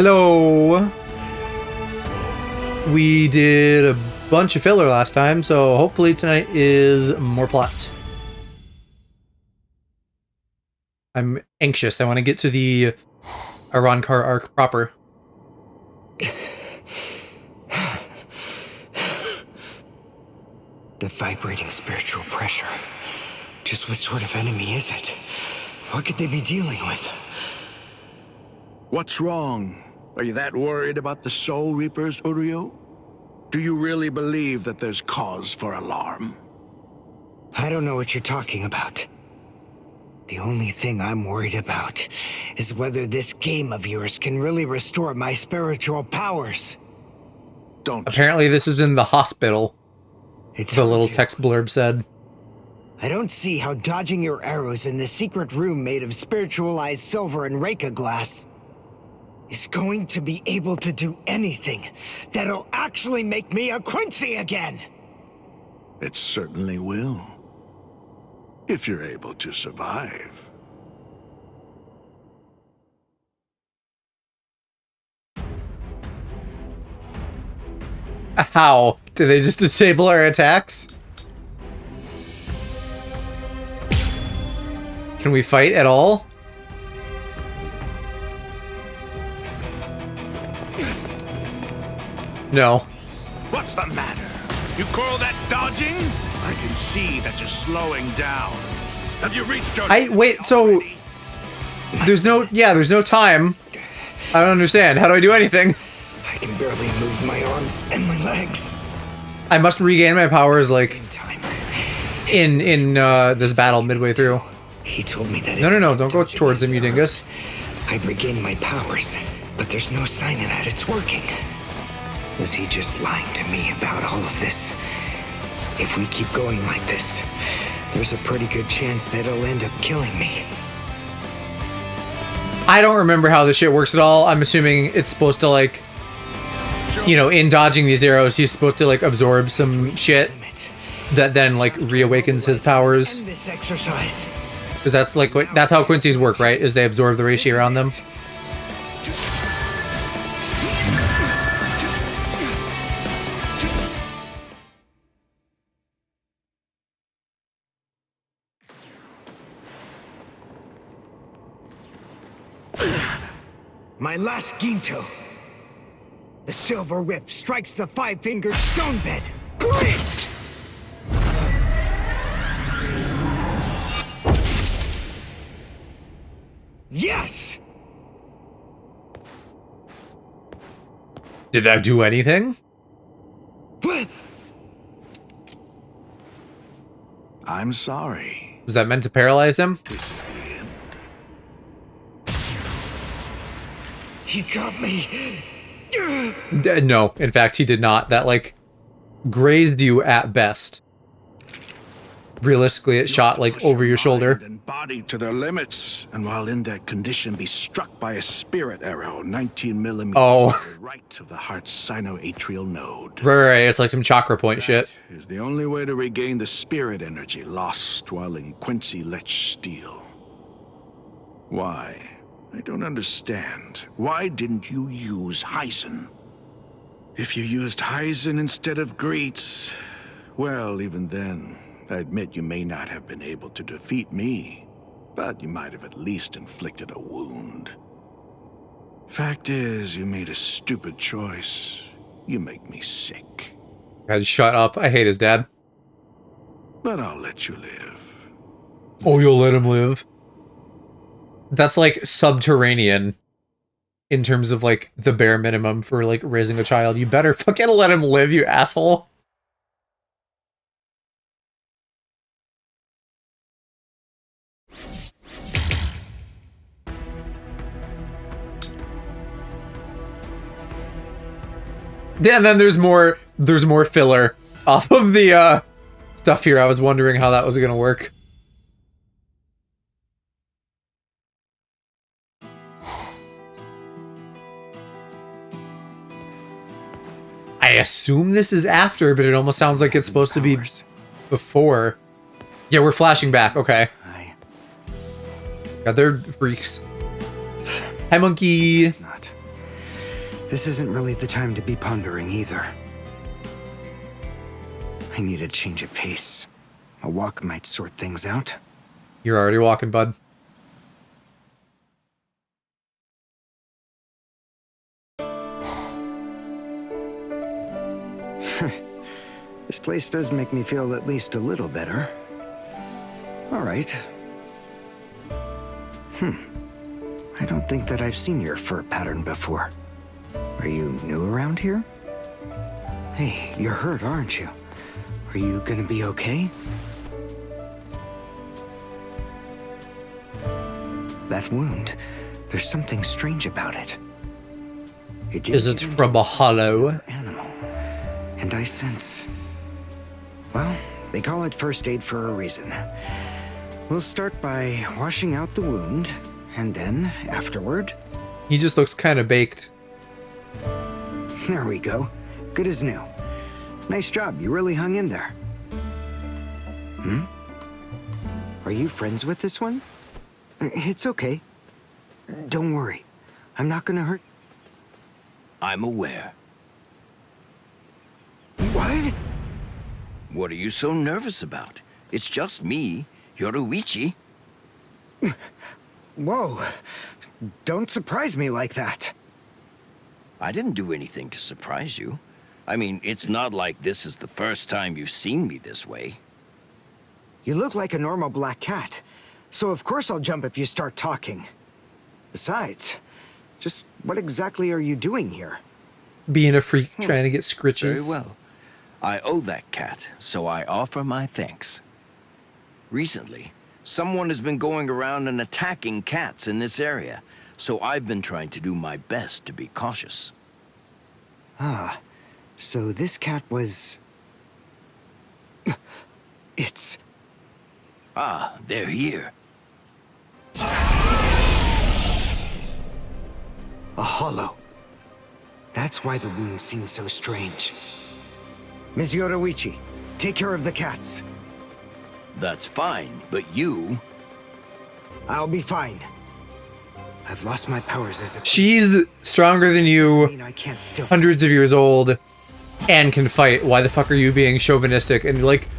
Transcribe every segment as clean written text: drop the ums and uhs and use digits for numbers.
Hello. We did a bunch of filler last time, so hopefully tonight is more plot. I'm anxious. I want to get to the Arankar arc proper. The vibrating spiritual pressure. Just what sort of enemy is it? What could they be dealing with? What's wrong? Are you that worried about the Soul Reapers, Uryu? Do you really believe that there's cause for alarm? I don't know what you're talking about. The only thing I'm worried about is whether this game of yours can really restore my spiritual powers. Apparently this is in the hospital. It's the little text blurb said. I don't see how dodging your arrows in the secret room made of spiritualized silver and Reika glass is going to be able to do anything that'll actually make me a Quincy again. It certainly will. If you're able to survive. How? Did they just disable our attacks? Can we fight at all? No. What's the matter? You call that dodging? I can see that you're slowing down. Have you reached your... Wait, so... There's no time. I don't understand. How do I do anything? I can barely move my arms and my legs. I must regain my powers, like, in this battle midway through. He told me that... No, don't go towards him, you dingus. I'd regain my powers, but there's no sign of that it's working. Was he just lying to me about all of this? If we keep going like this, there's a pretty good chance that it'll end up killing me. I don't remember how this shit works at all. I'm assuming it's supposed to, like, you know, in dodging these arrows, he's supposed to, like, absorb some shit that then, like, reawakens his powers. This exercise. Because that's, like, that's how Quincy's work, right? Is they absorb the ratio around them. My last Ginto. The silver whip strikes the five-fingered stone bed. Blitz! Yes! Did that do anything? What? I'm sorry. Was that meant to paralyze him? This is the end. He got me. No, in fact, he did not. That, like, grazed you at best. Realistically, it shot, like, over your shoulder. And body to their limits, and while in that condition, be struck by a spirit arrow, 19 millimeters to the right of the heart's sinoatrial node. Right, it's like some chakra point shit. Is the only way to regain the spirit energy lost while in Quincy Lech Steel. Why? I don't understand. Why didn't you use Heisen? If you used Heisen instead of Greets, well, even then, I admit you may not have been able to defeat me, but you might have at least inflicted a wound. Fact is, you made a stupid choice. You make me sick. God, shut up. I hate his dad. But I'll let you live. Oh, you'll let him live? That's, like, subterranean in terms of, like, the bare minimum for, like, raising a child. You better fucking let him live, you asshole. Yeah, and then there's more filler off of the stuff here. I was wondering how that was gonna work. I assume this is after, but it almost sounds like it's supposed to be before. Yeah, we're flashing back. Okay. God, they're freaks. Hi, monkey. It's not this isn't really the time to be pondering either. I need a change of pace. A walk might sort things out. You're already walking, bud. This place does make me feel at least a little better. All right. I don't think that I've seen your fur pattern before. Are you new around here? Hey, you're hurt, aren't you? Are you gonna be okay? That wound, there's something strange about it. Is it from a hollow animal? And I sense... Well, they call it first aid for a reason. We'll start by washing out the wound, and then, afterward... He just looks kind of baked. There we go. Good as new. Nice job, you really hung in there. Are you friends with this one? It's okay. Don't worry. I'm not gonna hurt... I'm aware. What? What are you so nervous about? It's just me, Yoruichi. Whoa. Don't surprise me like that. I didn't do anything to surprise you. I mean, it's not like this is the first time you've seen me this way. You look like a normal black cat, so of course I'll jump if you start talking. Besides, just what exactly are you doing here? Being a freak, trying to get scritches. Very well. I owe that cat, so I offer my thanks. Recently, someone has been going around and attacking cats in this area, so I've been trying to do my best to be cautious. Ah, so this cat was... It's... Ah, they're here. a hollow. That's why the wound seems so strange. Ms. Yoruichi, take care of the cats. That's fine, but you... I'll be fine. I've lost my powers as a... She's stronger than you, I can't still... hundreds of years old, and can fight. Why the fuck are you being chauvinistic and like,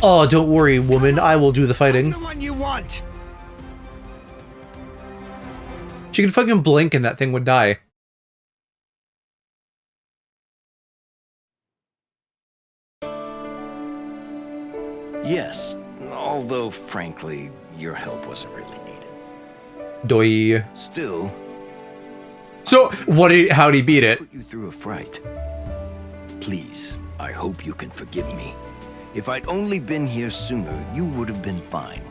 oh, don't worry, woman, I will do the fighting. I'm the one you want. She could fucking blink and that thing would die. Yes, although frankly, your help wasn't really needed. Doi. Still, So, how'd he beat it? put you through a fright. Please, I hope you can forgive me. If I'd only been here sooner, you would have been fine.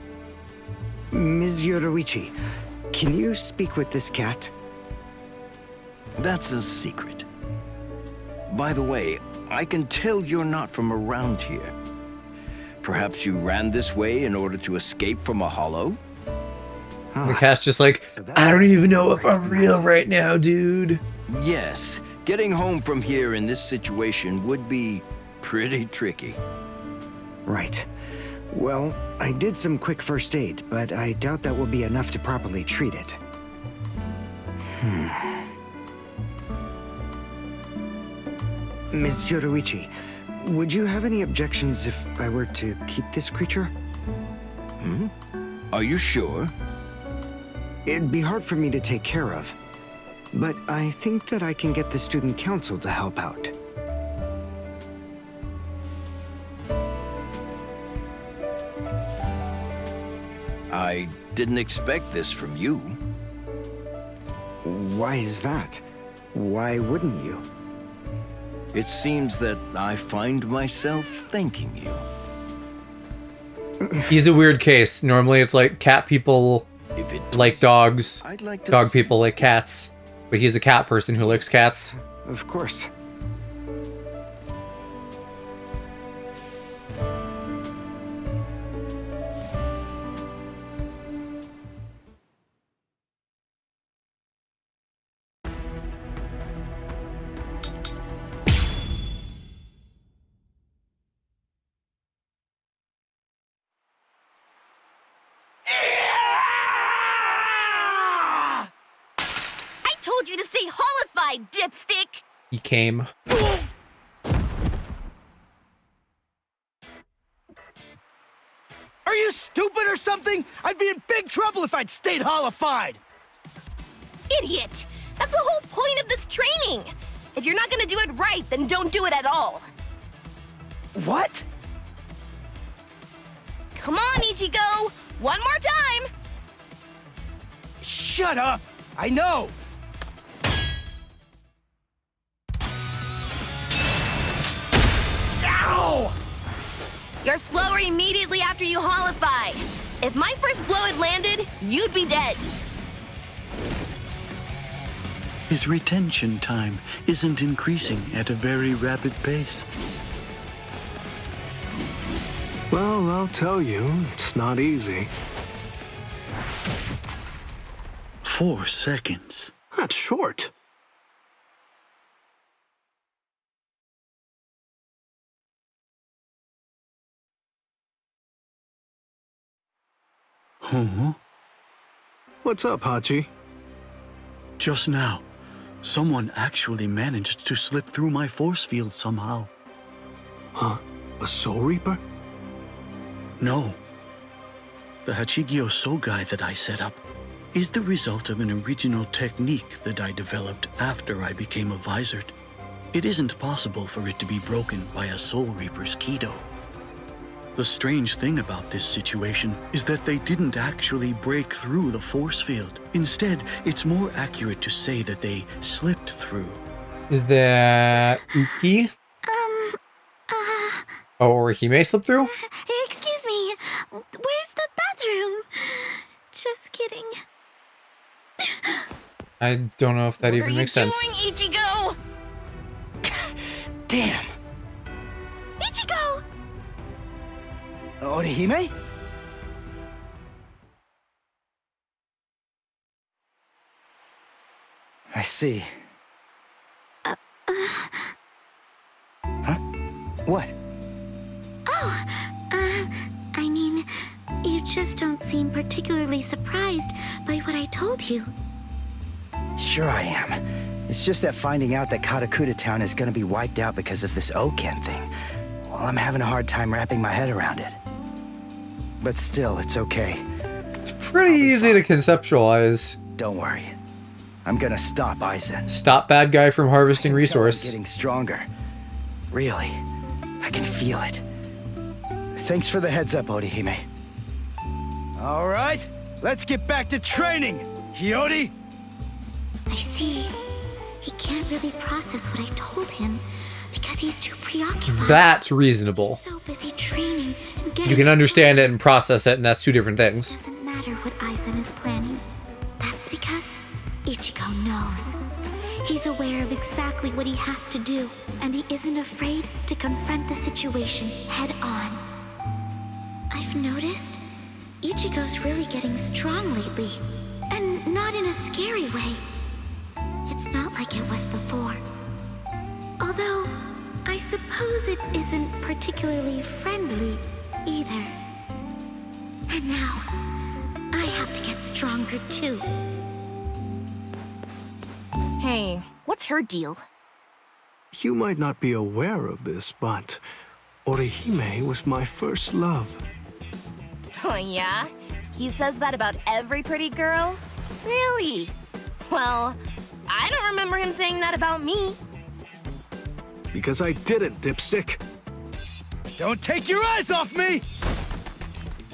Ms. Yoruichi, can you speak with this cat? That's a secret. By the way, I can tell you're not from around here. Perhaps you ran this way in order to escape from a hollow? The cat's just like, So that's I don't why even you know if I'm recognize real it. right now, dude. Yes, getting home from here in this situation would be pretty tricky. Right. Well, I did some quick first aid, but I doubt that will be enough to properly treat it. Ms. Yoruichi, would you have any objections if I were to keep this creature? Are you sure? It'd be hard for me to take care of, but I think that I can get the student council to help out. I didn't expect this from you. Why is that? Why wouldn't you? It seems that I find myself thanking you. He's a weird case. Normally it's like cat people If it like dogs, I'd like to dog people like cats, but he's a cat person who likes cats. Of course. I told told you to stay holified, dipstick! He came. Are you stupid or something? I'd be in big trouble if I'd stayed holified. Idiot! That's the whole point of this training! If you're not gonna do it right, then don't do it at all. What? Come on, Ichigo! One more time! Shut up! I know! Ow! You're slower immediately after you holify. If my first blow had landed, you'd be dead. His retention time isn't increasing at a very rapid pace. Well, I'll tell you, it's not easy. 4 seconds. That's short. Huh? What's up, Hachi? Just now, someone actually managed to slip through my force field somehow. Huh? A Soul Reaper? No. The Hachigyo Sogai that I set up is the result of an original technique that I developed after I became a Visored. It isn't possible for it to be broken by a Soul Reaper's Kido. The strange thing about this situation is that they didn't actually break through the force field. Instead, it's more accurate to say that they slipped through. Is that Uki? Oh, or Hime slipped through? Excuse me, where's the bathroom? Just kidding. I don't know if that even makes sense. What are you doing, Ichigo? Damn! Ichigo! Orihime? I see. Huh? What? Oh, I mean, you just don't seem particularly surprised by what I told you. Sure I am. It's just that finding out that Katakura Town is gonna be wiped out because of this Oken thing, well, I'm having a hard time wrapping my head around it. But still, it's okay. It's pretty easy to conceptualize. Don't worry. I'm gonna stop Aizen. Stop bad guy from harvesting I can tell I'm resource. getting stronger. Really. I can feel it. Thanks for the heads up, Orihime. All right, let's get back to training, Hiyori! I see. He can't really process what I told him because he's too preoccupied. That's reasonable. So busy training and getting You can understand it and process it, and that's two different things. Doesn't matter what Aizen is planning. That's because Ichigo knows. He's aware of exactly what he has to do, and he isn't afraid to confront the situation head on. I've noticed Ichigo's really getting strong lately, and not in a scary way. It's not like it was before. Although, I suppose it isn't particularly friendly either. And now, I have to get stronger too. Hey, what's her deal? You might not be aware of this, but Orihime was my first love. Oh yeah? He says that about every pretty girl? Really? Well, I don't remember him saying that about me. Because I didn't, dipstick. Don't take your eyes off me!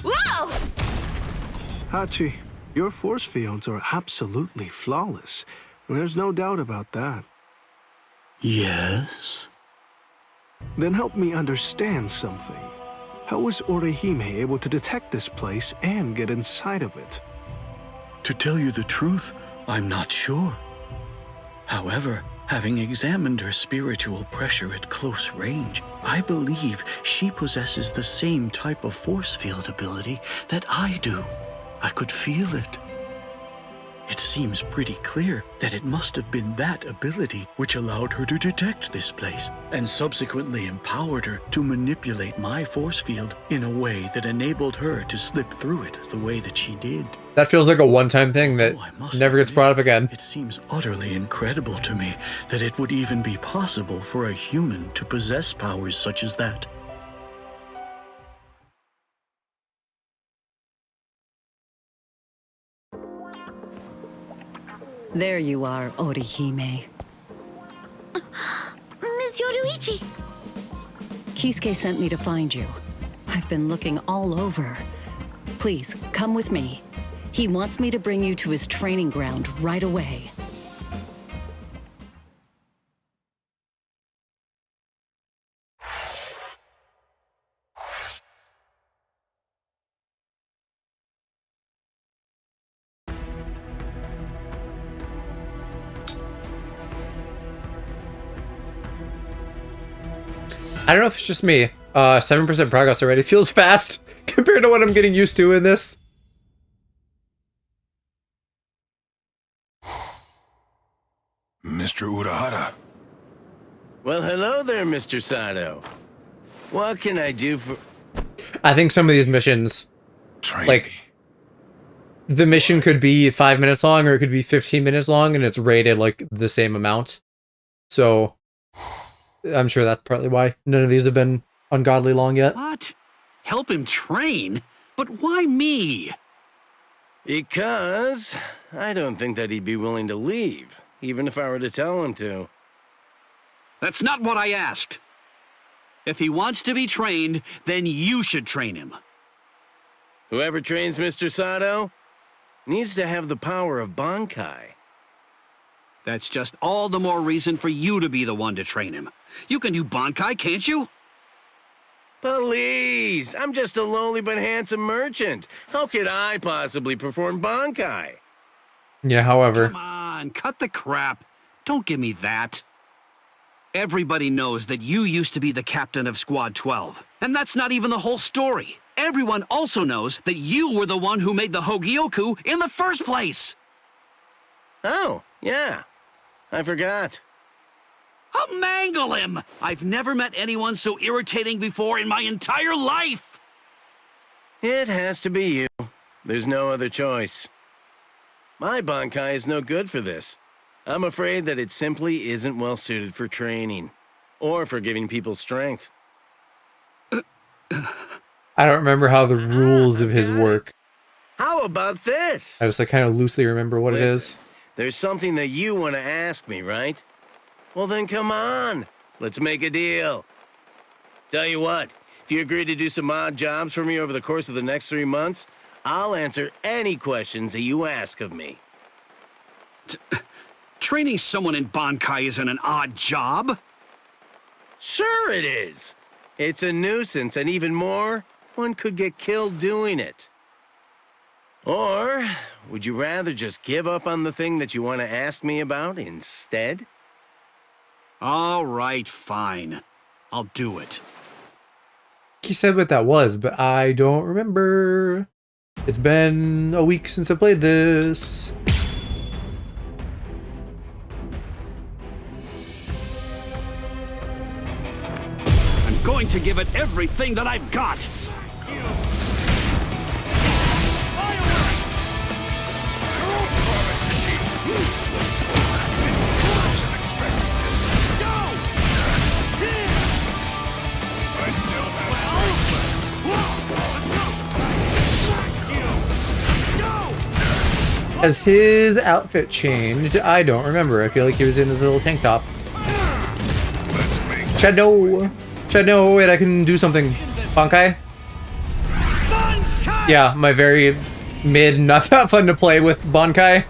Whoa! Hachi, your force fields are absolutely flawless. There's no doubt about that. Yes? Then help me understand something. How was Orihime able to detect this place and get inside of it? To tell you the truth, I'm not sure. However, having examined her spiritual pressure at close range, I believe she possesses the same type of force field ability that I do. I could feel it. It's seems pretty clear that it must have been that ability which allowed her to detect this place, and subsequently empowered her to manipulate my force field in a way that enabled her to slip through it the way that she did. That feels like a one-time thing that never gets brought up again. It seems utterly incredible to me that it would even be possible for a human to possess powers such as that. There you are, Orihime. Miss Yoruichi! Kisuke sent me to find you. I've been looking all over. Please, come with me. He wants me to bring you to his training ground right away. I don't know if it's just me. 7% progress already feels fast compared to what I'm getting used to in this. Mr. Urahara. Well, hello there, Mr. Sato. What can I do for... I think some of these missions, like, the mission could be 5 minutes long or it could be 15 minutes long and it's rated like the same amount. So I'm sure that's partly why none of these have been ungodly long yet. What? Help him train? But why me? Because I don't think that he'd be willing to leave, even if I were to tell him to. That's not what I asked. If he wants to be trained, then you should train him. Whoever trains Mr. Sato needs to have the power of Bankai. That's just all the more reason for you to be the one to train him. You can do Bankai, can't you? Please, I'm just a lowly but handsome merchant. How could I possibly perform Bankai? Yeah, however. Come on, cut the crap. Don't give me that. Everybody knows that you used to be the captain of Squad 12. And that's not even the whole story. Everyone also knows that you were the one who made the Hogyoku in the first place. Oh, yeah. I forgot. I'll mangle him! I've never met anyone so irritating before in my entire life! It has to be you. There's no other choice. My Bankai is no good for this. I'm afraid that it simply isn't well suited for training, or for giving people strength. I don't remember how the rules of his work. How about this? I just like kind of loosely remember what it is. There's something that you want to ask me, right? Well then come on, let's make a deal. Tell you what, if you agree to do some odd jobs for me over the course of the next 3 months, I'll answer any questions that you ask of me. Training someone in Bankai isn't an odd job. Sure it is. It's a nuisance, and even more, one could get killed doing it. Or would you rather just give up on the thing that you want to ask me about instead? All right, fine. I'll do it. He said what that was, but I don't remember. It's been a week since I played this. I'm going to give it everything that I've got. Has his outfit changed? I don't remember. I feel like he was in his little tank top. Chad, no! Chad, no, wait, I can do something. Bankai? Yeah, my very mid, not that fun to play with Bankai.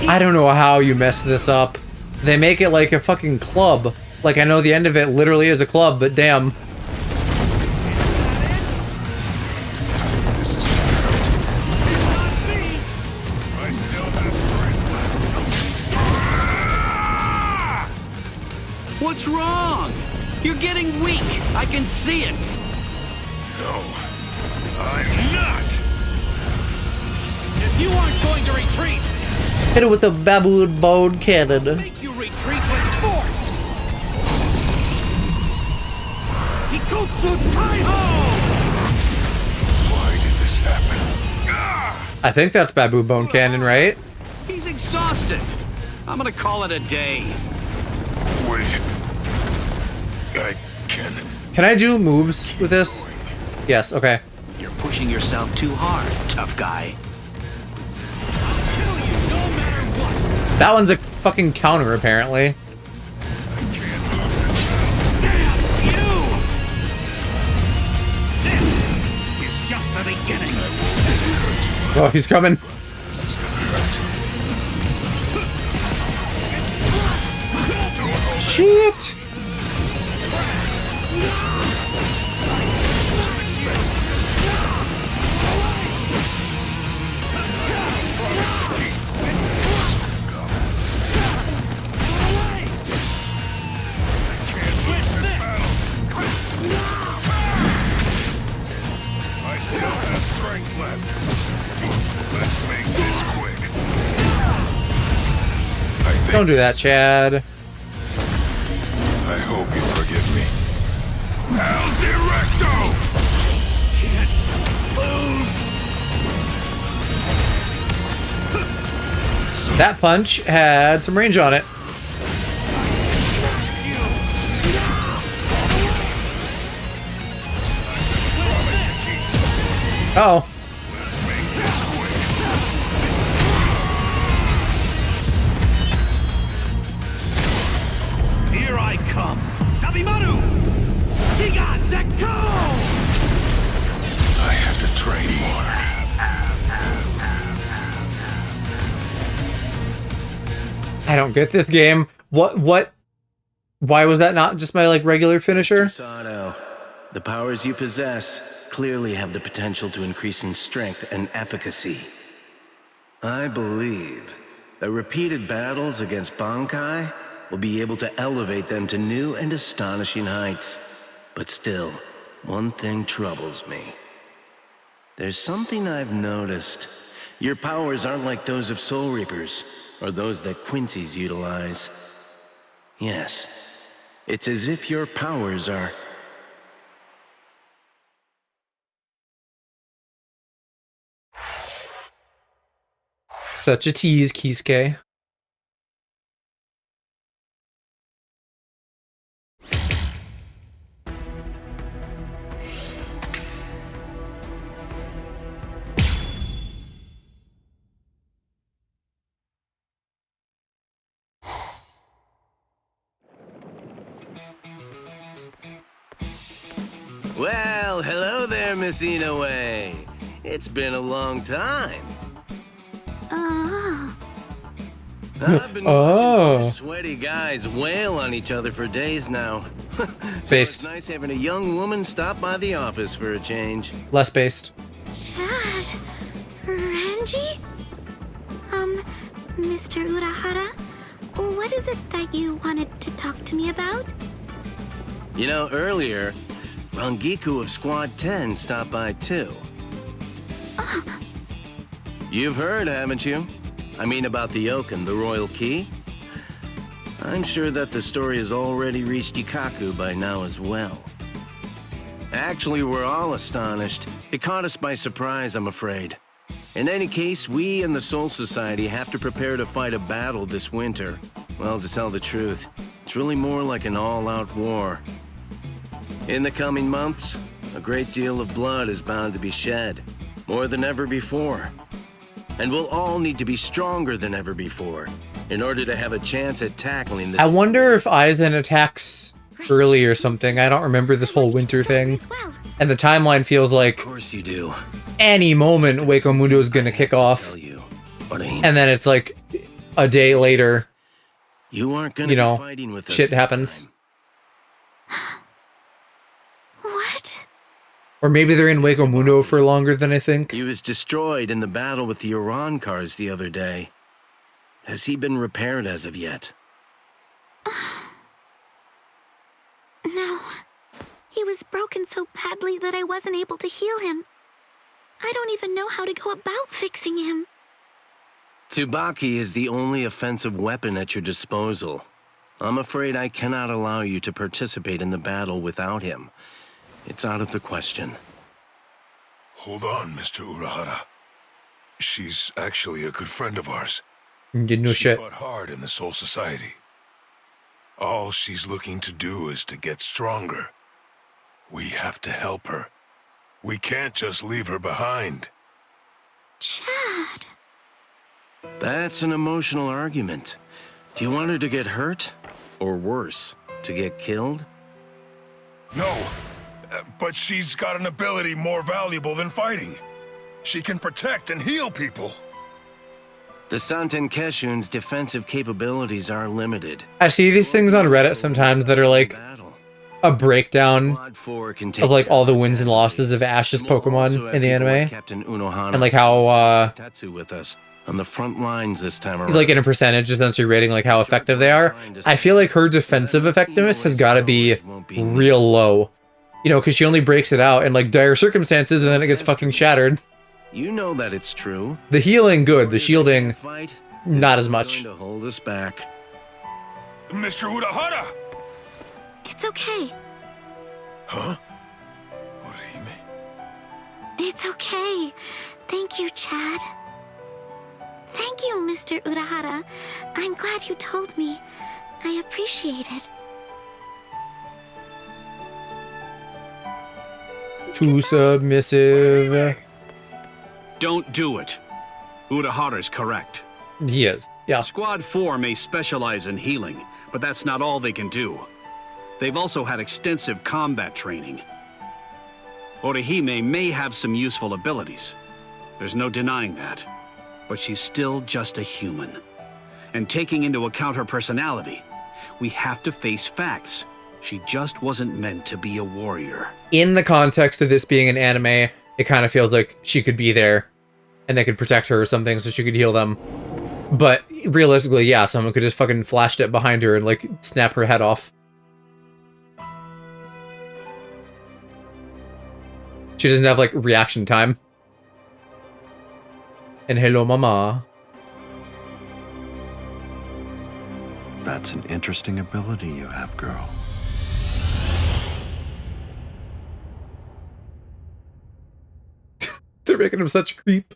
I don't know how you mess this up. They make it like a fucking club. Like, I know the end of it literally is a club, but damn. What's wrong? You're getting weak. I can see it. No, I'm not. going to retreat. Hit it with a baboon bone cannon. Make you retreat with force. Hikutsu Taiho! Why did this happen? I think that's baboon bone cannon, right? He's exhausted. I'm gonna call it a day. Wait. I can't. Can I do moves with this? Yes, okay. You're pushing yourself too hard, tough guy. That one's a fucking counter, apparently. Just the beginning. Oh, he's coming. This is gonna hurt. Shit! Don't do that, Chad. I hope you forgive me. El Directo! That punch had some range on it. Oh. Let's make this quick. Here I come. Sabimaru! Higa Sekko! I have to train more. I don't get this game. What? Why was that not just my, like, regular finisher? Sato, the powers you possess clearly have the potential to increase in strength and efficacy. I believe that repeated battles against Bankai will be able to elevate them to new and astonishing heights. But still, one thing troubles me. There's something I've noticed. Your powers aren't like those of Soul Reapers, or those that Quincy's utilize. Yes, it's as if your powers are... Such a tease, Kisuke. Well, hello there, Miss Inoue. It's been a long time. I've been watching two sweaty guys wail on each other for days now. So Based. it's nice having a young woman stop by the office for a change. Less based. Chad? Renji? Mr. Urahara? What is it that you wanted to talk to me about? You know, earlier, Rangiku of Squad 10 stopped by too. You've heard, haven't you? I mean about the oak and the royal key? I'm sure that the story has already reached Ikaku by now as well. Actually, we're all astonished. It caught us by surprise, I'm afraid. In any case, we and the Soul Society have to prepare to fight a battle this winter. Well, to tell the truth, it's really more like an all-out war. In the coming months, a great deal of blood is bound to be shed, more than ever before. And we'll all need to be stronger than ever before in order to have a chance at tackling this. I wonder if Aizen attacks early or something. I don't remember this whole winter thing. And the timeline feels like Of course you do. any moment Waco Mundo is going to kick off. Tell you, but I ain't. And then it's like a day later, You aren't gonna you know, be fighting with us shit this happens. time. What? Or maybe they're in Waco Mundo for longer than I think. He was destroyed in the battle with the Iran cars the other day. Has he been repaired as of yet? No. He was broken so badly that I wasn't able to heal him. I don't even know how to go about fixing him. Tsubaki is the only offensive weapon at your disposal. I'm afraid I cannot allow you to participate in the battle without him. It's out of the question. Hold on, Mr. Urahara. She's actually a good friend of ours. You know She shit. fought hard in the Soul Society. All she's looking to do is to get stronger. We have to help her. We can't just leave her behind. Chad. That's an emotional argument. Do you want her to get hurt? Or worse, to get killed? No, but she's got an ability more valuable than fighting. She can protect and heal people. The Santen Keshun's defensive capabilities are limited. I see these things on Reddit sometimes that are like a breakdown of like all the wins and losses of Ash's Pokemon in the anime, and like how with us on the front lines this time around. like in a percentage, essentially rating like how effective they are. I feel like her defensive effectiveness has got to be real low, you know, because she only breaks it out in like dire circumstances and then it gets fucking shattered. You know that it's true. The healing good, the shielding not as much. To hold us back. Mr. Urahara! It's okay. Huh? Orihime? It's okay. Thank you, Chad. Thank you, Mr. Urahara. I'm glad you told me. I appreciate it. Too submissive. Don't do it. Urahara's correct. He is. Yeah. Squad 4 may specialize in healing, but that's not all they can do. They've also had extensive combat training. Orihime may have some useful abilities. There's no denying that. But she's still just a human. And taking into account her personality, we have to face facts. She just wasn't meant to be a warrior. In the context of this being an anime, it kind of feels like she could be there and they could protect her or something so she could heal them. But realistically, yeah, someone could just fucking flash it behind her and like snap her head off. She doesn't have like reaction time. And hello, mama. That's an interesting ability you have, girl. They're making him such a creep.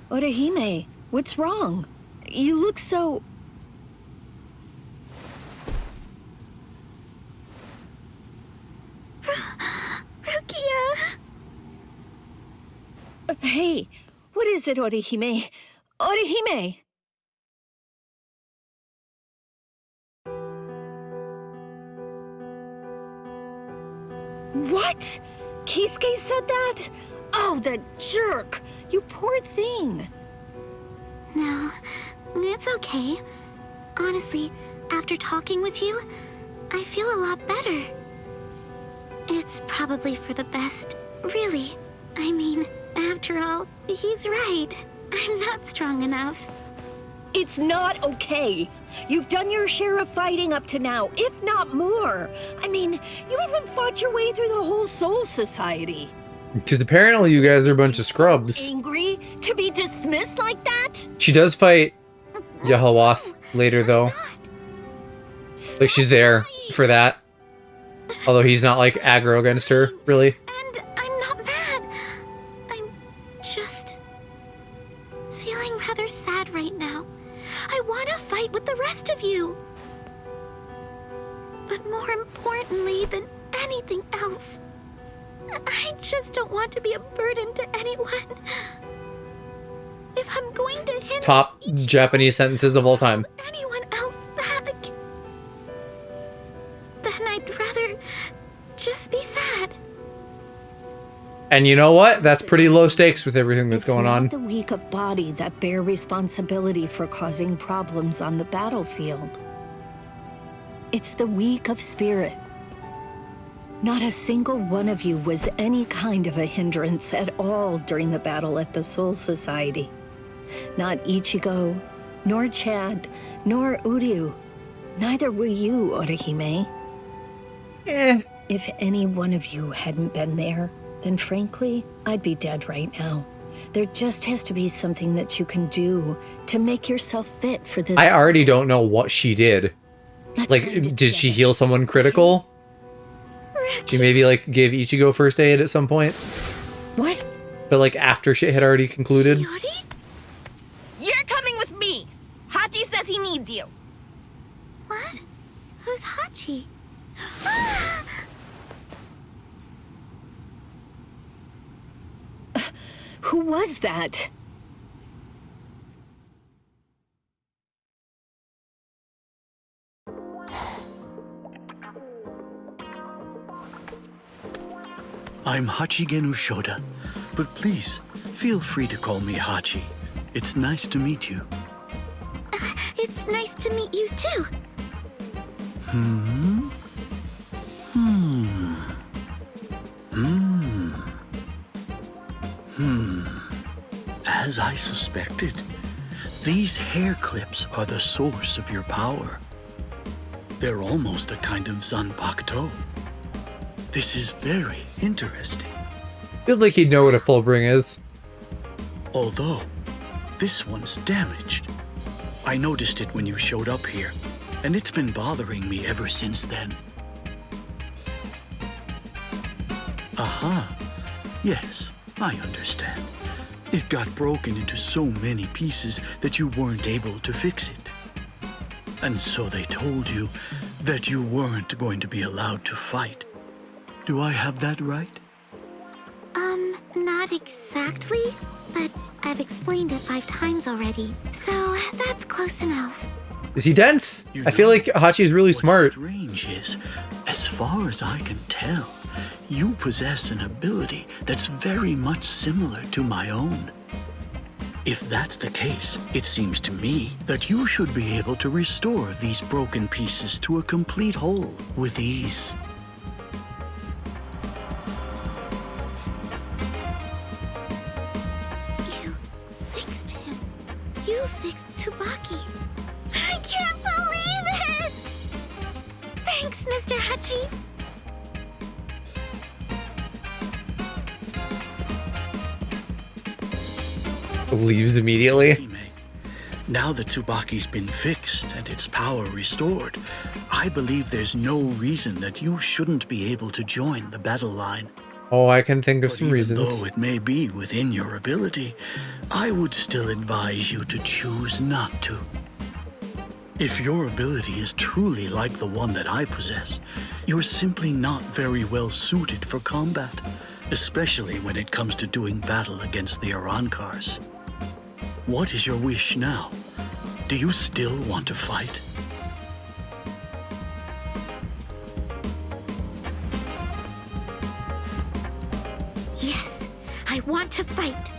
Orihime, what's wrong? You look so... Rukia! Hey, what is it, Orihime? Orihime! What? Kisuke said that? Oh, the jerk! You poor thing! No, it's okay. Honestly, after talking with you, I feel a lot better. It's probably for the best, really. I mean, after all, he's right. I'm not strong enough. It's not okay. You've done your share of fighting up to now, if not more. I mean, you even fought your way through the whole Soul Society. Because apparently you guys are a bunch of scrubs. Angry to be dismissed like that? She does fight Yahawath later, though. Like, she's there for that. Although he's not, like, aggro against her, really. And I'm not mad. I'm just feeling rather sad right now. I want to fight with the rest of you. But more importantly than anything else, I just don't want to be a burden to anyone. If I'm going to hinder Top Japanese sentences of all time. anyone else back, then I'd rather just be sad. And you know what? That's pretty low stakes with everything that's going on. It's not the weak of body that bear responsibility for causing problems on the battlefield. It's the weak of spirit. Not a single one of you was any kind of a hindrance at all during the battle at the Soul Society. Not Ichigo, nor Chad, nor Uryu. Neither were you, Orihime. If any one of you hadn't been there, then frankly, I'd be dead right now. There just has to be something that you can do to make yourself fit for this. I already don't know what she did. Like, did she heal someone critical? She maybe, like, gave Ichigo first aid at some point? What? But, like, after shit had already concluded? You're coming with me! Hachi says he needs you. What? Who's Hachi? Who was that? I'm Hachigen Ushoda, but please, feel free to call me Hachi. It's nice to meet you. It's nice to meet you too. As I suspected, these hair clips are the source of your power. They're almost a kind of Zanpakuto. This is very interesting. Feels like he'd know what a Fullbring is. Although, this one's damaged. I noticed it when you showed up here, and it's been bothering me ever since then. Aha. Yes, I understand. It got broken into so many pieces that you weren't able to fix it. And so they told you that you weren't going to be allowed to fight. Do I have that right? Not exactly, but I've explained it 5 times already, so that's close enough. Is he dense? I feel like Hachi's really smart. Strange is, as far as I can tell, you possess an ability that's very much similar to my own. If that's the case, it seems to me that you should be able to restore these broken pieces to a complete whole with ease. You fixed him. You fixed Tsubaki. I can't believe it! Thanks, Mr. Hachi. Leaves immediately. Now that Tsubaki's been fixed and its power restored, I believe there's no reason that you shouldn't be able to join the battle line. Oh, I can think of some Even reasons. though it may be within your ability, I would still advise you to choose not to. If your ability is truly like the one that I possess, you're simply not very well suited for combat, especially when it comes to doing battle against the Arankars. What is your wish now? Do you still want to fight? Yes, I want to fight.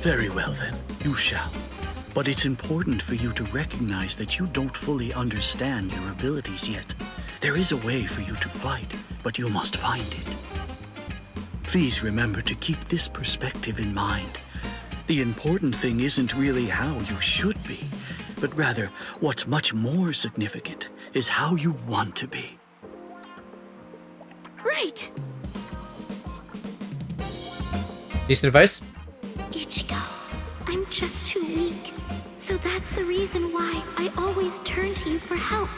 Very well then, you shall. But it's important for you to recognize that you don't fully understand your abilities yet. There is a way for you to fight, but you must find it. Please remember to keep this perspective in mind. The important thing isn't really how you should be, but rather what's much more significant is how you want to be. Right. Decent advice? Ichigo, I'm just too weak. So that's the reason why I always turn to you for help.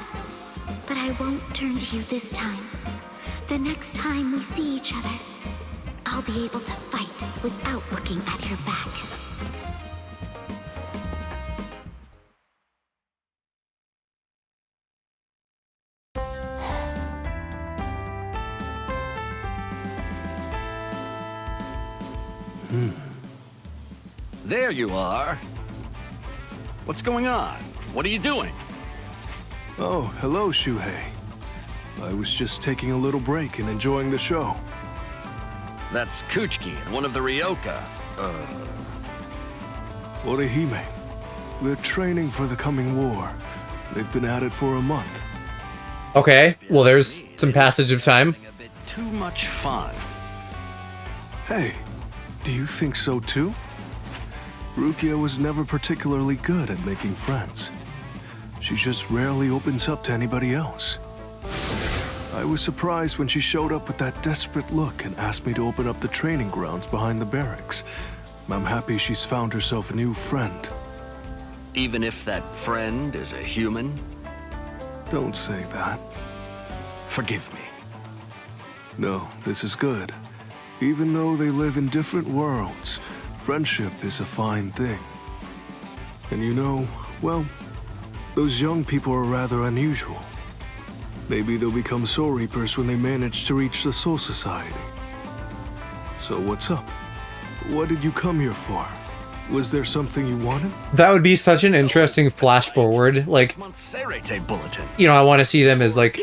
But I won't turn to you this time. The next time we see each other, I'll be able to fight without looking at your back. There you are. What's going on? What are you doing? Oh, hello, Shuhei. I was just taking a little break and enjoying the show. That's Kuchiki and one of the Ryoka. Orihime. They're training for the coming war. They've been at it for a month. Okay, well there's some passage of time. Too much fun. Hey, do you think so too? Rukia was never particularly good at making friends. She just rarely opens up to anybody else. I was surprised when she showed up with that desperate look and asked me to open up the training grounds behind the barracks. I'm happy she's found herself a new friend. Even if that friend is a human? Don't say that. Forgive me. No, this is good. Even though they live in different worlds, friendship is a fine thing. And you know, well, those young people are rather unusual. Maybe they'll become Soul Reapers when they manage to reach the Soul Society. So what's up? What did you come here for? Was there something you wanted? That would be such an interesting flash forward. Like, you know, I want to see them as like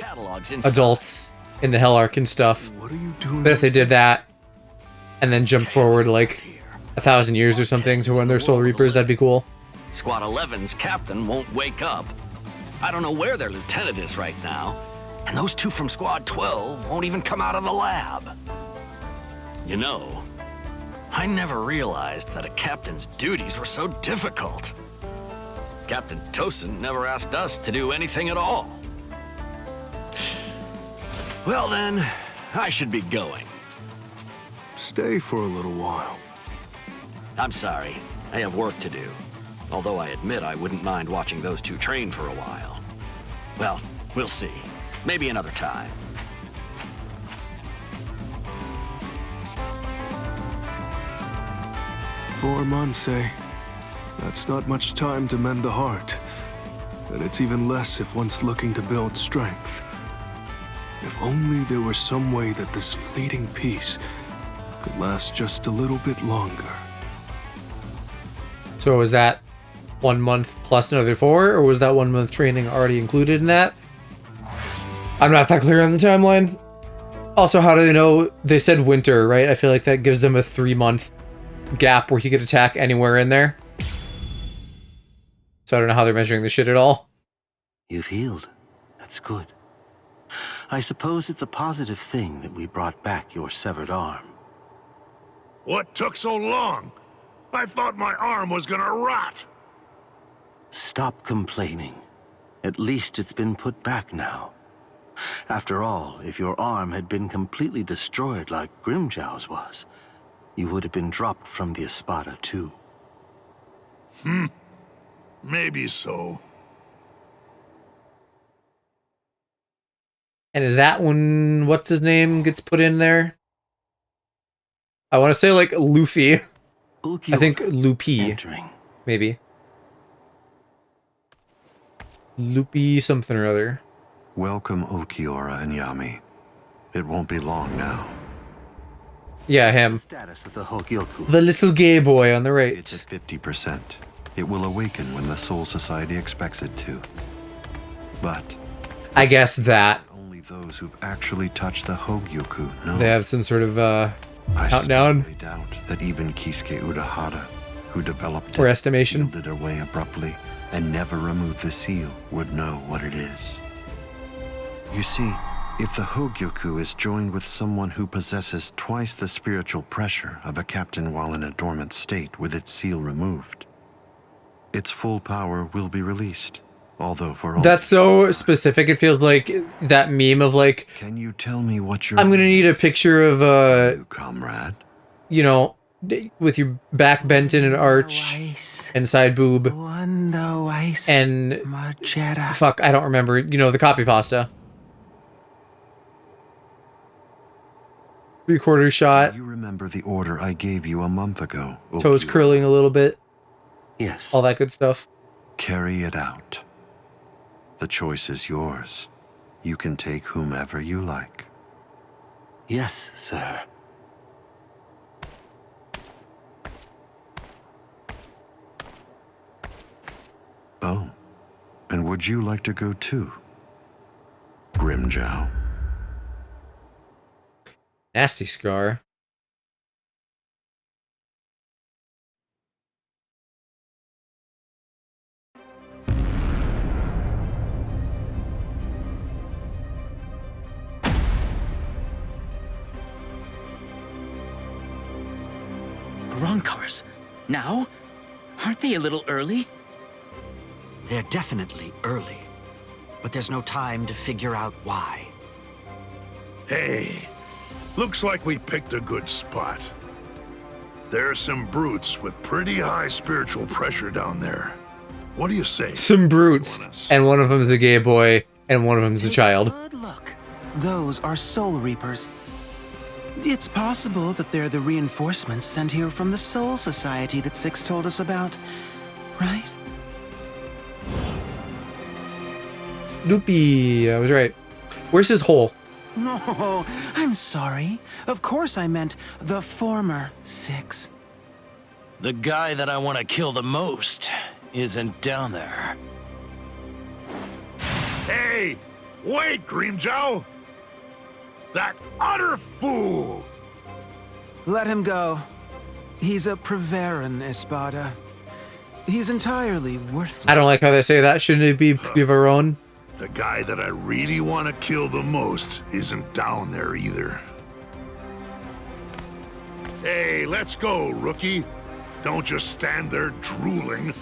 adults in the Hell Arc and stuff. What are you doing? But if they did that and then jump forward like 1,000 years or something to when they're Soul Reapers, that'd be cool. Squad 11's captain won't wake up. I don't know where their lieutenant is right now. And those two from Squad 12 won't even come out of the lab. You know, I never realized that a captain's duties were so difficult. Captain Tosin never asked us to do anything at all. Well then, I should be going. Stay for a little while. I'm sorry, I have work to do. Although I admit I wouldn't mind watching those two train for a while. Well, we'll see. Maybe another time. 4 months, eh? That's not much time to mend the heart. And it's even less if one's looking to build strength. If only there were some way that this fleeting peace could last just a little bit longer. So was that 1 month plus another 4, or was that 1 month training already included in that? I'm not that clear on the timeline. Also, how do they know? They said winter, right? I feel like that gives them a 3-month gap where he could attack anywhere in there. So I don't know how they're measuring this shit at all. You've healed. That's good. I suppose it's a positive thing that we brought back your severed arm. What took so long? I thought my arm was gonna rot. Stop complaining. At least it's been put back now. After all, if your arm had been completely destroyed like Grimjow's was, you would have been dropped from the Espada too. Maybe so. And is that when, what's his name, gets put in there? I want to say like Luffy. I think Lupi. Maybe. Lupi something or other. Welcome, Ulquiorra and Yami. It won't be long now. Yeah, him. The status of the Hogyoku. The little gay boy on the right. It's at 50%. It will awaken when the Soul Society expects it to. But I guess that only those who've actually touched the Hogyoku know. They have some sort of I countdown. strongly doubt that even Kisuke Urahara, who developed Or it, estimation. sealed it away abruptly, and never removed the seal, would know what it is. You see, if the Hogyoku is joined with someone who possesses twice the spiritual pressure of a captain while in a dormant state with its seal removed, its full power will be released. Although for all That's so specific. It feels like that meme of like, can you tell me what your I'm gonna need a picture of comrade, you know, with your back bent in an arch and side boob and fuck, I don't remember. You know, the copy pasta. 3/4 shot. Do you remember the order I gave you a month ago? Toes curling a little bit. Yes. All that good stuff. Carry it out. The choice is yours. You can take whomever you like. Yes, sir. Oh, and would you like to go too, Grimjow? Nasty scar. Wrong colors. Now? Aren't they a little early? They're definitely early. But there's no time to figure out why. Hey, looks like we picked a good spot. There are some brutes with pretty high spiritual pressure down there. What do you say? Some brutes, and one of them's a gay boy, and one of them's a child. Good look. Those are Soul Reapers. It's possible that they're the reinforcements sent here from the Soul Society that Six told us about, right? Loopy, I was right. Where's his hole? No, I'm sorry. Of course I meant the former Six. The guy that I want to kill the most isn't down there. Hey, wait, Grimjow! That utter fool! Let him go. He's a Preveran, Espada. He's entirely worthless. I don't like how they say that. Shouldn't it be Preveron? The guy that I really want to kill the most isn't down there either. Hey, let's go, rookie. Don't just stand there drooling.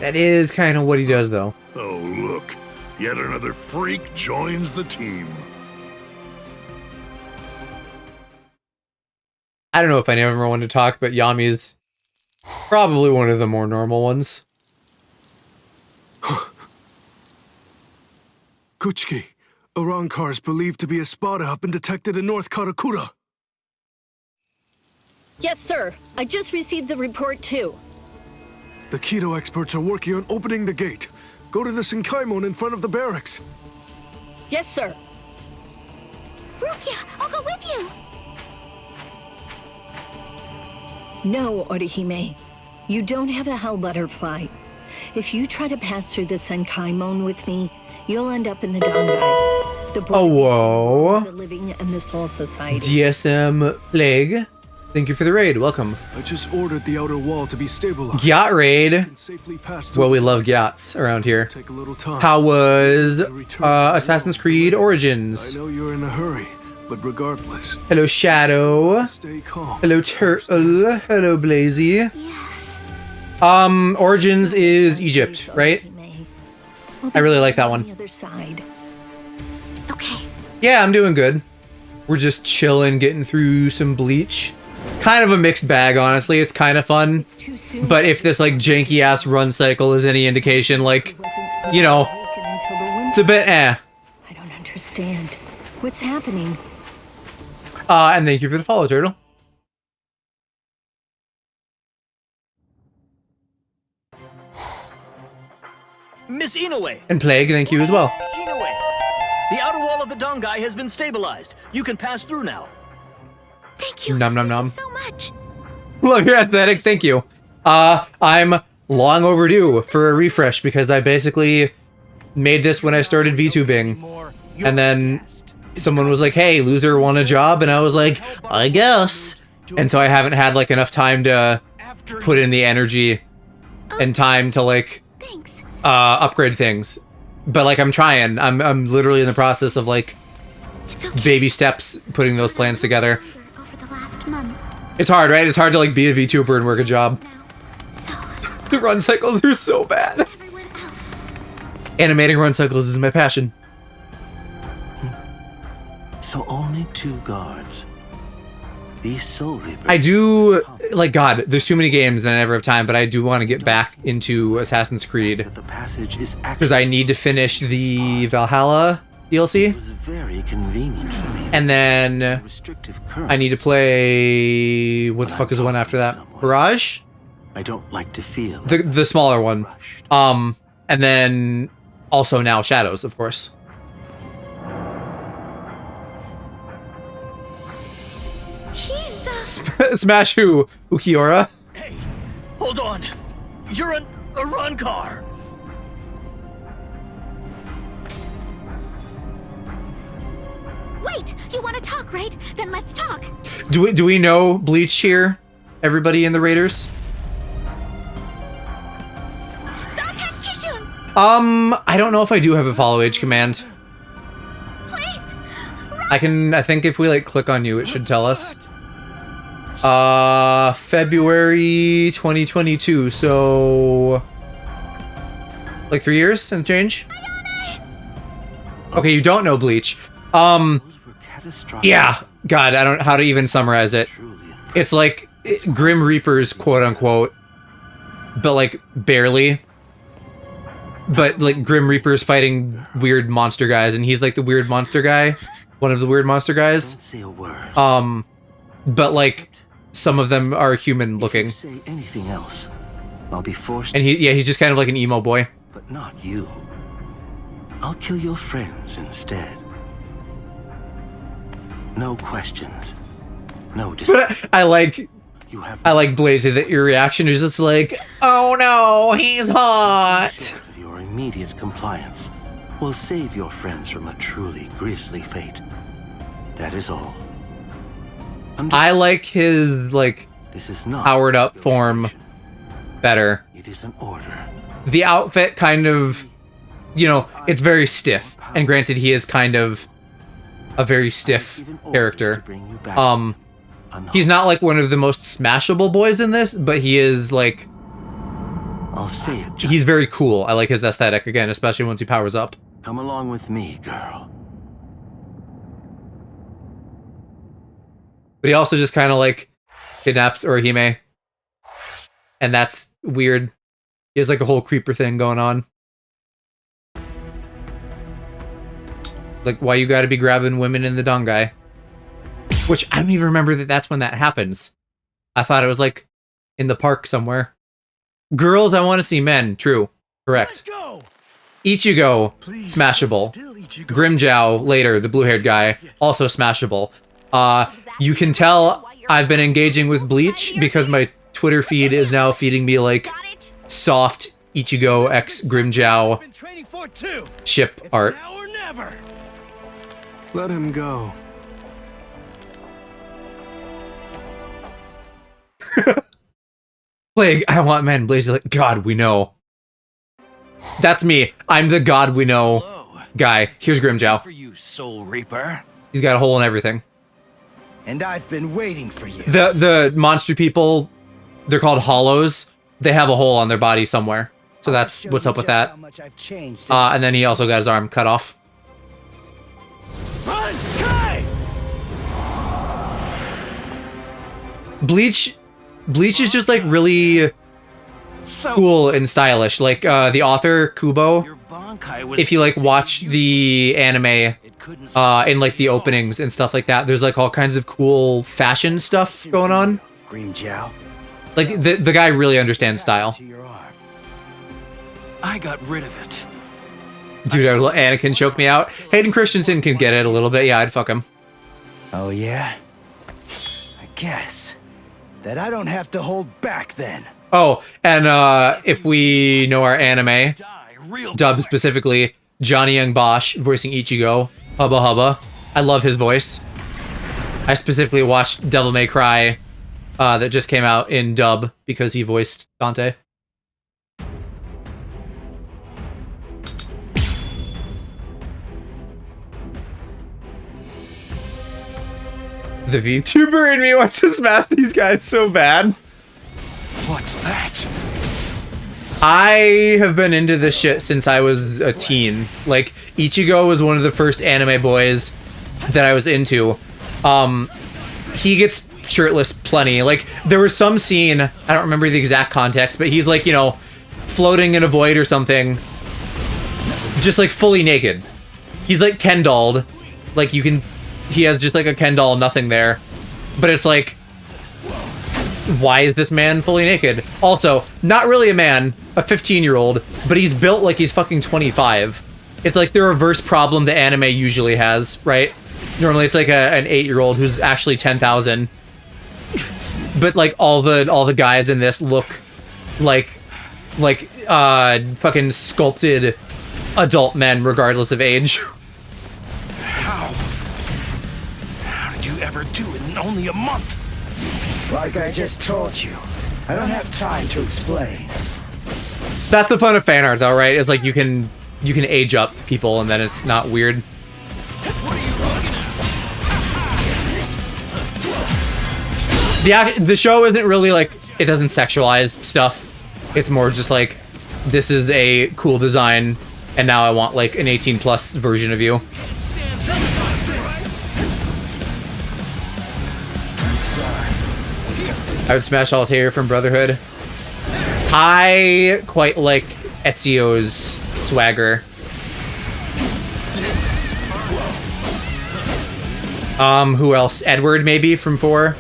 That is kind of what he does, though. Oh, look. Yet another freak joins the team. I don't know if I never wanted to talk, but Yami's probably one of the more normal ones. Kuchiki, Arankars believed to be Espada have been detected in North Karakura. Yes, sir. I just received the report, too. The Kido experts are working on opening the gate. Go to the Senkaimon in front of the barracks. Yes, sir. Rukia, I'll go with you. No, Orihime. You don't have a Hell Butterfly. If you try to pass through the Senkaimon with me, you'll end up in the Dangai. The whoa. The Living and the Soul Society. GSM Plague. Thank you for the raid. Welcome. I just ordered the outer wall to be stabilized. Gyat raid. Well, we love Gyats around here. Take a little time. How was Assassin's Creed Origins? I know you're in a hurry, but regardless. Hello, Shadow. Stay calm. Hello, Turtle. Hello, Blazy. Yes. Origins is Egypt, right? I really like that one. The other side. Okay. Yeah, I'm doing good. We're just chilling, getting through some Bleach. Kind of a mixed bag, honestly. It's kind of fun. But if this, like, janky-ass run cycle is any indication, like, you know, it's a bit eh. I don't understand. What's happening? And thank you for the follow, Turtle. Miss Inoue! And Plague, thank you as well. Inoue! The outer wall of the Dangai has been stabilized. You can pass through now. Thank you. Nom nom nom. So much. Love your aesthetics, thank you. I'm long overdue for a refresh because I basically made this when I started VTubing. And then someone was like, hey, loser, want a job? And I was like, I guess. And so I haven't had like enough time to put in the energy and time to like upgrade things. But like I'm trying. I'm literally in the process of like baby steps putting those plans together. It's hard, right? It's hard to like be a VTuber and work a job. The run cycles are so bad. Animating run cycles is my passion. So only 2 guards. These Soul Reapers. I do, like, God, there's too many games and I never have time, but I do want to get back into Assassin's Creed. Because I need to finish the Valhalla DLC. It was very convenient for me. And then I need to play, what the fuck is the one after that? Barrage? I don't like to feel the smaller one. And then also now Shadows, of course. Smash who? Ukiora? Hey, hold on. You're a Arankar. Wait, you want to talk, right? Then let's talk. Do we know Bleach here? Everybody in the Raiders? I don't know if I do have a follow age command. Please. I think if we like click on you, it should tell us. February 2022, so like 3 years and change. Okay, you don't know Bleach. Yeah, God, I don't know how to even summarize it. It's like Grim Reapers, quote unquote, but like barely. But like Grim Reapers fighting weird monster guys, and he's like the weird monster guy, one of the weird monster guys. But like some of them are human looking. Say anything else, I'll be forced. And he's just kind of like an emo boy. But not you. I'll kill your friends instead. No questions. No. I like Blaze that your reaction is just like, oh no, he's hot. Your immediate compliance will save your friends from a truly grisly fate. That is all. I like his like powered up form better. It is an order. The outfit kind of, you know, it's very stiff. And granted, he is kind of a very stiff character. He's not like one of the most smashable boys in this, but he is like, I'll say it. He's very cool. I like his aesthetic again, especially once he powers up. Come along with me, girl. But he also just kind of like kidnaps Orihime. And that's weird. He has like a whole creeper thing going on. Like, why you gotta be grabbing women in the Dongai? Which, I don't even remember that that's when that happens. I thought it was like in the park somewhere. Girls, I want to see men. True. Correct. Ichigo, smashable. Grimjow, later, the blue-haired guy, also smashable. You can tell I've been engaging with Bleach because my Twitter feed is now feeding me like soft Ichigo x Grimjow ship art. Let him go. Plague, I want men. Blaze like, God, we know. That's me. I'm the God we know guy. Here's Grimjow. For you, Soul Reaper. He's got a hole in everything. And I've been waiting for you. The monster people, they're called hollows. They have a hole on their body somewhere. So that's what's up with that. And then he also got his arm cut off. Run, Kai! Bleach is just like really cool and stylish. Like the author Kubo, if you like watch the anime in like the openings and stuff like that, there's like all kinds of cool fashion stuff going on. Grimjow. Like the guy really understands style. I got rid of it. Dude, Anakin choked me out. Hayden Christensen can get it a little bit. Yeah, I'd fuck him. Oh yeah? I guess. That I don't have to hold back then. Oh, and if we know our anime, dub specifically, Johnny Young Bosch voicing Ichigo, Hubba Hubba. I love his voice. I specifically watched Devil May Cry that just came out in dub because he voiced Dante. The VTuber in me wants to smash these guys so bad. What's that? I have been into this shit since I was a teen. Like, Ichigo was one of the first anime boys that I was into. He gets shirtless plenty. Like, there was some scene, I don't remember the exact context, but he's like, you know, floating in a void or something. Just like fully naked. He's like Ken dolled. Like, you can... He has just like a Ken doll, nothing there. But it's like, why is this man fully naked? Also, not really a man, a 15-year-old, but he's built like he's fucking 25. It's like the reverse problem the anime usually has, right? Normally it's like an 8-year-old who's actually 10,000. But like all the guys in this look like fucking sculpted adult men regardless of age. You ever do it in only a month? Like I just told you, I don't have time to explain. That's the fun of fan art, though, right? It's like you can age up people, and then it's not weird. The show isn't really like, it doesn't sexualize stuff. It's more just like, this is a cool design, and now I want like an 18+ version of you. I would smash Altair from Brotherhood. I quite like Ezio's swagger. Who else? Edward, maybe, from 4?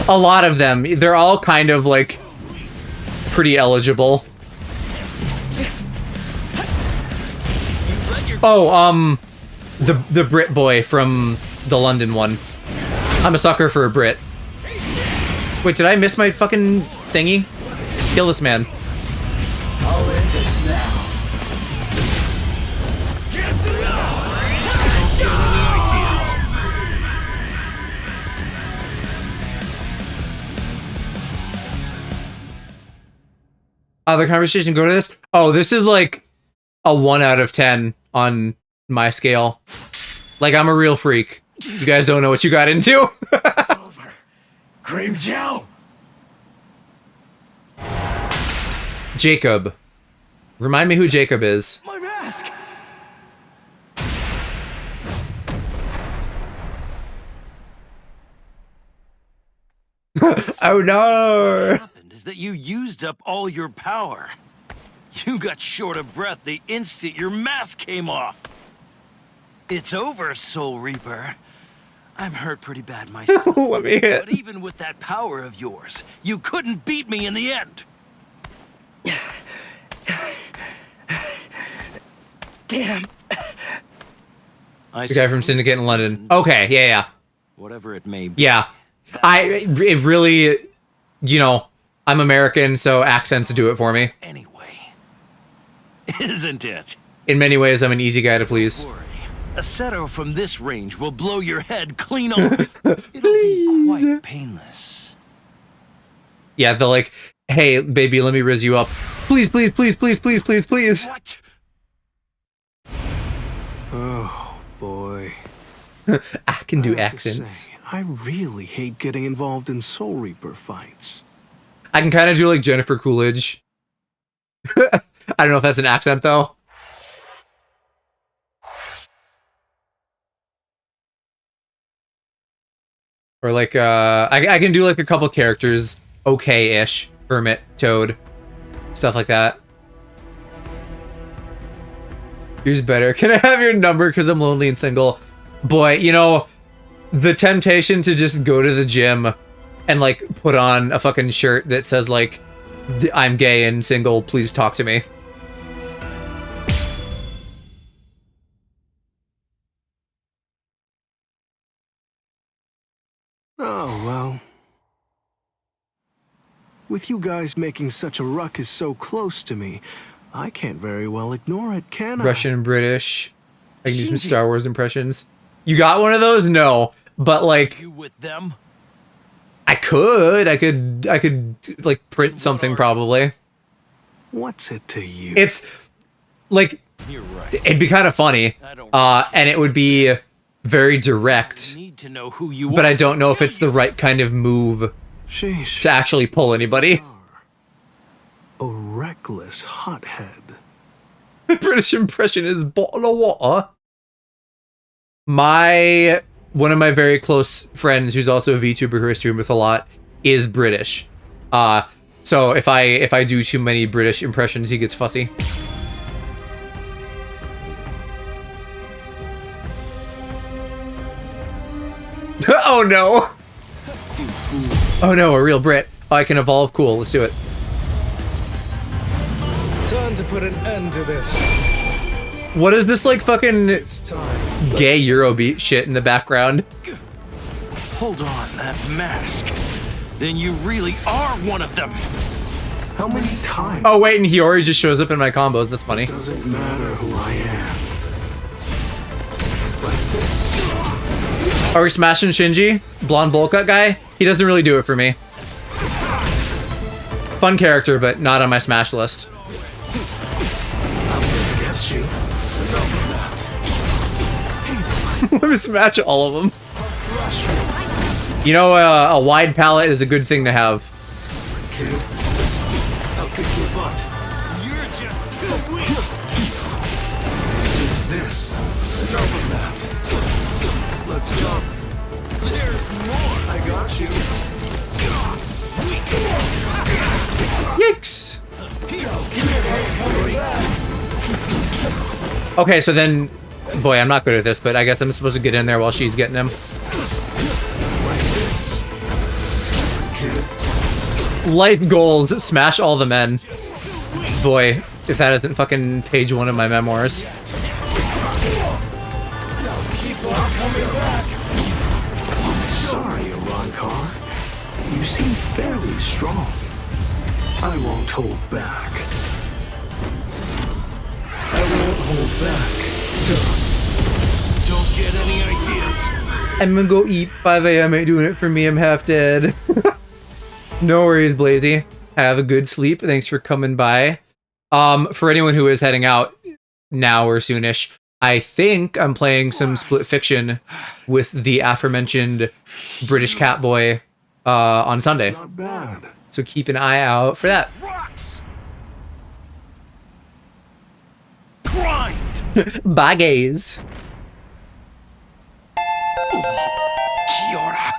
A lot of them. They're all kind of, like, pretty eligible. Oh, the Brit boy from the London one. I'm a sucker for a Brit. Wait, did I miss my fucking thingy? Kill this man. I'll end this now. The conversation go to this? Oh, this is like a 1 out of 10 on my scale. Like, I'm a real freak. You guys don't know what you got into. Cream Joe! Jacob. Remind me who Jacob is. My mask! Oh no! What happened is that you used up all your power. You got short of breath the instant your mask came off. It's over, Soul Reaper. I'm hurt pretty bad myself. Let me hit. But even with that power of yours, you couldn't beat me in the end. Damn. The guy from Syndicate in London. Okay, yeah. Whatever it may be. Yeah. It really, you know, I'm American, so accents do it for me. Anyway, isn't it? In many ways, I'm an easy guy to please. A setter from this range will blow your head clean off. It'll be quite painless. Yeah, they're like, hey, baby, let me riz you up. Please, please, please, please, please, please, please. What? Oh, boy. I can do I have to accents. say, I really hate getting involved in Soul Reaper fights. I can kind of do like Jennifer Coolidge. I don't know if that's an accent, though. Or like, I can do like a couple characters okay-ish. Hermit, Toad, stuff like that. Here's better. Can I have your number because I'm lonely and single? Boy, you know, the temptation to just go to the gym and like put on a fucking shirt that says like, I'm gay and single, please talk to me. Oh, well. With you guys making such a ruckus so close to me, I can't very well ignore it, can I? Russian and British. I can do some Star Wars impressions. You got one of those? No. But like, You with them? I could like print something probably. What's it to you? It's like, You're right. it'd be kind of funny. And it would be very direct. Need to know who you But are. I don't know if it's the right kind of move Sheesh. to actually pull anybody. A reckless hothead. My British impression is bottle of water. One of my very close friends, who's also a VTuber who I stream with a lot, is British. So if I do too many British impressions, he gets fussy. Oh no! Oh no, a real Brit. Oh, I can evolve. Cool, let's do it. Time to put an end to this. What is this like fucking It's time. gay Eurobeat shit in the background? Hold on, that mask. Then you really are one of them. How many times? Oh wait, and Hiyori just shows up in my combos. That's funny. Doesn't matter who I am. Like this. Are we smashing Shinji? Blonde bowl cut guy? He doesn't really do it for me. Fun character, but not on my smash list. Against you. Let me smash all of them. You know, a wide palette is a good thing to have. Kid, I'll kick your butt. You're just too weak. Just this. Enough of that. Let's jump. There's more. I got you. Yikes! Okay, so then, boy, I'm not good at this, but I guess I'm supposed to get in there while she's getting him. Life goals, smash all the men. Boy, if that isn't fucking page 1 of my memoirs. Sorry, Iran Car. You seem fairly strong. I won't hold back. I won't hold back, so don't get any ideas. I'm gonna go eat. 5 a.m. ain't doing it for me. I'm half dead. No worries, Blazy. Have a good sleep. Thanks for coming by. For anyone who is heading out now or soonish, I think I'm playing some Split Fiction with the aforementioned British Catboy on Sunday. Not bad. So keep an eye out for that. Rocks. Grind. Bye, gays. Kiora.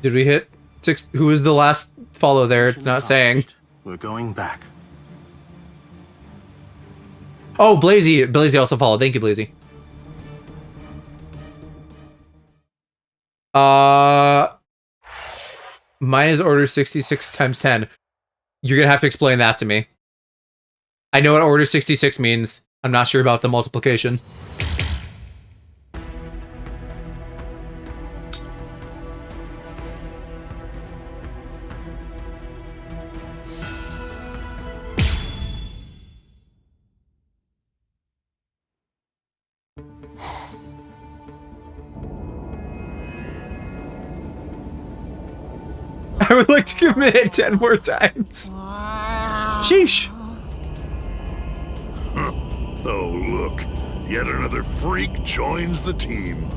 Did we hit 6? Who was the last follow there? It's not saying. We're going back. Oh, Blazy. Blazy also followed. Thank you, Blazy. Mine is order 66 times 10. You're gonna have to explain that to me. I know what order 66 means. I'm not sure about the multiplication. I would like to commit it 10 more times. Sheesh. Oh, look. Yet another freak joins the team.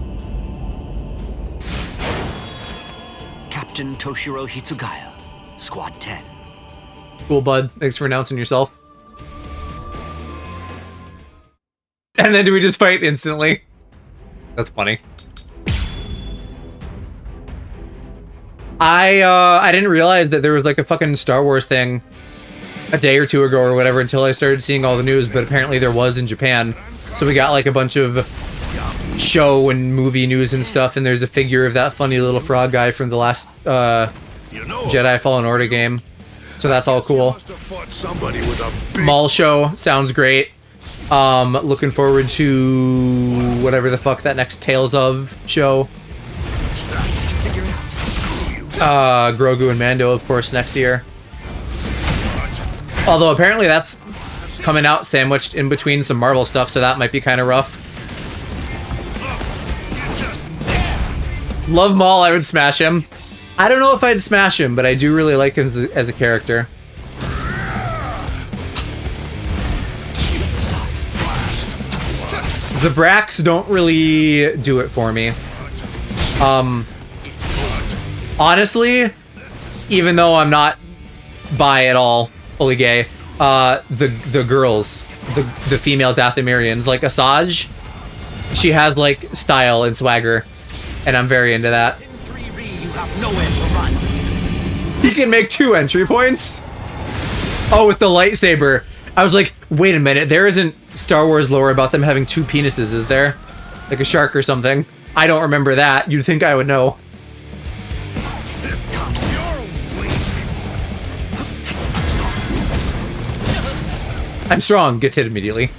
Captain Toshiro Hitsugaya, Squad 10. Cool, bud. Thanks for announcing yourself. And then do we just fight instantly? That's funny. I didn't realize that there was like a fucking Star Wars thing a day or two ago or whatever until I started seeing all the news, but apparently there was in Japan. So we got like a bunch of show and movie news and stuff, and there's a figure of that funny little frog guy from the last Jedi Fallen Order game. So that's all cool. Mall show sounds great. Looking forward to whatever the fuck that next Tales of show. Grogu and Mando, of course, next year. Although apparently that's coming out sandwiched in between some Marvel stuff, so that might be kind of rough. Love Maul, I would smash him. I don't know if I'd smash him, but I do really like him as a character. Zabraks don't really do it for me. Honestly, even though I'm not bi at all, fully gay, the girls, the female Dathomirians, like Asajj, she has like style and swagger, and I'm very into that. You have nowhere to run. He can make 2 entry points? Oh, with the lightsaber. I was like, wait a minute, there isn't Star Wars lore about them having 2 penises, is there? Like a shark or something. I don't remember that. You'd think I would know. I'm strong, gets hit immediately.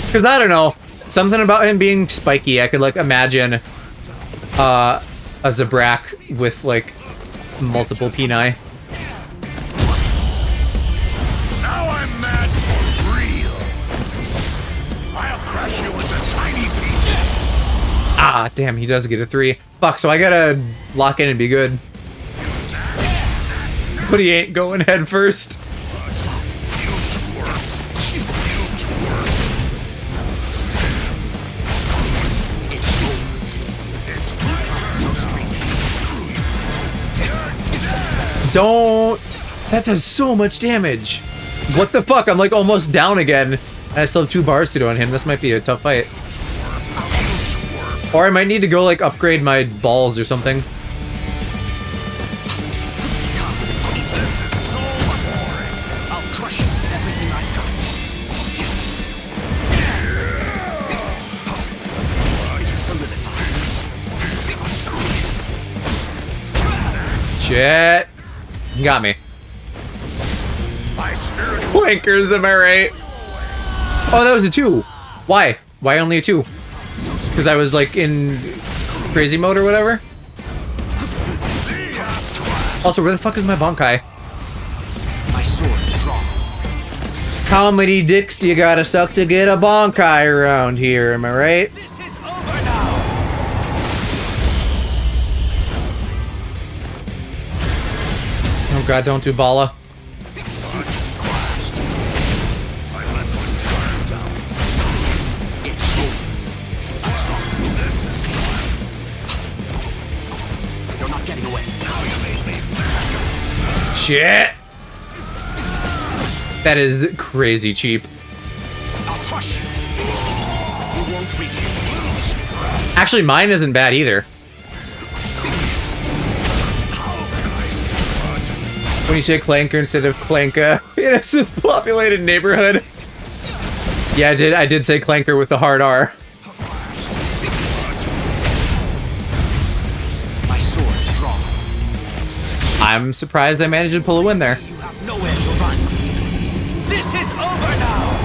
Because I don't know, something about him being spiky, I could like imagine a Zabrak with like multiple peni. Now I'm mad for real. I'll crush you into tiny pieces. Ah, damn, he does get a 3. Fuck, so I gotta lock in and be good. But he ain't going head first. Don't. That does so much damage. What the fuck? I'm like almost down again. And I still have 2 bars to do on him. This might be a tough fight. Or I might need to go like upgrade my balls or something. Shit. You got me. Clankers, am I right? Oh, that was a 2. Why? Why only a 2? Because I was like in crazy mode or whatever? Also, where the fuck is my Bankai? My sword's drawn. How many dicks do you gotta suck to get a Bankai around here, am I right? Oh god, don't do Bala. You're not getting away. Shit! That is crazy cheap. I'll crush you. You won't reach me. Actually, mine isn't bad either. When you say clanker instead of clanka in a populated neighborhood. Yeah, I did say clanker with the hard R. My sword's drawn. I'm surprised I managed to pull a win there. You have nowhere to run. This is over now.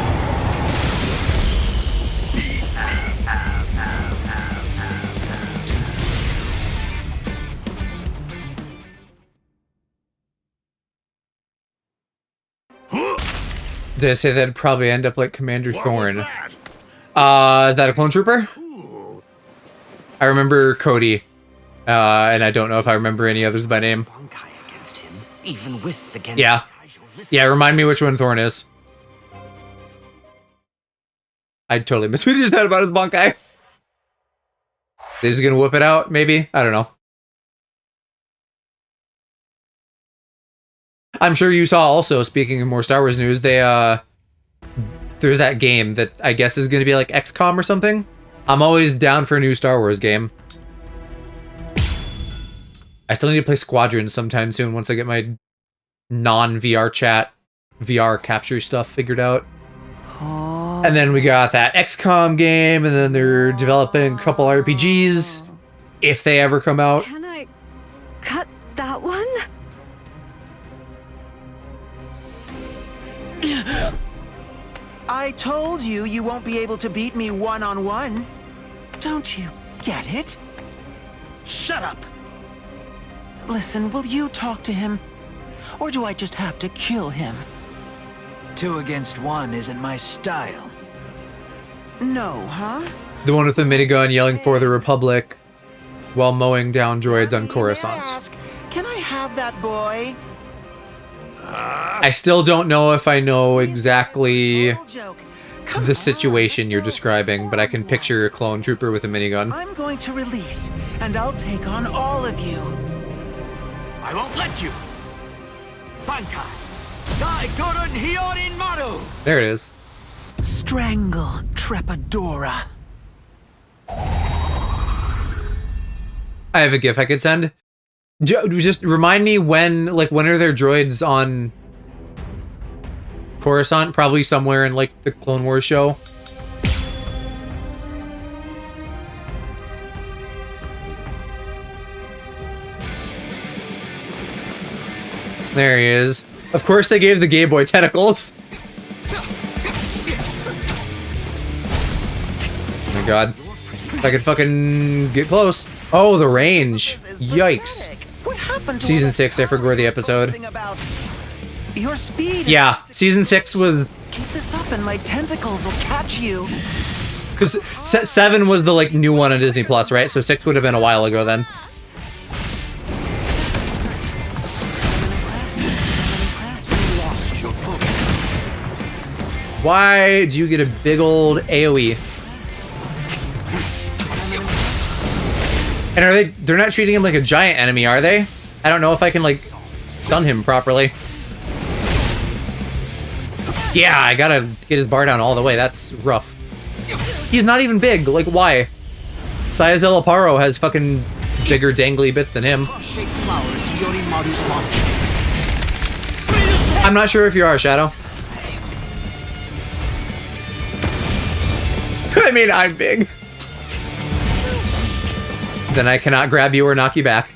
Did I say that'd probably end up like Commander Thorn? Is that a clone trooper? I remember Cody, and I don't know if I remember any others by name. Against him, even with the Yeah. Yeah, remind me which one Thorn is. I totally missed what he just said about his Bankai. Is he gonna whip it out, maybe? I don't know. I'm sure you saw also, speaking of more Star Wars news, they, there's that game that I guess is gonna be like XCOM or something. I'm always down for a new Star Wars game. I still need to play Squadrons sometime soon once I get my non-VR chat, VR capture stuff figured out. And then we got that XCOM game, and then they're developing a couple RPGs, if they ever come out. Can I cut that one? I told you you won't be able to beat me one-on-one. Don't you get it? Shut up! Listen, will you talk to him? Or do I just have to kill him? 2 against 1 isn't my style. No, huh? The one with the minigun yelling for the Republic while mowing down droids on Coruscant. Ask, can I have that boy? I still don't know if I know exactly the situation you're describing, but I can picture a clone trooper with a minigun. I'm going to release, and I'll take on all of you. I won't let you. Bankai. Dai Goron Hiorin Maru. There it is. Strangle Trepadora. I have a GIF I could send. Just remind me when are there droids on Coruscant? Probably somewhere in like the Clone Wars show. There he is. Of course they gave the gay boy tentacles. Oh my god. If I could fucking get close. Oh, the range. Yikes. Season 6, I forgot the episode. Your speed. Yeah, season 6 was... Keep this up and my tentacles will catch you. Because 7 was the like new one on Disney Plus, right? So 6 would have been a while ago then. Why do you get a big old AoE? And they're not treating him like a giant enemy, are they? I don't know if I can like stun him properly. Yeah, I gotta get his bar down all the way. That's rough. He's not even big. Like, why? Sayazel Aparo has fucking bigger dangly bits than him. I'm not sure if you are, Shadow. I mean, I'm big. Then I cannot grab you or knock you back.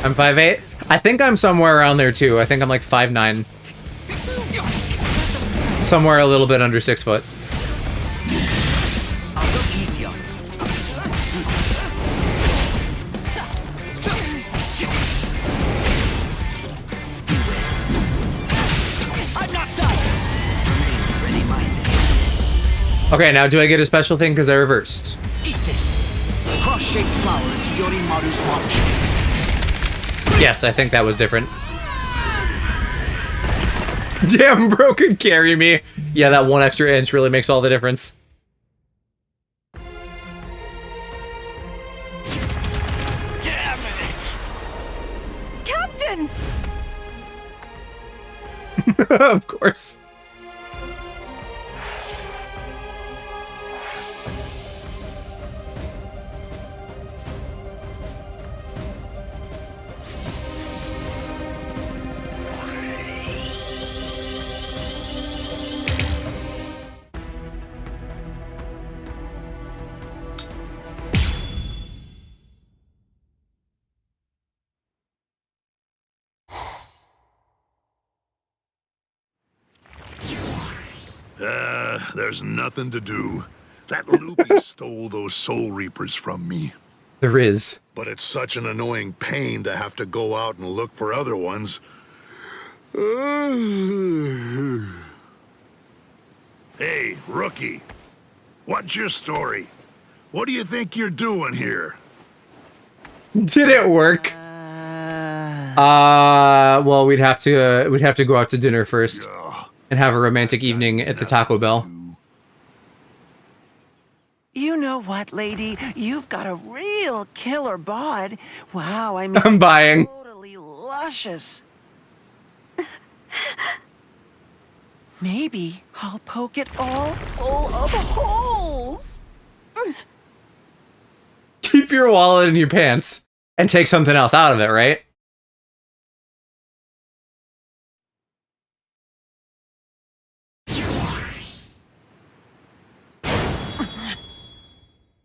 I'm 5'8". I think I'm somewhere around there too. I think I'm like 5'9". Somewhere a little bit under 6 foot. I'll go easy on you. I'm not done. Okay, now do I get a special thing because I reversed? Eat this. Cross-shaped flowers, Yorimaru's launch. Yes, I think that was different. Damn, bro could carry me. Yeah, that 1 extra inch really makes all the difference. Damn it! Captain! Of course. There's nothing to do. That loopy stole those Soul Reapers from me. There is. But it's such an annoying pain to have to go out and look for other ones. Hey, rookie. What's your story? What do you think you're doing here? Did it work? Well, we'd have to go out to dinner first and have a romantic evening at the Taco Bell. You know what, lady? You've got a real killer bod. Wow, I mean, I'm buying. Totally luscious. Maybe I'll poke it all full of holes. Keep your wallet in your pants and take something else out of it, right?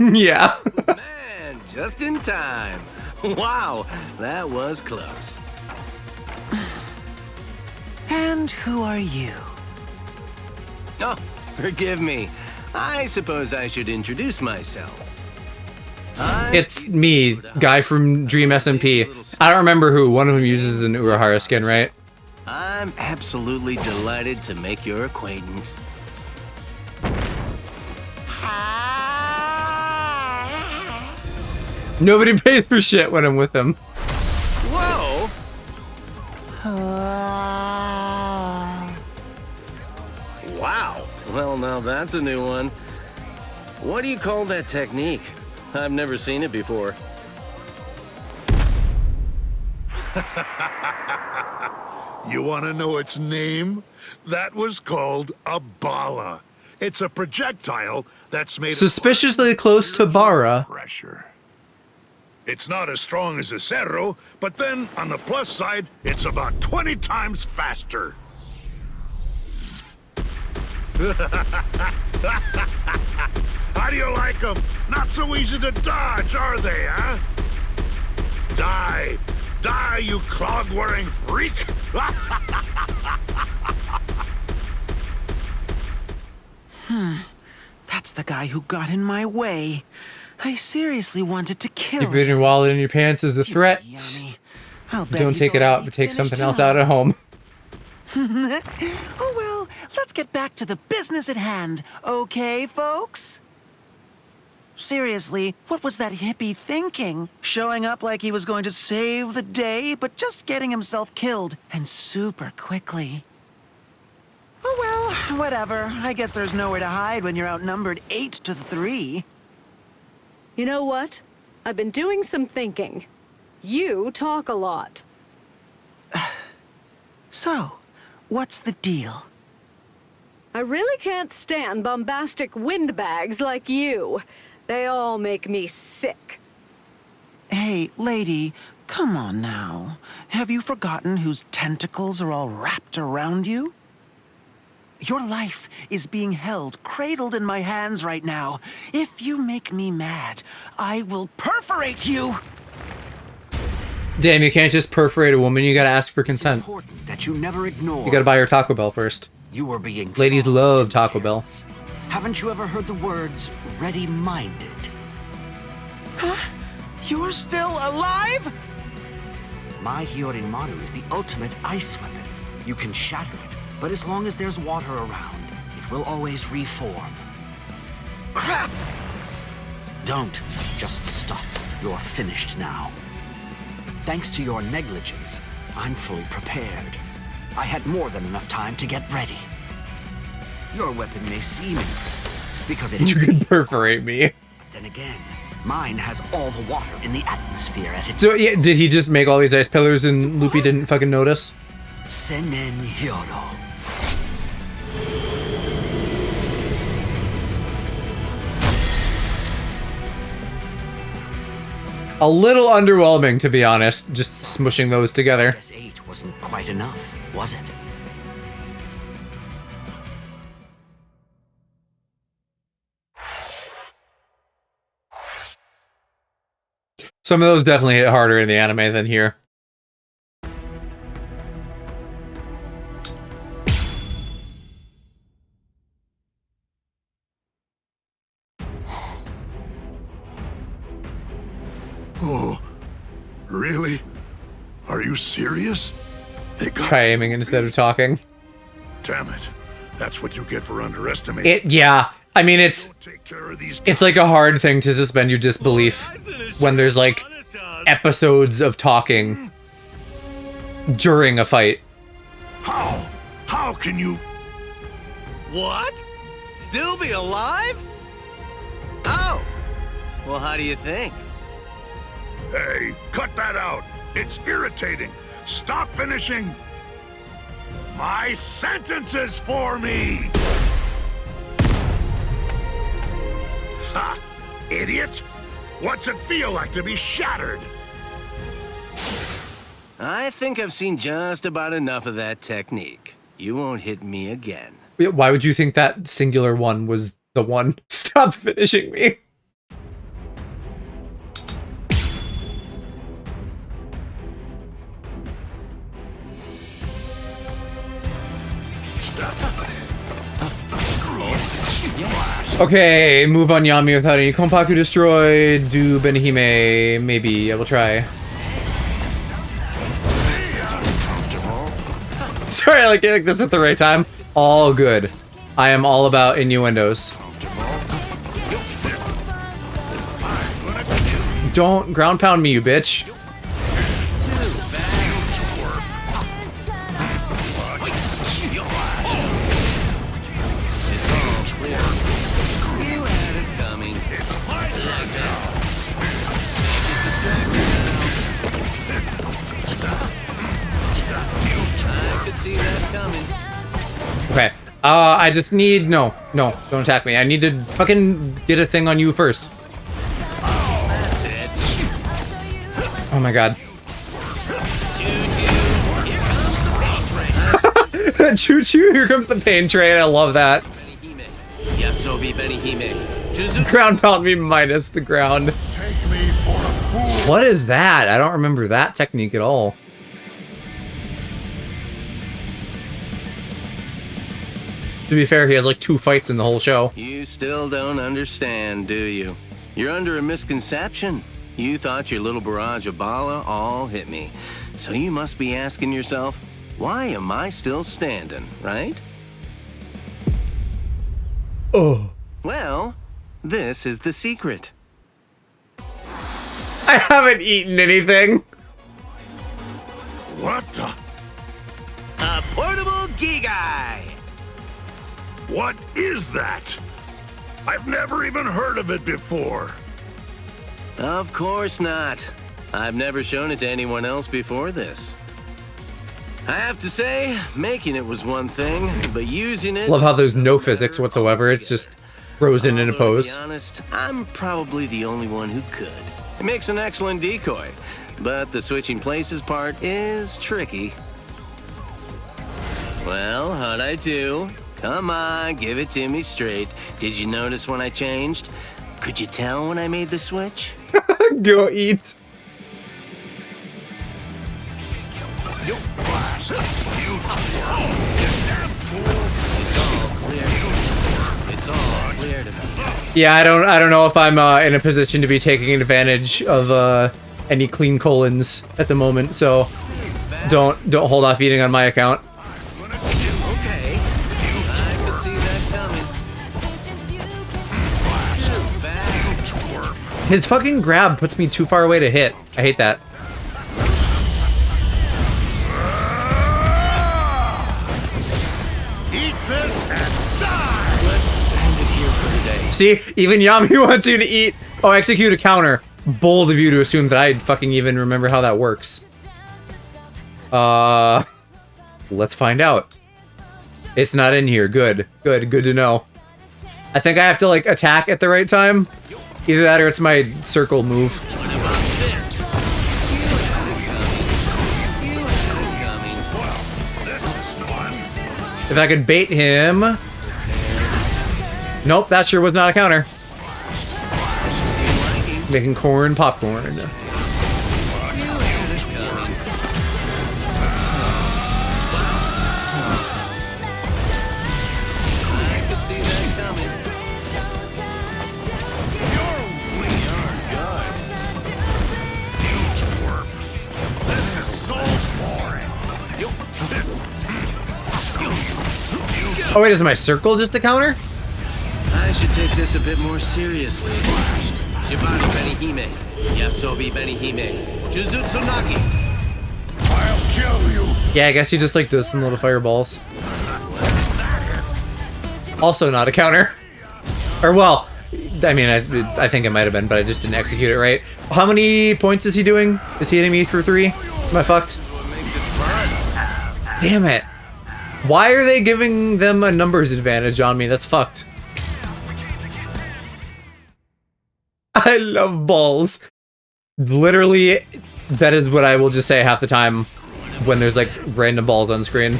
Yeah. Man, just in time. Wow, that was close. And who are you? Oh, forgive me. I suppose I should introduce myself. It's me, guy from Dream SMP. I don't remember who. One of them uses an Urahara skin, right? I'm absolutely delighted to make your acquaintance. Nobody pays for shit when I'm with them. Whoa! Wow. Well, now that's a new one. What do you call that technique? I've never seen it before. You want to know its name? That was called a bala. It's a projectile that's made suspiciously close to Bara. Pressure. It's not as strong as a Cerro, but then, on the plus side, it's about 20 times faster. How do you like them? Not so easy to dodge, are they, huh? Die! Die, you clog-wearing freak! That's the guy who got in my way. I seriously wanted to kill him. Keeping your wallet in your pants is a threat. Don't take it out, but take something else out at home. Oh well, let's get back to the business at hand, okay, folks? seriously, what was that hippie thinking? Showing up like he was going to save the day, but just getting himself killed, and super quickly. Oh well, whatever. I guess there's nowhere to hide when you're outnumbered 8-3. You know what? I've been doing some thinking. You talk a lot. So, what's the deal? I really can't stand bombastic windbags like you. They all make me sick. Hey, lady, come on now. Have you forgotten whose tentacles are all wrapped around you? Your life is being held, cradled in my hands right now. If you make me mad, I will perforate you! Damn, you can't just perforate a woman, you gotta ask for consent. It's important that you never ignore. You gotta buy her Taco Bell first. You were being Ladies love Taco Bell. Haven't you ever heard the words ready-minded? Huh? You're still alive? My Hyorimaru is the ultimate ice weapon. You can shatter it, but as long as there's water around, it will always reform. Crap! Don't just stop. You're finished now. Thanks to your negligence, I'm fully prepared. I had more than enough time to get ready. Your weapon may seem impressive, because it is. You can perforate me. But then again, mine has all the water in the atmosphere at its... So yeah, did he just make all these ice pillars and Loopy didn't fucking notice? Senen Hyoro. A little underwhelming, to be honest, just smushing those together. S8 wasn't quite enough, was it? Some of those definitely hit harder in the anime than here. Oh, really? Are you serious? Try aiming instead of talking. Damn it. That's what you get for underestimating. Yeah. I mean, it's like a hard thing to suspend your disbelief when there's like episodes of talking during a fight. How? How can you? What? Still be alive? Oh. Well, how do you think? Hey, cut that out. It's irritating. Stop finishing my sentences for me. Ha! Idiot! What's it feel like to be shattered? I think I've seen just about enough of that technique. You won't hit me again. Why would you think that singular one was the one? Stop finishing me. Okay, move on Yami without any Konpaku destroyed. Do Benihime. Maybe I will try. Sorry, I like this at the right time. All good. I am all about innuendos. Don't ground pound me, you bitch. Okay, I just need... No, don't attack me. I need to fucking get a thing on you first. Oh my god. Choo-choo, here comes the pain train. I love that. Ground pound me minus the ground. What is that? I don't remember that technique at all. To be fair, he has like 2 fights in the whole show. You still don't understand, do you? You're under a misconception. You thought your little barrage of bala all hit me. So you must be asking yourself, why am I still standing, right? Oh. Well, this is the secret. I haven't eaten anything. What the? A portable Gigai! What is that? I've never even heard of it before. Of course not. I've never shown it to anyone else before this. I have to say, making it was one thing, but using it... Love how there's no physics whatsoever. It's just frozen in a pose. To be honest, I'm probably the only one who could. It makes an excellent decoy, but the switching places part is tricky. Well, how'd I do? Come on, give it to me straight. Did you notice when I changed? Could you tell when I made the switch? Go eat. It's all clear to me. Yeah, I don't know if I'm in a position to be taking advantage of any clean colons at the moment, so don't hold off eating on my account. Okay, I could see that coming. His fucking grab puts me too far away to hit. I hate that. Eat this and die! Let's end it here for today. See, even Yami wants you to eat. Oh, execute a counter. Bold of you to assume that I fucking even remember how that works. Let's find out. It's not in here. Good to know. I think I have to like attack at the right time. Either that or it's my circle move. If I could bait him. Nope, that sure was not a counter. Making corn popcorn. Oh wait, is my circle just a counter? I should take this a bit more seriously. Shibari Benihime, Yasobi Benihime, Jujutsu Nagi. I'll kill you. Yeah, I guess he just like does some little fireballs. Also not a counter. Or well, I mean, I think it might have been, but I just didn't execute it right. How many points is he doing? Is he hitting me for 3? Am I fucked? Damn it. Why are they giving them a numbers advantage on me? That's fucked. I love balls. Literally, that is what I will just say half the time when there's like random balls on screen.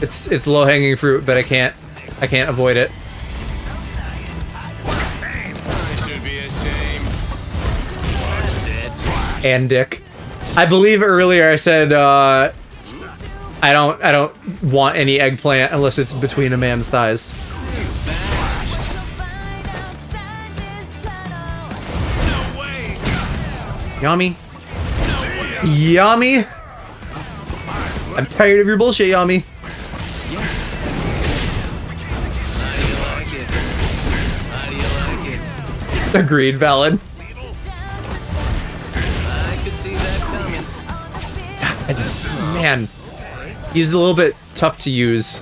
It's low-hanging fruit, but I can't avoid it. And dick. I believe earlier I said I don't want any eggplant unless it's between a man's thighs. Yami. Yami. I'm tired of your bullshit, Yami. Agreed, valid. Man, he's a little bit tough to use.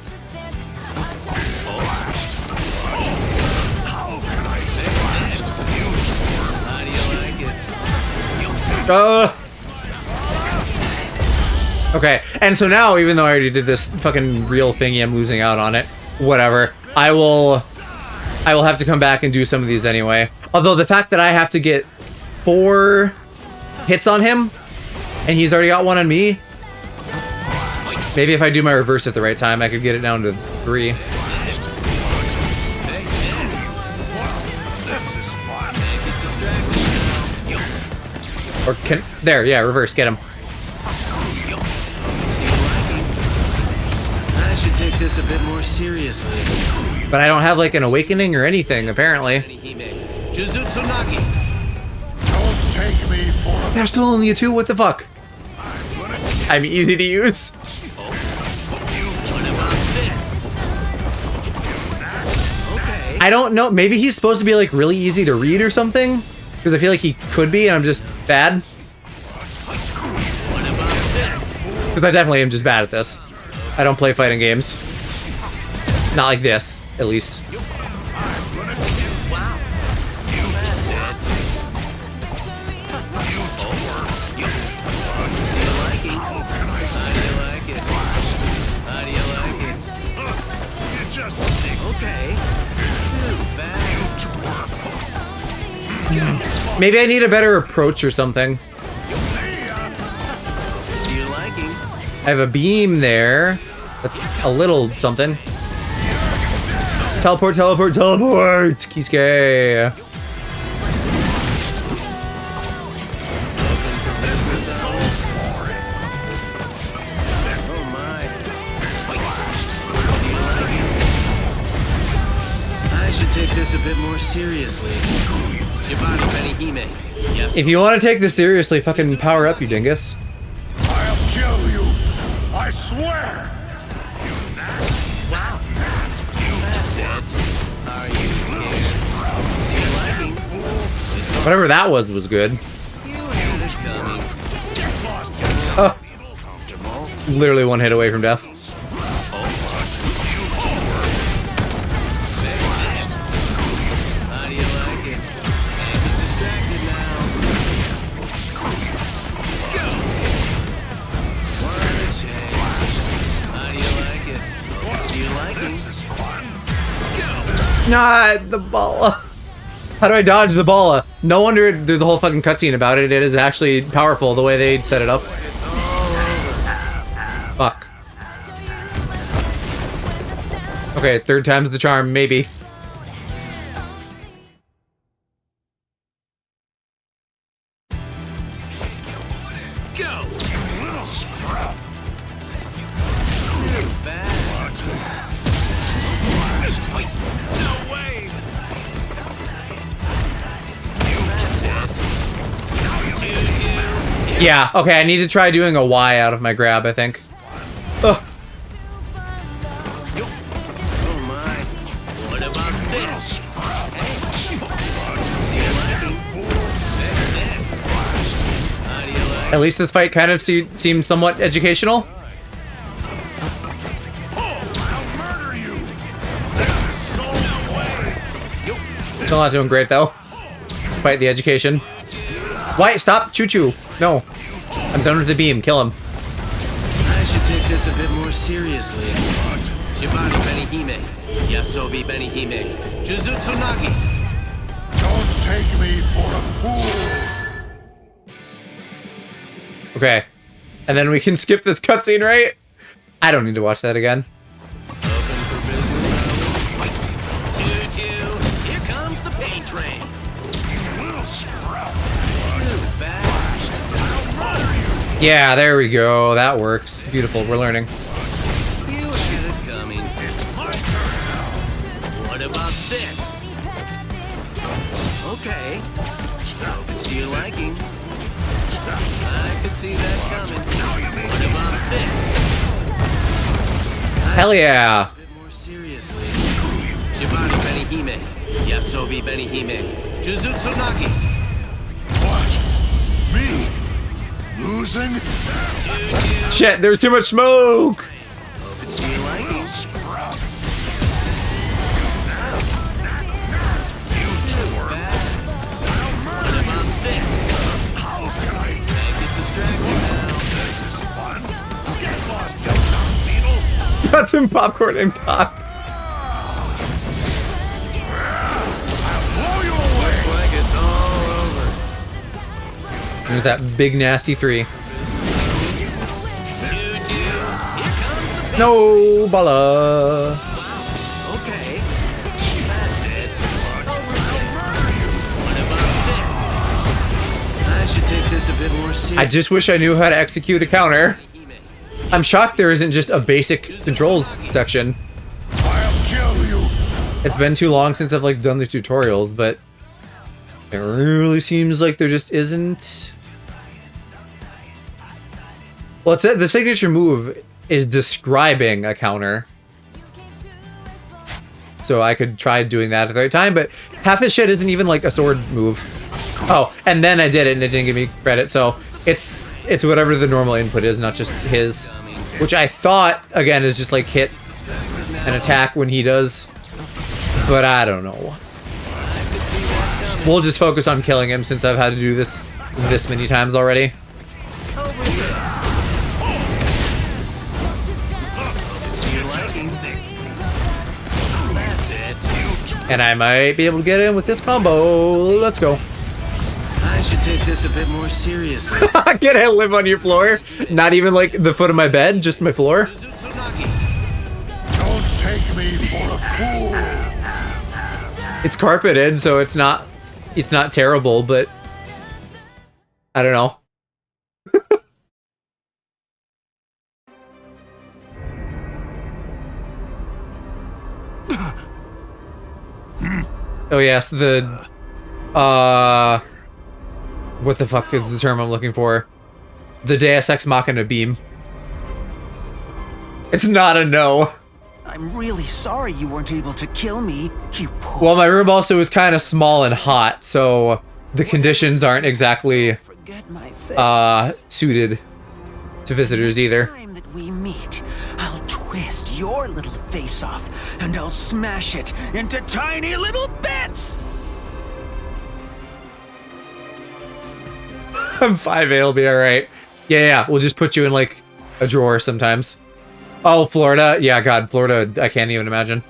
Okay, and so now, even though I already did this fucking real thingy, I'm losing out on it. Whatever. I will have to come back and do some of these anyway. Although the fact that I have to get 4 hits on him, and he's already got 1 on me. Maybe if I do my reverse at the right time, I could get it down to 3. Or can... There, yeah, reverse, get him. I should take this a bit more seriously. But I don't have, like, an awakening or anything, apparently. Jujutsu Nagi. Don't take me for... There's still only a 2, what the fuck? I'm easy to use. I don't know, maybe he's supposed to be, like, really easy to read or something? Because I feel like he could be, and I'm just bad. Because I definitely am just bad at this. I don't play fighting games. Not like this, at least. Maybe I need a better approach or something. I have a beam there. That's a little something. Teleport, teleport, teleport! Kisuke! I should take this a bit more seriously. If you want to take this seriously, fucking power up, you dingus. I'll kill you! I swear! Wow. That's it. Are you scared? Whatever that was good. Oh. Literally one hit away from death. Not the ball. How do I dodge the ball? No wonder there's a whole fucking cutscene about it. It is actually powerful the way they set it up. Fuck. Okay, third time's the charm, maybe. Yeah, okay, I need to try doing a Y out of my grab, I think. Ugh. At least this fight kind of seems somewhat educational. Still not doing great though, despite the education. Why? Stop! Choo-choo! No. I'm done with the beam. Kill him. I should take this a bit more seriously. Shibari Benihime. Yasobi Benihime. Jujutsu Nagi. Don't take me for a fool! Okay. And then we can skip this cutscene, right? I don't need to watch that again. Here comes the paint train. Yeah, there we go. That works. Beautiful. We're learning. You had it coming. It's my turn now. What about this? Okay. Hope it's to your liking. I could see that coming. What about this? Hell yeah. A bit more seriously. Shibari Benihime. Yasobi Benihime. Jujutsu Nagi. What? Me? Losing? Shit, there's too much smoke! Hope it's to your liking. What about this? How can I get distracted now? This is fun. Get lost, you dumb beetle! Got some popcorn and cock. I'll blow you away! Looks like it's all over. There's that big nasty 3. No, Bala. Okay. That's it. What about this? I should take this a bit more seriously. I just wish I knew how to execute a counter. I'm shocked there isn't just a basic controls section. I'll kill you! It's been too long since I've like done the tutorials, but it really seems like there just isn't. Well, it's the signature move is describing a counter. So I could try doing that at the right time, but half his shit isn't even like a sword move. Oh, and then I did it and it didn't give me credit, so it's whatever the normal input is, not just his. Which I thought, again, is just like hit and attack when he does. But I don't know. We'll just focus on killing him since I've had to do this many times already. And I might be able to get in with this combo. Let's go. I should take this a bit more seriously. Can I live on your floor? Not even like the foot of my bed, just my floor? Don't take me for a fool. It's carpeted, so it's not terrible, but I don't know. Oh yes, what the fuck is the term I'm looking for? The Deus Ex Machina beam. It's not a no. I'm really sorry you weren't able to kill me, you poor... Well, my room also is kind of small and hot, so the conditions aren't exactly suited to visitors either. Next time that we meet, I'll twist your little face off and I'll smash it into tiny little bits. I'm 5'8", it'll be alright. Yeah, we'll just put you in like a drawer sometimes. Oh, Florida? Yeah, God, Florida, I can't even imagine.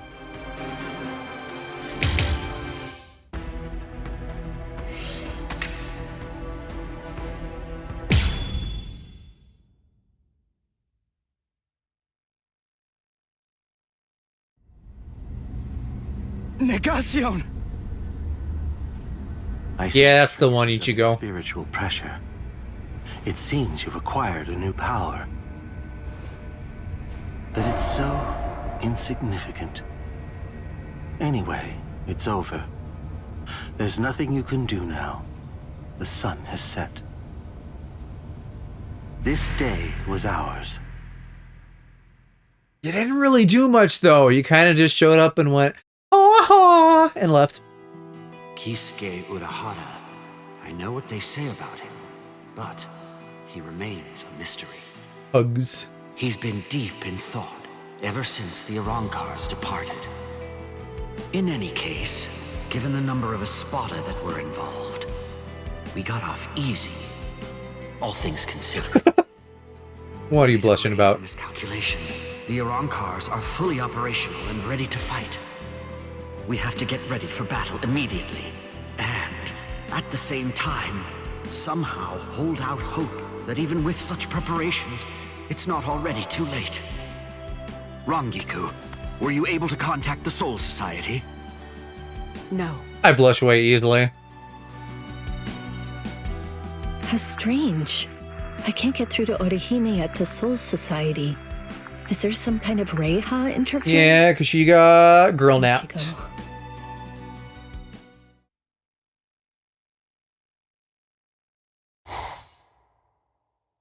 Negacion! Yeah, that's the one, Ichigo. Spiritual pressure. It seems you've acquired a new power. But it's so insignificant. Anyway, it's over. There's nothing you can do now. The sun has set. This day was ours. You didn't really do much, though. You kind of just showed up and went, oh, and left. Kisuke Urahara. I know what they say about him, but he remains a mystery. Hugs. He's been deep in thought ever since the Arrancars departed. In any case, given the number of Espada that were involved, we got off easy, all things considered. What are you blushing about? Miscalculation. The Arrancars are fully operational and ready to fight. We have to get ready for battle immediately. And, at the same time, somehow hold out hope that even with such preparations, it's not already too late. Rangiku, were you able to contact the Soul Society? No. I blush way easily. How strange. I can't get through to Orihime at the Soul Society. Is there some kind of Reiha interference? Yeah, because she got girl napped.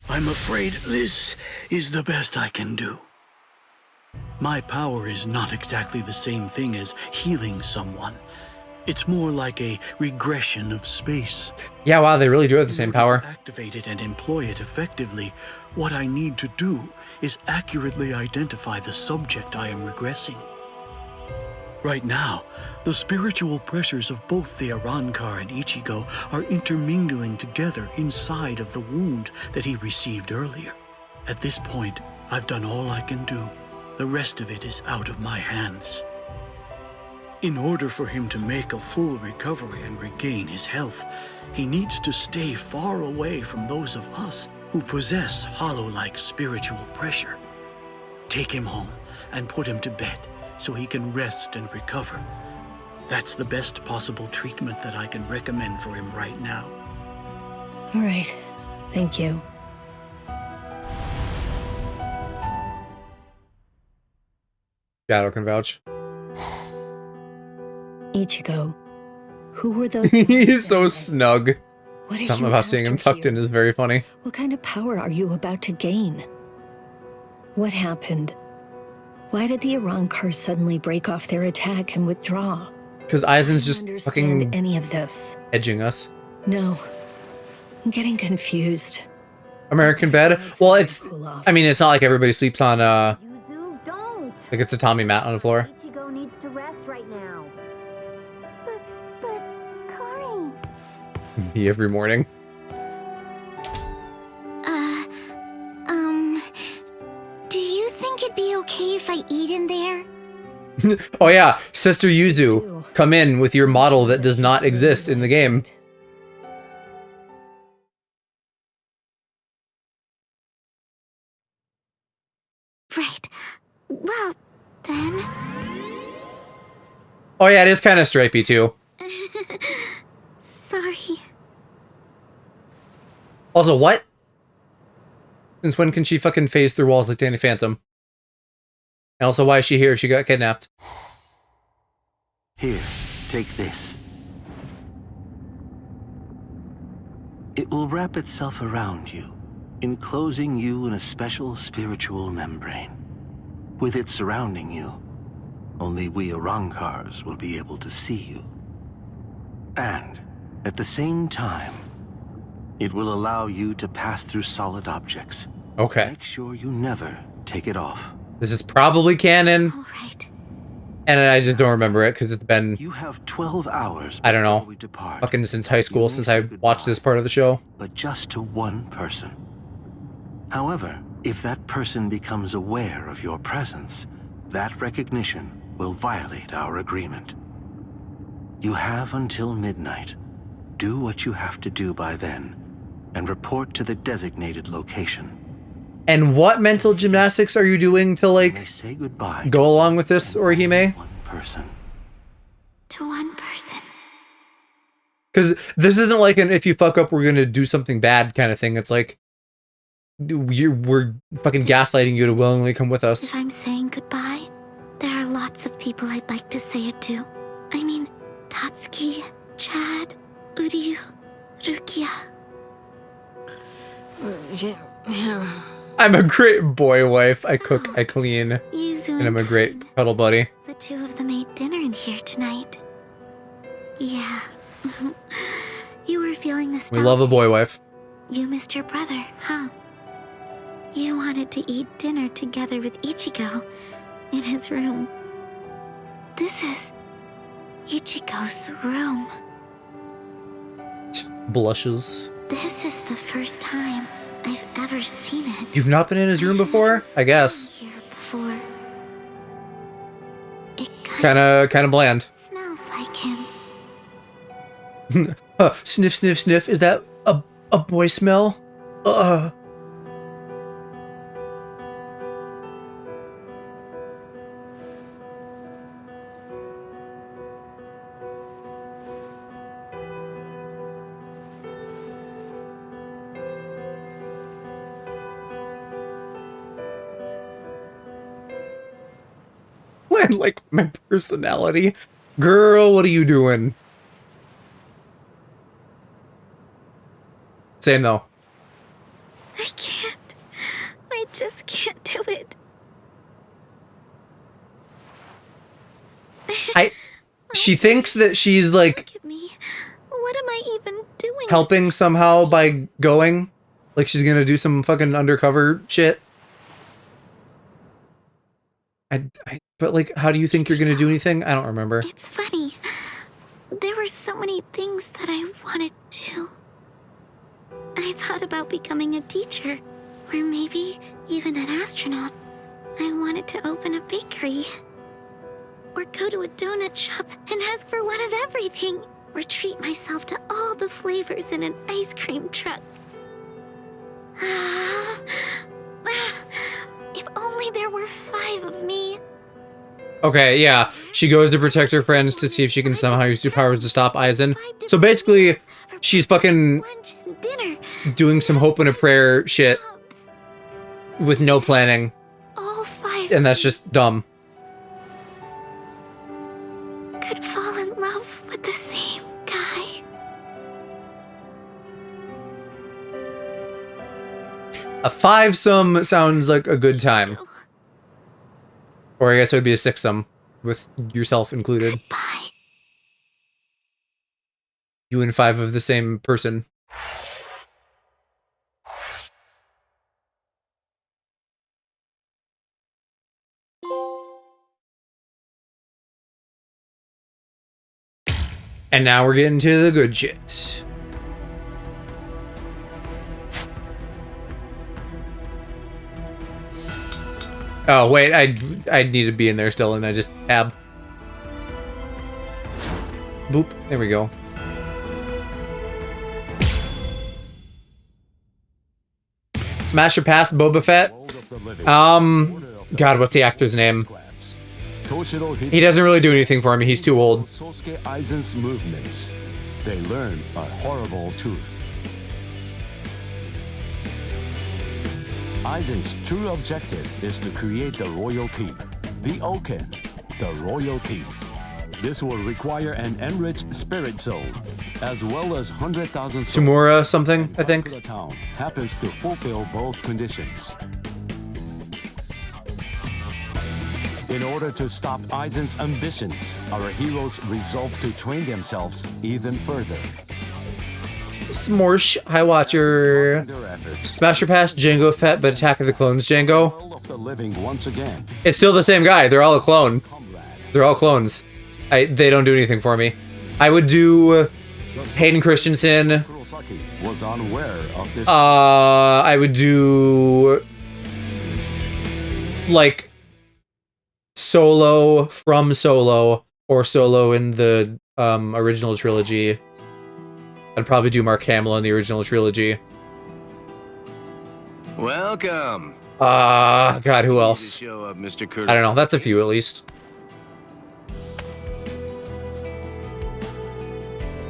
I'm afraid this is the best I can do. My power is not exactly the same thing as healing someone. It's more like a regression of space. Yeah, wow, they really do have the same power. To activate it and employ it effectively, what I need to do is accurately identify the subject I am regressing. Right now, the spiritual pressures of both the Arrancar and Ichigo are intermingling together inside of the wound that he received earlier. At this point, I've done all I can do. The rest of it is out of my hands. In order for him to make a full recovery and regain his health, he needs to stay far away from those of us who possess hollow-like spiritual pressure. Take him home and put him to bed so he can rest and recover. That's the best possible treatment that I can recommend for him right now. All right. Thank you. Shadow can vouch. Ichigo, who were those? He's so snug. What are Something you about seeing him after tucked in is very funny. What kind of power are you about to gain? What happened? Why did the Arrancars suddenly break off their attack and withdraw? Because Aizen's just fucking any of this. edging us. No. I'm getting confused. American bed? Well, it's... I mean, it's not like everybody sleeps on, like it's a Tommy mat on the floor. Ichigo needs to rest right now. But, Kari... Me every morning. Do you think it'd be okay if I eat in there? Oh yeah, Sister Yuzu, come in with your model that does not exist in the game. Right. Well, then... Oh yeah, it is kind of stripey too. Sorry. Also, what? Since when can she fucking phase through walls like Danny Phantom? And also, why is she here? She got kidnapped. Here, take this. It will wrap itself around you, enclosing you in a special spiritual membrane. With it surrounding you, only we Arankars will be able to see you. And, at the same time, it will allow you to pass through solid objects. Okay. Make sure you never take it off. This is probably canon. All right. And I just don't remember it because it's been... You have 12 hours. I don't know. Fucking since high school, since I watched this part of the show. But just to one person. However, if that person becomes aware of your presence, that recognition will violate our agreement. You have until midnight. Do what you have to do by then, and report to the designated location. And what mental gymnastics are you doing to, like, say goodbye go along with this, Orihime? Person. To one person. Because this isn't like an if you fuck up, we're gonna do something bad kind of thing. It's like, we're fucking gaslighting you to willingly come with us. If I'm saying goodbye, there are lots of people I'd like to say it to. I mean, Tatsuki, Chad, Uryu, Rukia. I'm a great boy wife. I cook, I clean, Yuzu and I'm a great cuddle buddy. The two of them ate dinner in here tonight. Yeah. You were feeling We nostalgic. love a boy wife. You missed your brother, huh? You wanted to eat dinner together with Ichigo in his room. This is Ichigo's room. Blushes. This is the first time I've ever seen it. You've not been in his room before? I guess. Here before. It Kind of bland. smells like him. Sniff, sniff, sniff. Is that a boy smell? Like my personality. Girl, what are you doing? Same though. I can't. I just can't do it. She thinks that she's like Look at me. What am I even doing? helping somehow by going. Like she's gonna do some fucking undercover shit. But like, how do you think you're gonna do anything? I don't remember. It's funny. There were so many things that I wanted to. I thought about becoming a teacher, or maybe even an astronaut. I wanted to open a bakery, or go to a donut shop and ask for one of everything, or treat myself to all the flavors in an ice cream truck. If only there were 5 of me. Okay, yeah. She goes to protect her friends to see if she can somehow use her powers to stop Aizen. So basically, she's fucking doing some hope and a prayer shit with no planning. All 5 And that's just dumb. could fall in love with the same guy. A 5-some sounds like a good time. Or I guess it would be a 6-some, with yourself included. Bye. you and 5 of the same person. And now we're getting to the good shit. Oh wait, I need to be in there still, and I just tab. Boop. There we go. Smash or pass Boba Fett? God, what's the actor's name? He doesn't really do anything for me. He's too old. Aizen's movements. They learn a horrible truth. Aizen's true objective is to create the royal key, the Oken, the royal key. This will require an enriched spirit soul, as well as 100,000 souls. Tamura something, I think. The town happens to fulfill both conditions. In order to stop Aizen's ambitions, our heroes resolve to train themselves even further. Smorsh, High Watcher, Smasher Pass, Django Fett, but Attack of the Clones Django. Once again. It's still the same guy. They're all a clone. They're all clones. They don't do anything for me. I would do Hayden Christensen. Was unaware of this. I would do like Solo from Solo, or Solo in the original trilogy. I'd probably do Mark Hamill in the original trilogy. Welcome. God, who else? Show up, Mr. Curtis. I don't know. That's a few at least.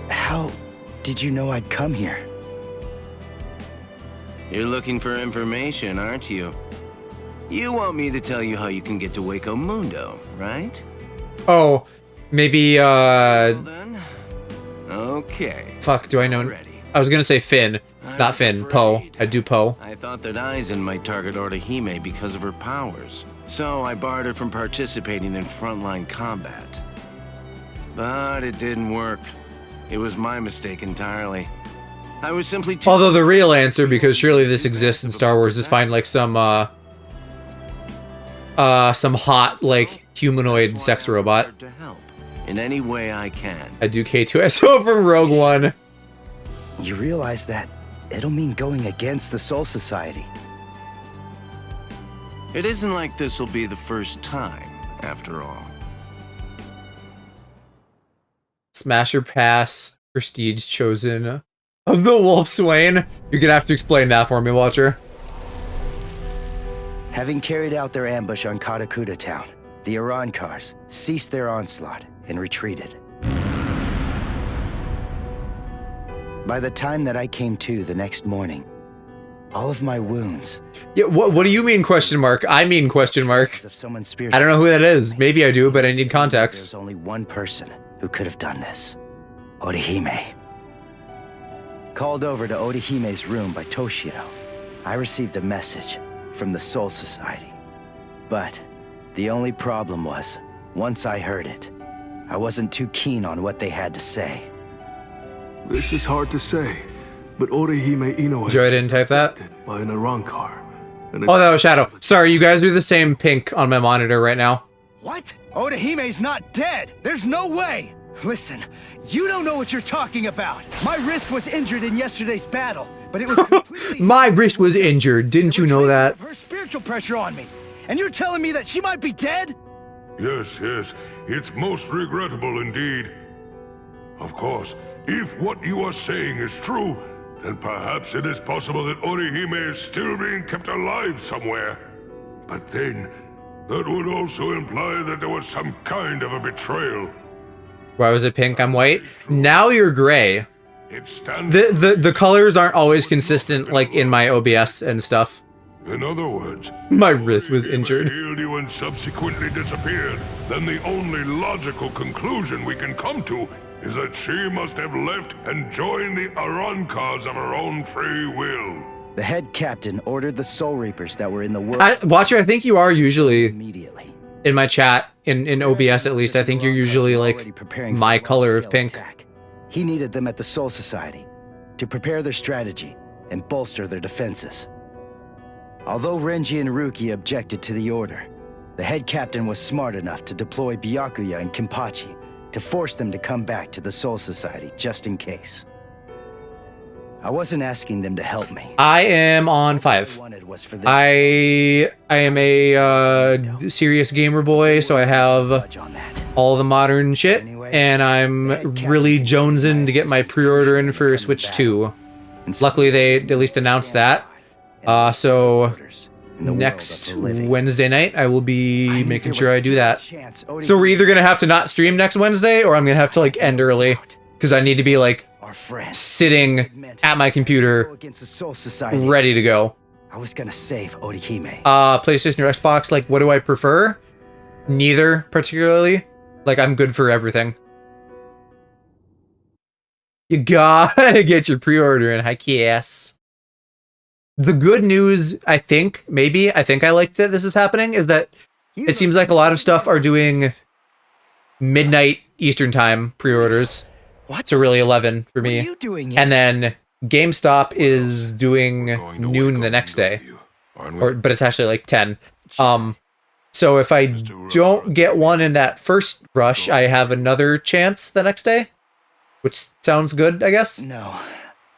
How did you know I'd come here? You're looking for information, aren't you? You want me to tell you how you can get to Waco Mundo, right? Oh, maybe, Okay. Fuck, do I know? I was gonna say Finn, not Finn. Poe. I'd do Poe. I thought that Aizen might target Orihime because of her powers, so I barred her from participating in frontline combat. But it didn't work. It was my mistake entirely. I was simply too— Although the real answer, because surely this exists in Star Wars, is find like some hot like humanoid sex robot. in any way I can. I do K2SO from Rogue One. You realize that it'll mean going against the Soul Society. It isn't like this will be the first time, after all. Smasher Pass, Prestige Chosen of the Wolf Swain. You're gonna have to explain that for me, Watcher. Having carried out their ambush on Katakuta Town, the Arankars ceased their onslaught and retreated. By the time that I came to the next morning, all of my wounds... Yeah, what do you mean question mark? I mean question mark. I don't know who that is. Maybe I do, but I need context. There's only one person who could have done this. Orihime. Called over to Orihime's room by Toshiro, I received a message from the Soul Society. But the only problem was, once I heard it, I wasn't too keen on what they had to say. This is hard to say, but Orihime Inoue Joe, I didn't type that. By an Arankar. Oh, that was Shadow. Sorry, you guys are the same pink on my monitor right now. What? Orihime's not dead! There's no way! Listen, you don't know what you're talking about. My wrist was injured in yesterday's battle, but it was completely... My wrist was injured. Didn't you know that? Her spiritual pressure on me. And you're telling me that she might be dead? Yes, yes. It's most regrettable indeed. Of course, if what you are saying is true, then perhaps it is possible that Orihime is still being kept alive somewhere. But then, that would also imply that there was some kind of a betrayal. Why was it pink? I'm white. Now you're gray. It stands The colors aren't always consistent, like in my OBS and stuff. In other words, my wrist was injured. Healed you and subsequently disappeared. Then the only logical conclusion we can come to is that she must have left and joined the Arankars of her own free will. The head captain ordered the Soul Reapers that were in the world... Watcher, I think you are usually... Immediately. In my chat, in OBS at least, I think you're usually like my color of pink. He needed them at the Soul Society to prepare their strategy and bolster their defenses. Although Renji and Ruki objected to the order, the head captain was smart enough to deploy Byakuya and Kenpachi to force them to come back to the Soul Society just in case. I wasn't asking them to help me. I am on 5. I am a serious gamer boy, so I have all the modern shit, and I'm really jonesing to get my pre-order in for Switch 2. Luckily, they at least announced that. So next Wednesday night, I will be making sure I do that. So we're either gonna have to not stream next Wednesday, or I'm gonna have to like end early because I need to be like sitting at my computer, ready to go. I was gonna save Orihime. PlayStation or Xbox? Like, what do I prefer? Neither particularly. Like, I'm good for everything. You gotta get your pre-order in, heck yes. The good news, I think I like that this is happening, is that it seems like a lot of stuff are doing midnight Eastern time pre-orders. So really 11 for me. And then GameStop is doing noon the next day. But it's actually like 10. So if I don't get one in that first rush, I have another chance the next day. Which sounds good, I guess. No.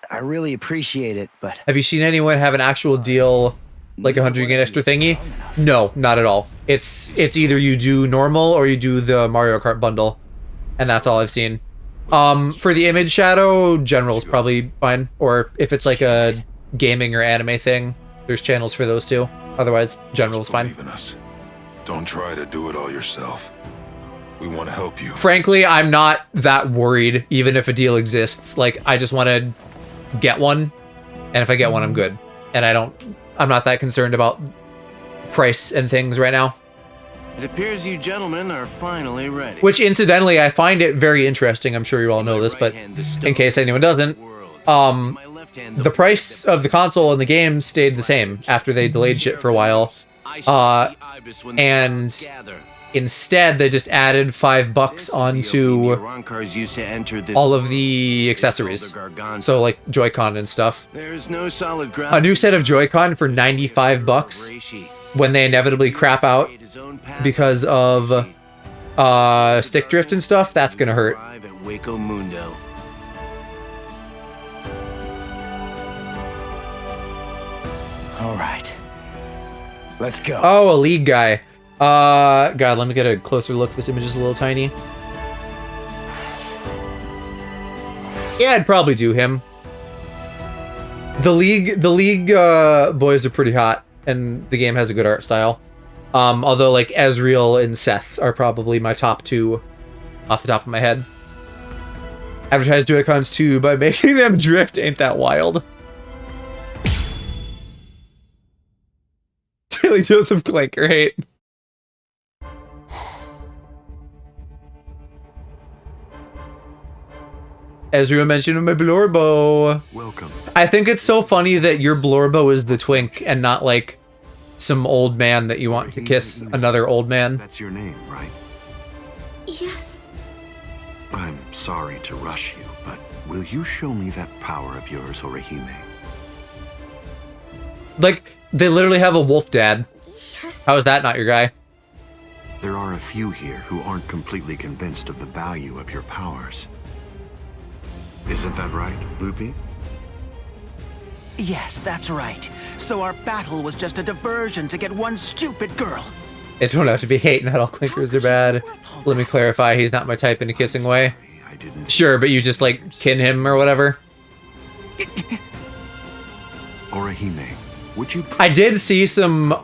I really appreciate it, but... Have you seen anyone have an actual deal, like 100 yen extra thingy? No, not at all. It's either you do normal or you do the Mario Kart bundle. And that's all I've seen. For the image shadow, general is probably fine. Or if it's like a gaming or anime thing, there's channels for those too. Otherwise, general is fine. Don't try to do it all yourself. We want to help you. Frankly, I'm not that worried, even if a deal exists. Like, I just want to get one, and if I get one, I'm good. And I'm not that concerned about price and things right now. It appears you gentlemen are finally ready. Which, incidentally, I find it very interesting. I'm sure you all know this, but in case anyone doesn't, the price of the console and the game stayed the same after they delayed shit for a while. And instead, they just added $5 onto all of the accessories. So, like, Joy-Con and stuff. There's no solid ground. A new set of Joy-Con for $95 when they inevitably crap out because of stick drift and stuff, that's gonna hurt. Alright. Let's go. Oh, a league guy. God, let me get a closer look. This image is a little tiny. Yeah, I'd probably do him. The league boys are pretty hot, and the game has a good art style. Although, like, Ezreal and Seth are probably my top 2 off the top of my head. Advertise Joy-Cons too by making them drift. Ain't that wild? Daily dose of Clanker hate. Ezreal mentioned my Blorbo. Welcome. I think it's so funny that your Blorbo is the twink and not like some old man that you want to kiss another old man. That's your name, right? Yes. I'm sorry to rush you, but will you show me that power of yours, Orihime? Like, they literally have a wolf dad. Yes. How is that not your guy? There are a few here who aren't completely convinced of the value of your powers. Isn't that right, Lupi? Yes, that's right. So our battle was just a diversion to get one stupid girl. It don't have to be hate, not all clinkers are bad. Let me clarify, he's not my type in a kissing way. Sure, but you just, like, kin him or whatever. Orihime, would you... I did see some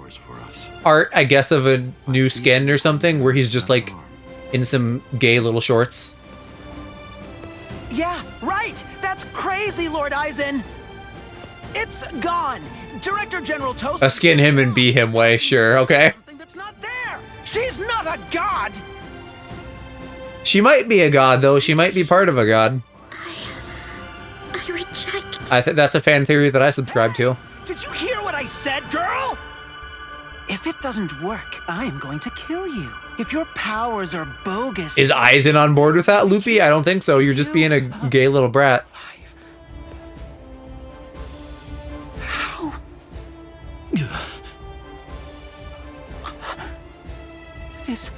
art, I guess, of a new skin or something, where he's just, like, in some gay little shorts. Yeah, right! That's crazy, Lord Aizen! It's gone! Director General Toast... A skin him and be him way, sure, okay. That's not there! She's not a god! She might be a god, though. She might be part of a god. I reject. I think that's a fan theory that I subscribe to. Did you hear what I said, girl? If it doesn't work, I am going to kill you. If your powers are bogus... Is Aizen on board with that, Loopy? I don't think so. You're just being a gay little brat. How? This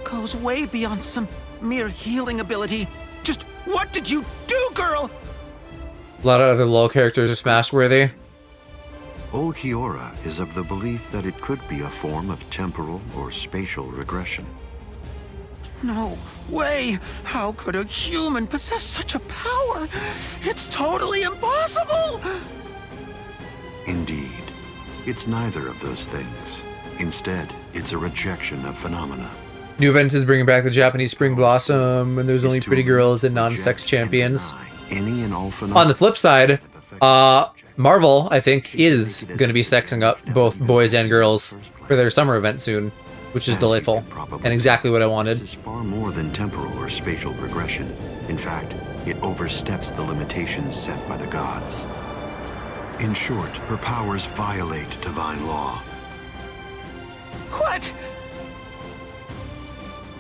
goes way beyond some mere healing ability. Just what did you do, girl? A lot of other LoL characters are smash-worthy. Ulquiorra is of the belief that it could be a form of temporal or spatial regression. No way! How could a human possess such a power? It's totally impossible! Indeed. It's neither of those things. Instead, it's a rejection of phenomena. New event is bringing back the Japanese Spring Blossom, and there's only pretty girls and non-sex champions. Any and all phenomena. On the flip side, Marvel, I think, is going to be sexing up both boys and girls for their summer event soon, which is delightful and exactly what I wanted. This is far more than temporal or spatial regression. In fact, it oversteps the limitations set by the gods. In short, her powers violate divine law. What?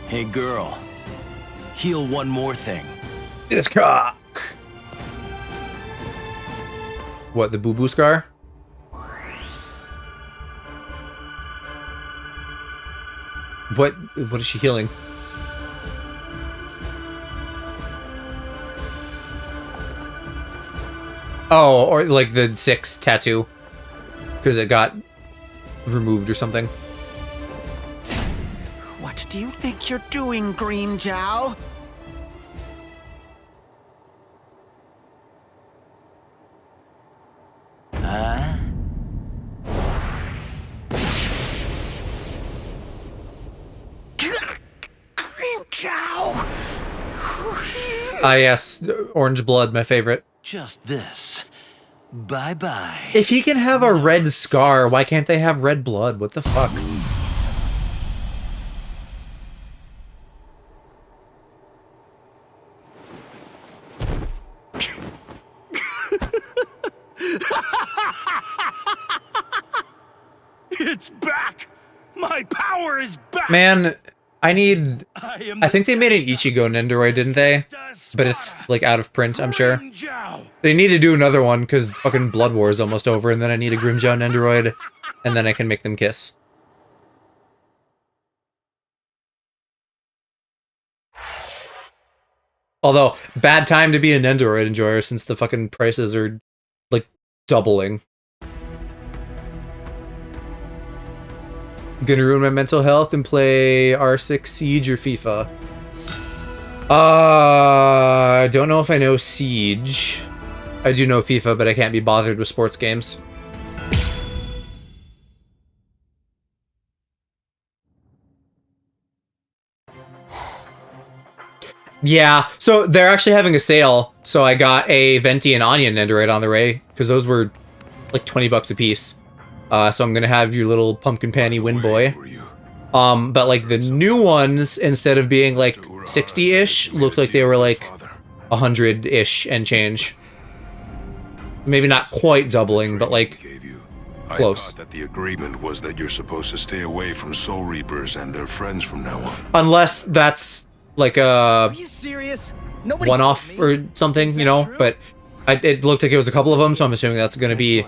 Hey, girl. Heal one more thing. This cock. What, the boo-boo scar? What is she healing? Oh, or like the 6 tattoo. Because it got removed or something. What do you think you're doing, Green Jow? Green Jow! Ah, yes, orange blood, my favorite. Just this. Bye-bye. If he can have a red scar, why can't they have red blood? What the fuck? It's back! My power is back! Man, I think they made an Ichigo Nendoroid, didn't they? But it's, like, out of print, I'm sure. They need to do another one, because fucking Blood War is almost over, and then I need a Grimmjow Nendoroid, and then I can make them kiss. Although, bad time to be a Nendoroid enjoyer, since the fucking prices are, like, doubling. Gonna ruin my mental health and play R6 Siege or FIFA. I don't know if I know Siege. I do know FIFA, but I can't be bothered with sports games. Yeah, so they're actually having a sale. So I got a Venti and Onion Nendoroid on the way, because those were like 20 bucks a piece. So I'm gonna have your little pumpkin panty wind boy. But like the new ones, instead of being like 60-ish, looked like they were like 100-ish and change. Maybe not quite doubling, but like close. I thought that the agreement was that you're supposed to stay away from Soul Reapers and their friends from now on. Unless that's like a one-off or something, you know. But it looked like it was a couple of them, so I'm assuming that's gonna be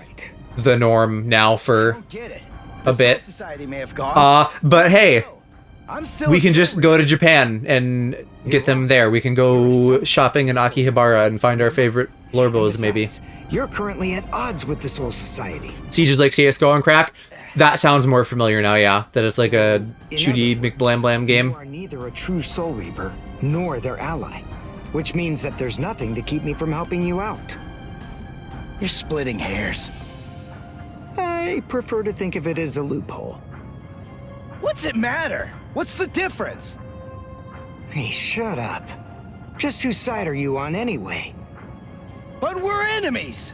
the norm now for a bit. But hey, we can just go to Japan and get them there. We can go shopping in Akihabara and find our favorite Lorbos, maybe. You're currently at odds with the Soul Society. Siege is like CSGO on crack. That sounds more familiar now, yeah. That it's like a shooty McBlam game. You are neither a true Soul Reaper nor their ally, which means that there's nothing to keep me from helping you out. You're splitting hairs. I prefer to think of it as a loophole. What's it matter? What's the difference? Hey, shut up. Just whose side are you on anyway? But we're enemies!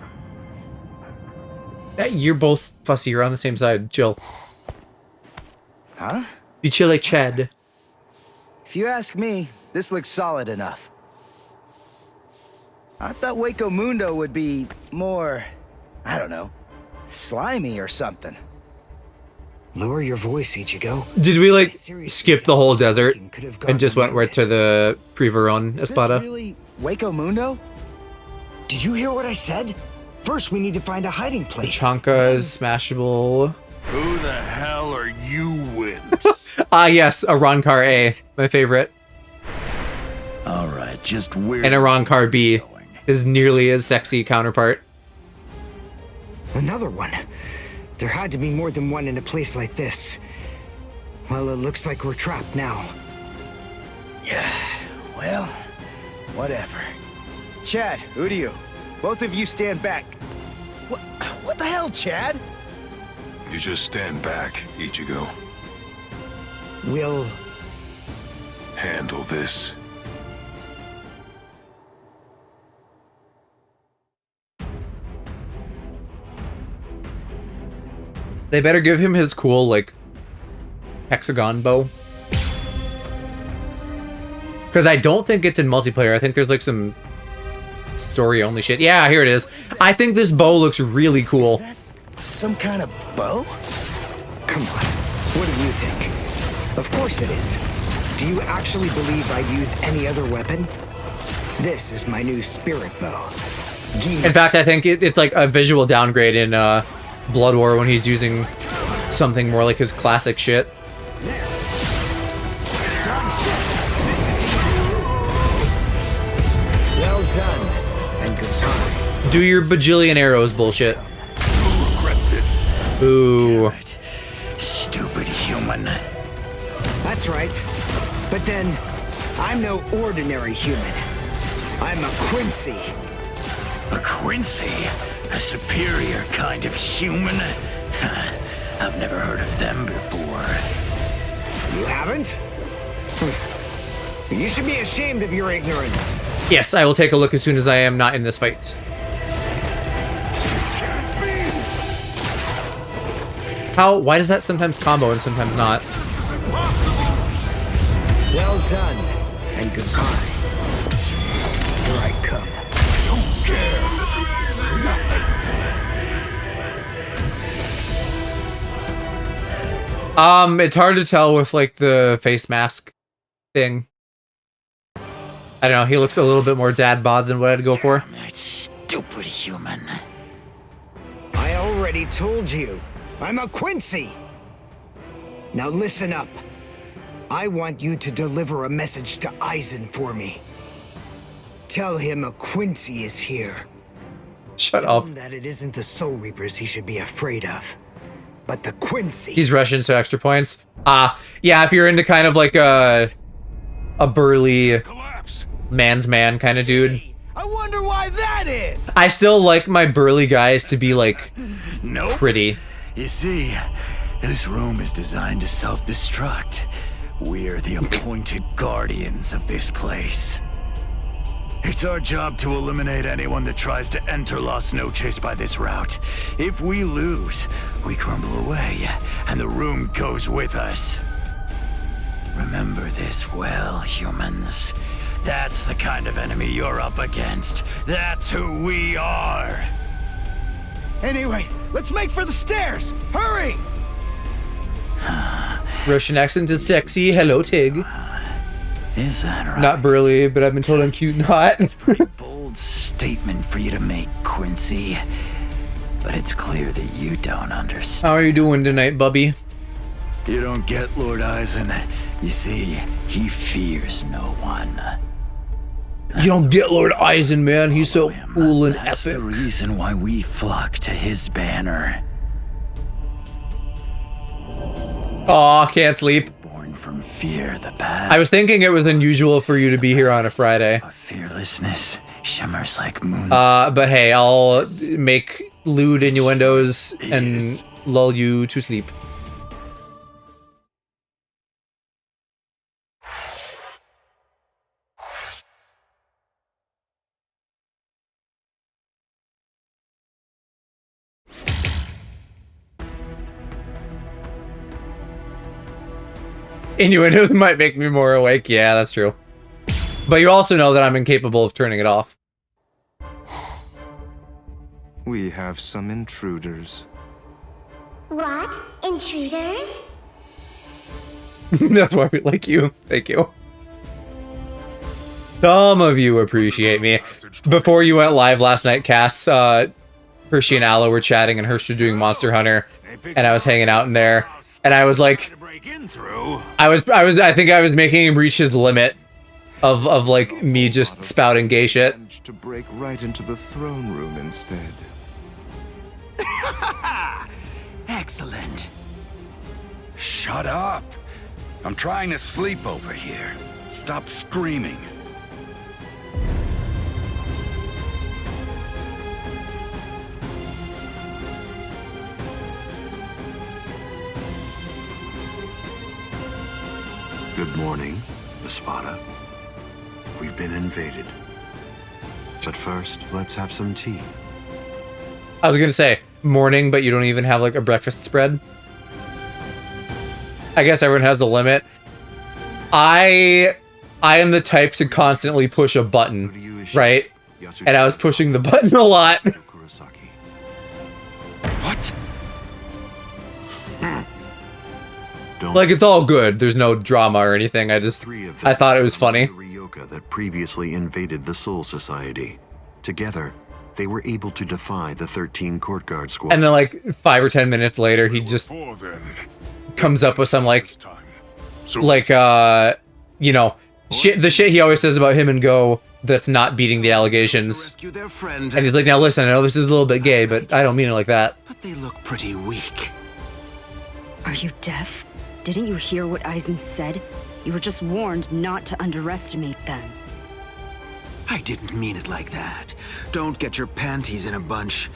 You're both fussy. You're on the same side. Chill. Huh? You chill like Chad. If you ask me, this looks solid enough. I thought Waco Mundo would be more, I don't know, slimy or something. Lower your voice, Ichigo. Did we like skip the whole desert and just went right to the Preveron Is this Espada? really Waco Mundo? Did you hear what I said? First, we need to find a hiding The place. Chanka is smashable. Who the hell are you with? Ah, yes, a Ronkar A, my favorite. All right, just where? And a Ronkar B, his nearly as sexy counterpart. Another one. There had to be more than one in a place like this. Well, it looks like we're trapped now. Yeah, well, whatever. Chad, Udio, both of you stand back. What the hell, Chad? You just stand back, Ichigo. We'll handle this. They better give him his cool, like, hexagon bow. Because I don't think it's in multiplayer. I think there's, like, some story-only shit. Yeah, here it is. I think this bow looks really cool. some kind of bow? Come on, what do you think? Of course it is. Do you actually believe I'd use any other weapon? This is my new spirit bow. In fact, I think it's like a visual downgrade in Blood War when he's using something more like his classic shit. Well done, and goodbye. Do your bajillion arrows bullshit. Ooh. Stupid human. That's right. But then, I'm no ordinary human. I'm a Quincy. A Quincy? A superior kind of human? I've never heard of them before. You haven't? You should be ashamed of your ignorance. Yes, I will take a look as soon as I am not in this fight. Why does that sometimes combo and sometimes not? Well done, and goodbye. Here I come. Don't care. It's nothing. It's hard to tell with like the face mask thing. I don't know, he looks a little bit more dad bod than what I'd go for. That stupid human. I already told you. I'm a Quincy! Now listen up. I want you to deliver a message to Aizen for me. Tell him a Quincy is here. Shut Tell up. him that it isn't the Soul Reapers he should be afraid of, but the Quincy. He's rushing to extra points. Yeah, if you're into kind of like a burly man's man kind of dude. I wonder why that is! I still like my burly guys to be like Nope. pretty. You see, this room is designed to self-destruct. We're the appointed guardians of this place. It's our job to eliminate anyone that tries to enter Lost Noches by this route. If we lose, we crumble away, and the room goes with us. Remember this well, humans. That's the kind of enemy you're up against. That's who we are. Anyway, let's make for the stairs! Hurry! Russian accent is sexy. Hello, Tig. Is that right? Not burly, but I've been told I'm cute and hot. Bold statement for you to make, Quincy. But it's clear that you don't understand. How are you doing tonight, Bubby? You don't get Lord Aizen. You see, he fears no one. You don't get Lord Aizen, man. He's so cool and That's epic. the reason why we flock to his banner. Aw, can't sleep. Born from fear, the path. I was thinking it was unusual for you to be here on a Friday. Fearlessness shimmers like moon. But hey, I'll make lewd innuendos and lull you to sleep. Innuendos might make me more awake. Yeah, that's true. But you also know that I'm incapable of turning it off. We have some intruders. What? Intruders? That's why we like you. Thank you. Some of you appreciate me. Before you went live last night, Cass, Hershey and Aloe were chatting, and Hershey was doing Monster Hunter, and I was hanging out in there, and I was like, I think I was making him reach his limit of like me just spouting gay shit. To break right into the throne room instead. Excellent. Shut up. I'm trying to sleep over here. Stop screaming. Good morning, Espada. We've been invaded. But first, let's have some tea. I was gonna say morning, but you don't even have like a breakfast spread. I guess everyone has the limit. I am the type to constantly push a button, right? And I was pushing the button a lot. What? Like, it's all good. There's no drama or anything. I thought it was funny. That previously invaded the Soul Society. Together, they were able to defy the 13 court guard squad. And then like 5 or 10 minutes later, he just comes up with some you know, the shit he always says about him and Go that's not beating the allegations. And he's like, now listen, I know this is a little bit gay, but I don't mean it like that. But they look pretty weak. Are you deaf? Didn't you hear what Aizen said? You were just warned not to underestimate them. I didn't mean it like that. Don't get your panties in a bunch.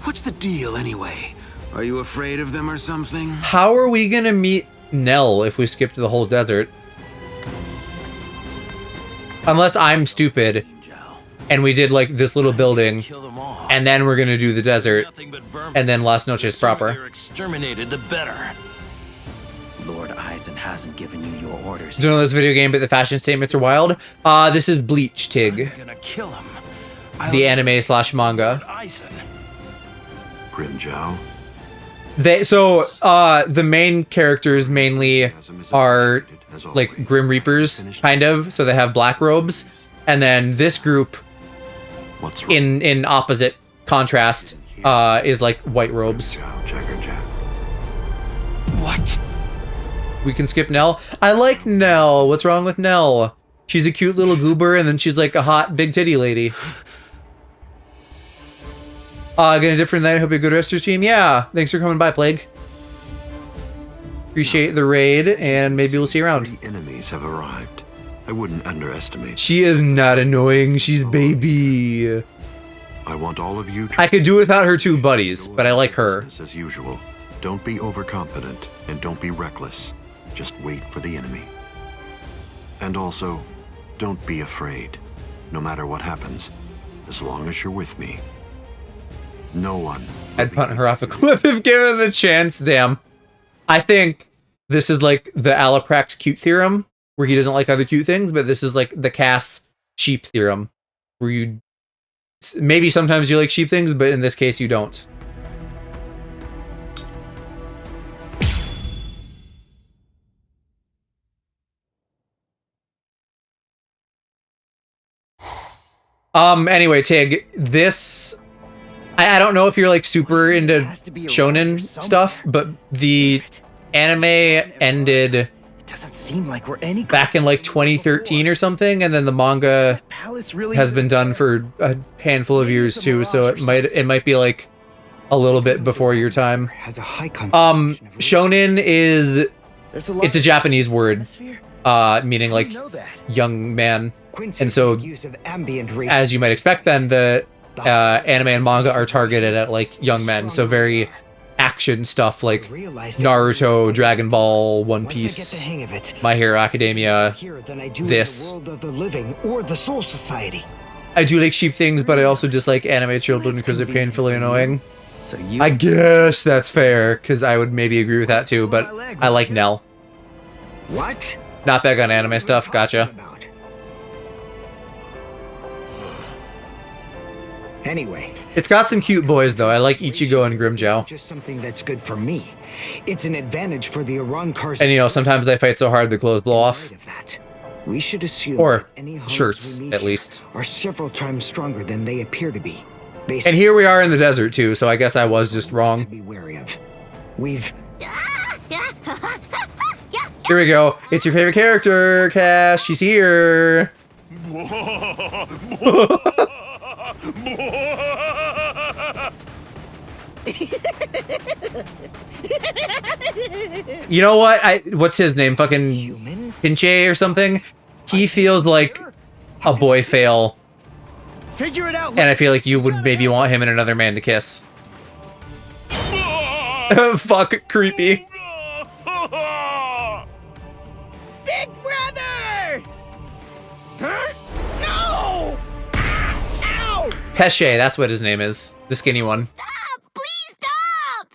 What's the deal anyway? Are you afraid of them or something? How are we gonna meet Nell if we skip to the whole desert? Unless I'm stupid and we did like this little building and then we're gonna do the desert and then Las Noches proper. Exterminated, the better. Lord Aizen hasn't given you your orders. Don't know this video game, but the fashion statements are wild. This is Bleach, Tig. Gonna kill him. The anime / manga. Grimjow. The main characters mainly are like Grim Reapers, kind of. So they have black robes, and then this group, in opposite contrast, is like white robes. What? We can skip Nell. I like Nell. What's wrong with Nell? She's a cute little goober, and then she's like a hot big titty lady. Getting a different night. Hope you have a good rest of your stream. Yeah, thanks for coming by, Plague. Appreciate the raid, and maybe we'll see you around. 3 enemies have arrived. I wouldn't underestimate. She is not annoying. She's baby. I want all of you to... I could do without her 2 buddies, but I like her. As usual. Don't be overconfident, and don't be reckless. Just wait for the enemy. And also, don't be afraid. No matter what happens, as long as you're with me. No one. I'd punt her off a cliff if given the chance. Damn. I think this is like the Alaprax cute theorem, where he doesn't like other cute things, but this is like the Cass sheep theorem, where you maybe sometimes you like sheep things, but in this case you don't. Anyway, Tig, this... I don't know if you're like super into shonen stuff, but the anime ended... It doesn't seem like we're any... back in like 2013 or something, and then the manga has been done for a handful of years too, so it might be like a little bit before your time. Shonen is... it's a Japanese word, meaning like young man. And so, as you might expect then, the anime and manga are targeted at like young men, so very action stuff like Naruto, Dragon Ball, One Piece, My Hero Academia, this. I do like sheep things, but I also dislike anime children because they're painfully annoying. I guess that's fair, because I would maybe agree with that too, but I like Nell. What? Not big on anime stuff, gotcha. Anyway, It's got some cute boys though. I like Ichigo and Grimjow. just something that's good for me. It's an advantage for the Arancars. And you know, sometimes they fight so hard the clothes blow off. We should assume Or that any hunters shirts, we meet at least. are several times stronger than they appear to be. And here we are in the desert too, so I guess I was just wrong. We've Here we go. It's your favorite character, Cash. She's here. You know what? What's his name? Fucking Pinche or something? He feels like a boy fail. Figure it out. And I feel like you would maybe want him and another man to kiss. Fuck, creepy. Big brother! Huh? No! Ow! Pesce, that's what his name is. The skinny one. Stop! Please stop!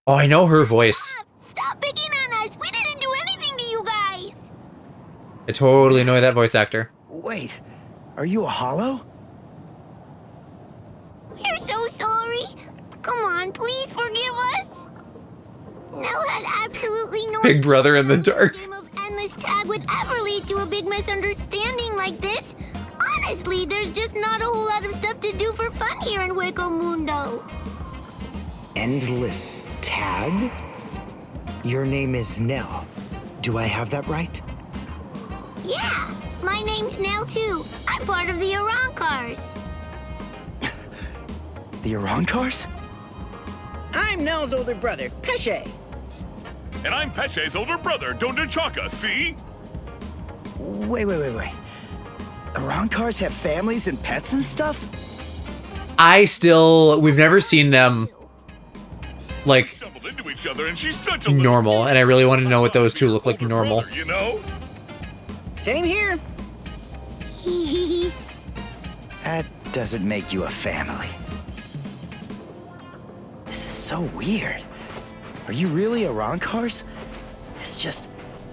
Oh, I know her voice. Stop picking on us! We didn't do anything to you guys! I totally know that voice actor. Wait, are you a hollow? We're so sorry. Come on, please forgive us. Nell had absolutely no Big brother in the dark. game of endless tag would ever lead to a big misunderstanding like this. Honestly, there's just not a whole lot of stuff to do for fun here in Hueco Mundo. endless tag? Your name is Nell. Do I have that right? Yeah, my name's Nell too. I'm part of the Arancars. The Arancars? I'm Nell's older brother, Pesce. And I'm Pesce's older brother, Dondenchaka, see? Wait. Arancars have families and pets and stuff? We've never seen them, like, Stumbled into each other and she's such a normal, and I really want to know what those two look like normal. you know? Same here. That doesn't make you a family. This is so weird. Are you really Arancars? It's just,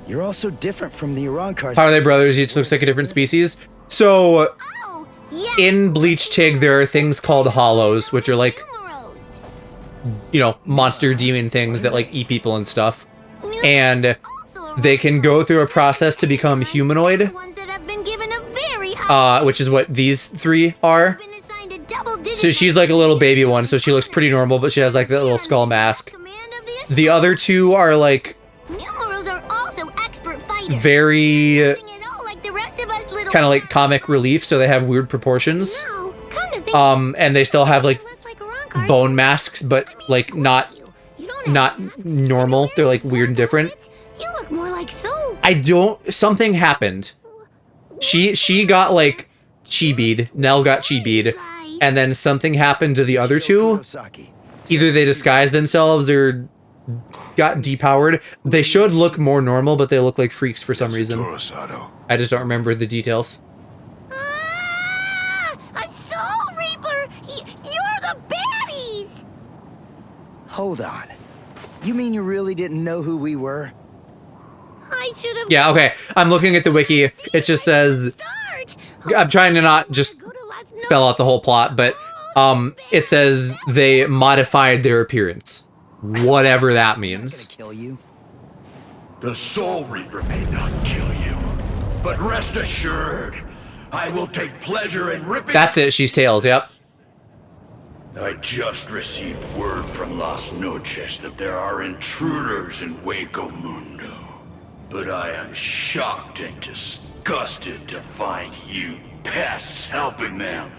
you're all so different from the Arancars. How are they brothers? Each looks like a different species. So, in Bleach Tig, there are things called hollows, which are like, you know, monster demon things that like eat people and stuff. And they can go through a process to become humanoid, which is what these three are. So she's like a little baby one, so she looks pretty normal, but she has like that little skull mask. The other two are like very kind of like comic relief, so they have weird proportions. And they still have like bone masks, but like not normal. They're like weird and different. You look more like Soul. Something happened. She got like chibied. Nell got chibied. And then something happened to the other two. Either they disguised themselves or got depowered. They should look more normal, but they look like freaks for some reason. I just don't remember the details. A Soul Reaper! You're the baddies! Hold on. You mean you really didn't know who we were? I should have. Yeah, okay. I'm looking at the wiki. It just says... I'm trying to not just spell out the whole plot, but it says they modified their appearance. Whatever that means. The Soul Reaper may not kill you, but rest assured, I will take pleasure in ripping... That's it, she's Tails, yep. I just received word from Las Noches that there are intruders in Hueco Mundo, but I am shocked and disgusted to find you pests helping them.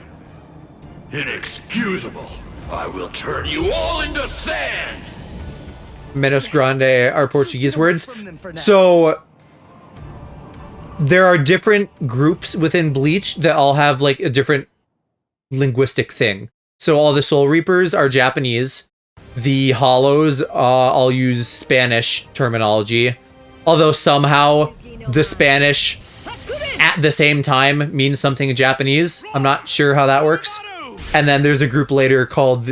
Inexcusable. I will turn you all into sand! Menos Grande are Portuguese words. So, there are different groups within Bleach that all have like a different linguistic thing. So all the Soul Reapers are Japanese. The Hollows all use Spanish terminology. Although somehow the Spanish at the same time means something in Japanese. I'm not sure how that works. And then there's a group later called,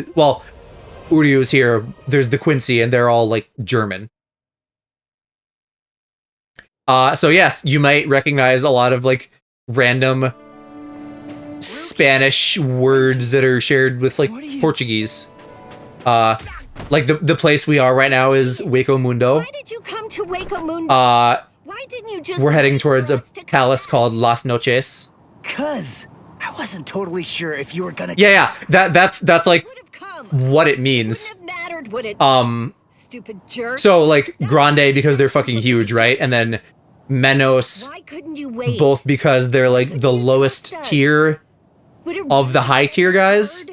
Uryu's here. There's the Quincy, and they're all like German. So yes, you might recognize a lot of like random Spanish words that are shared with like Portuguese. Like the place we are right now is Hueco Mundo. Why did you come to Hueco Mundo? Why didn't you just... We're heading towards a palace called Las Noches. Cuz I wasn't totally sure if you were gonna... Yeah, that's like what it means. Mattered, would it? Stupid jerk. So like Grande because they're fucking huge, right? And then Menos Why couldn't you wait? both because they're like the lowest tier of the high tier guys.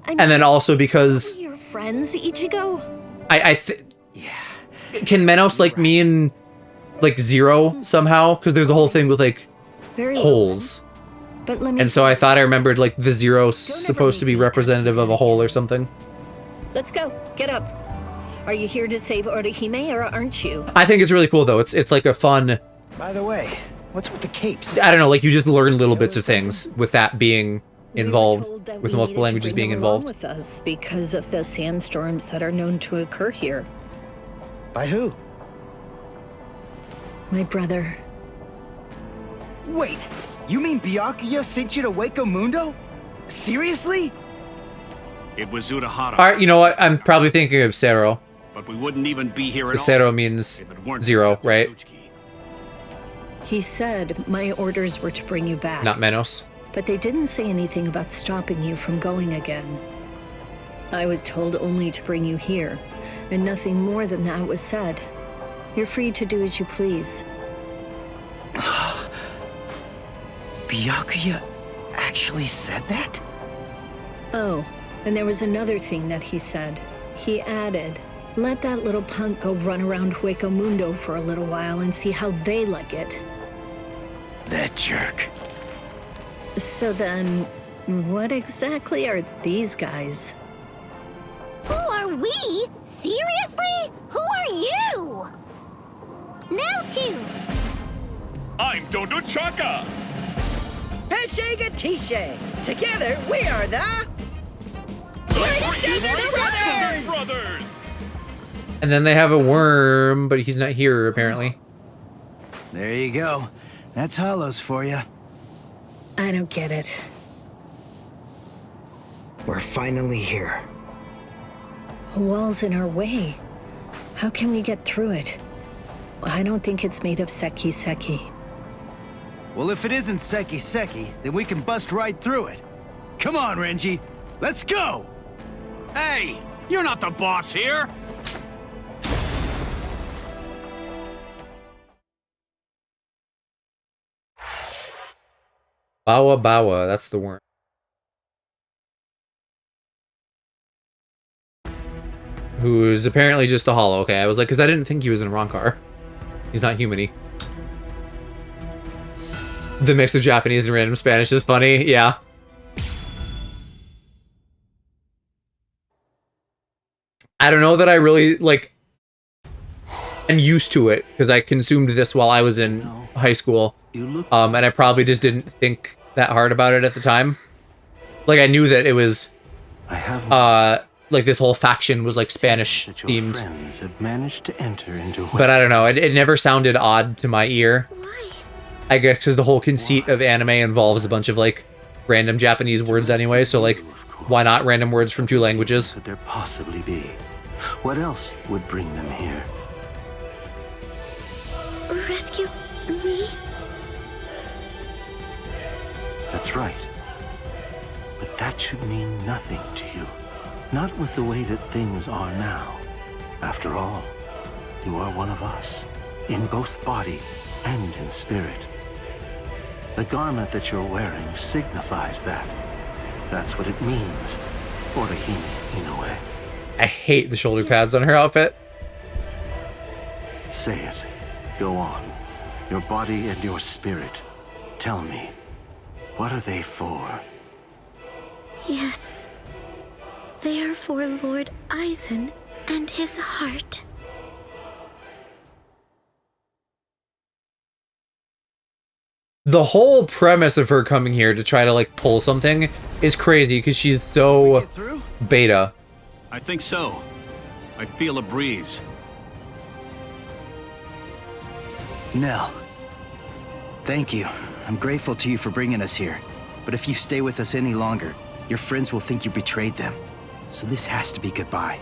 And then also because your friends, Ichigo? Can Menos like mean like zero somehow? Because there's a whole thing with like holes. But let me... And so I thought I remembered like the zero supposed to be representative of a hole or something. Let's go. Get up. Are you here to save Orihime or aren't you? I think it's really cool though. It's like a fun... By the way, what's with the capes? I don't know, like you just learn little bits of things with that being involved, with multiple languages being involved. With us because of the sandstorms that are known to occur here. By who? My brother. Wait, you mean Byakuya sent you to Hueco Mundo? Seriously? It was Urahara. Alright, you know what? I'm probably thinking of Sero. But we wouldn't even be here at all. Sero means zero, right? He said my orders were to bring you back. Not Menos. But they didn't say anything about stopping you from going again. I was told only to bring you here, and nothing more than that was said. You're free to do as you please. Byakuya actually said that? Oh, and there was another thing that he said. He added, let that little punk go run around Hueco Mundo for a little while and see how they like it. That jerk. So then, what exactly are these guys? Who are we? Seriously? Who are you? Now two. I'm Dodo Chaka. Peshe Gatishe. Together, we are the... Desert Brothers! And then they have a worm, but he's not here apparently. There you go. That's Hollows for you. I don't get it. We're finally here. A wall's in our way. How can we get through it? I don't think it's made of seki. Well, if it isn't seki, then we can bust right through it. Come on, Renji. Let's go! Hey, you're not the boss here. Bawa, that's the worm. Who's apparently just a hollow. Okay, I was like, because I didn't think he was in a wrong car. He's not human-y. The mix of Japanese and random Spanish is funny, yeah. I don't know that I really, like, am used to it, because I consumed this while I was in high school. And I probably just didn't think that hard about it at the time. Like, I knew that it was, like, this whole faction was, like, Spanish-themed. Friends have managed to enter into... But I don't know, it never sounded odd to my ear. I guess because the whole conceit of anime involves a bunch of, like, random Japanese words anyway, so, like, why not random words from two languages? Could there possibly be? What else would bring them here? Rescue me? That's right. But that should mean nothing to you. Not with the way that things are now. After all, you are one of us, in both body and in spirit. The garment that you're wearing signifies that. That's what it means. Orihime, in a way. I hate the shoulder pads on her outfit. Say it. Go on. Your body and your spirit. Tell me, what are they for? Yes. They are for Lord Aizen and his heart. The whole premise of her coming here to try to, like, pull something is crazy because she's so beta. I think so. I feel a breeze. Nell, thank you. I'm grateful to you for bringing us here. But if you stay with us any longer, your friends will think you betrayed them. So this has to be goodbye.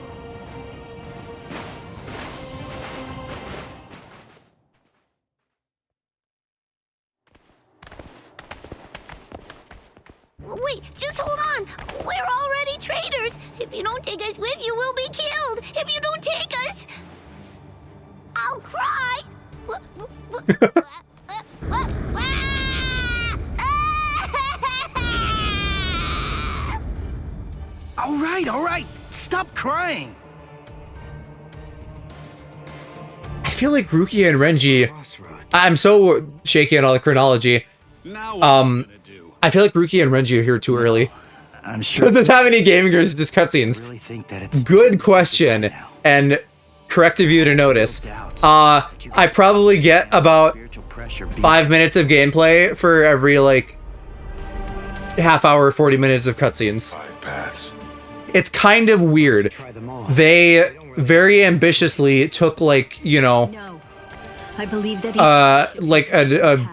Wait, just hold on. We're already traitors. If you don't take us with you, we'll be killed. If you don't take us, I'll cry. All right. Stop crying. I feel like Rukia and Renji... I'm so shaky on all the chronology. I feel like Rukia and Renji are here too early. I'm sure. Does have any gaming or is it just cutscenes? Really think that it's good question, and correct of you to notice. I probably get about 5 minutes of gameplay for every like half hour, 40 minutes of cutscenes. 5 paths. It's kind of weird. They very ambitiously took like, you know, I believe that like a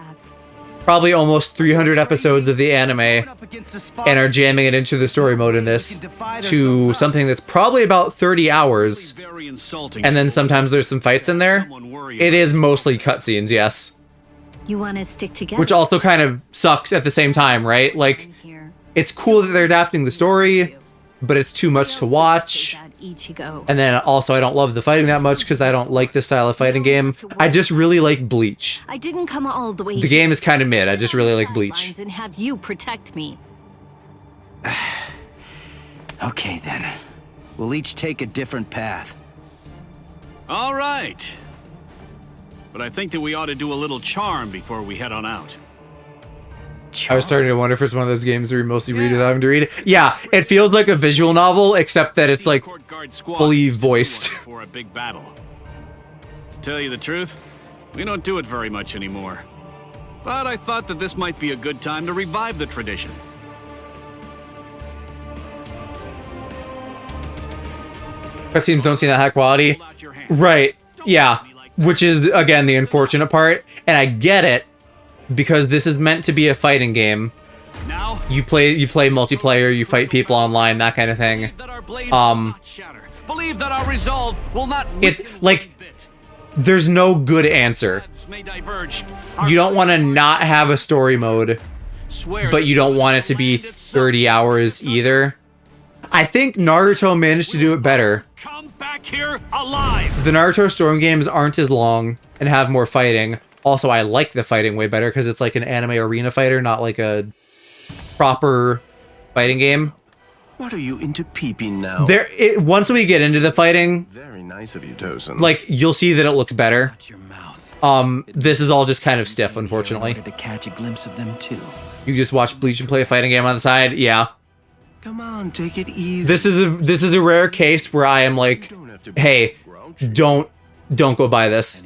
probably almost 300 episodes of the anime and are jamming it into the story mode in this to something that's probably about 30 hours. And then sometimes there's some fights in there. It is mostly cutscenes, yes. You want to stick together. Which also kind of sucks at the same time, right? Like, it's cool that they're adapting the story, but it's too much to watch. And then also I don't love the fighting that much because I don't like this style of fighting game. I just really like Bleach. I didn't come all the way. The game is kind of mid. I just really like Bleach. And have you protect me. Okay then. We'll each take a different path. All right. But I think that we ought to do a little charm before we head on out. I was starting to wonder if it's one of those games where you mostly read without having to read. Yeah, it feels like a visual novel, except that it's like fully voiced. For a big battle. To tell you the truth, we don't do it very much anymore. But I thought that this might be a good time to revive the tradition. Cutscenes don't seem that high quality. Right, yeah. Which is, again, the unfortunate part. And I get it. Because this is meant to be a fighting game. You play multiplayer, you fight people online, that kind of thing. Believe that our resolve will not. It's like there's no good answer. You don't want to not have a story mode, but you don't want it to be 30 hours either. I think Naruto managed to do it better. Come back here alive. The Naruto Storm games aren't as long and have more fighting. Also, I like the fighting way better because it's like an anime arena fighter, not like a proper fighting game. What are you into peeping now? Once we get into the fighting, very nice of you, Tosin. Like you'll see that it looks better. This is all just kind of stiff, unfortunately. To catch a glimpse of them too. You just watch Bleach and play a fighting game on the side, yeah. Come on, take it easy. This is a rare case where I am like, hey, don't go buy this.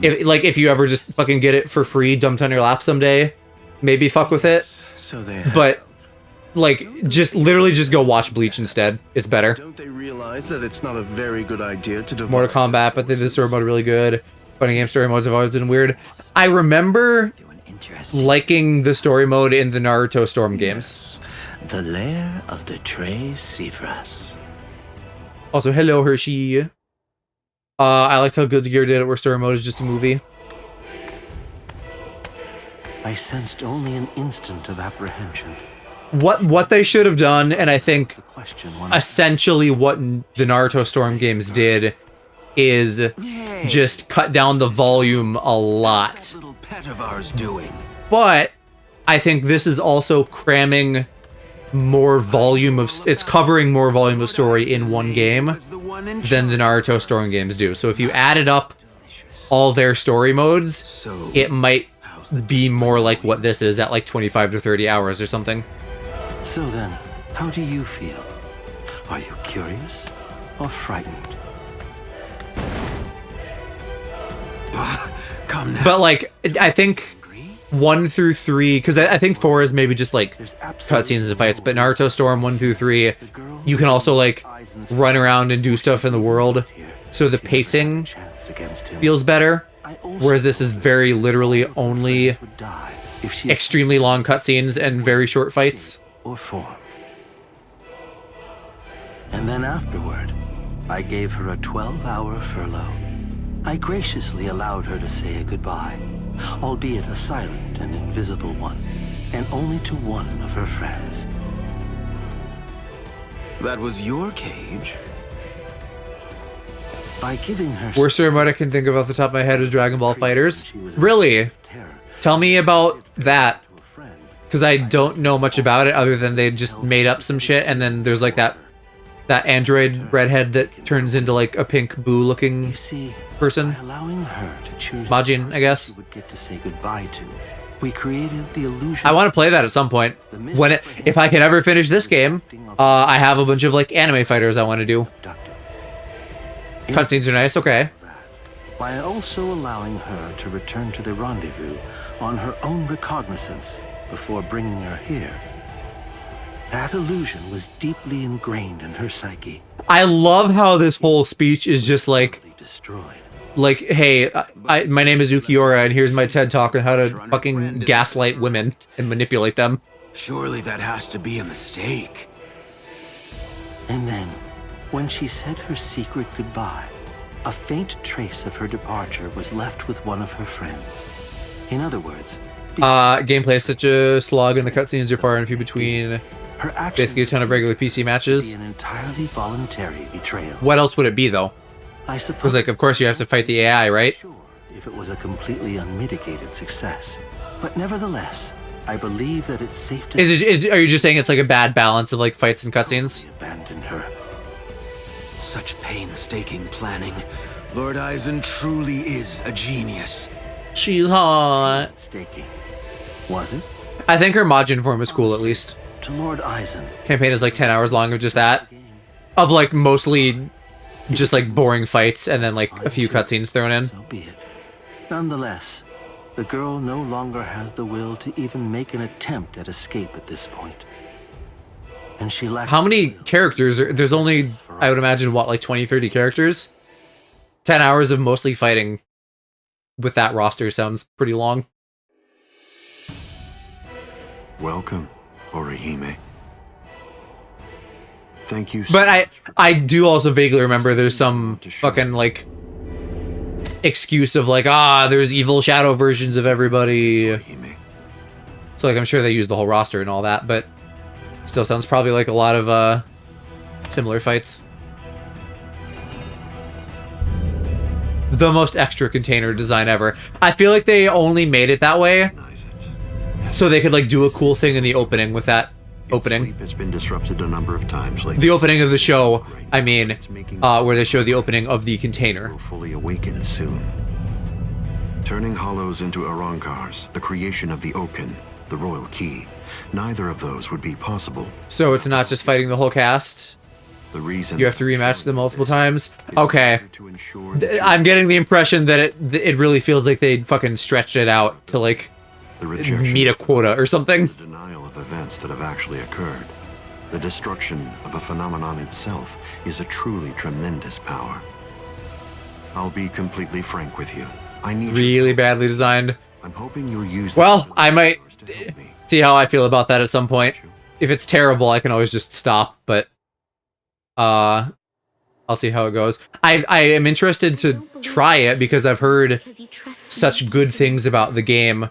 If you ever just fucking get it for free dumped on your lap someday, maybe fuck with it. But like literally just go watch Bleach instead. It's better. Don't they realize that it's not a very good idea to Mortal Kombat, but the story mode really good. Fighting game story modes have always been weird. I remember liking the story mode in the Naruto Storm games. The lair of the Tres Cifras. Also, hello Hershey. I liked how Guilty Gear did it, where story mode is just a movie. I sensed only an instant of apprehension. What they should have done, and I think essentially what the Naruto Storm games did, is just cut down the volume a lot. Little pet of ours doing. But I think this is also cramming more volume of it's covering more volume of story in one game than the Naruto Storm games do. So if you added up all their story modes, it might be more like what this is at like 25 to 30 hours or something. So then, how do you feel? Are you curious or frightened? Come now. But like, I think 1 through 3, because I think 4 is maybe just like cutscenes and fights, but Naruto Storm 1 through 3, you can also like run around and do stuff in the world, so the pacing feels better, whereas this is very literally only extremely long cutscenes and very short fights. Or form. And then afterward, I gave her a 12-hour furlough. I graciously allowed her to say a goodbye, albeit a silent and invisible one, and only to one of her friends. That was your cage? By giving her... Worst remote I can think of off the top of my head is Dragon Ball FighterZ. Really? Tell me about that. Because I don't know much about it other than they just made up some shit, and then there's like that android redhead that turns into like a pink boo looking person. Allowing her to choose Majin, I guess. would get to say goodbye to. We created the illusion. I want to play that at some point. If I can ever finish this game, I have a bunch of like anime fighters I want to do. Cutscenes are nice, okay. By also allowing her to return to the rendezvous on her own recognizance before bringing her here. That illusion was deeply ingrained in her psyche. I love how this whole speech is just like, like, hey, my name is Ukiura, and here's my TED Talk on how to fucking gaslight women and manipulate them. Surely that has to be a mistake. And then, when she said her secret goodbye, a faint trace of her departure was left with one of her friends. In other words, gameplay is such a slog, and the cutscenes are far and few between. Her actions Basically a ton of regular PC matches. an entirely voluntary betrayal. What else would it be, though? I suppose. Because, like, of course you have to fight the AI, right? If it was a completely unmitigated success. But nevertheless, I believe that it's safe to say Are you just saying it's like a bad balance of like fights and cutscenes? Abandoned her. Such painstaking planning. Lord Aizen truly is a genius. She's hot. Painstaking. Was it? I think her Majin form is cool, at least. To Lord Aizen. Campaign is like 10 hours long of just that. Of like mostly just like boring fights and then like a few cutscenes thrown in. So be it. Nonetheless, the girl no longer has the will to even make an attempt at escape at this point. And she lacks... How many characters? There's only, I would imagine, what, like 20, 30 characters? 10 hours of mostly fighting with that roster sounds pretty long. Welcome, Orihime. Thank you so But I do also vaguely remember there's some fucking, like, excuse of, like, there's evil shadow versions of everybody. So, like, I'm sure they used the whole roster and all that, but still sounds probably like a lot of, similar fights. The most extra container design ever. I feel like they only made it that way so they could, like, do a cool thing in the opening with that opening. It's been disrupted a number of times lately. The opening of the show, I mean, where they show the opening of the container. Will fully awaken soon. Turning hollows into Arankars, the creation of the Oaken, the royal key. Neither of those would be possible. So it's not just fighting the whole cast? The reason you have to rematch them multiple times? Okay. I'm getting the impression that it really feels like they fucking stretched it out to, like, meet a quota or something. The denial of events that have actually occurred. The destruction of a phenomenon itself is a truly tremendous power. I'll be completely frank with you. I need really badly designed. I'm hoping you'll use. Well, I might see how I feel about that at some point. If it's terrible, I can always just stop, but I'll see how it goes. I am interested to try it because I've heard such good things about the game.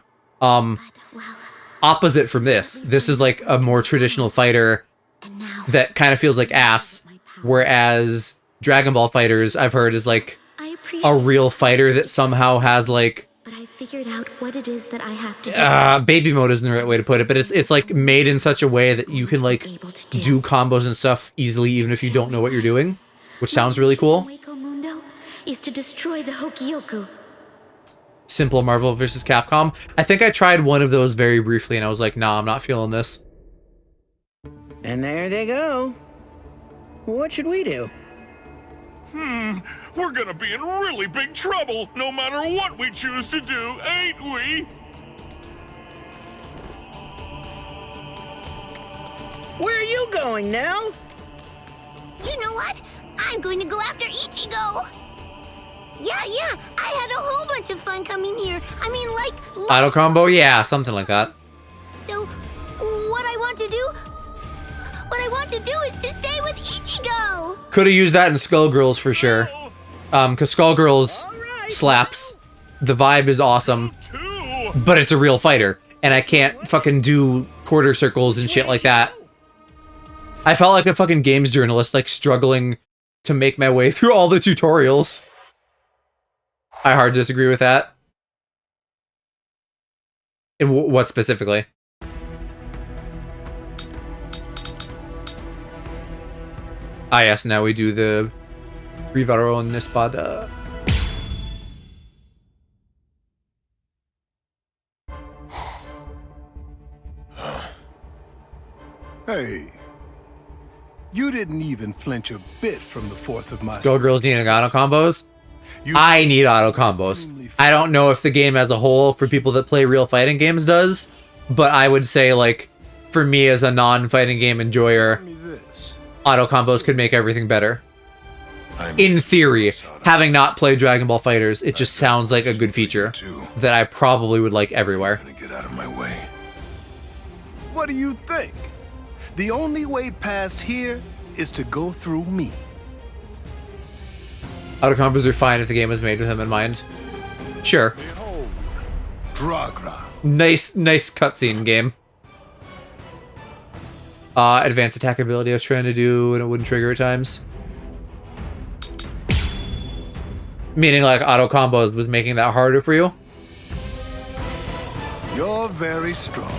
Opposite from this. This is like a more traditional fighter that kind of feels like ass, whereas Dragon Ball FighterZ I've heard is like a real fighter that somehow has like figured out what it is that I have to do. Baby mode isn't the right way to put it, but it's like made in such a way that you can like do combos and stuff easily even if you don't know what you're doing, which sounds really cool. Is to destroy the Hokioku. Simple Marvel vs. Capcom. I think I tried one of those very briefly and I was like, nah, I'm not feeling this. And there they go. What should we do? We're gonna be in really big trouble, no matter what we choose to do, ain't we? Where are you going, Nell? You know what? I'm going to go after Ichigo. Yeah, I had a whole bunch of fun coming here. I mean, like... Auto combo? Yeah, something like that. So, what I want to do is to stay with Ichigo! Could have used that in Skullgirls for sure. Because Skullgirls slaps. The vibe is awesome. But it's a real fighter. And I can't fucking do quarter circles and shit like that. I felt like a fucking games journalist, like, struggling to make my way through all the tutorials. I hard disagree with that. And what specifically? Ah yes, now we do the Rivaro and Espada. Hey, you didn't even flinch a bit from the force of my Skullgirls needing auto combos? I need auto combos. I don't know if the game as a whole, for people that play real fighting games, does, but I would say, like, for me as a non-fighting game enjoyer, auto combos could make everything better. In theory, having not played Dragon Ball FighterZ, it just sounds like a good feature that I probably would like everywhere. Get out of my way. What do you think? The only way past here is to go through me. Auto combos are fine if the game was made with him in mind. Sure. Dragra. Nice cutscene game. Advanced attack ability I was trying to do and it wouldn't trigger at times. Meaning like auto combos was making that harder for you? You're very strong.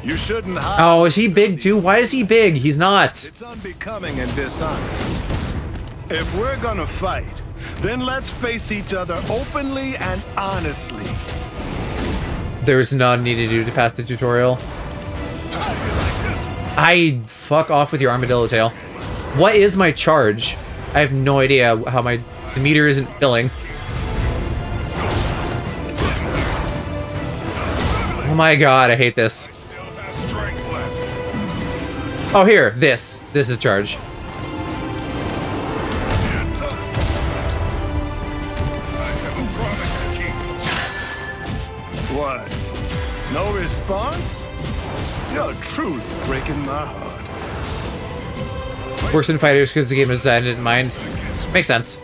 You shouldn't hide. Oh, is he big too? Why is he big? He's not. It's unbecoming and dishonest. If we're gonna fight, then let's face each other openly and honestly. There's none needed to do to pass the tutorial. I fuck off with your armadillo tail. What is my charge? I have no idea how the meter isn't filling. Oh my god, I hate this. Oh, here, this is charge. What? No response? You're truly breaking my heart. Works in fighters because the game is designed, I didn't mind. Makes sense.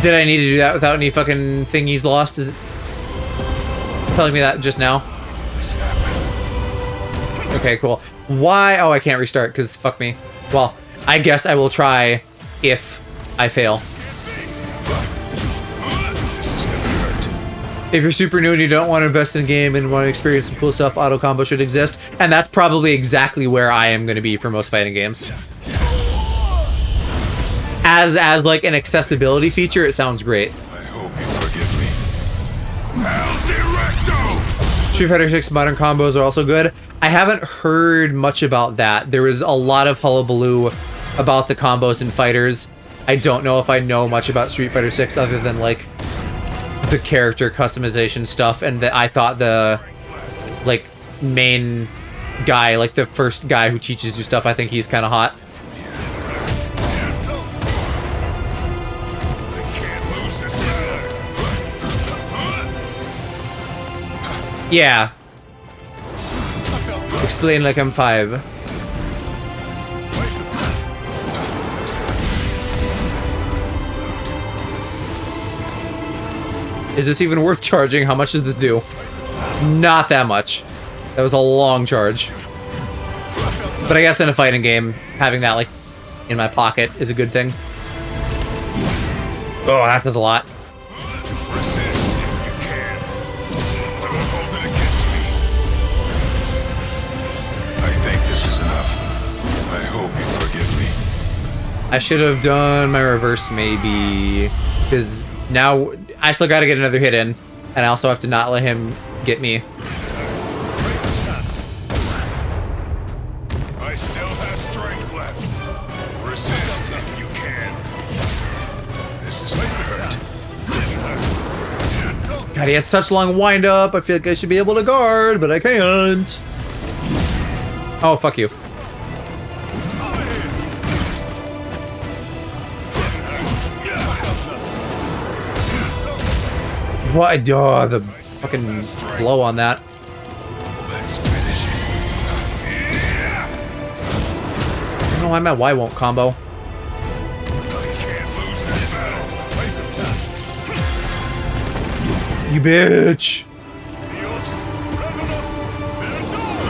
Did I need to do that without any fucking thingies lost? Is it telling me that just now? Okay, cool. Why? Oh, I can't restart because fuck me. Well, I guess I will try if I fail. If you're super new and you don't want to invest in a game and want to experience some cool stuff, auto combo should exist. And that's probably exactly where I am going to be for most fighting games. As like an accessibility feature, it sounds great. I hope you forgive me. Al Directo! Street Fighter 6 modern combos are also good. I haven't heard much about that. There was a lot of hullabaloo about the combos in fighters. I don't know if I know much about Street Fighter 6 other than like the character customization stuff, and that I thought the like main guy, like the first guy who teaches you stuff, I think he's kind of hot. Yeah. Explain like I'm 5. Is this even worth charging? How much does this do? Not that much. That was a long charge. But I guess in a fighting game, having that like in my pocket is a good thing. Oh, that does a lot. Resist if you can. Don't hold it against me. I think this is enough. I hope you forgive me. I should have done my reverse maybe, because now I still got to get another hit in, and I also have to not let him get me. I still have strength left. Resist if you can. This is gonna hurt. God, he has such long wind up. I feel like I should be able to guard, but I can't. Oh, fuck you. What? Oh, the fucking blow on that. Let's finish it. I don't know why my Y won't combo. You bitch!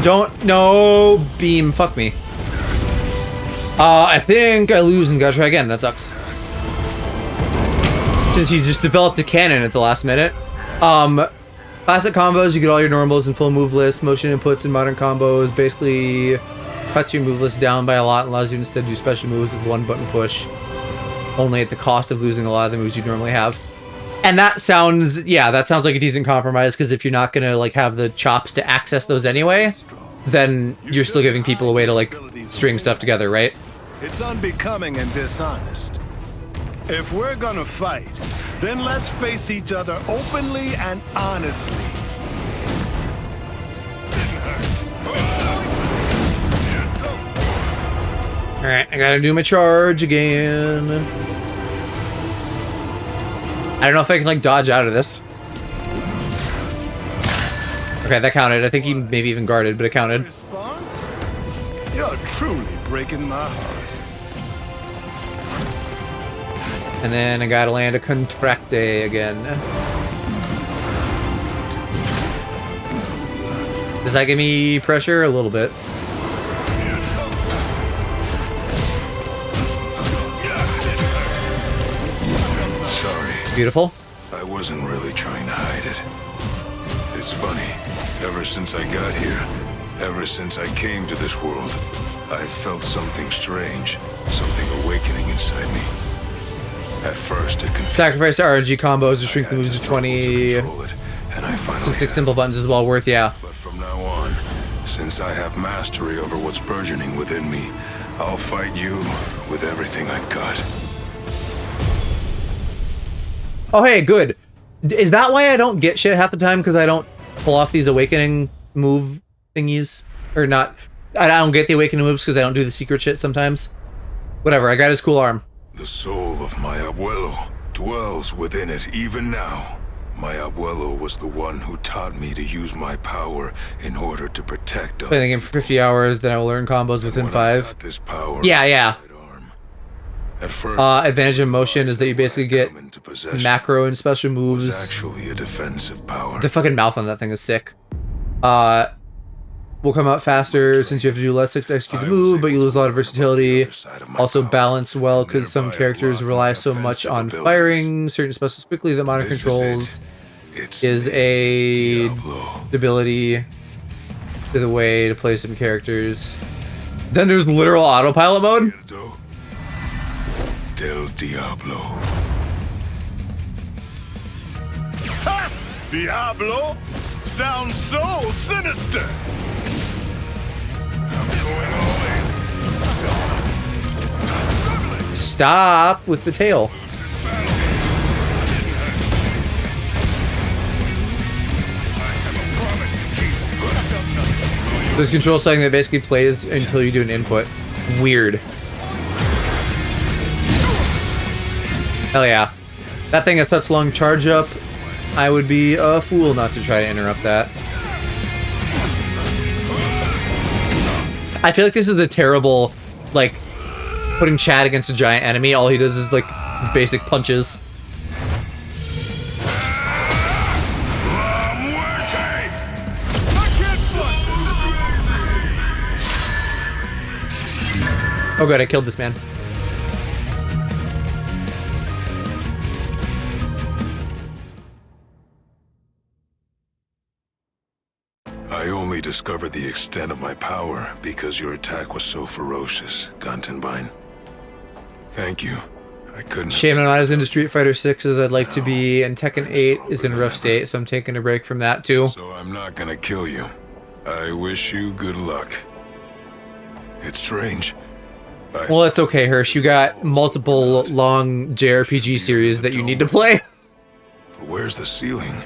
Don't, no, beam, fuck me. I think I lose and gotta try again, that sucks. Since he just developed a cannon at the last minute. Classic combos, you get all your normals and full move list. Motion inputs in modern combos basically cuts your move list down by a lot and allows you to instead do special moves with one button push. Only at the cost of losing a lot of the moves you normally have. And that sounds, yeah, that sounds like a decent compromise, because if you're not gonna like have the chops to access those anyway, then you're still giving people a way to like string stuff together, right? It's unbecoming and dishonest. If we're gonna fight, then let's face each other openly and honestly. Alright, I gotta do my charge again. I don't know if I can like dodge out of this. Okay, that counted. I think he maybe even guarded, but it counted. Response? You're truly breaking my heart. And then I gotta land a contracte again. Does that give me pressure? A little bit. Sorry. Beautiful. I wasn't really trying to hide it. It's funny. Ever since I got here, ever since I came to this world, I've felt something strange, something awakening inside me. At first, it sacrifice to RNG combos to shrink the moves to 20 to 6 simple buttons is well worth, yeah. But from now on, since I have mastery over what's burgeoning within me, I'll fight you with everything I've got. Oh, hey, good. Is that why I don't get shit half the time? Because I don't pull off these awakening move thingies? Or not. I don't get the awakening moves because I don't do the secret shit sometimes. Whatever, I got his cool arm. The soul of my abuelo dwells within it even now. My abuelo was the one who taught me to use my power in order to protect Play the game for 50 hours, then I will learn combos within 5. this power. Yeah. At first, advantage of motion is that you basically get macro and special moves. actually a defensive power. The fucking mouth on that thing is sick. Will come out faster since you have to do less to execute the move, but you lose a lot of versatility. Also balance well because some characters rely so much on firing certain specials quickly that modern controls is a ability to the way to play some characters. Then there's literal autopilot mode. Del Diablo. Ha! Diablo? Sounds so sinister! Stop with the tail. There's control setting that basically plays until you do an input. Weird. Hell yeah. That thing has such long charge up. I would be a fool not to try to interrupt that. I feel like this is a terrible, like, putting Chad against a giant enemy. All he does is, like, basic punches. Oh good, I killed this man. I only discovered the extent of my power because your attack was so ferocious, Gantenbein. Thank you. I couldn't. Shame I'm not as into Street Fighter 6 as I'd like to be, and Tekken 8 is in a rough state, so I'm taking a break from that too. So I'm not gonna kill you. I wish you good luck. It's strange. Well, it's okay, Hirsch. You got multiple long JRPG series that you need to play. But where's the ceiling?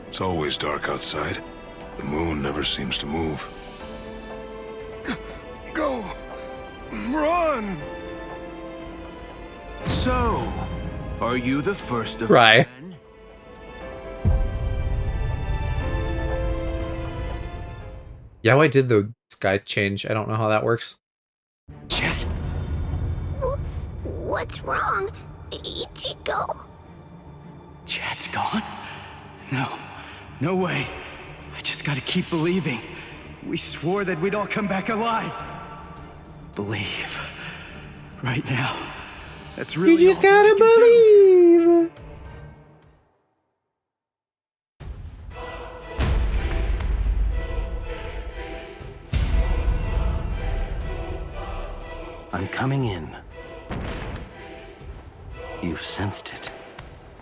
It's always dark outside. The moon never seems to move. Go! Run! So, are you the first of Right. men? Yeah, I did the sky change. I don't know how that works. Chet. What's wrong, Ichigo? Chet's gone? No. No way. I just gotta keep believing. We swore that we'd all come back alive. Believe. Right now. That's really You just gotta believe. I'm coming in. You've sensed it,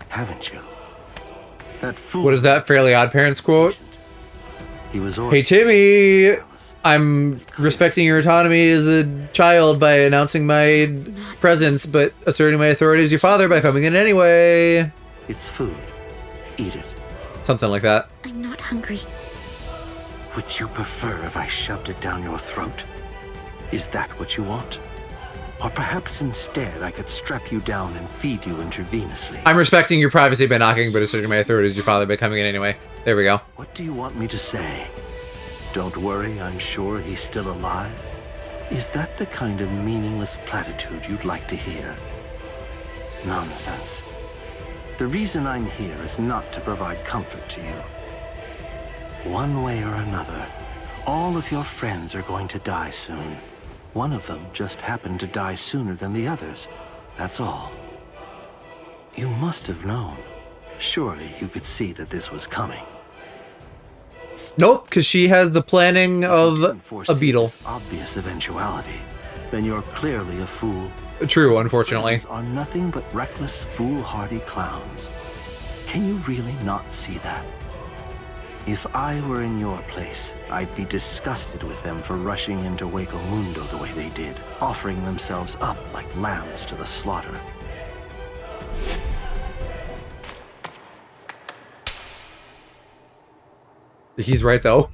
haven't you? That fool. What is that Fairly Odd Parents quote? He was Hey Timmy, I'm respecting your autonomy as a child by announcing my presence, but asserting my authority as your father by coming in anyway. It's food. Eat it. Something like that. I'm not hungry. Would you prefer if I shoved it down your throat? Is that what you want? Or perhaps instead I could strap you down and feed you intravenously. I'm respecting your privacy by knocking, but asserting my authority as your father by coming in anyway. There we go. What do you want me to say? Don't worry, I'm sure he's still alive. Is that the kind of meaningless platitude you'd like to hear? Nonsense. The reason I'm here is not to provide comfort to you. One way or another, all of your friends are going to die soon. One of them just happened to die sooner than the others. That's all. You must have known. Surely you could see that this was coming. Nope, because she has the planning of a beetle. This obvious eventuality. Then you're clearly a fool. True, unfortunately. Friends are nothing but reckless, foolhardy clowns. Can you really not see that? If I were in your place, I'd be disgusted with them for rushing into Hueco Mundo the way they did, offering themselves up like lambs to the slaughter. He's right, though.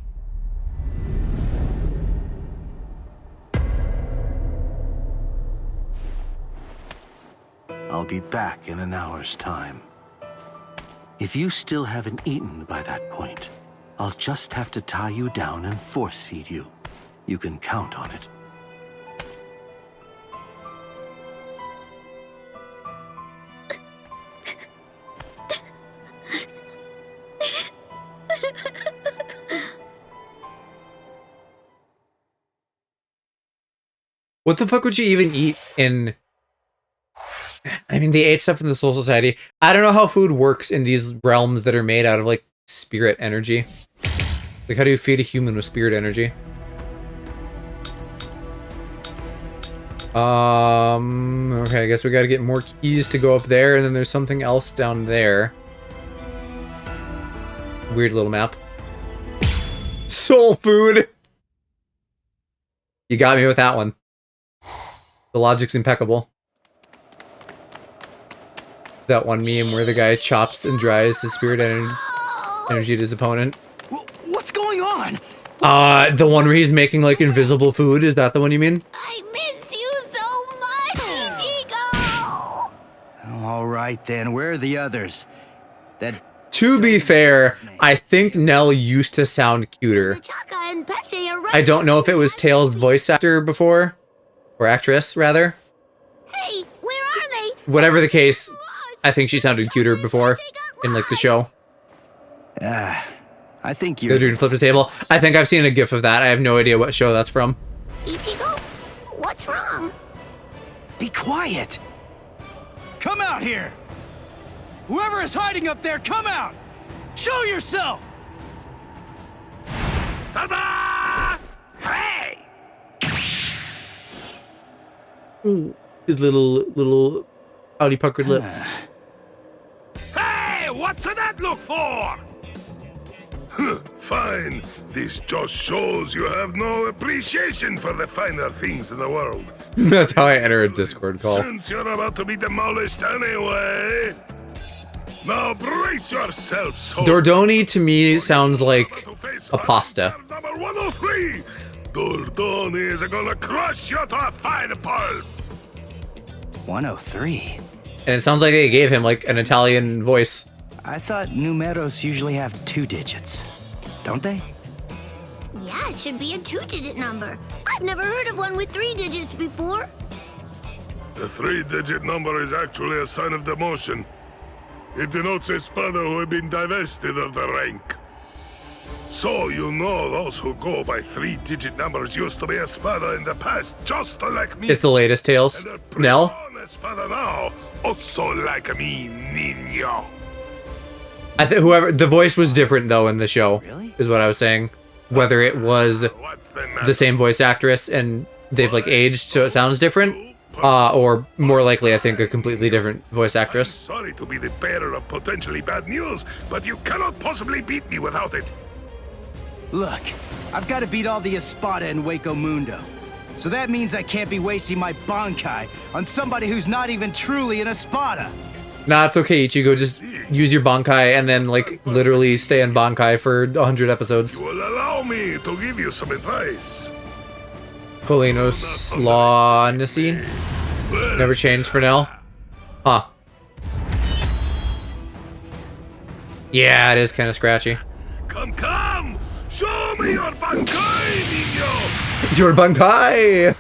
I'll be back in an hour's time. If you still haven't eaten by that point, I'll just have to tie you down and force feed you. You can count on it. What the fuck would you even eat in... I mean, they ate stuff in the Soul Society. I don't know how food works in these realms that are made out of, like, spirit energy. Like, how do you feed a human with spirit energy? Okay, I guess we gotta get more keys to go up there, and then there's something else down there. Weird little map. Soul food! You got me with that one. The logic's impeccable. That one meme where the guy chops and dries his spirit energy at his opponent. What's going on? The one where he's making, like, invisible food. Is that the one you mean? I miss you so much, Ichigo! All right, then. Where are the others? To be fair, I think Nell used to sound cuter. I don't know if it was Tails' voice actor before. Or actress, rather. Hey, where are they? Whatever the case, I think she sounded cuter before in, like, the show. I think you're... The dude flipped the table. I think I've seen a gif of that. I have no idea what show that's from. Ichigo, what's wrong? Be quiet! Come out here! Whoever is hiding up there, come out! Show yourself! Ta-da! Hey! His little pouty puckered lips. Hey, what's that look for? Fine. This just shows you have no appreciation for the finer things in the world. That's how I enter a Discord call. Since you're about to be demolished anyway, now brace yourself, soldier. Dordoni to me sounds like a pasta. Number 103. Dordoni is gonna crush you to a fine pulp. 103? And it sounds like they gave him, like, an Italian voice. I thought numeros usually have 2 digits. Don't they? Yeah, it should be a 2-digit number. I've never heard of one with 3 digits before. The 3-digit number is actually a sign of demotion. It denotes a spada who have been divested of the rank. So, you know, those who go by 3-digit numbers used to be a spada in the past, just like me. It's the latest tales. Nell? A spada now, also like me, niño. I think whoever the voice was different though in the show, is what I was saying. Whether it was the same voice actress and they've like aged so it sounds different, or more likely I think a completely different voice actress. Sorry to be the bearer of potentially bad news, but you cannot possibly beat me without it. Look, I've got to beat all the Espada in Waco Mundo. So that means I can't be wasting my Bankai on somebody who's not even truly an Espada. Nah, it's okay, Ichigo. Just use your Bankai and then, like, literally stay in Bankai for 100 episodes. You will allow me to give you some advice. Colinos Lawnessy? Never changed for now? Huh. Yeah, it is kind of scratchy. Come! Show me your Bankai, niño! Your Bankai!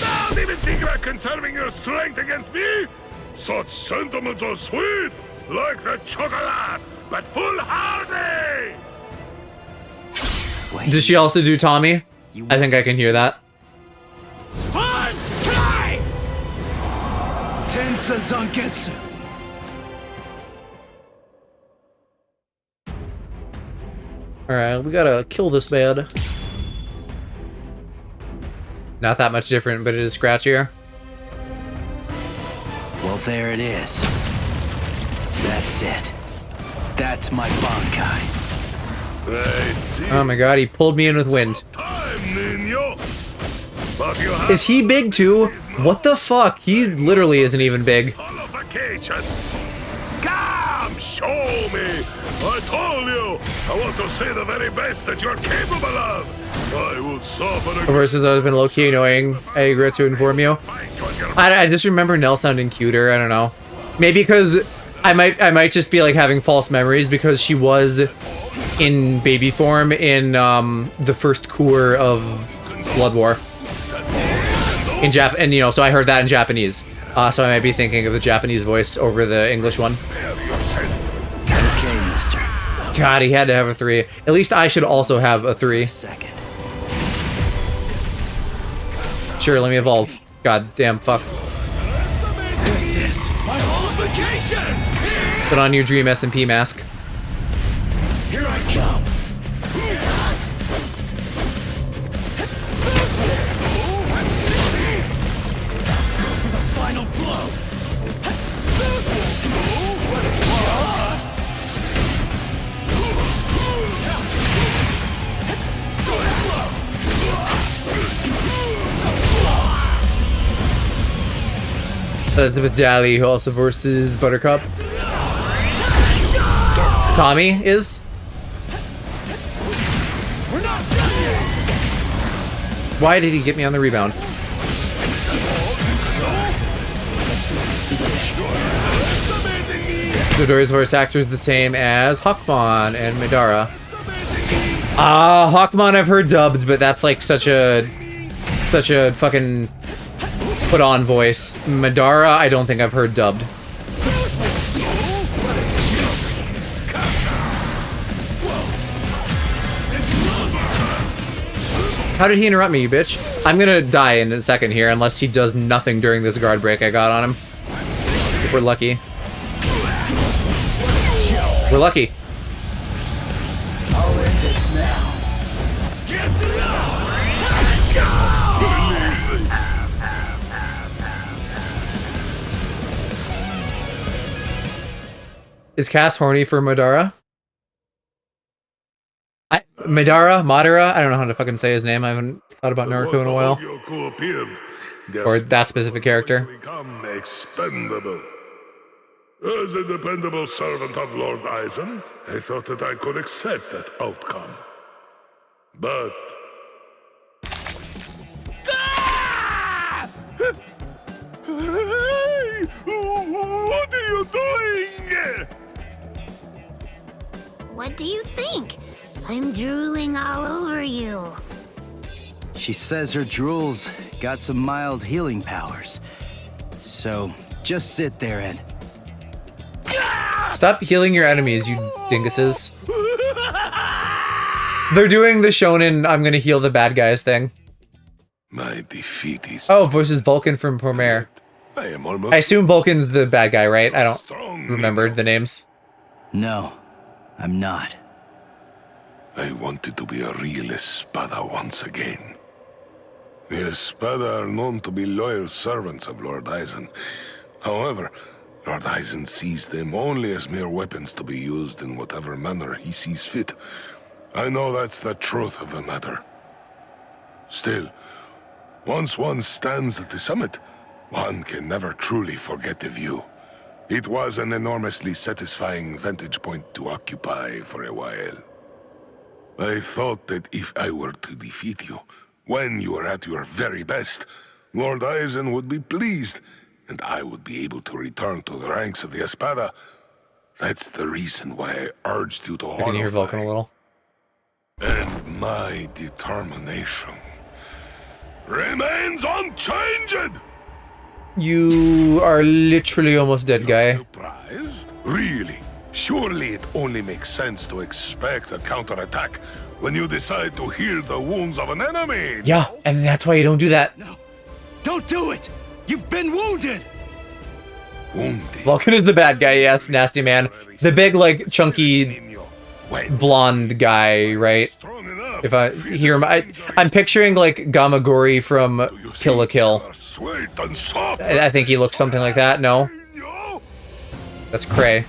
Don't even think about conserving your strength against me! Such sentiments are sweet, like the chocolate, but foolhardy! Does she also do Tommy? I think I can hear that. Tensa Zangetsu. Alright, we gotta kill this man. Not that much different, but it is scratchier. Well, there it is. That's it. That's my Bankai. I see. Oh my god, he pulled me in with wind. Time, niño. But you have Is he big too? What the fuck? He literally isn't even big. qualification. Come, show me. I told you. I want to see the very best that you're capable of. I will suffer. Versus that has been low-key annoying. I regret to inform you. I just remember Nell sounding cuter. I don't know. Maybe because I might just be like having false memories because she was in baby form in the first cour of Blood War. In and you know, so I heard that in Japanese. So I might be thinking of the Japanese voice over the English one. Okay, mister. God, he had to have a 3. At least I should also have a 3. Sure, let me evolve. God damn, fuck. This is my holification! Put on your Dream SMP mask. Here I come! For the final blow! So slow! So slow! That's the Vidali who also versus Buttercup. Tommy is? Why did he get me on the rebound? Dodori's voice actor is the same as Hawkmon and Madara. Hawkmon I've heard dubbed, but that's like such a fucking put on voice. Madara I don't think I've heard dubbed. How did he interrupt me, you bitch? I'm gonna die in a second here unless he does nothing during this guard break I got on him. If we're lucky. We're lucky. I'll end this now. Is Cass horny for Madara? Madara? I don't know how to fucking say his name. I haven't thought about Naruto in a while. Or that specific character. Become expendable. As a dependable servant of Lord Aizen, I thought that I could accept that outcome. But... Hey! What are you doing? What do you think? I'm She says her drool's got some mild healing powers. So just sit there and... Stop healing your enemies, you dinguses. They're doing the shonen I'm gonna heal the bad guys thing. My defeat is... Oh, versus Vulcan from Promare. I assume Vulcan's the bad guy, right? I don't remember the names. No, I'm not. I wanted to be a real Espada once again. The Espada are known to be loyal servants of Lord Eisen. However, Lord Eisen sees them only as mere weapons to be used in whatever manner he sees fit. I know that's the truth of the matter. Still, once one stands at the summit, one can never truly forget the view. It was an enormously satisfying vantage point to occupy for a while. I thought that if I were to defeat you, when you are at your very best, Lord Eisen would be pleased, and I would be able to return to the ranks of the Espada. That's the reason why I urged you to I can hear Vulcan a little. And my determination remains unchanged! You are literally almost dead, guy. Surprised? Really? Surely it only makes sense to expect a counterattack when you decide to heal the wounds of an enemy. Yeah, and that's why you don't do that. No, don't do it! You've been wounded! Wounded? Vulcan is the bad guy, yes, nasty man. The big, like, chunky, blonde guy, right? If I hear him, I'm picturing, like, Gamagori from Kill la Kill. I think he looks something like that, no? That's Cray.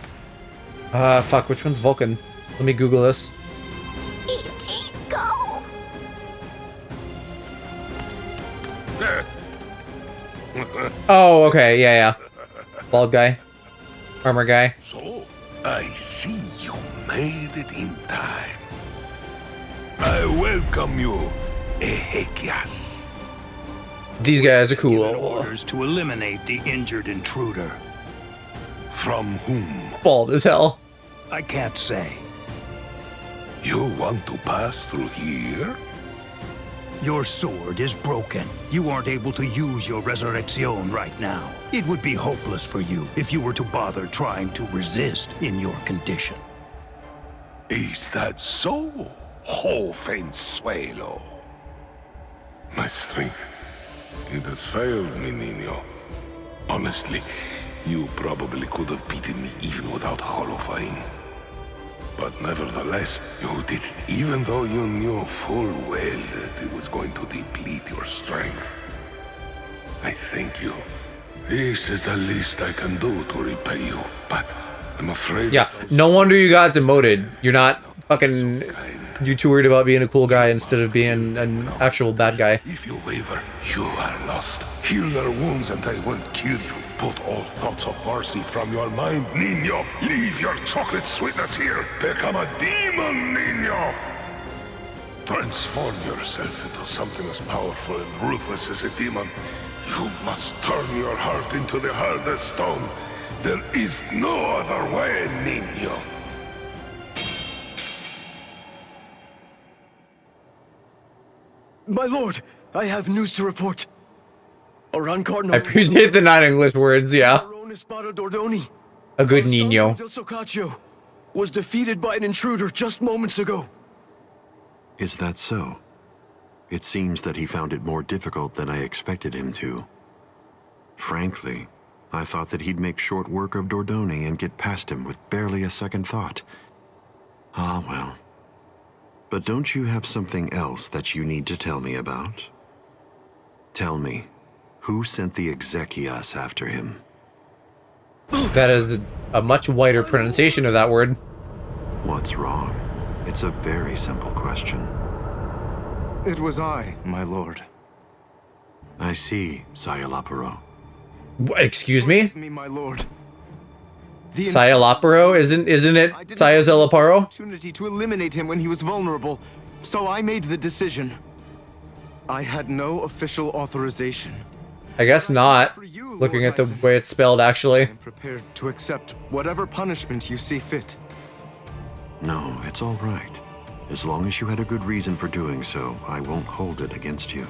Fuck, which one's Vulcan? Let me Google this. Go. Oh, okay, yeah. Bald guy. Armor guy. So, I see you made it in time. I welcome you, Ezequias. These guys are cool. Orders to eliminate the injured intruder. From whom? Bald as hell. I can't say. You want to pass through here? Your sword is broken. You aren't able to use your resurrection right now. It would be hopeless for you if you were to bother trying to resist in your condition. Is that so, Jovenzuelo? My strength, it has failed me, Niño. Honestly, you probably could have beaten me even without holofying. But nevertheless, you did it even though you knew full well that it was going to deplete your strength. I thank you. This is the least I can do to repay you, but I'm afraid... Yeah, no wonder you got demoted. You're not fucking... You're too worried about being a cool guy instead of being an actual bad guy. If you waver, you are lost. Heal their wounds and I won't kill you. Put all thoughts of mercy from your mind, Niño. Leave your chocolate sweetness here. Become a demon, Niño. Transform yourself into something as powerful and ruthless as a demon. You must turn your heart into the hardest stone. There is no other way, Niño. My lord, I have news to report. I appreciate the non-English words, yeah. A good Niño. Was defeated by an intruder just moments ago. Is that so? It seems that he found it more difficult than I expected him to. Frankly, I thought that he'd make short work of Dordoni and get past him with barely a second thought. Ah, well. But don't you have something else that you need to tell me about? Tell me, who sent the Ezequias after him? That is a much wider pronunciation of that word. What's wrong? It's a very simple question. It was I, my lord. I see, Sayalaparo. Excuse me? My lord. Sayalaparo? Isn't it Sayazalaparo? Opportunity to eliminate him when he was vulnerable, so I made the decision. I had no official authorization. I guess not. Looking at the way it's spelled, actually. I'm prepared to accept whatever punishment you see fit. No, it's all right. As long as you had a good reason for doing so, I won't hold it against you.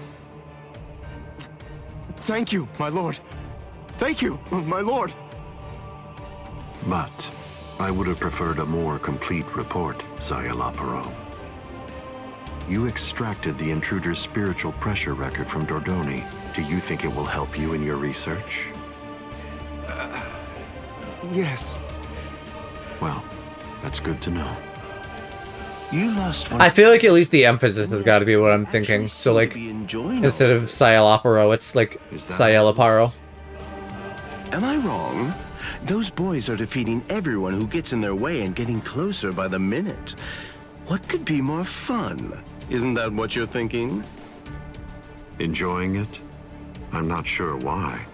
Thank you, my lord. Thank you, my lord. But I would have preferred a more complete report, Zayalaparo. You extracted the intruder's spiritual pressure record from Dordoni. Do you think it will help you in your research? Yes. Well, that's good to know. You lost one. I feel like at least the emphasis has got to be what I'm thinking. So like, instead of Sayalaparo, it's like Sayalaparo. Am I wrong? Those boys are defeating everyone who gets in their way and getting closer by the minute. What could be more fun? Isn't that what you're thinking? Enjoying it? I'm not sure why,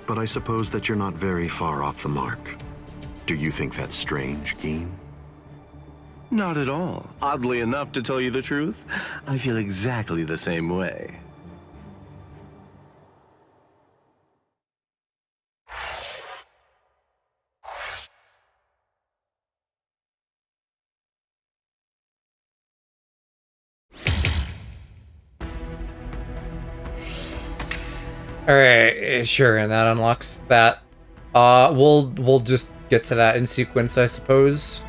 but I suppose that you're not very far off the mark. Do you think that's strange, Geen? Not at all. Oddly enough, to tell you the truth, I feel exactly the same way. Alright, sure, and that unlocks that. We'll just get to that in sequence, I suppose.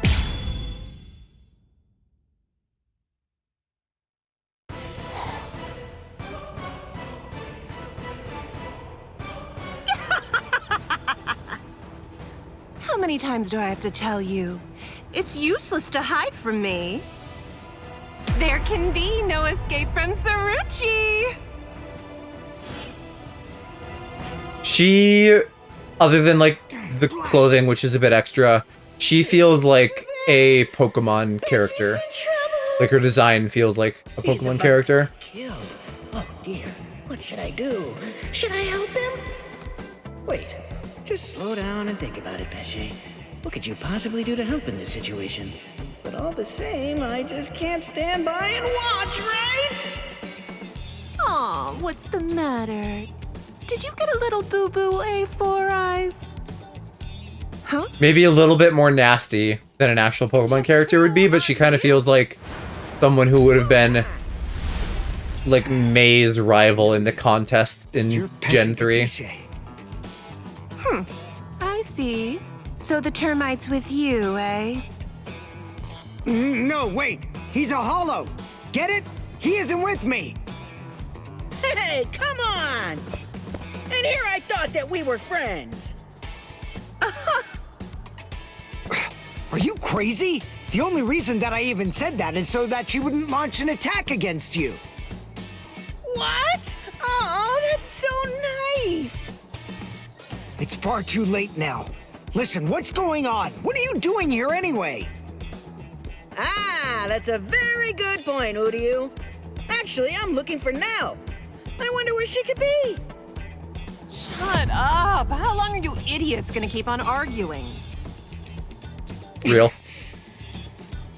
How many times do I have to tell you? It's useless to hide from me. There can be no escape from Saruchi! She, other than like the clothing, which is a bit extra, she feels like a Pokemon character. Like her design feels like a Pokemon character. Killed. Oh dear. What should I do? Should I help him? Wait. Just slow down and think about it, Pesce. What could you possibly do to help in this situation? But all the same, I just can't stand by and watch, right? Aw, what's the matter? Did you get a little boo-boo, A4 Eyes? Huh? Maybe a little bit more nasty than an actual Pokemon character would be, but she kind of feels like someone who would have been like May's rival in the contest in Gen 3. I see. So the termite's with you, eh? No, wait. He's a holo. Get it? He isn't with me. Hey, come on! And here I thought that we were friends. Are you crazy? The only reason that I even said that is so that she wouldn't launch an attack against you. What? Oh, that's so nice. It's far too late now. Listen, what's going on? What are you doing here anyway? Ah, that's a very good point, Uryu. Actually, I'm looking for Nell. I wonder where she could be. Shut up! How long are you idiots gonna keep on arguing? Real.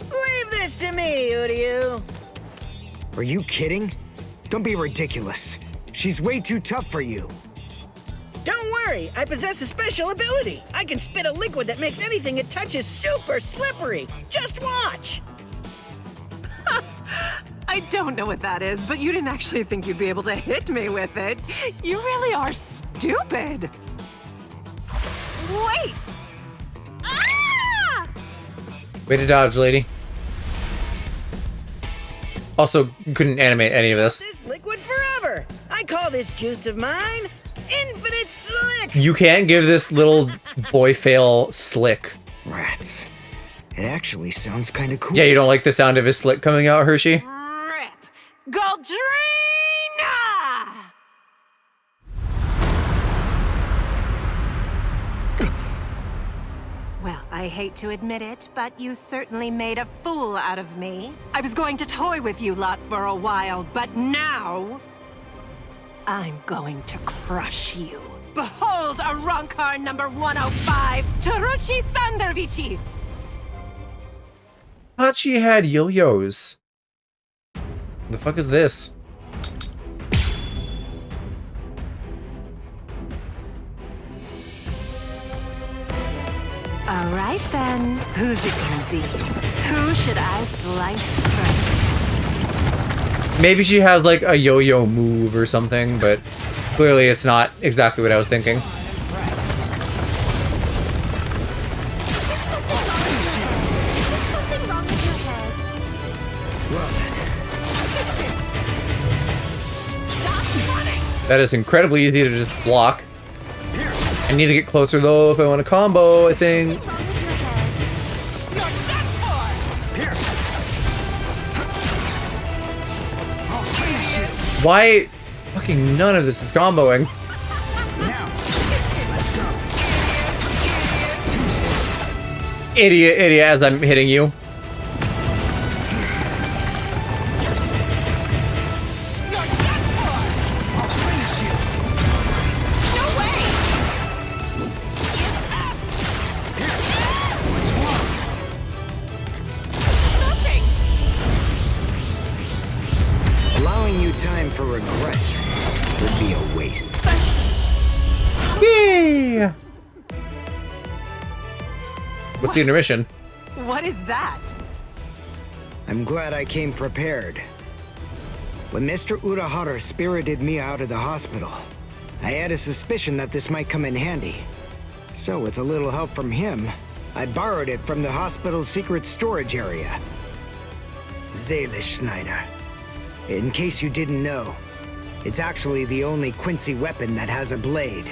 Leave this to me, Uryu. Are you kidding? Don't be ridiculous. She's way too tough for you. Don't worry, I possess a special ability. I can spit a liquid that makes anything it touches super slippery. Just watch. I don't know what that is, but you didn't actually think you'd be able to hit me with it. You really are stupid. Wait! Ah! Way to dodge, lady. Also, couldn't animate any of this. This liquid forever. I call this juice of mine Infinite Slick. You can't give this little boy fail slick. Rats. It actually sounds kind of cool. Yeah, you don't like the sound of his slick coming out, Hershey? Galdrina! Well, I hate to admit it, but you certainly made a fool out of me. I was going to toy with you lot for a while, but now I'm going to crush you. Behold a Rancor number 105, Taruchi Sandervichi! Thought she had yo-yos. The fuck is this? All right then, who's it gonna be? Who should I slice first? Maybe she has like a yo-yo move or something, but clearly it's not exactly what I was thinking. That is incredibly easy to just block. I need to get closer though if I want to combo, I think. Why? Fucking none of this is comboing. Idiot, as I'm hitting you. Allowing you time for regret would be a waste. Yay! What's the intermission? What is that? I'm glad I came prepared. When Mr. Urahara spirited me out of the hospital, I had a suspicion that this might come in handy. So with a little help from him, I borrowed it from the hospital's secret storage area. Schneider. In case you didn't know, it's actually the only Quincy weapon that has a blade.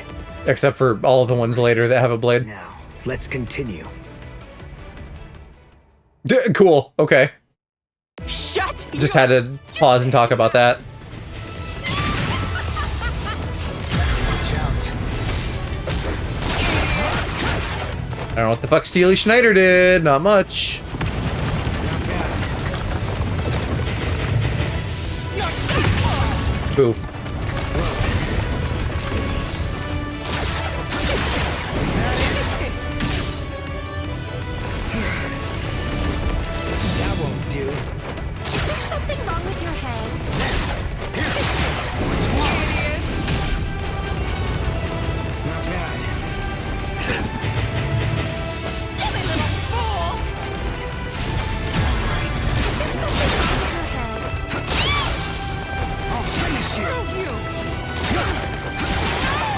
Except for all of the ones later that have a blade. Now, let's continue. Cool, okay. Shut Just had to pause and talk about that. I don't know what the fuck Steely Schneider did, not much. Boo. That won't do. Is there something wrong with your head? What's wrong? Not bad. Silly little fool! Alright. Is there something wrong with your head? I'll finish you.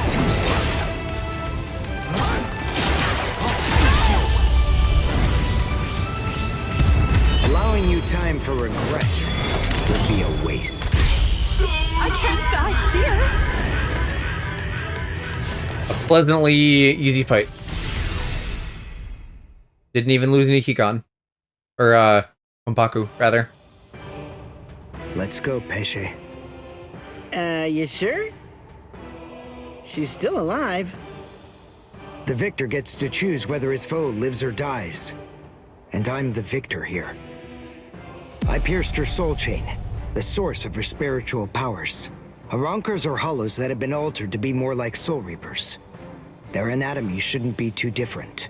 Too slow. I'll finish you. Allowing you time for regret would be a waste. I can't die here. A pleasantly easy fight. Didn't even lose any Kikon. Or, Kompaku, rather. Let's go, Pesce. You sure? She's still alive. The victor gets to choose whether his foe lives or dies. And I'm the victor here. I pierced her soul chain, the source of her spiritual powers. Arankers are hollows that have been altered to be more like soul reapers. Their anatomy shouldn't be too different.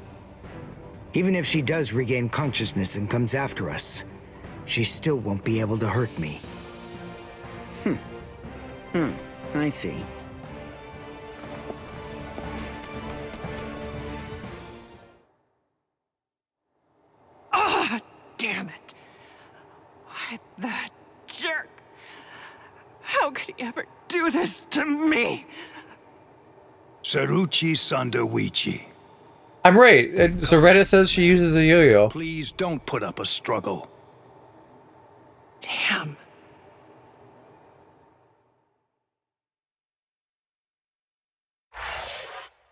Even if she does regain consciousness and comes after us, she still won't be able to hurt me. I see. Ah, damn it. Why, that jerk. How could he ever do this to me? Saruchi Sandawichi. I'm right. So Reddit says she uses the yo-yo. Please don't put up a struggle. Damn.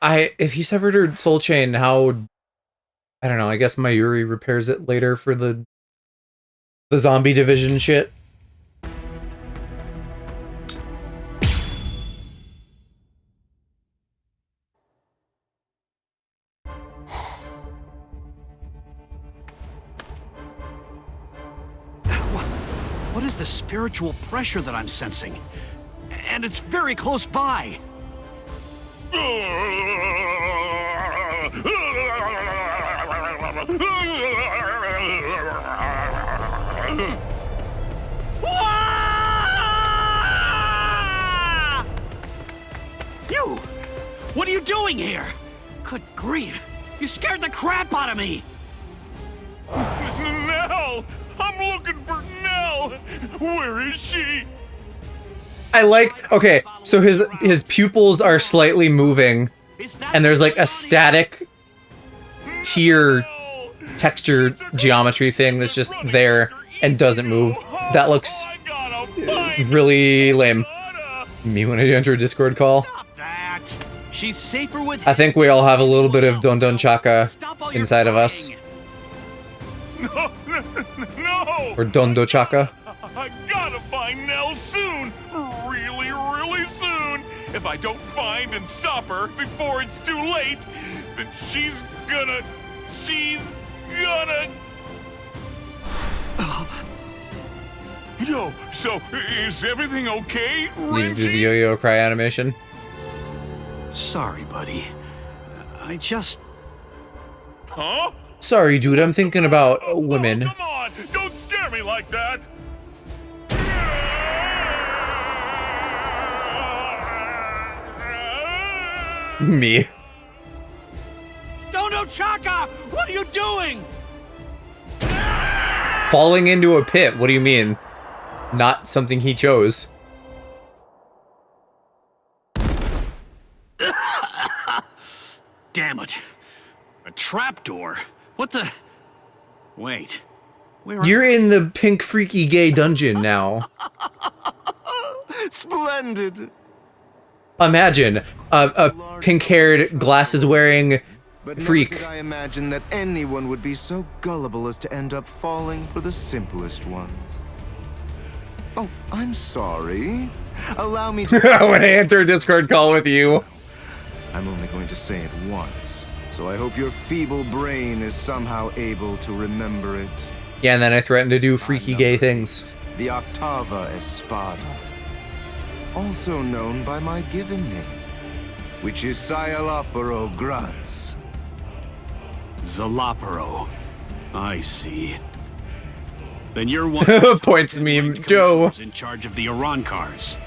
If he severed her soul chain, how... I don't know, I guess Mayuri repairs it later for the zombie division shit. What is the spiritual pressure that I'm sensing? And it's very close by. You! What are you doing here? Good grief. You scared the crap out of me! Nell! I'm looking for Nell! Where is she? I like, okay, so his pupils are slightly moving, and there's like a static tear texture geometry thing that's just there and doesn't move. That looks really lame. Me when I enter a Discord call. She's safer with I think we all have a little bit of Don Don Chaka inside of us. No! Or Dondo Chaka. I gotta find Nell soon! Really, really soon! If I don't find and stop her before it's too late, then she's gonna... Yo, so is everything okay, Need to do the yo-yo cry animation. Sorry, buddy. I just... Huh? Sorry, dude, I'm thinking about women. Come on! Don't scare me like that! Me. Dondo Chaka! What are you doing? Falling into a pit, what do you mean? Not something he chose. Damn it. A trapdoor? What the... Wait. Where You're in the pink freaky gay dungeon now. Splendid. Imagine a pink-haired, glasses-wearing freak. Never did I imagine that anyone would be so gullible as to end up falling for the simplest ones. Oh, I'm sorry. Allow me to... When I enter a Discord call with you. I'm only going to say it once, so I hope your feeble brain is somehow able to remember it. Yeah, and then I threaten to do freaky gay things. The Octava Espada. Also known by my given name, which is Sayalaparo Grunts. Zalaparo. I see. Then you're one of the Points meme, Joe. in charge of the Arancars.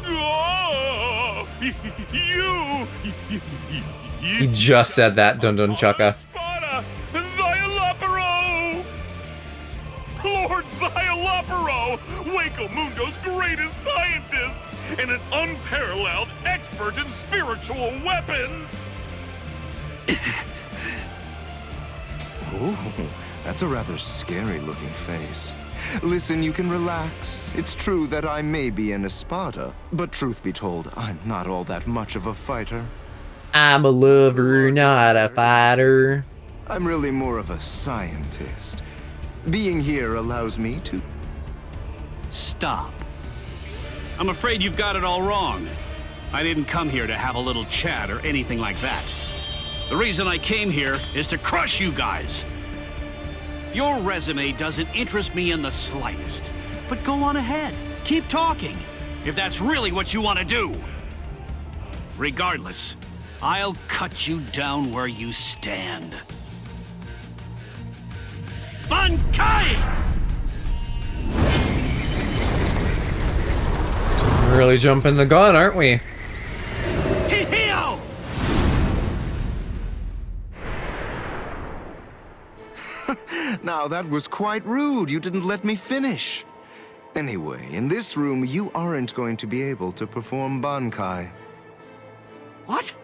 Oh, He just said that, Dun Dun Chaka. Sayalaparo! Lord Sayalaparo! Waco Mundo's greatest scientist! And an unparalleled expert in spiritual weapons! Ooh, that's a rather scary-looking face. Listen, you can relax. It's true that I may be an Espada, but truth be told, I'm not all that much of a fighter. I'm a lover, not a fighter. I'm really more of a scientist. Being here allows me to... Stop. I'm afraid you've got it all wrong. I didn't come here to have a little chat or anything like that. The reason I came here is to crush you guys. Your resume doesn't interest me in the slightest. But go on ahead. Keep talking, if that's really what you want to do. Regardless, I'll cut you down where you stand. Bankai! Really jumping the gun, aren't we? Hihio! Now that was quite rude. You didn't let me finish. Anyway, in this room, you aren't going to be able to perform Bankai. What?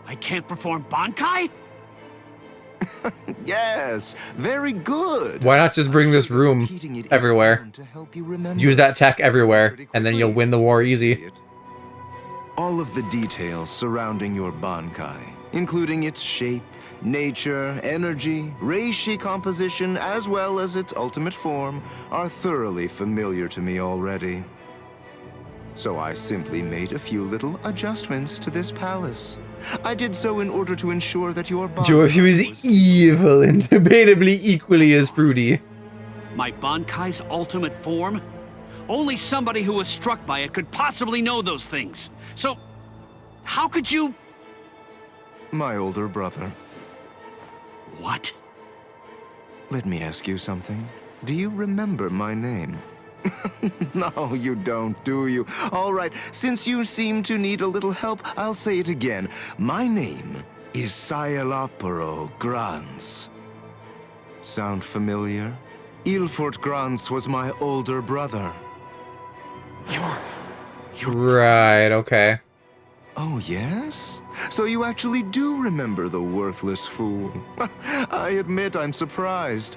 I can't perform Bankai? Yes, very good. Why not just bring this room everywhere? Use that tech everywhere, and then you'll win the war easy. All of the details surrounding your Bankai, including its shape, nature, energy, reishi composition, as well as its ultimate form, are thoroughly familiar to me already. So I simply made a few little adjustments to this palace. I did so in order to ensure that your Bankai Joe, if he was evil and debatably equally as fruity. My Bankai's ultimate form? Only somebody who was struck by it could possibly know those things. So, how could you... My older brother. What? Let me ask you something. Do you remember my name? No, you don't, do you? All right, since you seem to need a little help, I'll say it again. My name Isaialaparo Grans. Sound familiar? Ilfort Grans was my older brother. Right, okay. Oh, yes? So you actually do remember the worthless fool. I admit I'm surprised.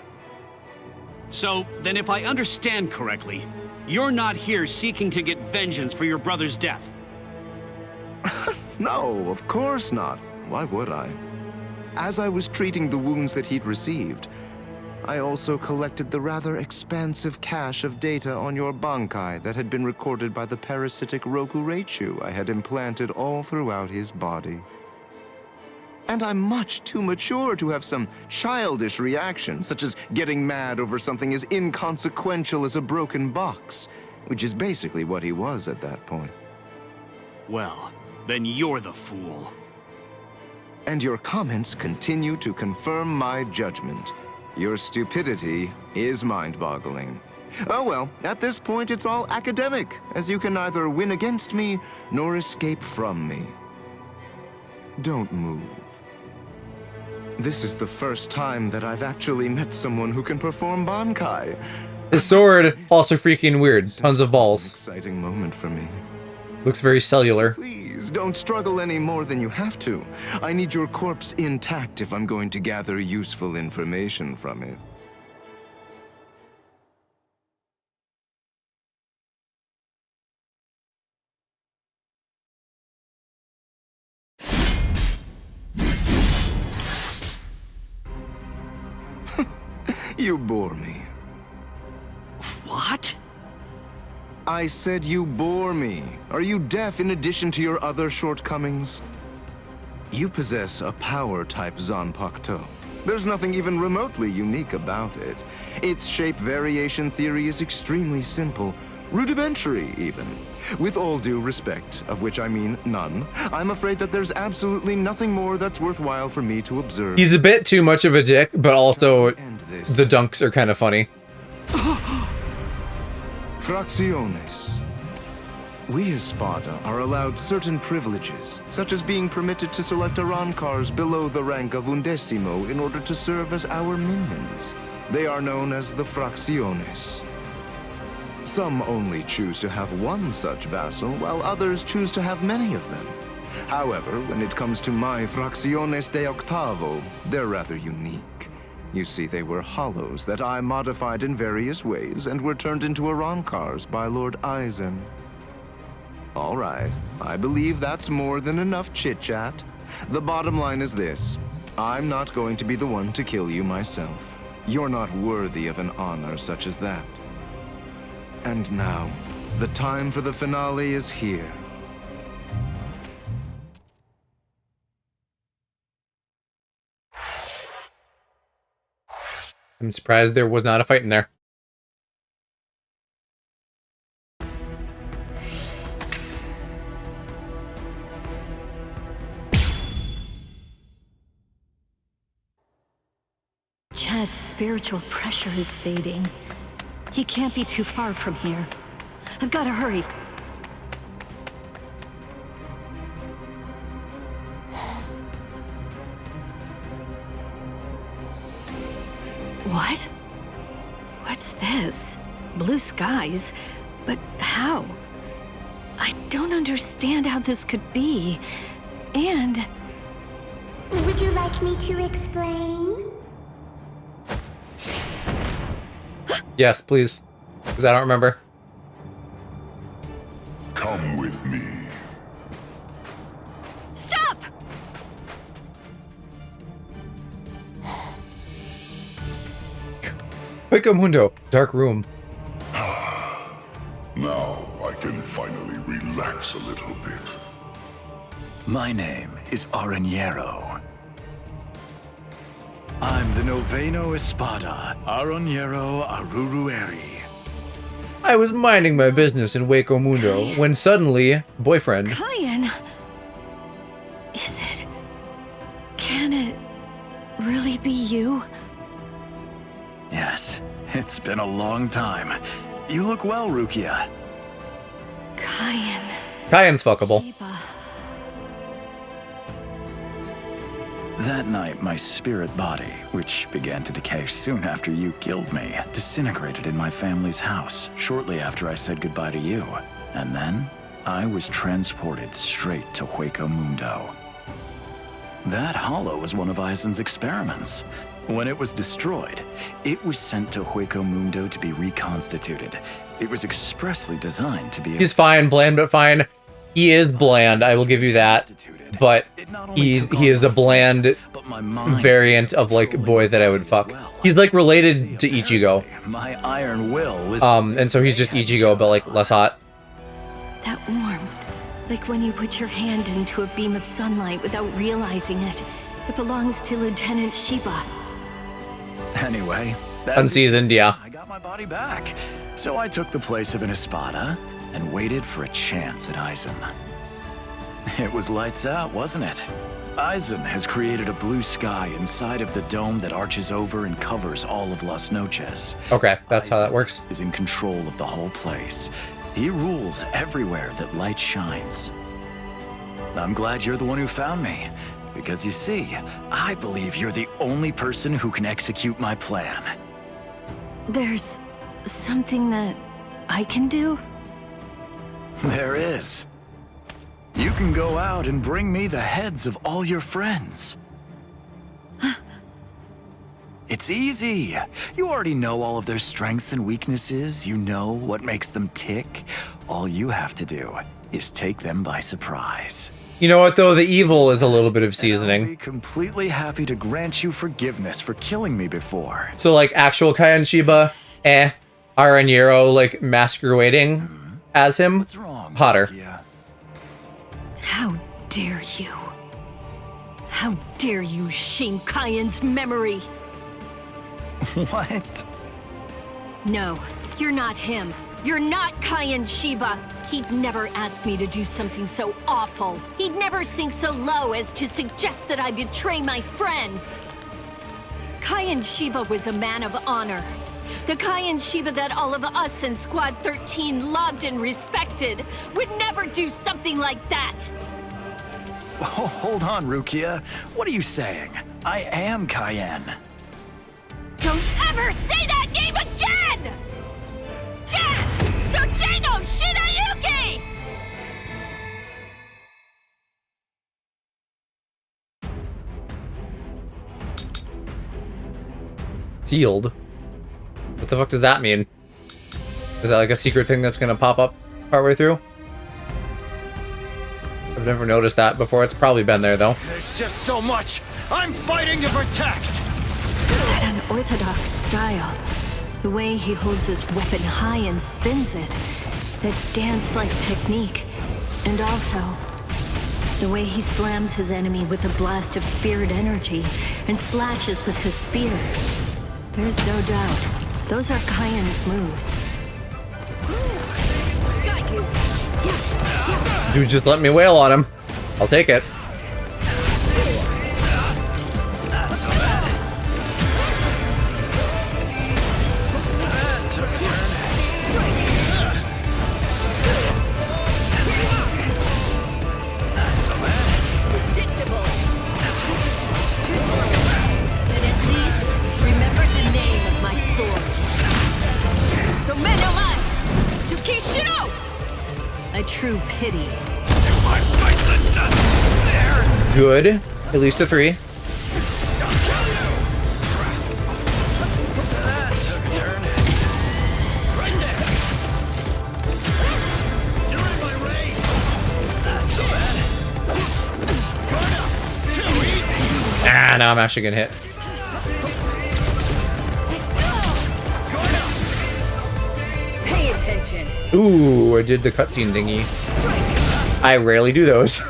So, then if I understand correctly, you're not here seeking to get vengeance for your brother's death. No, of course not. Why would I? As I was treating the wounds that he'd received, I also collected the rather expansive cache of data on your Bankai that had been recorded by the parasitic Rokureichu I had implanted all throughout his body. And I'm much too mature to have some childish reaction, such as getting mad over something as inconsequential as a broken box, which is basically what he was at that point. Well, then you're the fool. And your comments continue to confirm my judgment. Your stupidity is mind-boggling. Oh well, at this point it's all academic, as you can neither win against me nor escape from me. Don't move. This is the first time that I've actually met someone who can perform Bankai. His sword, also freaking weird. Tons of balls. Exciting moment for me. Looks very cellular. Please, don't struggle any more than you have to. I need your corpse intact if I'm going to gather useful information from it. You bore me. What? I said you bore me. Are you deaf in addition to your other shortcomings? You possess a power-type Zanpakuto. There's nothing even remotely unique about it. Its shape variation theory is extremely simple, rudimentary even. With all due respect, of which I mean none, I'm afraid that there's absolutely nothing more that's worthwhile for me to observe. He's a bit too much of a dick, but also the dunks are kind of funny. Fracciones. We as Spada are allowed certain privileges, such as being permitted to select Arancars below the rank of Undecimo in order to serve as our minions. They are known as the Fracciones. Some only choose to have one such vassal, while others choose to have many of them. However, when it comes to my Fracciones de Octavo, they're rather unique. You see, they were hollows that I modified in various ways and were turned into Arancars by Lord Aizen. All right, I believe that's more than enough chit-chat. The bottom line is this. I'm not going to be the one to kill you myself. You're not worthy of an honor such as that. And now, the time for the finale is here. I'm surprised there was not a fight in there. Chad's spiritual pressure is fading. He can't be too far from here. I've got to hurry. What? What's this? Blue skies? But how? I don't understand how this could be. And... Would you like me to explain? Yes, please. Because I don't remember. Come with me. Stop! Hueco Mundo, dark room. Now I can finally relax a little bit. My name is Aranjero. I'm the Noveno Espada, Aranjero Arurueri. I was minding my business in Hueco Mundo when suddenly, boyfriend. Kyan! Is it... Can it really be you? Yes, it's been a long time. You look well, Rukia. Kyan. Kyan's fuckable. That night, my spirit body, which began to decay soon after you killed me, disintegrated in my family's house shortly after I said goodbye to you. And then, I was transported straight to Hueco Mundo. That hollow was one of Aizen's experiments. When it was destroyed, it was sent to Hueco Mundo to be reconstituted. It was expressly designed to be... He's fine, bland but fine. He is bland, I will give you that. But he is a bland variant of like boy that I would fuck. He's like related to Ichigo. My iron will was... and so he's just Ichigo, but like less hot. That warmth, like when you put your hand into a beam of sunlight without realizing it. It belongs to Lieutenant Shiba. Anyway, unseasoned, yeah. I got my body back. So I took the place of an Espada and waited for a chance at Aizen. It was lights out, wasn't it? Aizen has created a blue sky inside of the dome that arches over and covers all of Las Noches. Okay, that's how that works. Is in control of the whole place. He rules everywhere that light shines. I'm glad you're the one who found me. Because you see, I believe you're the only person who can execute my plan. There's something that I can do? There is. You can go out and bring me the heads of all your friends. It's easy. You already know all of their strengths and weaknesses. You know what makes them tick. All you have to do is take them by surprise. You know what though? The evil is a little bit of seasoning. I'll be completely happy to grant you forgiveness for killing me before. So like actual Kaien Shiba, Aranjiro like masquerading as him, What's wrong, hotter. How dare you? How dare you shame Kaien's memory? What? No, you're not him. You're not Kaien Shiba. He'd never ask me to do something so awful. He'd never sink so low as to suggest that I betray my friends. Kaien Shiba was a man of honor. The Kaien Shiba that all of us in Squad 13 loved and respected would never do something like that. Oh, hold on, Rukia. What are you saying? I am Kaien. Don't ever say that name again! Dance! Sojeno Shinayuki! Sealed? What the fuck does that mean? Is that like a secret thing that's gonna pop up partway through? I've never noticed that before. It's probably been there though. There's just so much I'm fighting to protect! That unorthodox style. The way he holds his weapon high and spins it. That dance-like technique. And also, the way he slams his enemy with a blast of spirit energy and slashes with his spear. There's no doubt. Those are Kaien's moves. Got you. Dude, just let me wail on him. I'll take it. A true pity. Good. At least a 3. Ah, now I'm actually gonna hit. Pay attention. Ooh, I did the cutscene thingy. I rarely do those.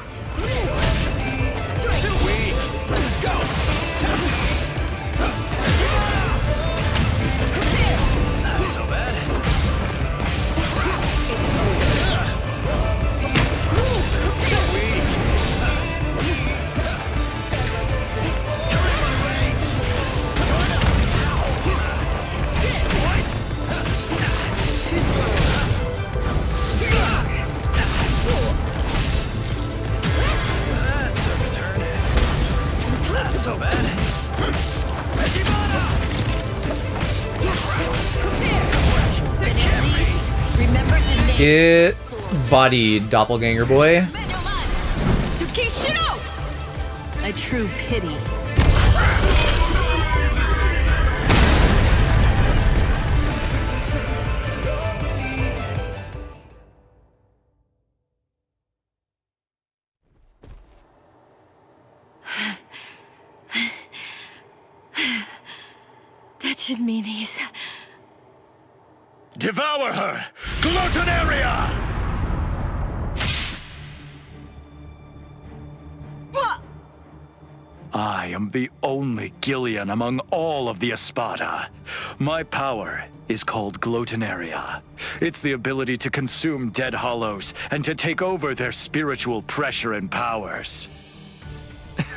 Get bodied, doppelganger boy. Tsukishiro! A true pity. That should mean he's... Devour her! Gluttonaria! I am the only Gillian among all of the Espada. My power is called Gluttonaria. It's the ability to consume dead hollows and to take over their spiritual pressure and powers.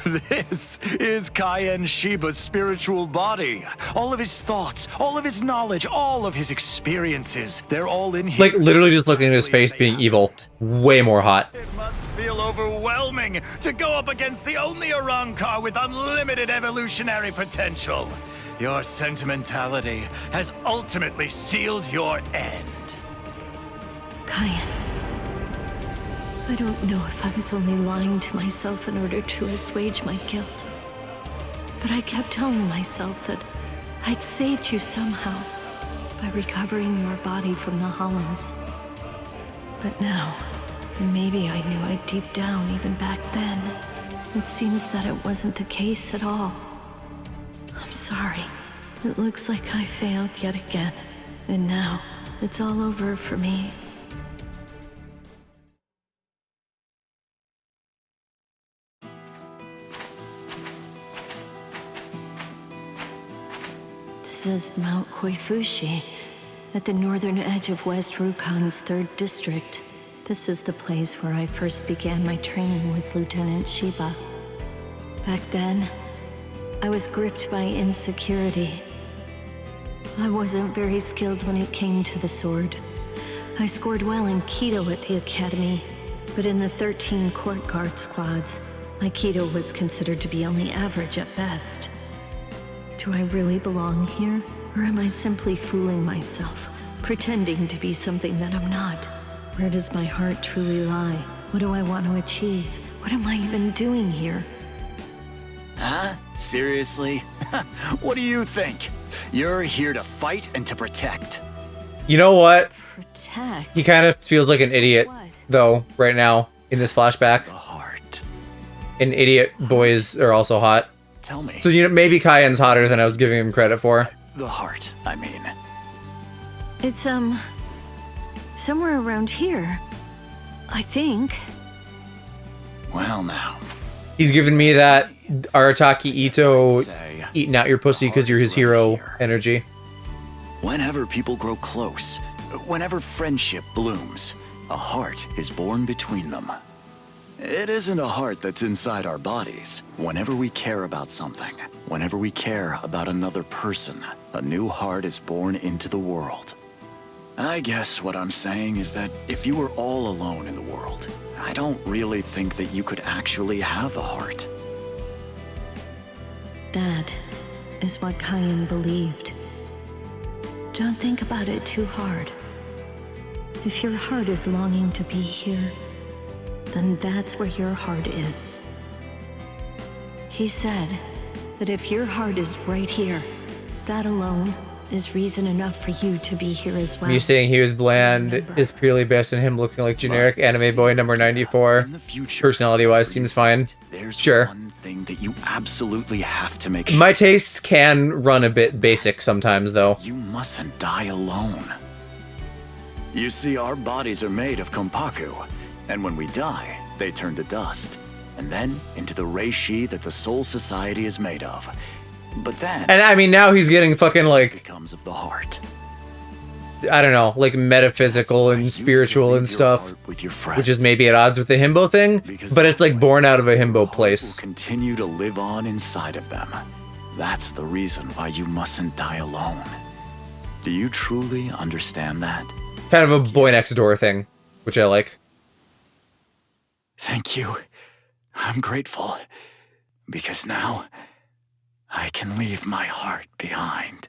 This is Cayenne Shiba's spiritual body. All of his thoughts, all of his knowledge, all of his experiences, they're all in here. Like, literally just looking at his face being evil. Way more hot. It must feel overwhelming to go up against the only Arrancar with unlimited evolutionary potential. Your sentimentality has ultimately sealed your end. Cayenne. I don't know if I was only lying to myself in order to assuage my guilt. But I kept telling myself that I'd saved you somehow by recovering your body from the hollows. But now, and maybe I knew it deep down even back then, it seems that it wasn't the case at all. I'm sorry. It looks like I failed yet again. And now, it's all over for me. This is Mount Koifushi, at the northern edge of West Rukon's 3rd district. This is the place where I first began my training with Lieutenant Shiba. Back then, I was gripped by insecurity. I wasn't very skilled when it came to the sword. I scored well in Kido at the academy, but in the 13 court guard squads, my Kido was considered to be only average at best. Do I really belong here? Or am I simply fooling myself, pretending to be something that I'm not? Where does my heart truly lie? What do I want to achieve? What am I even doing here? Huh? Seriously? What do you think? You're here to fight and to protect. You know what? Protect? He kind of feels like an idiot, though, right now, in this flashback. The heart. And idiot boys are also hot. Tell me. So, you know, maybe Cayenne's hotter than I was giving him credit for. The heart, I mean. It's, somewhere around here. I think. Well, now. He's giving me that Arataki Ito eating out your pussy because you're his hero energy. Whenever people grow close, whenever friendship blooms, a heart is born between them. It isn't a heart that's inside our bodies. Whenever we care about something, whenever we care about another person, a new heart is born into the world. I guess what I'm saying is that if you were all alone in the world, I don't really think that you could actually have a heart. That is what Cayenne believed. Don't think about it too hard. If your heart is longing to be here, then that's where your heart is. He said that if your heart is right here, that alone is reason enough for you to be here as well. Me saying he was bland is purely based on him looking like generic anime boy number 94. Personality-wise, seems fine. Sure. One thing that you absolutely have to make sure. My tastes can run a bit basic sometimes, though. You mustn't die alone. You see, our bodies are made of kompaku, and when we die, they turn to dust, and then into the reishi that the Soul Society is made of. But then, and I mean, now he's getting fucking like becomes of the heart. I don't know, like metaphysical and spiritual and stuff, which is maybe at odds with the himbo thing, but it's like born out of a himbo place. Will continue to live on inside of them. That's the reason why you mustn't die alone. Do you truly understand that? Kind of a boy next door thing, which I like. Thank you. I'm grateful. Because now, I can leave my heart behind.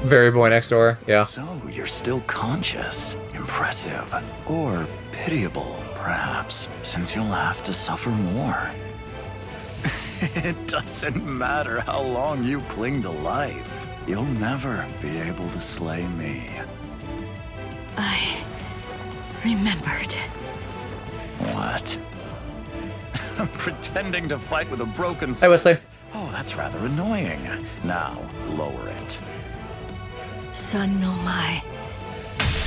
Very boy next door, yeah. So you're still conscious. Impressive. Or pitiable, perhaps, since you'll have to suffer more. It doesn't matter how long you cling to life. You'll never be able to slay me. I remembered. What? I'm pretending to fight with a broken Hi, Wesley. Oh, that's rather annoying. Now, lower it. Son no mai.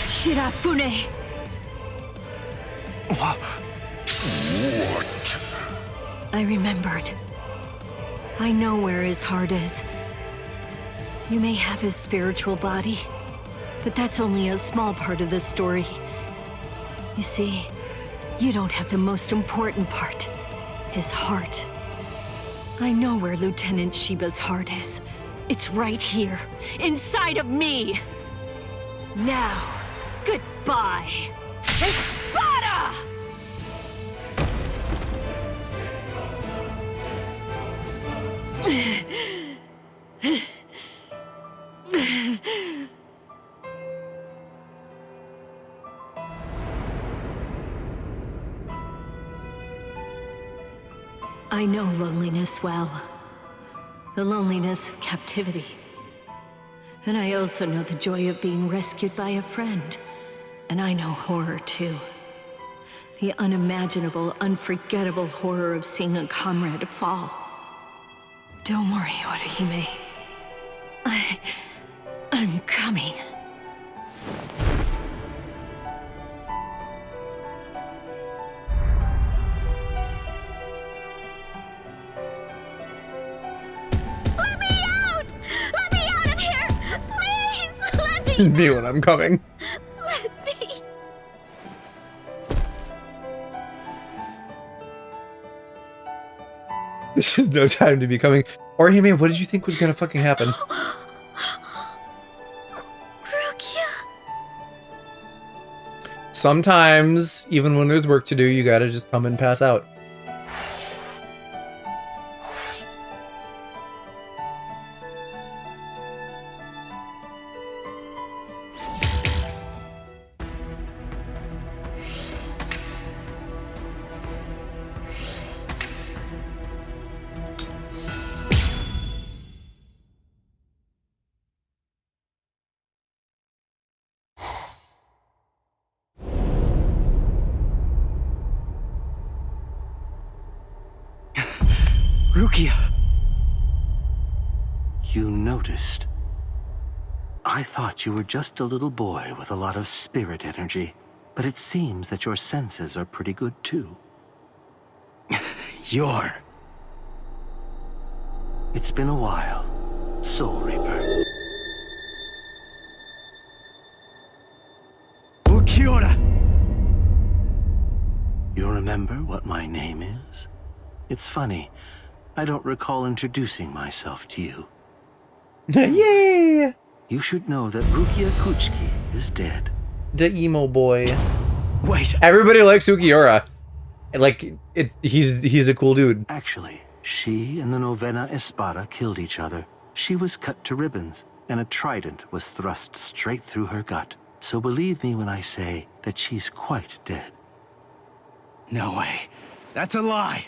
Shirafune! What? I remembered. I know where his heart is. You may have his spiritual body, but that's only a small part of the story. You see, you don't have the most important part, his heart. I know where Lieutenant Shiba's heart is. It's right here, inside of me. Now, goodbye, Espada! I know loneliness well. The loneliness of captivity. And I also know the joy of being rescued by a friend. And I know horror too. The unimaginable, unforgettable horror of seeing a comrade fall. Don't worry, Orihime. I'm coming. Let me out! Let me out of here! Please! Let me Me when I'm coming. Let me! This is no time to be coming. Orihime, what did you think was gonna fucking happen? Rukia! Sometimes, even when there's work to do, you gotta just come and pass out. Rukia! You noticed. I thought you were just a little boy with a lot of spirit energy, but it seems that your senses are pretty good too. You're... It's been a while, Soul Reaper. Ukiora! You remember what my name is? It's funny, I don't recall introducing myself to you. Yay! You should know that Rukia Kuchiki is dead. The emo boy. Wait. Everybody likes Ukiura. Like, he's a cool dude. Actually, she and the Novena Espada killed each other. She was cut to ribbons, and a trident was thrust straight through her gut. So believe me when I say that she's quite dead. No way. That's a lie.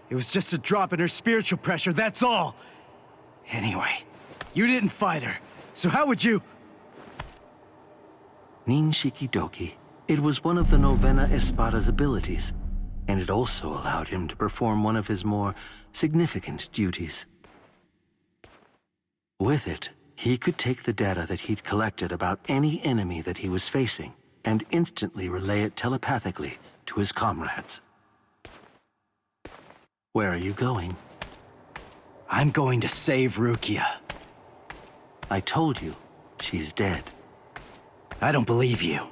It was just a drop in her spiritual pressure, that's all. Anyway, you didn't fight her, so how would you... Ninshiki Doki. It was one of the Novena Espada's abilities, and it also allowed him to perform one of his more significant duties. With it, he could take the data that he'd collected about any enemy that he was facing and instantly relay it telepathically to his comrades. Where are you going? I'm going to save Rukia. I told you, she's dead. I don't believe you.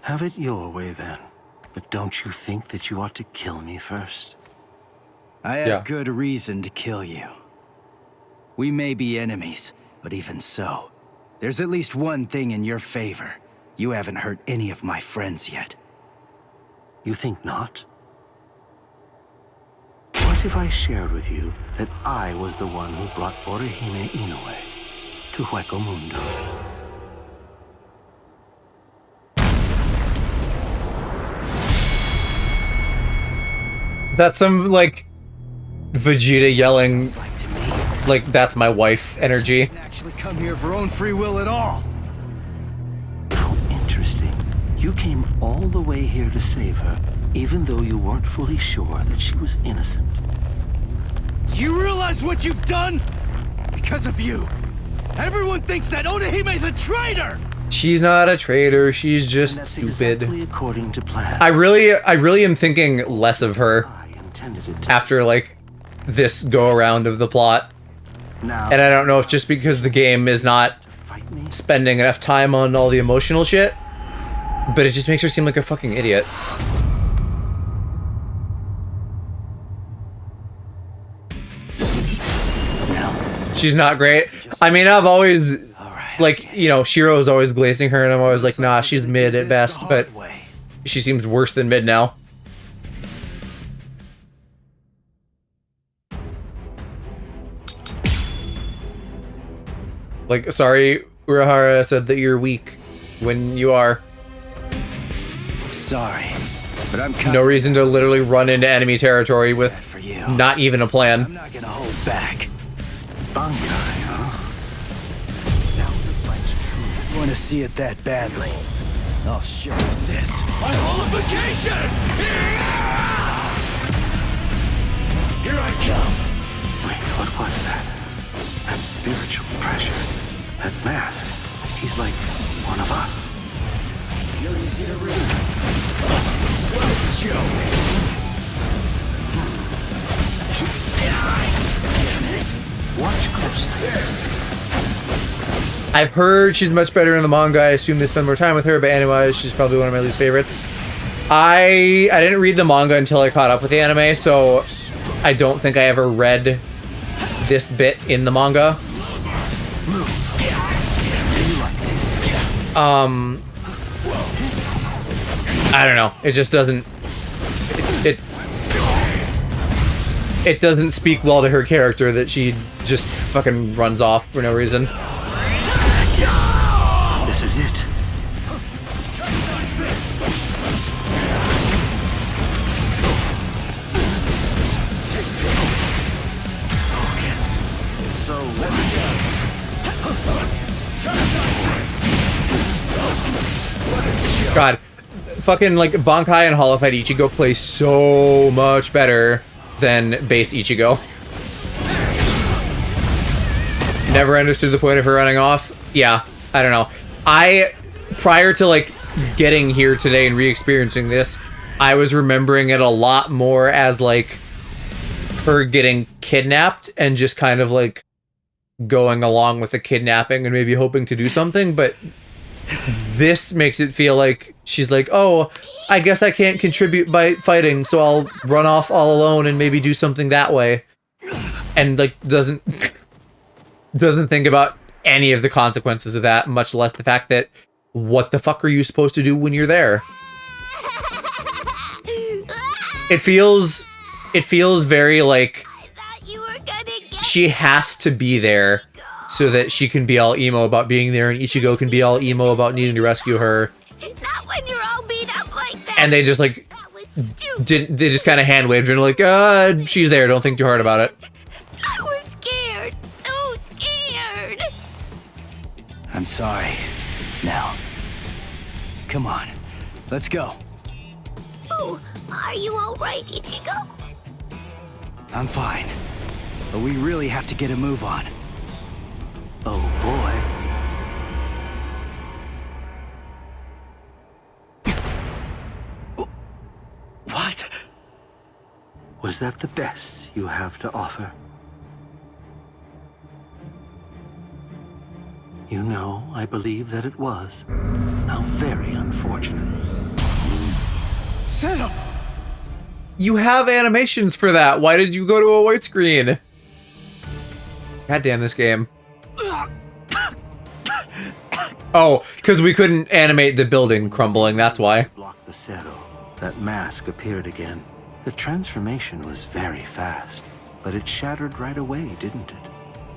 Have it your way then. But don't you think that you ought to kill me first? I have good reason to kill you. We may be enemies, but even so, there's at least one thing in your favor. You haven't hurt any of my friends yet. You think not? What if I shared with you that I was the one who brought Orihime Inoue? to Hueco Mundo. That's some, like, Vegeta yelling, like, that's my wife energy. Actually come here of her own free will at all. How interesting. You came all the way here to save her, even though you weren't fully sure that she was innocent. Do you realize what you've done? Because of you, everyone thinks that Odahime's a traitor! She's not a traitor, she's just stupid. Exactly according to plan. I really am thinking less of her after, like, this go-around of the plot. And I don't know if just because the game is not spending enough time on all the emotional shit, but it just makes her seem like a fucking idiot. She's not great. I mean, I've always, like, you know, Shiro's always glazing her, and I'm always like, nah, she's mid at best, but she seems worse than mid now. Like, sorry, Urahara said that you're weak when you are. Sorry, but I'm no reason to literally run into enemy territory with not even a plan. I'm not gonna hold back. Bankai, huh? Now the fight's true. You wanna see it that badly? I'll show you, sis. My holification! Here I come. Wait, what was that? That spiritual pressure. That mask. He's like one of us. You're easy to read. Damn it! Watch closely. I've heard she's much better in the manga. I assume they spend more time with her, but anime-wise, she's probably one of my least favorites. I didn't read the manga until I caught up with the anime, so I don't think I ever read this bit in the manga. I don't know. It just doesn't. It doesn't speak well to her character that she just fucking runs off for no reason. This is it. Focus. So let's go. God, fucking like Bankai and Hollow Fight Ichigo play so much better than base Ichigo. Never understood the point of her running off. Yeah, I don't know. Prior to like getting here today and re-experiencing this, I was remembering it a lot more as like her getting kidnapped and just kind of like going along with the kidnapping and maybe hoping to do something, but this makes it feel like she's like, oh, I guess I can't contribute by fighting, so I'll run off all alone and maybe do something that way. And like doesn't think about any of the consequences of that, much less the fact that what the fuck are you supposed to do when you're there? It feels very like she has to be there so that she can be all emo about being there, and Ichigo can be all emo about needing to rescue her. Not when you're all beat up like that. And they just like they just kind of hand waved and like, she's there. Don't think too hard about it. I was scared, so scared. I'm sorry. Now, come on, let's go. Oh, are you all right, Ichigo? I'm fine, but we really have to get a move on. Oh boy. What? Was that the best you have to offer? You know, I believe that it was. How very unfortunate. Settle! You have animations for that. Why did you go to a white screen? God damn this game. Oh, because we couldn't animate the building crumbling, that's why. Block the Zero. That mask appeared again. The transformation was very fast, but it shattered right away, didn't it?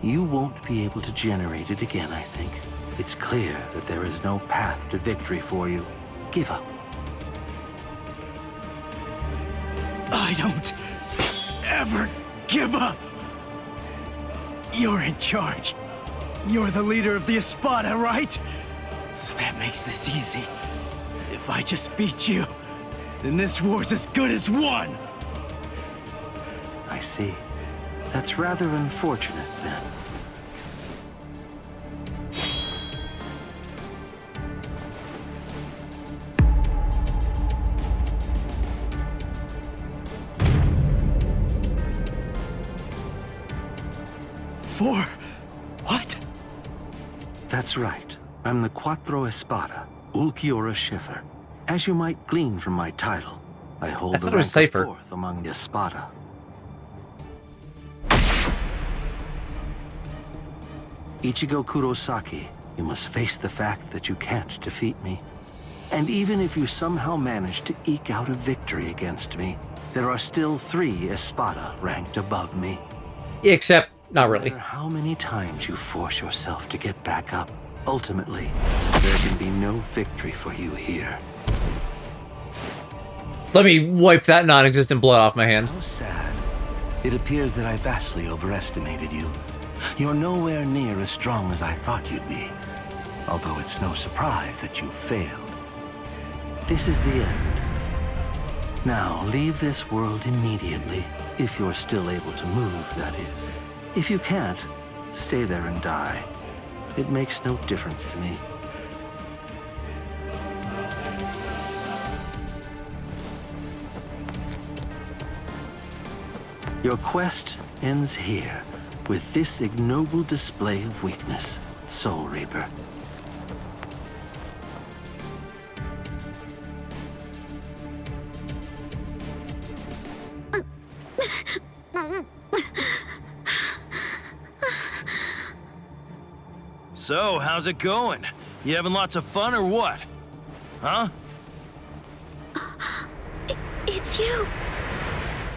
you won't be able to generate it again, I think. It's clear that there is no path to victory for you. Give up. I don't ever give up. You're in charge. You're the leader of the Espada, right? So that makes this easy. If I just beat you, then this war's as good as won. I see. That's rather unfortunate, then. For what? That's right. I'm the Cuatro Espada, Ulquiorra Schiffer. As you might glean from my title, I hold the rank of fourth among the Espada. Ichigo Kurosaki, you must face the fact that you can't defeat me. And even if you somehow manage to eke out a victory against me, there are still 3 Espada ranked above me. Except, not really. No matter how many times you force yourself to get back up, ultimately, there can be no victory for you here. Let me wipe that non-existent blood off my hand. How sad. It appears that I vastly overestimated you. You're nowhere near as strong as I thought you'd be, although it's no surprise that you failed. This is the end. Now, leave this world immediately, if you're still able to move, that is. If you can't, stay there and die. It makes no difference to me. Your quest ends here, with this ignoble display of weakness, Soul Reaper. So, how's it going? You having lots of fun or what? Huh? It's you.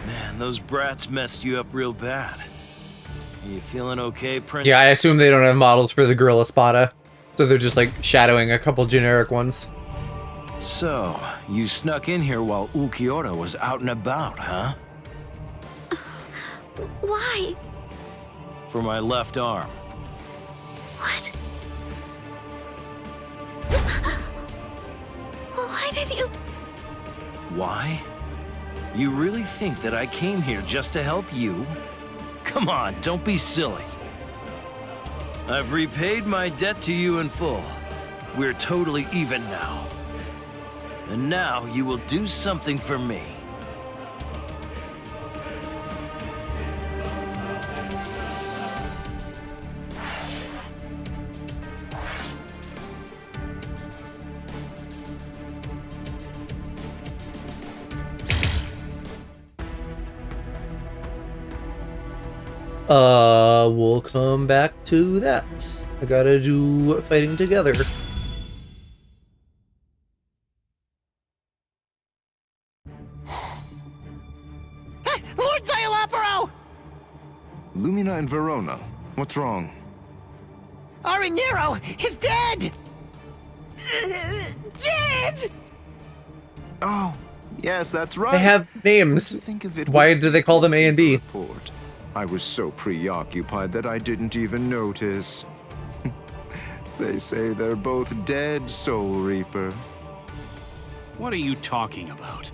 Man, those brats messed you up real bad. Are you feeling okay, Prince? Yeah, I assume they don't have models for the Gorilla Espada, so they're just like shadowing a couple generic ones. So, you snuck in here while Ulquiorra was out and about, huh? Why? For my left arm. What? Why did you... Why? You really think that I came here just to help you? Come on, don't be silly. I've repaid my debt to you in full. We're totally even now. And now you will do something for me. We'll come back to that. I gotta do fighting together. Hey, Lord Zayalaparo! Lumina and Verona, what's wrong? Ari Nero is dead! Dead! Oh, yes, that's right. They have names. Think of it. Why do they call them A and B? Report. I was so preoccupied that I didn't even notice. They say they're both dead, Soul Reaper. What are you talking about?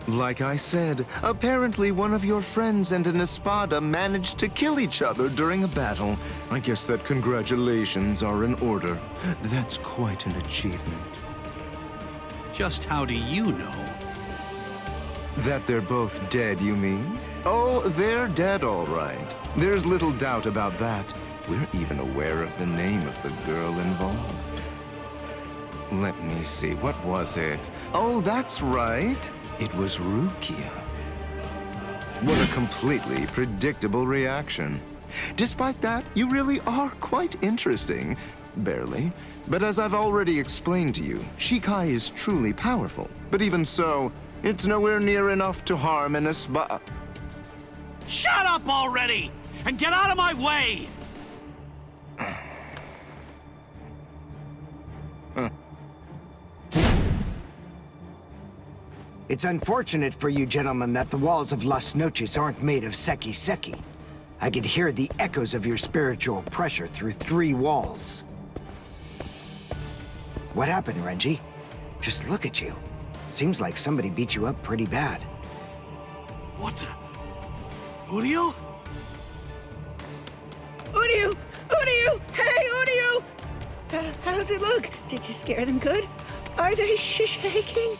Like I said, apparently one of your friends and an Espada managed to kill each other during a battle. I guess that congratulations are in order. That's quite an achievement. Just how do you know? That they're both dead, you mean? Oh, they're dead, all right. There's little doubt about that. We're even aware of the name of the girl involved. Let me see, what was it? Oh, that's right. It was Rukia. What a completely predictable reaction. Despite that, you really are quite interesting. Barely. But as I've already explained to you, Shikai is truly powerful. But even so, it's nowhere near enough to harm an Espada. Shut up already! and get out of my way! It's unfortunate for you gentlemen that the walls of Las Noches aren't made of Seki Seki. I could hear the echoes of your spiritual pressure through 3 walls. What happened, Renji? Just look at you. Seems like somebody beat you up pretty bad. What the? Uryu? Uryu! Uryu! Hey, Uryu! How's it look? Did you scare them good? Are they shaking?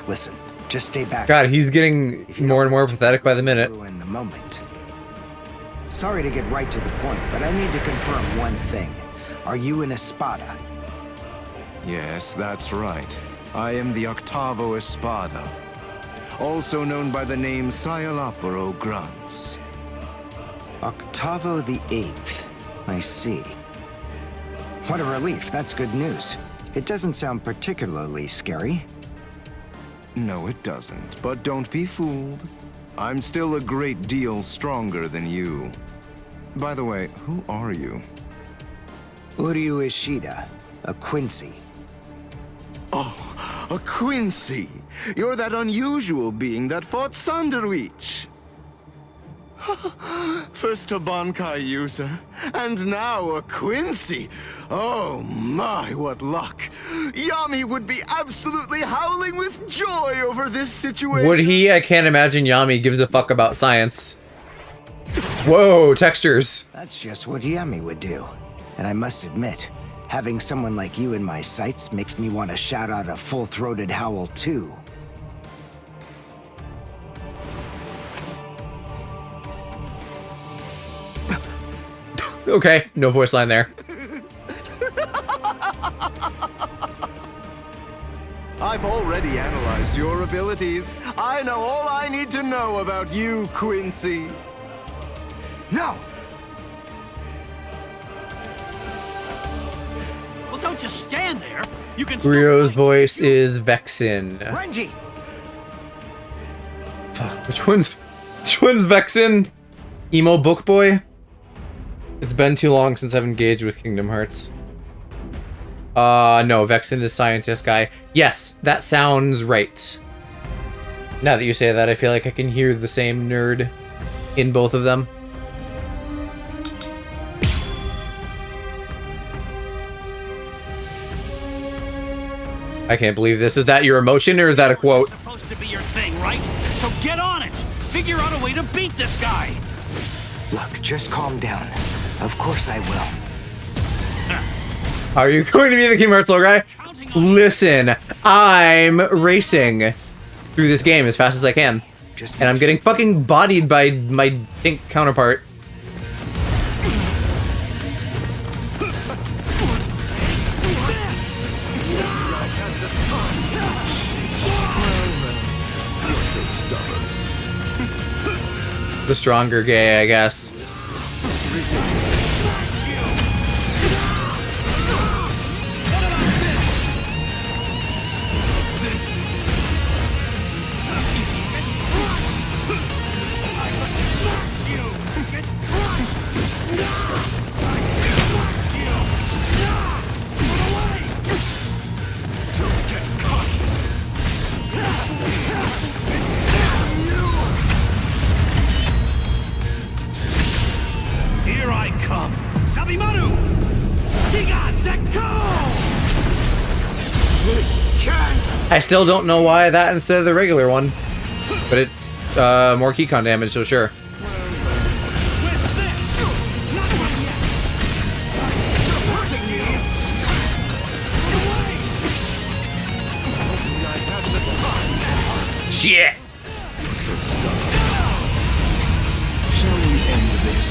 Listen, just stay back. God, he's getting more and more pathetic by the minute. In the moment. Sorry to get right to the point, but I need to confirm one thing. Are you an Espada? Yes, that's right. I am the Octavo Espada, also known by the name Sayalaparo Grunts. Octavo the 8th. I see. What a relief, that's good news. It doesn't sound particularly scary. No, it doesn't, but don't be fooled. I'm still a great deal stronger than you. By the way, who are you? Uryu Ishida, a Quincy. Oh, a Quincy! You're that unusual being that fought Sanderwich! First a Bankai user, and now a Quincy! Oh my, what luck! Yami would be absolutely howling with joy over this situation! Would he? I can't imagine Yami gives a fuck about science. Whoa, textures! That's just what Yami would do. And I must admit, having someone like you in my sights makes me want to shout out a full-throated howl too. Okay, no voice line there. I've already analyzed your abilities. I know all I need to know about you, Quincy. No! Well, don't just stand there. You can Ryo's voice is Vexen. Renji! Fuck, which one's Vexen? Emo book boy? It's been too long since I've engaged with Kingdom Hearts. No, Vexen is scientist guy. Yes, that sounds right. Now that you say that, I feel like I can hear the same nerd in both of them. I can't believe this. Is that your emotion or is that a quote? It's supposed to be your thing, right? So get on it. Figure out a way to beat this guy. Look, just calm down. Of course I will. Are you going to be the Kingdom Hearts slow guy? Listen, I'm racing through this game as fast as I can. And I'm getting fucking bodied by my pink counterpart. The stronger gay, I guess. Here I come. Sabimaru! Giga Sekko! This can't. I still don't know why that instead of the regular one. But it's more keycon damage, so sure. Shit! Shall we end this?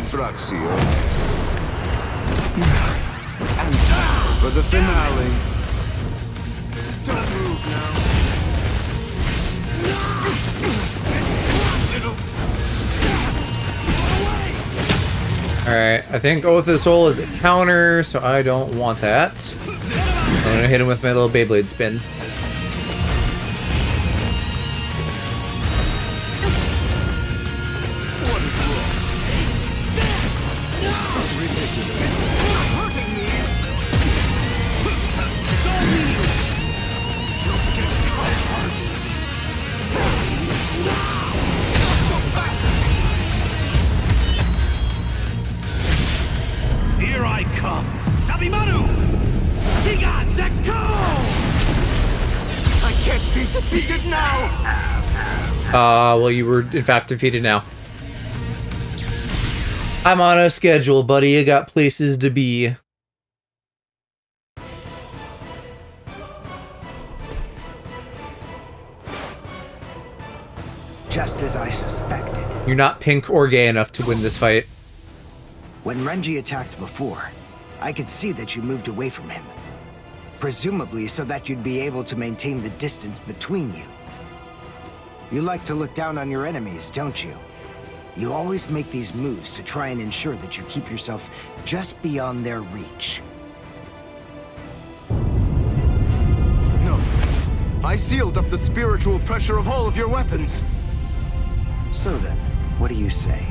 Thraxiones. And time for the finale. Don't move now. Alright, I think Oath of the Soul is a counter, so I don't want that. I'm gonna hit him with my little Beyblade spin. Well, you were in fact defeated now. I'm on a schedule, buddy. I got places to be. Just as I suspected. You're not pink or gay enough to win this fight. When Renji attacked before, I could see that you moved away from him. Presumably so that you'd be able to maintain the distance between you. You like to look down on your enemies, don't you? You always make these moves to try and ensure that you keep yourself just beyond their reach. No. I sealed up the spiritual pressure of all of your weapons. So then, what do you say?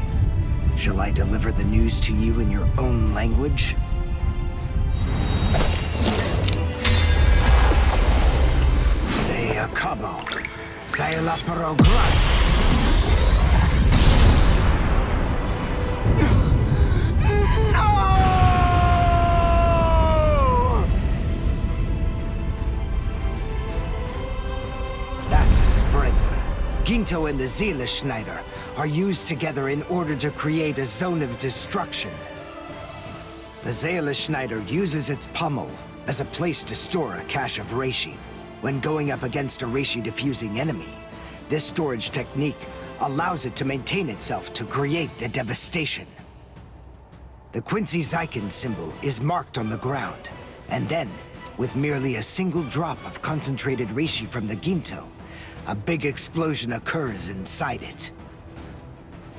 Shall I deliver the news to you in your own language? Say a cabo. Say la prograts. That's a spring. Ginto and the Seele Schneider are used together in order to create a zone of destruction. The Seele Schneider uses its pommel as a place to store a cache of reishi. When going up against a reishi-diffusing enemy, this storage technique allows it to maintain itself to create the devastation. The Quincy Zyken symbol is marked on the ground, and then, with merely a single drop of concentrated reishi from the Ginto, a big explosion occurs inside it.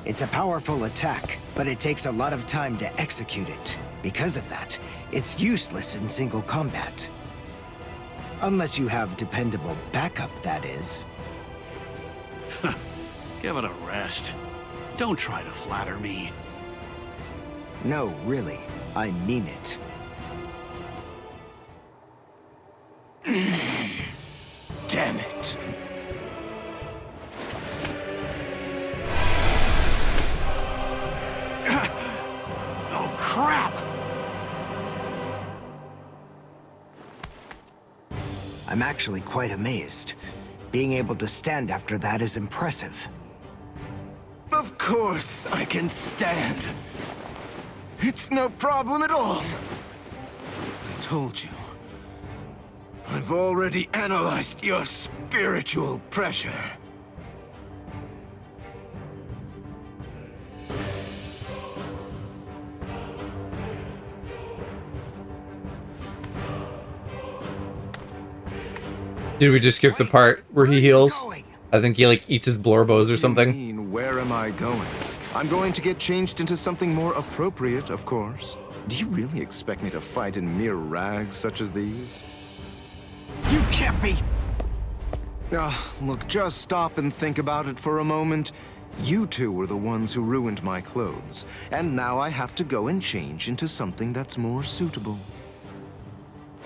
It's a powerful attack, but it takes a lot of time to execute it. Because of that, it's useless in single combat. Unless you have dependable backup, that is. Give it a rest. Don't try to flatter me. No, really. I mean it. Damn it. Oh, crap! I'm actually quite amazed. Being able to stand after that is impressive. Of course I can stand. It's no problem at all. I told you. I've already analyzed your spiritual pressure. Did we just skip the part where he heals? I think he like eats his blorbos or something. You mean, where am I going? I'm going to get changed into something more appropriate, of course. Do you really expect me to fight in mere rags such as these? You can't be! Look, just stop and think about it for a moment. You two were the ones who ruined my clothes, and now I have to go and change into something that's more suitable.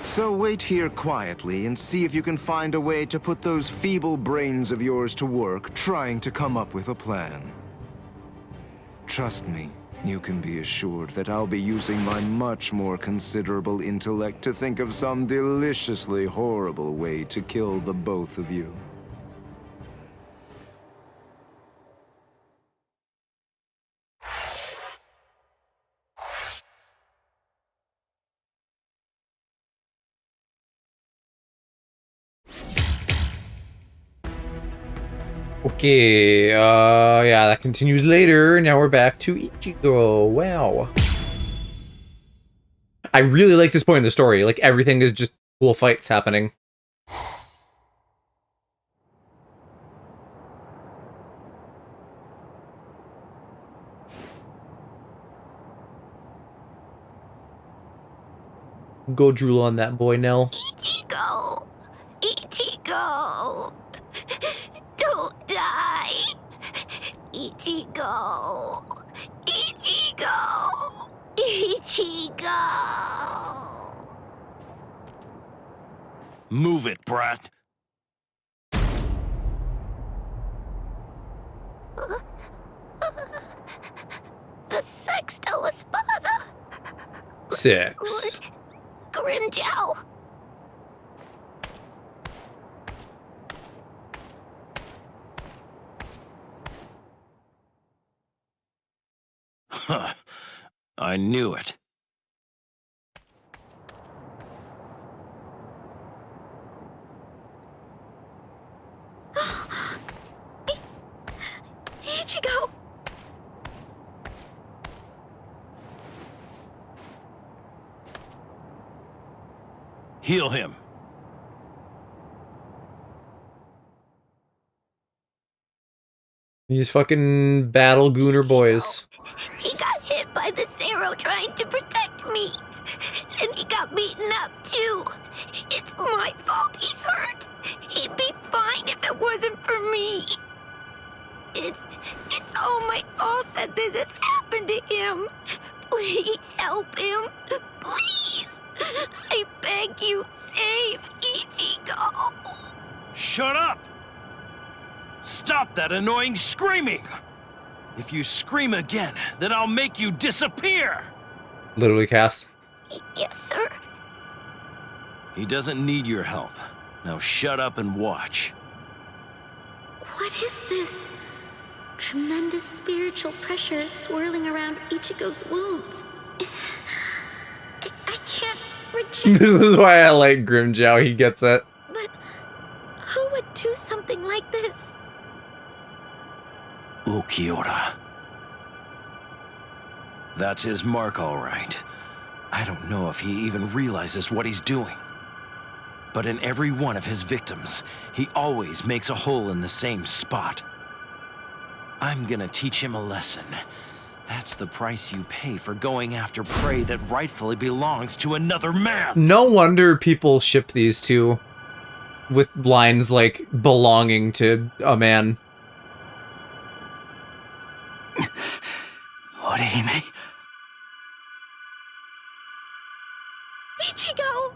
So wait here quietly and see if you can find a way to put those feeble brains of yours to work trying to come up with a plan. Trust me, you can be assured that I'll be using my much more considerable intellect to think of some deliciously horrible way to kill the both of you. Okay, yeah, that continues later. Now we're back to Ichigo. Wow. I really like this point in the story. Like, everything is just cool fights happening. Go drool on that boy, Nell. Ichigo! Ichigo! Don't die! Ichigo! Ichigo! Ichigo! Move it, brat. The Sexto Espada! 6. Grimjow! Huh. I knew it. Ichigo! Heal him. These fucking battle gooner boys. He got hit by the Zero trying to protect me. And he got beaten up, too. It's my fault he's hurt. He'd be fine if it wasn't for me. It's all my fault that this has happened to him. Please help him. Please. I beg you, save Ichigo. Shut up! Stop that annoying screaming! If you scream again, then I'll make you disappear! Literally, Cass. Yes, sir. He doesn't need your help. Now shut up and watch. What is this? Tremendous spiritual pressure is swirling around Ichigo's wounds. I can't reject. This is why I like Grimjow. He gets it. But who would do something like this? Ulquiorra. That's his mark, all right. I don't know if he even realizes what he's doing. But in every one of his victims, he always makes a hole in the same spot. I'm gonna teach him a lesson. That's the price you pay for going after prey that rightfully belongs to another man. No wonder people ship these two with lines like belonging to a man. Orihime. Ichigo!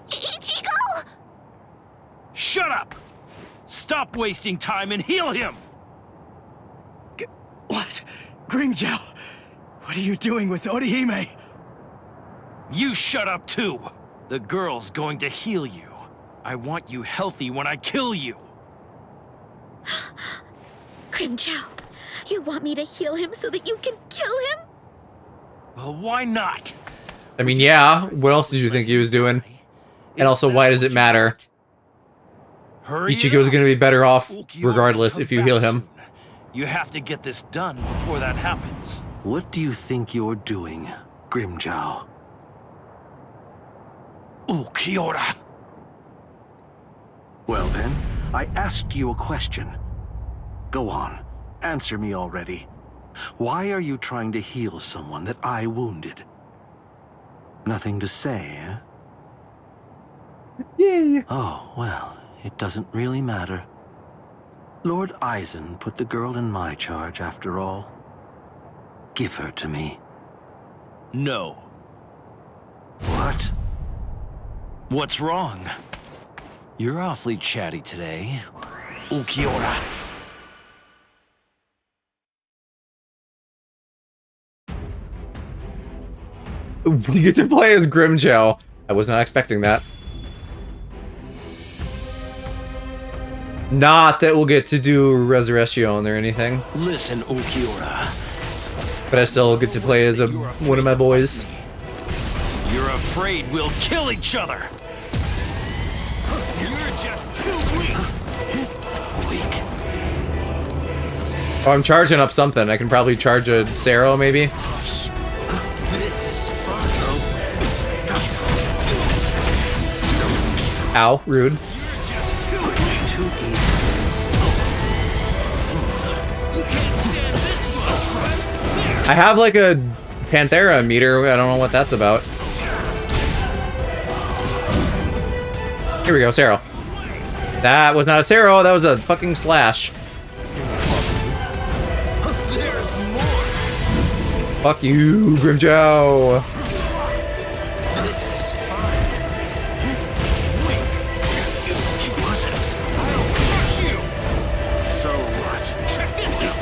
Ichigo! Shut up! Stop wasting time and heal him! What? Grimjow! What are you doing with Orihime? You shut up too! The girl's going to heal you. I want you healthy when I kill you. Grimjow, you want me to heal him so that you can kill him? Well, why not? I mean, yeah, what else did you think he was doing? And also, why does it matter? Ichigo's gonna be better off regardless if you heal him. You have to get this done before that happens. What do you think you're doing, Grimjow? Ulquiorra! Well then, I asked you a question. Go on, answer me already. Why are you trying to heal someone that I wounded? Nothing to say, eh? Yeah. Oh, well, it doesn't really matter. Lord Eisen put the girl in my charge after all. Give her to me. No. What? What's wrong? You're awfully chatty today. Ulquiorra. We get to play as Grimjow. I was not expecting that. Not that we'll get to do Resurrection or anything. Listen, Ulquiorra. But I still get to play as one of my boys. You're afraid we'll kill each other. You're just too weak. Weak? Oh, I'm charging up something. I can probably charge a Zero, maybe? This is fun. Ow, rude. Too easy. I have like a Panthera meter. I don't know what that's about. Here we go, Zero. That was not a Zero, that was a fucking slash. Fuck you, Grimjow. So what? Check this out.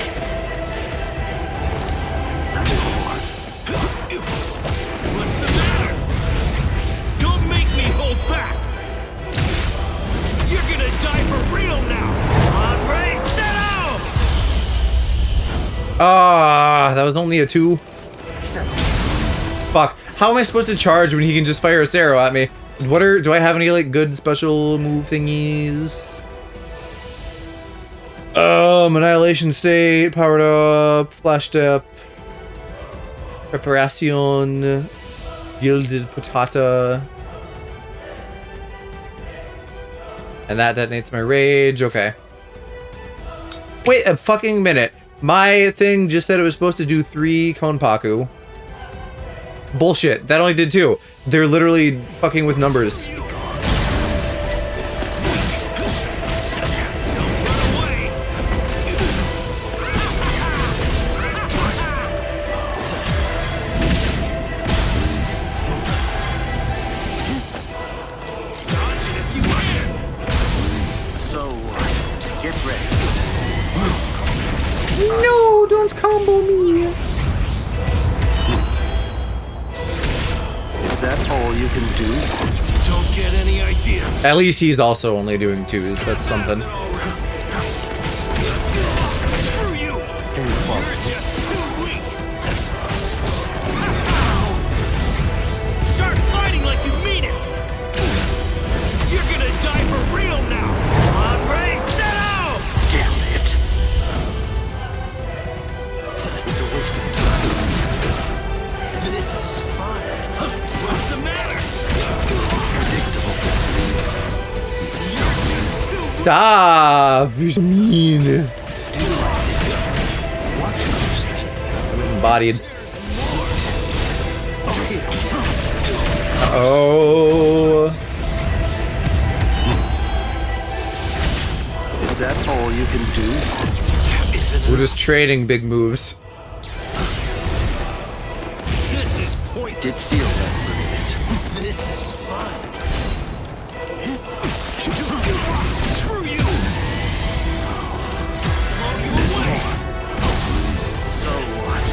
What's the matter? Don't make me hold back. You're gonna die for real now. On race, set out! Ah, that was only a 2. Fuck. How am I supposed to charge when he can just fire a arrow at me? Do I have any like good special move thingies? Annihilation State, powered up, flash step, Preparación, Gilded Patata. And that detonates my rage, okay. Wait a fucking minute. My thing just said it was supposed to do 3 Konpaku. Bullshit, that only did 2. They're literally fucking with numbers. No, don't combo me. Is that all you can do? Don't get any ideas. At least he's also only doing 2s. That's something. Screw you. You're just too weak. Start fighting like you mean it. You're gonna die for real now. Hombre, settle! Damn it. It's a waste of time. This is fun. What's the matter? Stop! You're so mean. I'm embodied. Oh. Is that all you can do? We're just trading big moves. This is pointless. Did feel that for a minute. This is fun. Screw you. Blow you away. So what?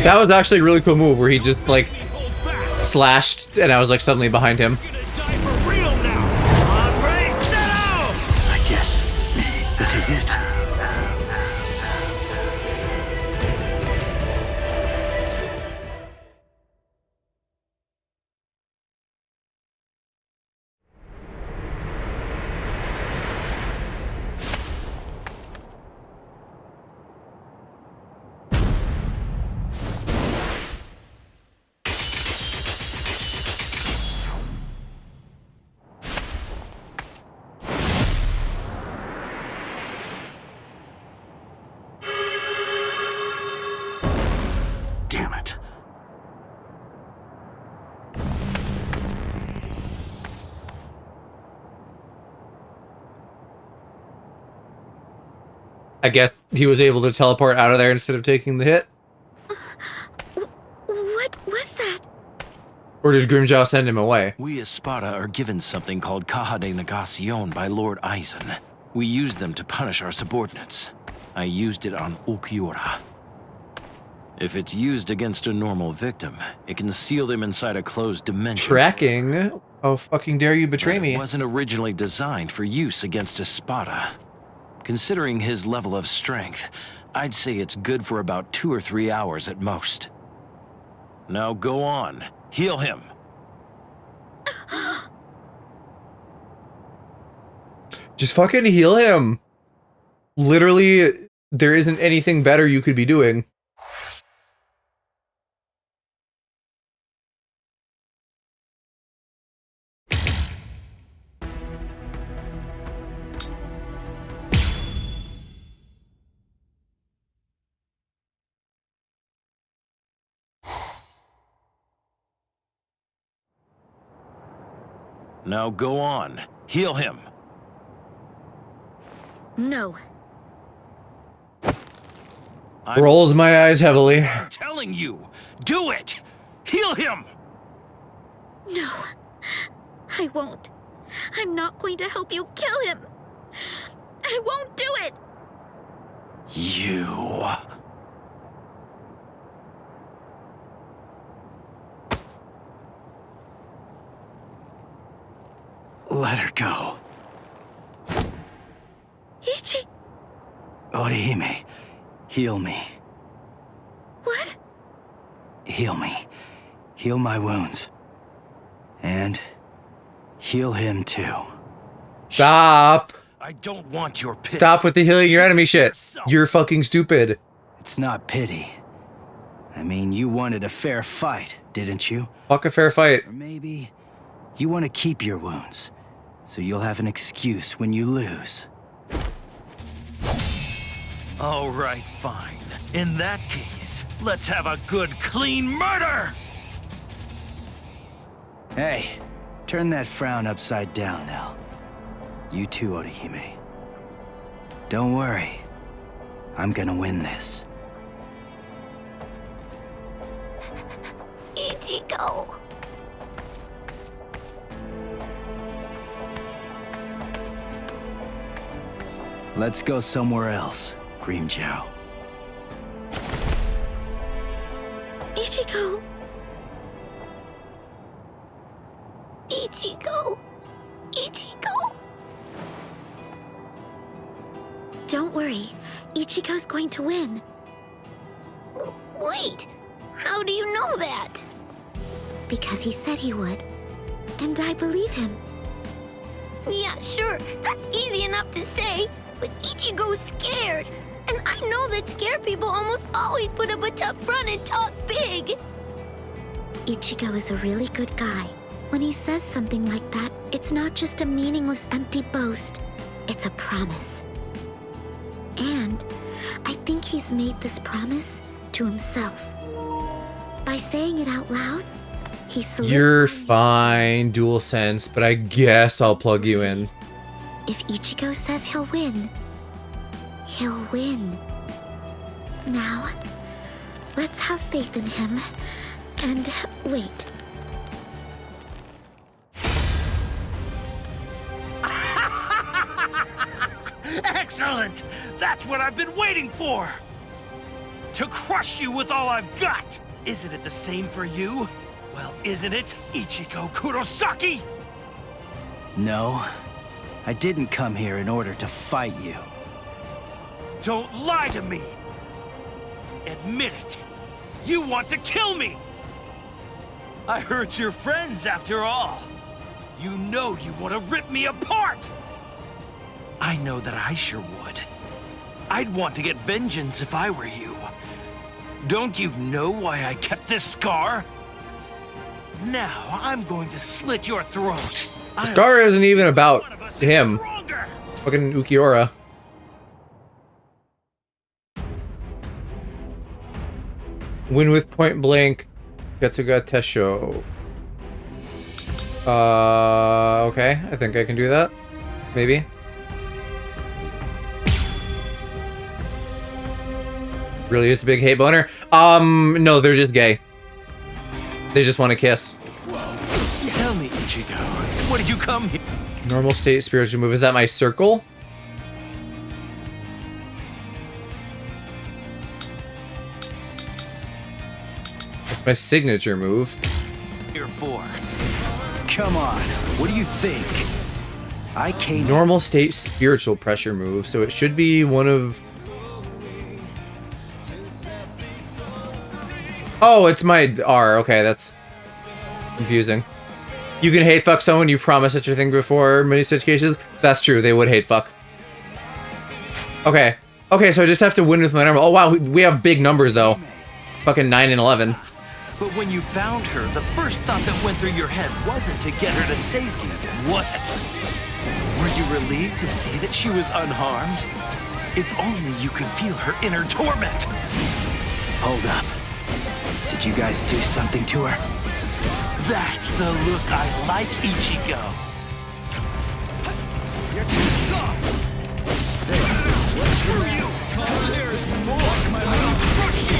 That was actually a really cool move where he just like slashed and I was like suddenly behind him. I guess this is it. Damn it. I guess he was able to teleport out of there instead of taking the hit. What was that? Or did Grimjow send him away? We Espada are given something called Caja de Negacion by Lord Eisen. We use them to punish our subordinates. I used it on Ulquiorra. If it's used against a normal victim, it can seal them inside a closed dimension. Tracking? How fucking dare you betray me? It wasn't originally designed for use against Espada. Considering his level of strength, I'd say it's good for about 2 or 3 hours at most. Now go on. Heal him. Just fucking heal him. Literally, there isn't anything better you could be doing. Now go on. Heal him. No. Rolled my eyes heavily. I'm telling you, do it! Heal him! No. I won't. I'm not going to help you kill him. I won't do it. You... Let her go. Ichi! Orihime, heal me. What? Heal me. Heal my wounds. And heal him too. Stop! I don't want your pity. Stop with the healing your enemy shit. You're fucking stupid. It's not pity. I mean, you wanted a fair fight, didn't you? Fuck a fair fight. Or maybe you want to keep your wounds, so you'll have an excuse when you lose. All right, fine. In that case, let's have a good, clean murder! Hey, turn that frown upside down now. You too, Orihime. Don't worry. I'm gonna win this. Ichigo! Let's go somewhere else, Grimmjow. Ichigo! Ichigo! Ichigo! Don't worry, Ichigo's going to win. Wait, how do you know that? Because he said he would, and I believe him. Yeah, sure, that's easy enough to say, but Ichigo's scared. And I know that scared people almost always put up a tough front and talk big. Ichigo is a really good guy. When he says something like that, it's not just a meaningless, empty boast. It's a promise. And I think he's made this promise to himself. By saying it out loud, he solidifies. You're fine, dual sense, but I guess I'll plug you in. If Ichigo says he'll win, he'll win. Now, let's have faith in him and wait. Excellent! That's what I've been waiting for! To crush you with all I've got! Isn't it the same for you? Well, isn't it, Ichigo Kurosaki? No, I didn't come here in order to fight you. Don't lie to me! Admit it! You want to kill me! I hurt your friends after all. You know you want to rip me apart! I know that I sure would. I'd want to get vengeance if I were you. Don't you know why I kept this scar? Now I'm going to slit your throat. The scar isn't even about him. It's fucking Ukiura. Win with point blank. Getsuga Tesho. Okay. I think I can do that. Maybe. Really is a big hate boner? No, they're just gay. They just want to kiss. Tell me, Ichigo, what did you come here? Normal state spiritual move. Is that my circle? That's my signature move. Here for? Come on, what do you think? I came. Normal state spiritual pressure move, so it should be one of. Oh, it's my R. Okay, that's confusing. You can hate fuck someone you've promised such a thing before in many situations. That's true, they would hate fuck. Okay. Okay, so I just have to win with my number. Oh wow, we have big numbers though. Fucking 9 and 11. But when you found her, the first thought that went through your head wasn't to get her to safety, was it? Were you relieved to see that she was unharmed? If only you could feel her inner torment. Hold up. Did you guys do something to her? That's the look I like, Ichigo. You're too soft. Screw you. There's more. I'll crush you.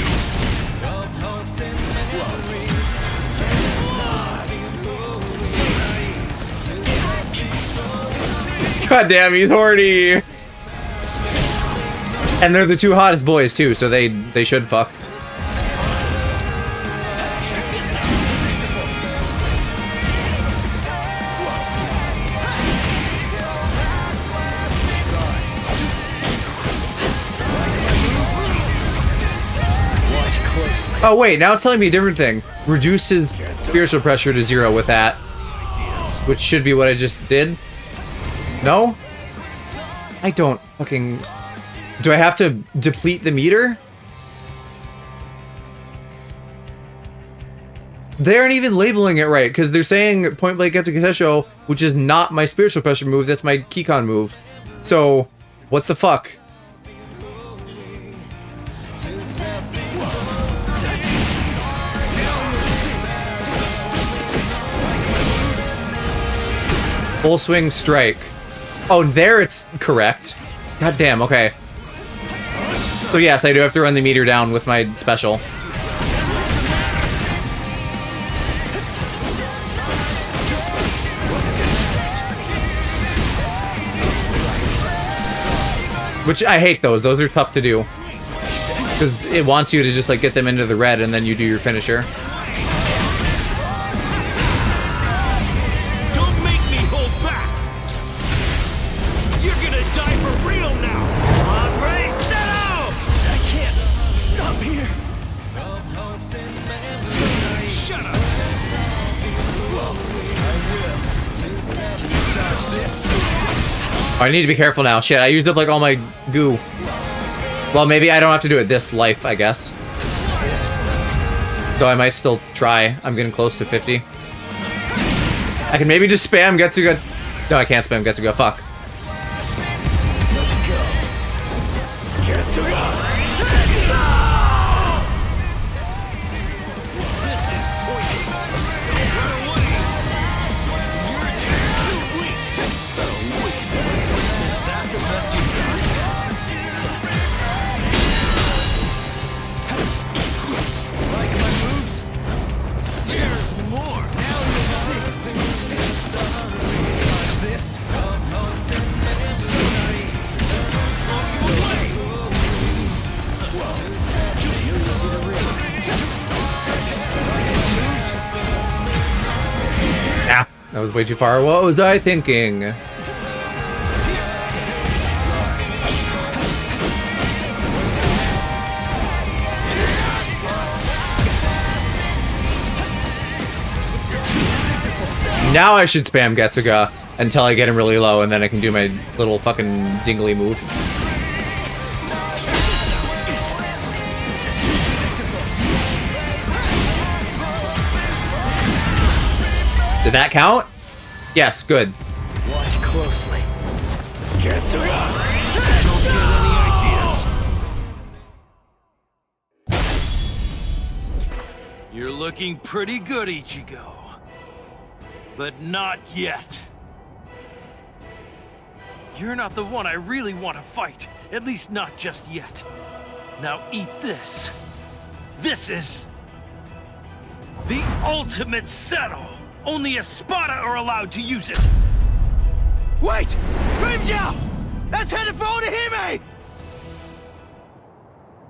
God damn, he's horny. And they're the two hottest boys too, so they should fuck. closely. Oh wait, now it's telling me a different thing. Reduces spiritual pressure to 0 with that. Which should be what I just did. No? I don't fucking... Do I have to deplete the meter? They aren't even labeling it right, because they're saying Point Blank Getsu Katesho, which is not my spiritual pressure move, that's my Keycon move. So, what the fuck? Full swing strike. Oh, there it's correct. God damn, okay. So yes, I do have to run the meter down with my special. Which I hate those. Those are tough to do. Because it wants you to just like get them into the red and then you do your finisher. I need to be careful now. Shit, I used up like all my goo. Well, maybe I don't have to do it this life, I guess. Though I might still try. I'm getting close to 50. I can maybe just spam Getsuga. No, I can't spam Getsuga. Fuck. Let's go. Getsuga. This is pointless. Don't run away. You're just too weak. So weak. Is that the best you got? Like my moves? There's more. Now you'll see. Dodge this. Ah, that was way too far. What was I thinking? Now I should spam Getsuga until I get him really low, and then I can do my little fucking dingly move. Did that count? Yes, good. Watch closely. Getsuga! Don't get any ideas. You're looking pretty good, Ichigo. But not yet. You're not the one I really want to fight. At least not just yet. Now eat this. This is... the ultimate settle. Only Espada are allowed to use it. Wait! Grimjow! That's headed for Orihime!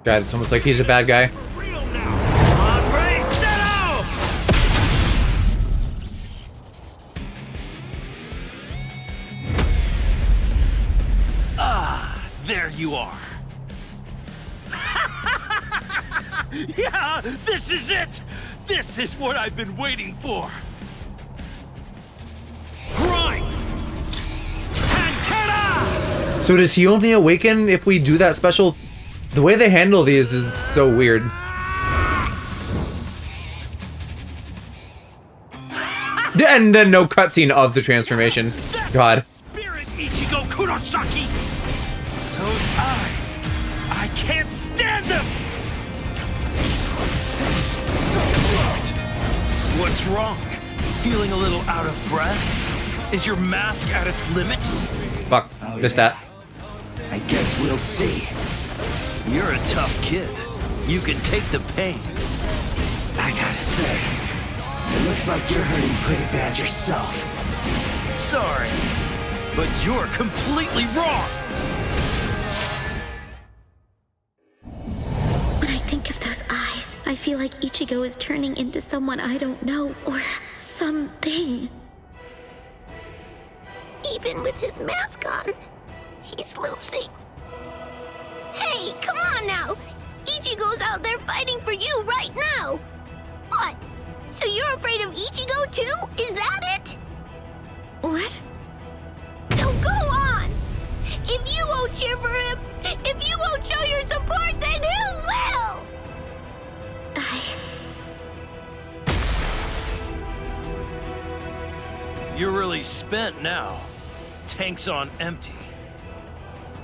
God, it's almost like he's a bad guy. There you are. Yeah, this is it. This is what I've been waiting for. Grind. Antenna! So does he only awaken if we do that special? The way they handle these is so weird. And then no cutscene of the transformation. God. Spirit Ichigo Kurosaki. Those eyes. I can't stand them. So smart. What's wrong? Feeling a little out of breath? Is your mask at its limit? Fuck, missed that. I guess we'll see. You're a tough kid. You can take the pain. I gotta say, it looks like you're hurting pretty bad yourself. Sorry, but you're completely wrong. When I think of those eyes, I feel like Ichigo is turning into someone I don't know, or something. Even with his mask on, he's losing. Hey, come on now! Ichigo's out there fighting for you right now! What? So you're afraid of Ichigo too? Is that it? What? So go on! If you won't cheer for him, if you won't show your support, then who will? You're really spent now. Tank's on empty.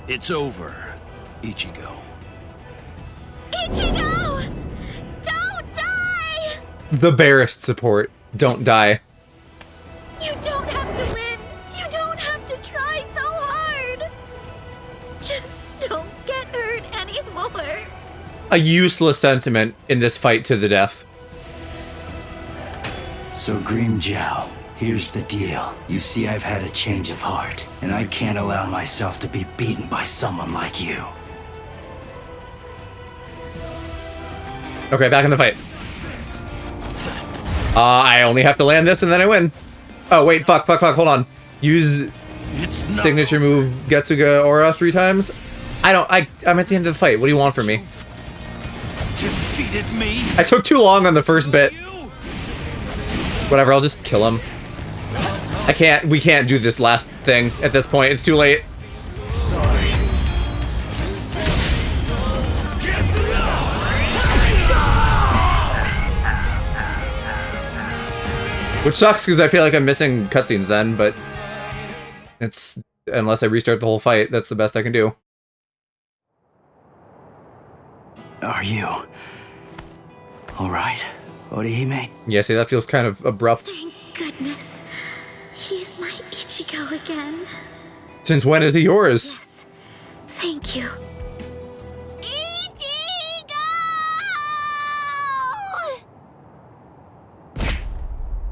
It's over, Ichigo. Ichigo! Don't die! The barest support. Don't die. You don't have to win. You don't have to try so hard. Just don't get hurt anymore. A useless sentiment in this fight to the death. So, Grimmjow, here's the deal. You see, I've had a change of heart, and I can't allow myself to be beaten by someone like you. Okay, back in the fight. I only have to land this and then I win. Oh, wait, fuck, hold on. Use signature move Getsuga Aura 3 times? I'm at the end of the fight. What do you want from me? Defeated me? I took too long on the first bit. Whatever, I'll just kill him. We can't do this last thing at this point. It's too late. Sorry. Which sucks because I feel like I'm missing cutscenes then, but it's unless I restart the whole fight, that's the best I can do. Are you all right, Orihime? Yeah, see, that feels kind of abrupt. Thank goodness. He's my Ichigo again. Since when is he yours? Yes. Thank you.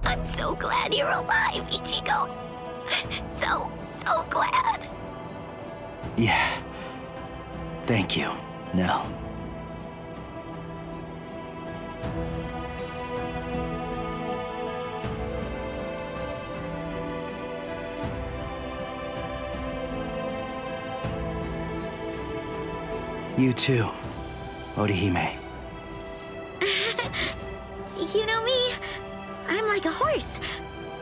I'm so glad you're alive, Ichigo. So glad. Yeah. Thank you, Nell. You too, Orihime. You know me? I'm like a horse.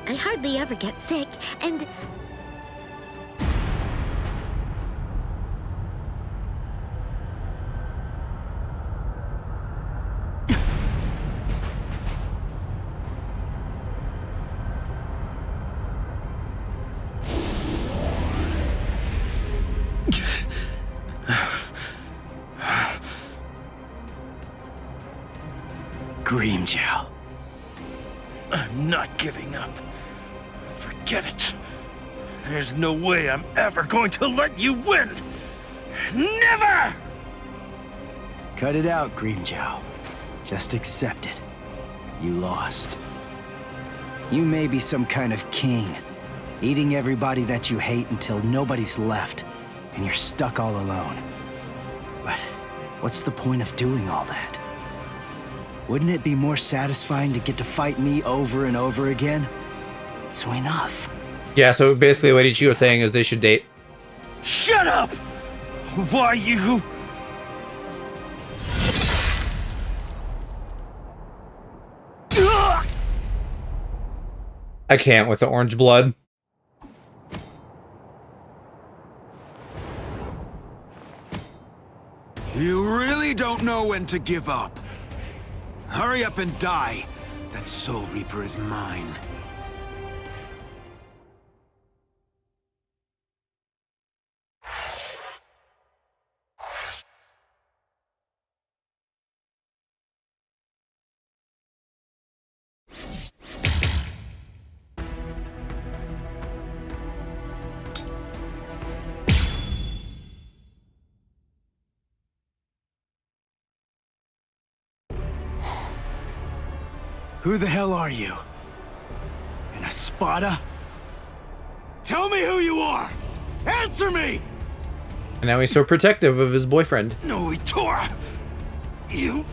I hardly ever get sick, and... Grimmjow. I'm not giving up. Forget it. There's no way I'm ever going to let you win. Never! Cut it out, Grimmjow. Just accept it. You lost. You may be some kind of king, eating everybody that you hate until nobody's left, and you're stuck all alone. But what's the point of doing all that? Wouldn't it be more satisfying to get to fight me over and over again? So enough. Yeah, so basically what Ichigo was saying is they should date. Shut up! Why you... I can't with the orange blood. You really don't know when to give up. Hurry up and die. That Soul Reaper is mine. Who the hell are you? An Espada? Tell me who you are! Answer me! And now he's so protective of his boyfriend. No, Itora! You...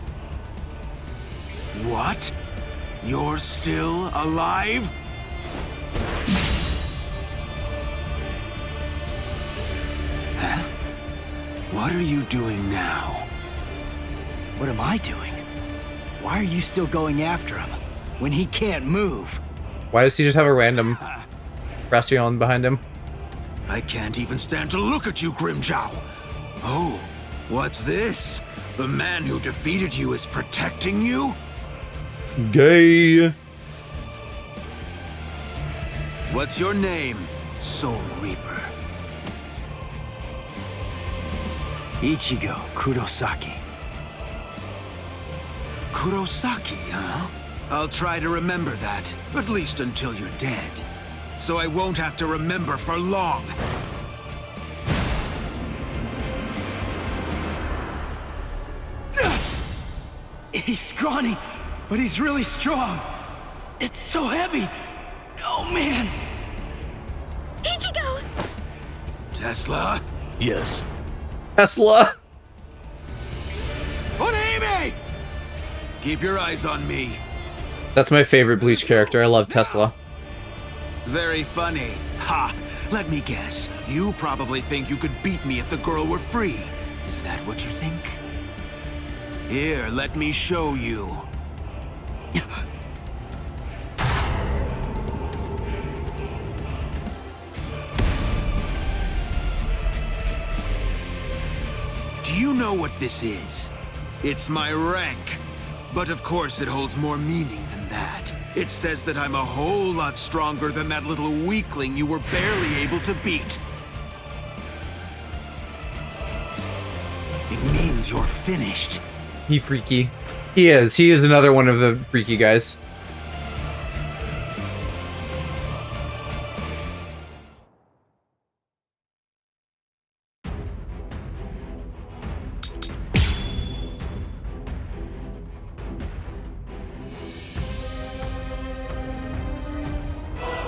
What? You're still alive? Huh? What are you doing now? What am I doing? Why are you still going after him when he can't move? Why does he just have a random Bastion behind him? I can't even stand to look at you, Grimjow. Oh, what's this? The man who defeated you is protecting you? Gay. What's your name, Soul Reaper? Ichigo Kurosaki. Kurosaki, huh? I'll try to remember that, at least until you're dead. So I won't have to remember for long. He's scrawny, but he's really strong. It's so heavy. Oh, man. Ichigo! Tesla? Yes. Tesla? Orihime! Keep your eyes on me. That's my favorite Bleach character. I love Tesla. Very funny. Ha! Let me guess. You probably think you could beat me if the girl were free. Is that what you think? Here, let me show you. Do you know what this is? It's my rank. But of course it holds more meaning than that. It says that I'm a whole lot stronger than that little weakling you were barely able to beat. It means you're finished. He freaky. He is. He is another one of the freaky guys.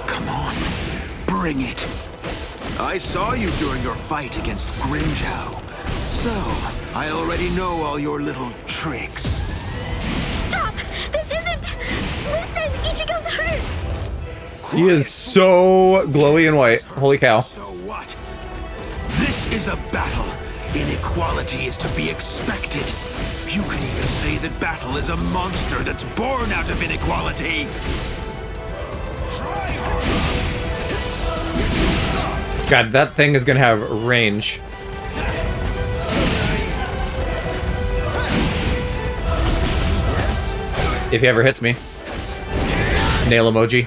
Come on, bring it. I saw you during your fight against Grimjow. So, I already know all your little tricks. Stop! This isn't... Listen, Ichigo's hurt! He is so glowy and white. Holy cow. So what? This is a battle. Inequality is to be expected. You could even say that battle is a monster that's born out of inequality. God, that thing is gonna have range. If he ever hits me. Nail emoji.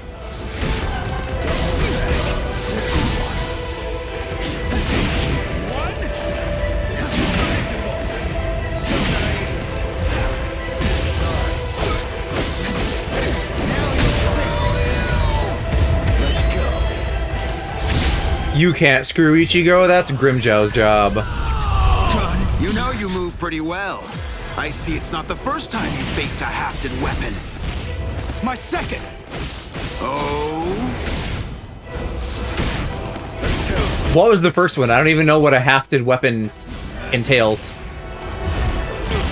You can't screw Ichigo, that's Grimjow's job. You know you move pretty well. I see it's not the first time you faced a hafted weapon. It's my second. Oh? Let's go. What was the first one? I don't even know what a hafted weapon entails.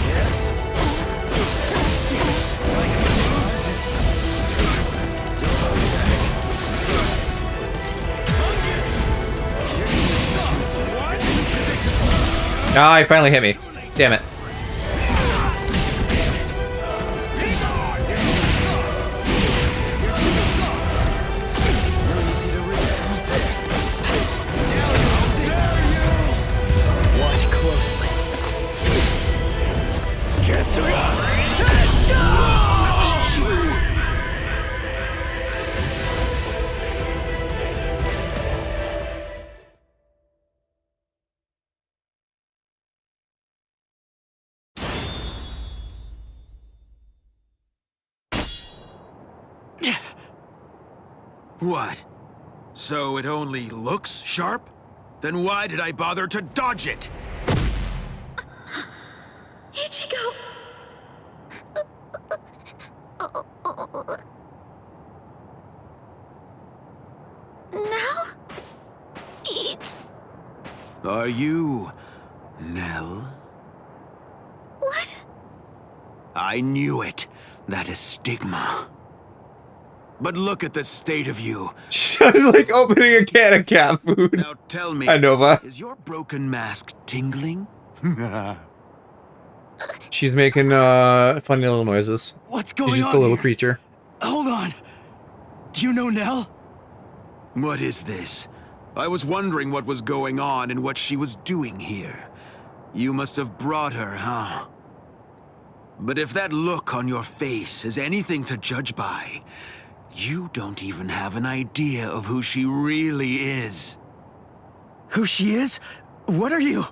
Yes. Ah, he finally hit me. Damn it. Watch closely. What? So it only looks sharp? Then why did I bother to dodge it? Ichigo! Now? Are you Nell? What? I knew it. That is stigma. But look at the state of you. Like opening a can of cat food. Now tell me, Nova. is your broken mask tingling? She's making funny little noises. What's She's going just on a little here? creature. Hold on. Do you know Nell? What is this? I was wondering what was going on and what she was doing here. You must have brought her, huh? But if that look on your face is anything to judge by, you don't even have an idea of who she really is. Who she is? What are you?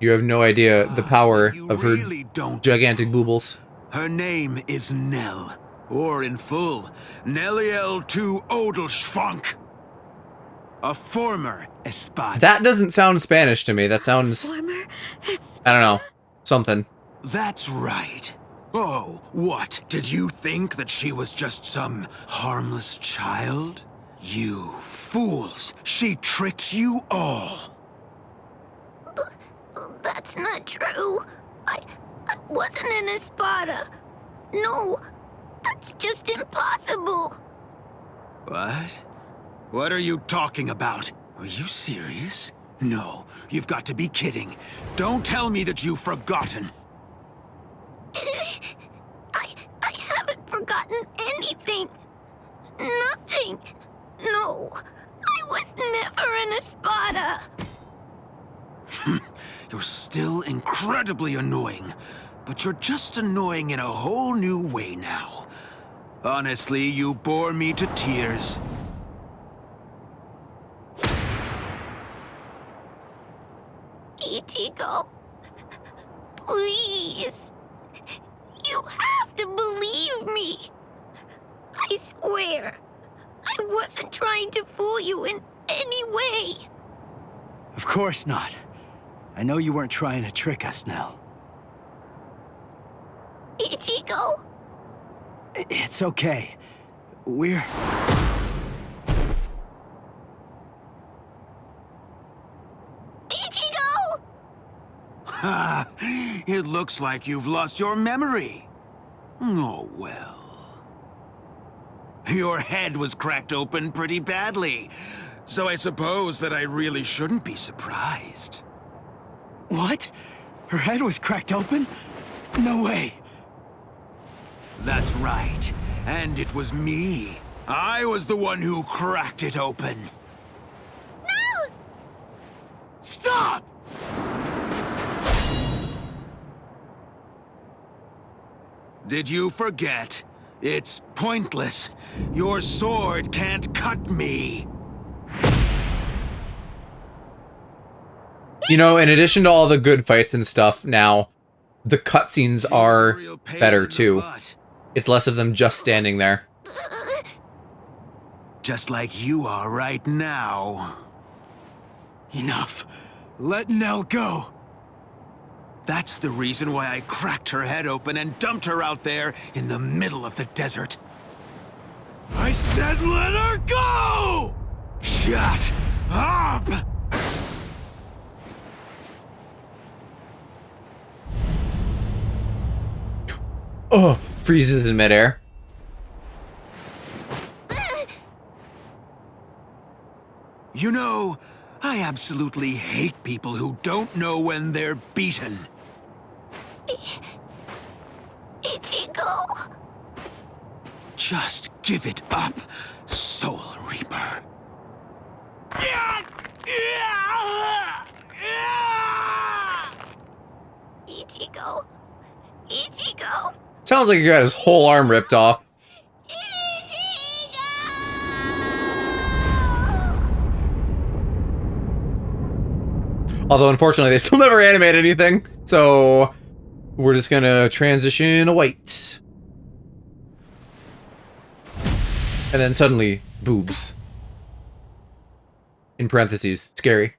You have no idea the power of her don't. gigantic boobles. Her name is Nell, or in full, Nelliel to Odelschwank. A former Espada. That doesn't sound Spanish to me. That sounds... I don't know. Something. That's right. Oh, what? Did you think that she was just some harmless child? You fools! She tricked you all! That's not true. I wasn't an Espada. No, that's just impossible. What? What are you talking about? Are you serious? No, you've got to be kidding. Don't tell me that you've forgotten. I haven't forgotten anything. Nothing. No, I was never an Espada. You're still incredibly annoying, but you're just annoying in a whole new way now. Honestly, you bore me to tears. Ichigo, please. You have to believe me. I swear, I wasn't trying to fool you in any way. Of course not. I know you weren't trying to trick us, Nell. Ichigo? It's okay. We're... Ichigo! Ha! It looks like you've lost your memory. Oh, well. Your head was cracked open pretty badly, so I suppose that I really shouldn't be surprised. What? Her head was cracked open? No way. That's right. And it was me. I was the one who cracked it open. No! Stop! Did you forget? It's pointless. Your sword can't cut me. You know, in addition to all the good fights and stuff now, the cutscenes are better too. It's less of them just standing there. Just like you are right now. Enough. Let Nell go. That's the reason why I cracked her head open and dumped her out there in the middle of the desert. I said let her go! Shut up! Oh, freezes in midair. You know, I absolutely hate people who don't know when they're beaten. Ichigo. Just give it up, Soul Reaper. Ichigo. Ichigo. Sounds like he got his whole arm ripped off. Although, unfortunately, they still never animate anything, so we're just gonna transition white. And then suddenly, boobs. In parentheses, scary.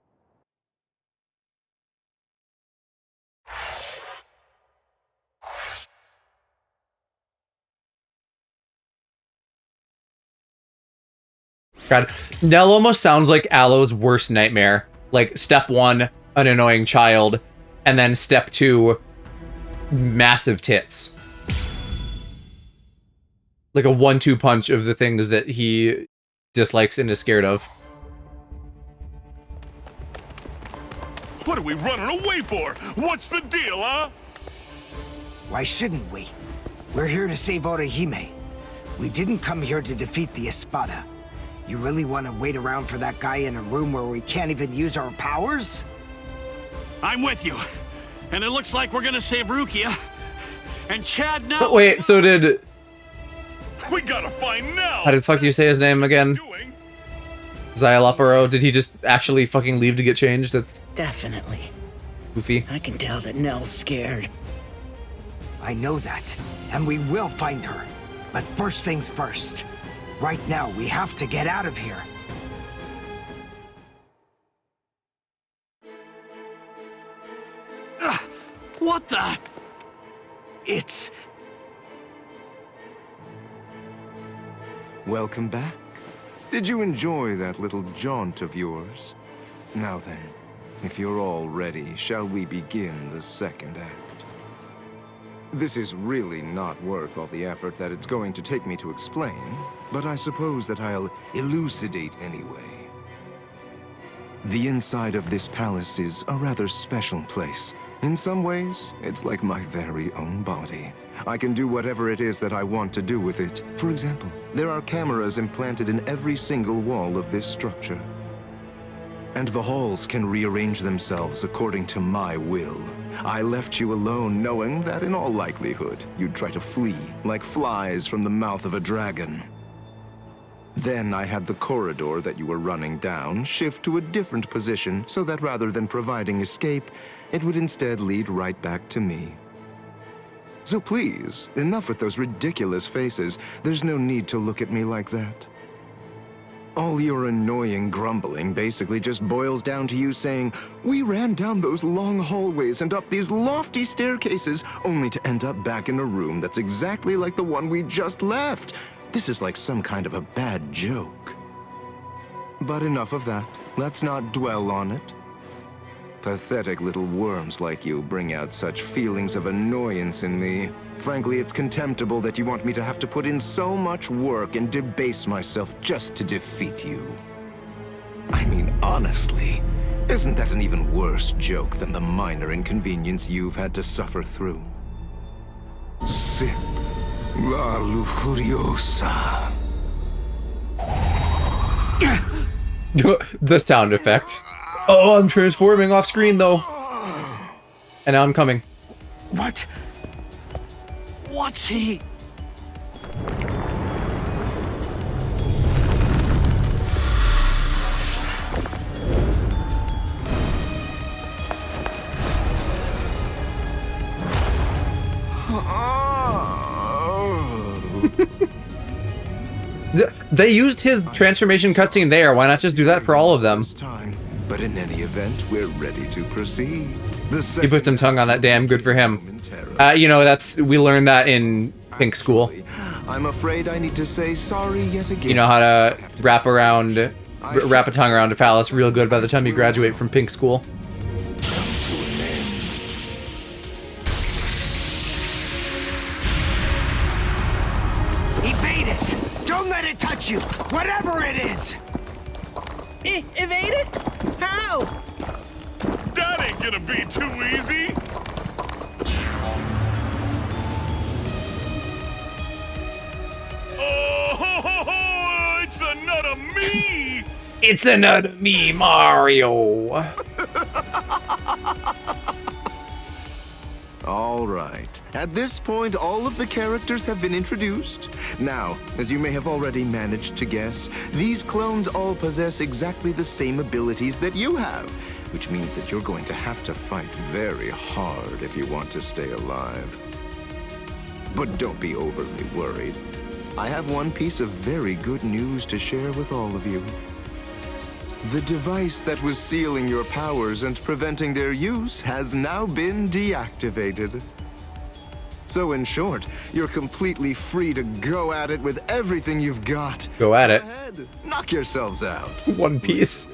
God, Nell almost sounds like Aloe's worst nightmare. Like, step 1, an annoying child, and then step 2, massive tits. Like a 1-2 punch of the things that he dislikes and is scared of. What are we running away for? What's the deal, huh? Why shouldn't we? We're here to save Orihime. We didn't come here to defeat the Espada. You really want to wait around for that guy in a room where we can't even use our powers? I'm with you. And it looks like we're gonna save Rukia. And Chad now. But wait, so did... We gotta find Nell! How did fuck you say his name again? Xyalopero, did he just actually fucking leave to get changed? That's Definitely. goofy. I can tell that Nell's scared. I know that, and we will find her. But first things first. Right now, we have to get out of here. What the? It's... Welcome back. Did you enjoy that little jaunt of yours? Now then, if you're all ready, shall we begin the second act? This is really not worth all the effort that it's going to take me to explain, but I suppose that I'll elucidate anyway. The inside of this palace is a rather special place. In some ways, it's like my very own body. I can do whatever it is that I want to do with it. For example, there are cameras implanted in every single wall of this structure. And the halls can rearrange themselves according to my will. I left you alone knowing that in all likelihood, you'd try to flee like flies from the mouth of a dragon. Then I had the corridor that you were running down shift to a different position so that rather than providing escape, it would instead lead right back to me. So please, enough with those ridiculous faces. There's no need to look at me like that. All your annoying grumbling basically just boils down to you saying, "We ran down those long hallways and up these lofty staircases, only to end up back in a room that's exactly like the one we just left. This is like some kind of a bad joke." But enough of that. Let's not dwell on it. Pathetic little worms like you bring out such feelings of annoyance in me. Frankly, it's contemptible that you want me to have to put in so much work and debase myself just to defeat you. I mean, honestly, isn't that an even worse joke than the minor inconvenience you've had to suffer through? Sip la lujuriosa. The sound effect. Oh, I'm transforming off screen though. And now I'm coming. What? What's he? They used his transformation cutscene there. Why not just do that for all of them? But in any event, we're ready to proceed. He put some tongue on that damn. Good for him. You know, we learned that in Pink School. I'm afraid I need to say sorry yet again. You know how to wrap a tongue around a phallus real good by the time you graduate from Pink School. Come to an end. Evade it! Don't let it touch you! Whatever it is! Evade it? How? That ain't gonna be too easy! Oh, it's a nut of me! It's a nut of me, Mario! All right. At this point, all of the characters have been introduced. Now, as you may have already managed to guess, these clones all possess exactly the same abilities that you have, which means that you're going to have to fight very hard if you want to stay alive. But don't be overly worried. I have one piece of very good news to share with all of you. The device that was sealing your powers and preventing their use has now been deactivated. So in short, you're completely free to go at it with everything you've got. Go at it. Ahead. Knock yourselves out. One Piece.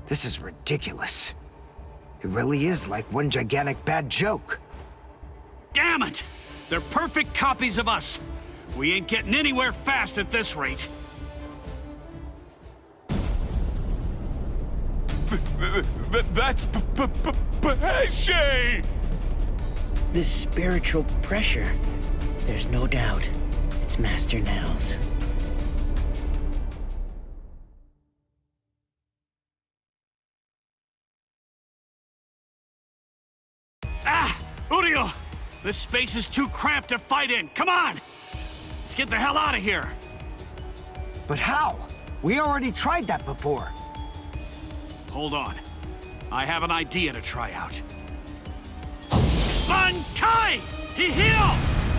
This is ridiculous. It really is like one gigantic bad joke. Damn it! They're perfect copies of us. We ain't getting anywhere fast at this rate. That's Pesce! This spiritual pressure, there's no doubt, it's Master Nels. Ah! Udio! This space is too cramped to fight in. Come on! Let's get the hell out of here. But how? We already tried that before. Hold on. I have an idea to try out. Bankai! Hihio!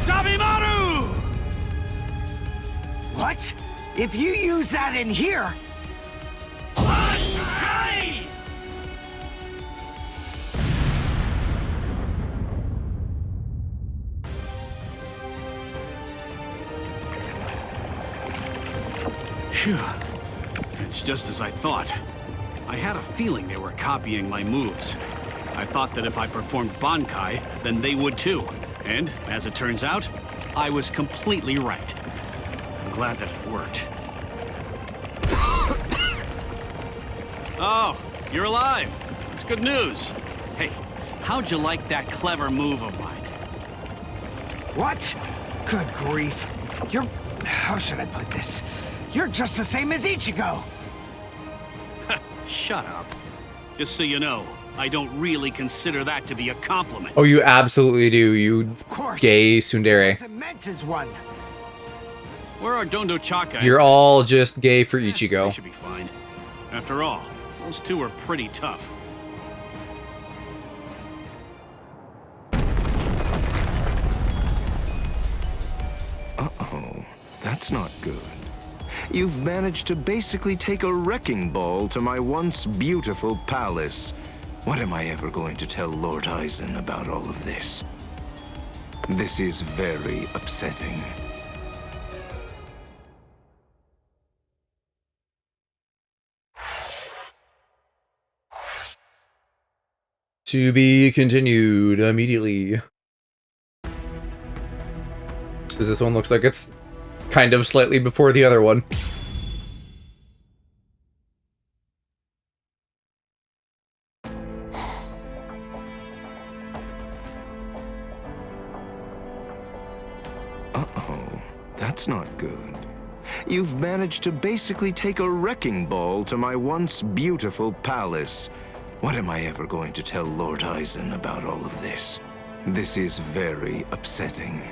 Sabimaru! What? If you use that in here... Bankai! Phew. It's just as I thought. I had a feeling they were copying my moves. I thought that if I performed Bankai, then they would too. And, as it turns out, I was completely right. I'm glad that it worked. Oh, you're alive. That's good news. Hey, how'd you like that clever move of mine? What? Good grief. You're... how should I put this? You're just the same as Ichigo! Shut up. Just so you know, I don't really consider that to be a compliment. Oh, you absolutely do, you gay tsundere. Wasn't meant as one. Where are Dondo Chaka? You're all just gay for They Ichigo. should be fine. After all, those two are pretty tough. Uh-oh, that's not good. You've managed to basically take a wrecking ball to my once beautiful palace. What am I ever going to tell Lord Aizen about all of this? This is very upsetting. To be continued immediately. This one looks like it's kind of slightly before the other one. Uh-oh, that's not good. You've managed to basically take a wrecking ball to my once beautiful palace. What am I ever going to tell Lord Aizen about all of this? This is very upsetting.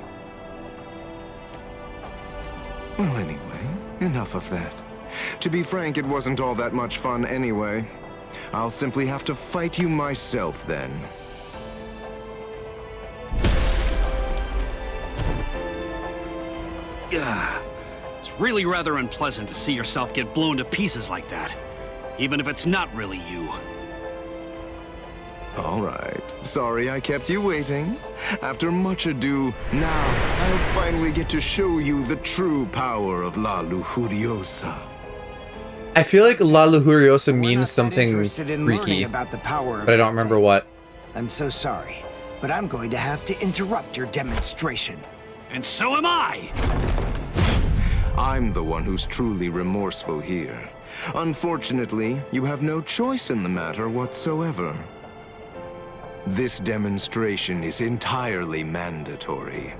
Well, anyway, enough of that. To be frank, it wasn't all that much fun anyway. I'll simply have to fight you myself then. Ugh. It's really rather unpleasant to see yourself get blown to pieces like that. Even if it's not really you. All right. Sorry I kept you waiting. After much ado, now I'll finally get to show you the true power of La Lujuriosa. I feel like La Lujuriosa means something Interested in learning freaky, about the power of but I don't remember what. I'm so sorry, but I'm going to have to interrupt your demonstration. And so am I! I'm the one who's truly remorseful here. Unfortunately, you have no choice in the matter whatsoever. This demonstration is entirely mandatory.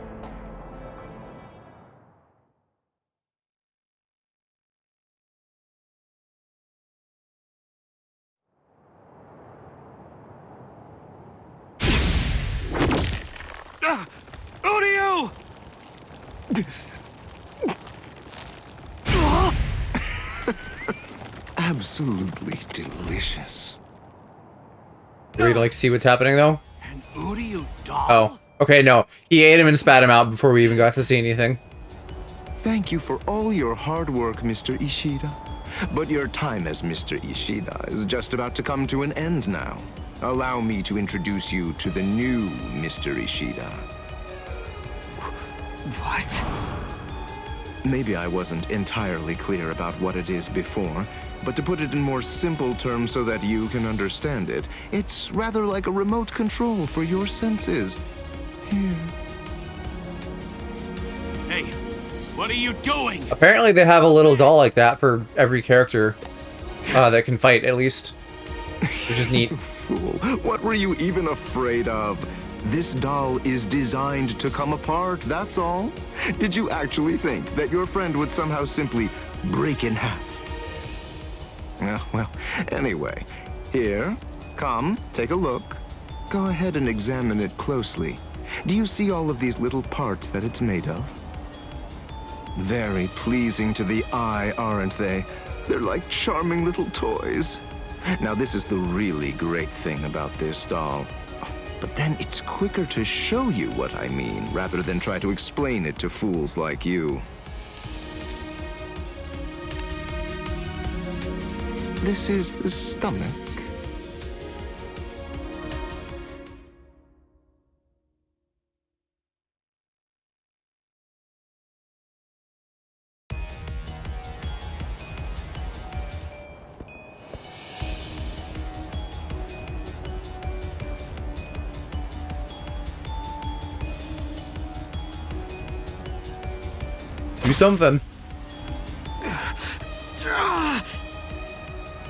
Udio! Absolutely delicious. Do we like see what's happening though? An Udio doll? Oh, okay, no. He ate him and spat him out before we even got to see anything. Thank you for all your hard work, Mr. Ishida. But your time as Mr. Ishida is just about to come to an end now. Allow me to introduce you to the new Mr. Ishida. What? Maybe I wasn't entirely clear about what it is before, but to put it in more simple terms so that you can understand it, it's rather like a remote control for your senses. Hey, what are you doing? Apparently they have a little doll like that for every character that can fight, at least. Which is neat. Fool, what were you even afraid of? This doll is designed to come apart, that's all. Did you actually think that your friend would somehow simply break in half? Well, anyway, here, come, take a look. Go ahead and examine it closely. Do you see all of these little parts that it's made of? Very pleasing to the eye, aren't they? They're like charming little toys. Now, this is the really great thing about this doll. But then it's quicker to show you what I mean, rather than try to explain it to fools like you. This is the stomach. Do something.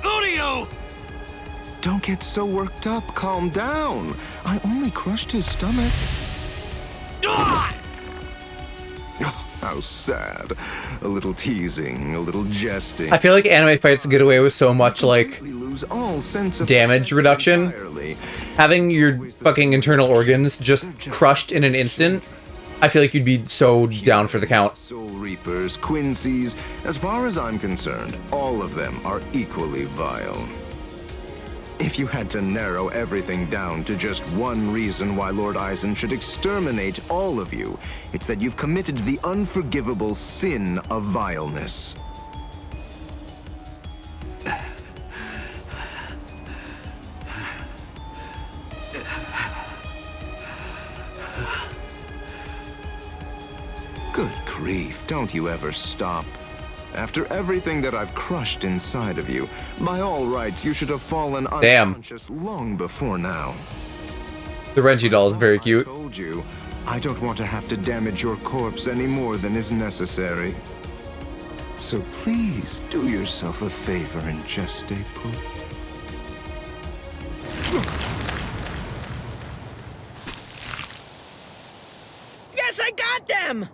Udio! Don't get so worked up. Calm down. I only crushed his stomach. Oh, how sad. A little teasing, a little jesting. I feel like anime fights get away with so much, like, damage reduction. Having your fucking internal organs just crushed in an instant, I feel like you'd be so down for the count. Soul Reapers, Quincy's, as far as I'm concerned, all of them are equally vile. If you had to narrow everything down to just one reason why Lord Eisen should exterminate all of you, it's that you've committed the unforgivable sin of vileness. Good grief, don't you ever stop. After everything that I've crushed inside of you, by all rights, you should have fallen unconscious long before now. The Renji doll is very cute. I told you, I don't want to have to damage your corpse any more than is necessary. So please, do yourself a favor and just stay put. Yes, I got them!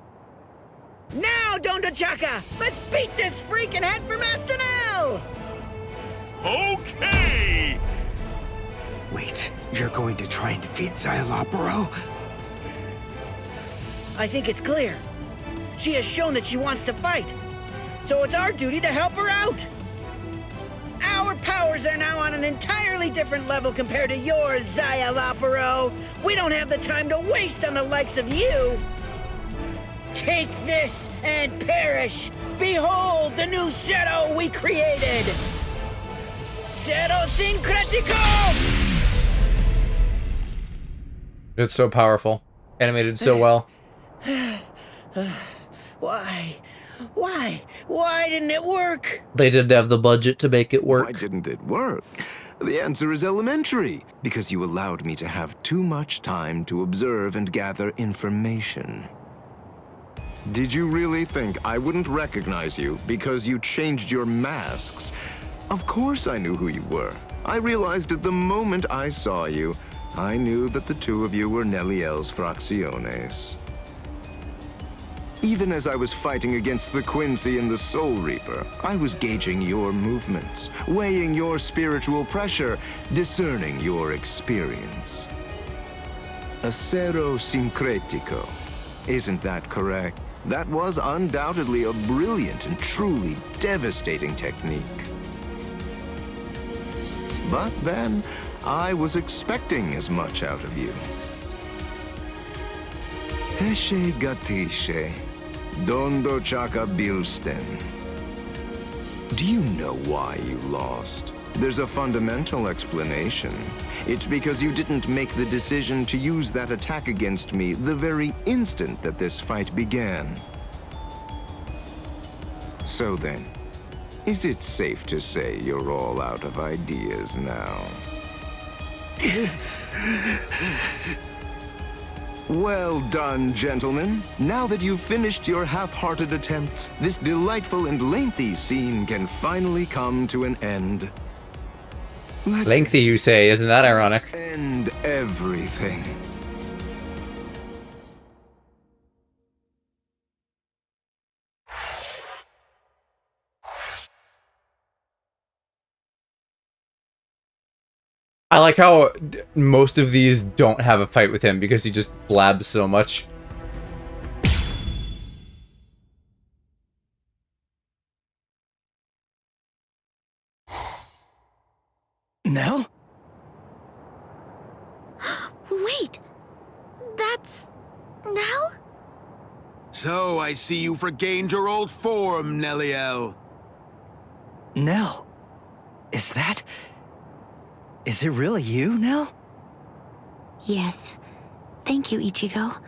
Now, Donda Chaka! Let's beat this freak and head for Master Nell! Okay! Wait, you're going to try and defeat Xayalaparo? I think it's clear. She has shown that she wants to fight. So it's our duty to help her out. Our powers are now on an entirely different level compared to yours, Xayalaparo. We don't have the time to waste on the likes of you. Take this and perish! Behold the new Zero we created! Zero Syncretico! It's so powerful. Animated so well. Why? Why didn't it work? They didn't have the budget to make it work. Why didn't it work? The answer is elementary. Because you allowed me to have too much time to observe and gather information. Did you really think I wouldn't recognize you because you changed your masks? Of course I knew who you were. I realized it the moment I saw you. I knew that the two of you were Neliel's Fracciones. Even as I was fighting against the Quincy and the Soul Reaper, I was gauging your movements, weighing your spiritual pressure, discerning your experience. Acero Syncretico. Isn't that correct? That was undoubtedly a brilliant and truly devastating technique. But then, I was expecting as much out of you. Pesce Gatisce, Dondo Chaka Bilsten. Do you know why you lost? There's a fundamental explanation. It's because you didn't make the decision to use that attack against me the very instant that this fight began. So then, is it safe to say you're all out of ideas now? Well done, gentlemen. Now that you've finished your half-hearted attempts, this delightful and lengthy scene can finally come to an end. Lengthy, you say? Isn't that ironic? End everything. I like how most of these don't have a fight with him because he just blabs so much. Nell? Wait, that's Nell? So I see you've regained your old form, Nelliel. Nell? Is it really you, Nell? Yes. Thank you, Ichigo.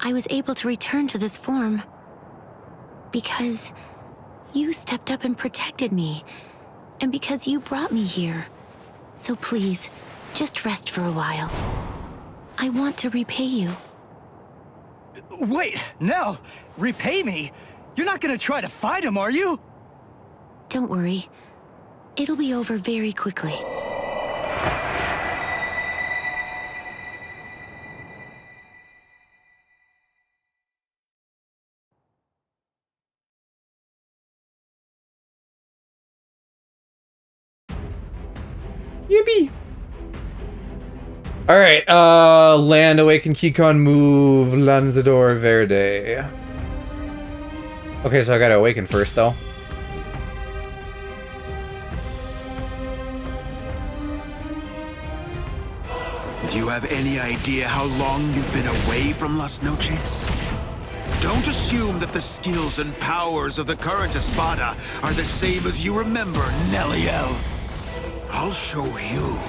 I was able to return to this form because you stepped up and protected me, and because you brought me here. So please, just rest for a while. I want to repay you. Wait, Nell! Repay me? You're not gonna try to fight him, are you? Don't worry. It'll be over very quickly. Yippee! Alright, land, awaken, Keycon, move, Lanzador Verde. Okay, so I gotta awaken first, though. Do you have any idea how long you've been away from Las Noches? Don't assume that the skills and powers of the current Espada are the same as you remember, Nelliel. I'll show you.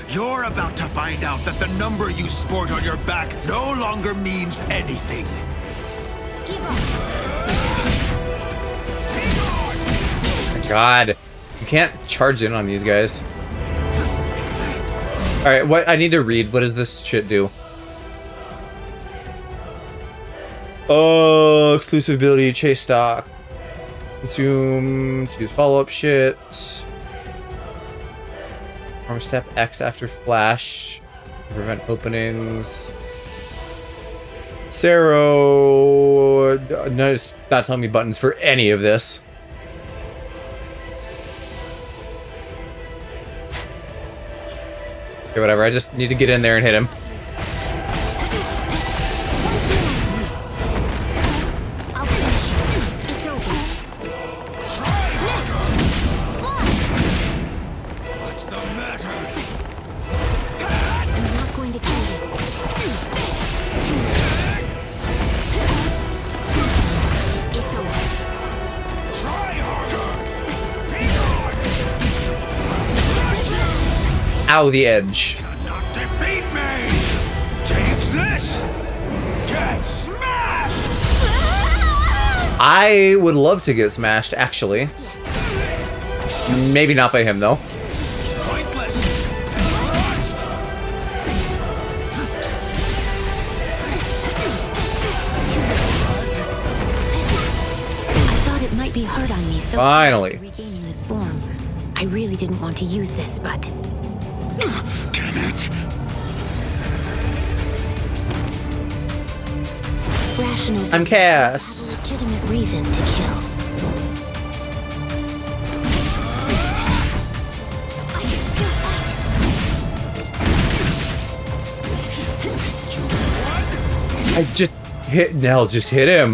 You're about to find out that the number you sport on your back no longer means anything. God, you can't charge in on these guys. Alright, what I need to read. What does this shit do? Oh, exclusive ability, chase stock. Consume to use follow-up shit. Armor step X after flash. Prevent openings. Sero. No, it's not telling me buttons for any of this. Okay, whatever. I just need to get in there and hit him. Ow, the edge. Cannot defeat me! Take this! Get smashed! I would love to get smashed, actually. Maybe not by him, though. Pointless! I thought it might be hard on me, so Finally. regaining this form. I really didn't want to use this, but Damn it! rational. I'm Cass. Legitimate reason to kill. I can still fight. I just hit Nell. Just hit him.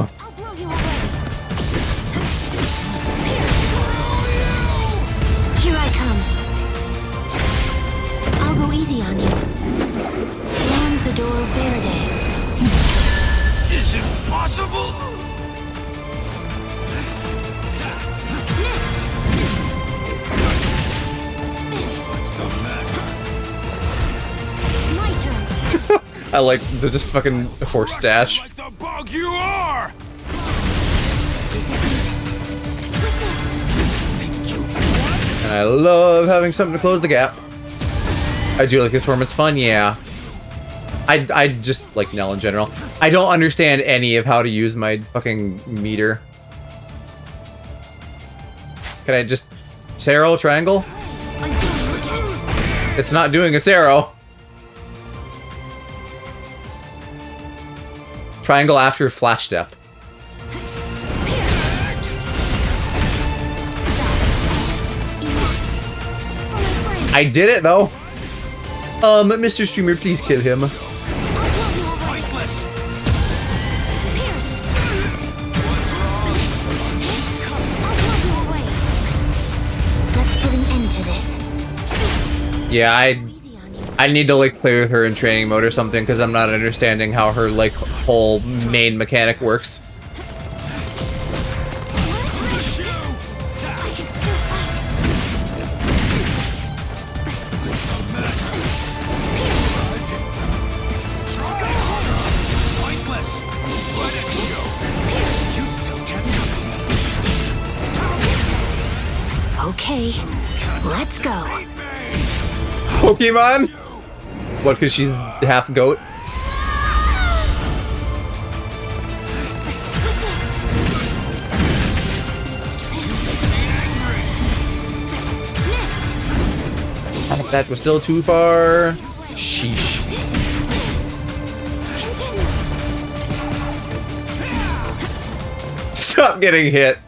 Here I come. I'll go easy on you. Lanzador Verde. Is it possible? Next. What's the matter? My turn. I like the just fucking horse dash. Like the bug you are! This is the witness. And I love having something to close the gap. I do like this form. It's fun, yeah. I just like Nell in general. I don't understand any of how to use my fucking meter. Can I just Sero triangle? It's not doing a Sero. Triangle after flash step. I did it though. Mr. Streamer, please kill him. Let's put an end to this. Yeah, I need to like play with her in training mode or something because I'm not understanding how her like whole main mechanic works. Okay, let's go. Pokemon? What, because she's half goat? That was still too far. Sheesh. Stop getting hit.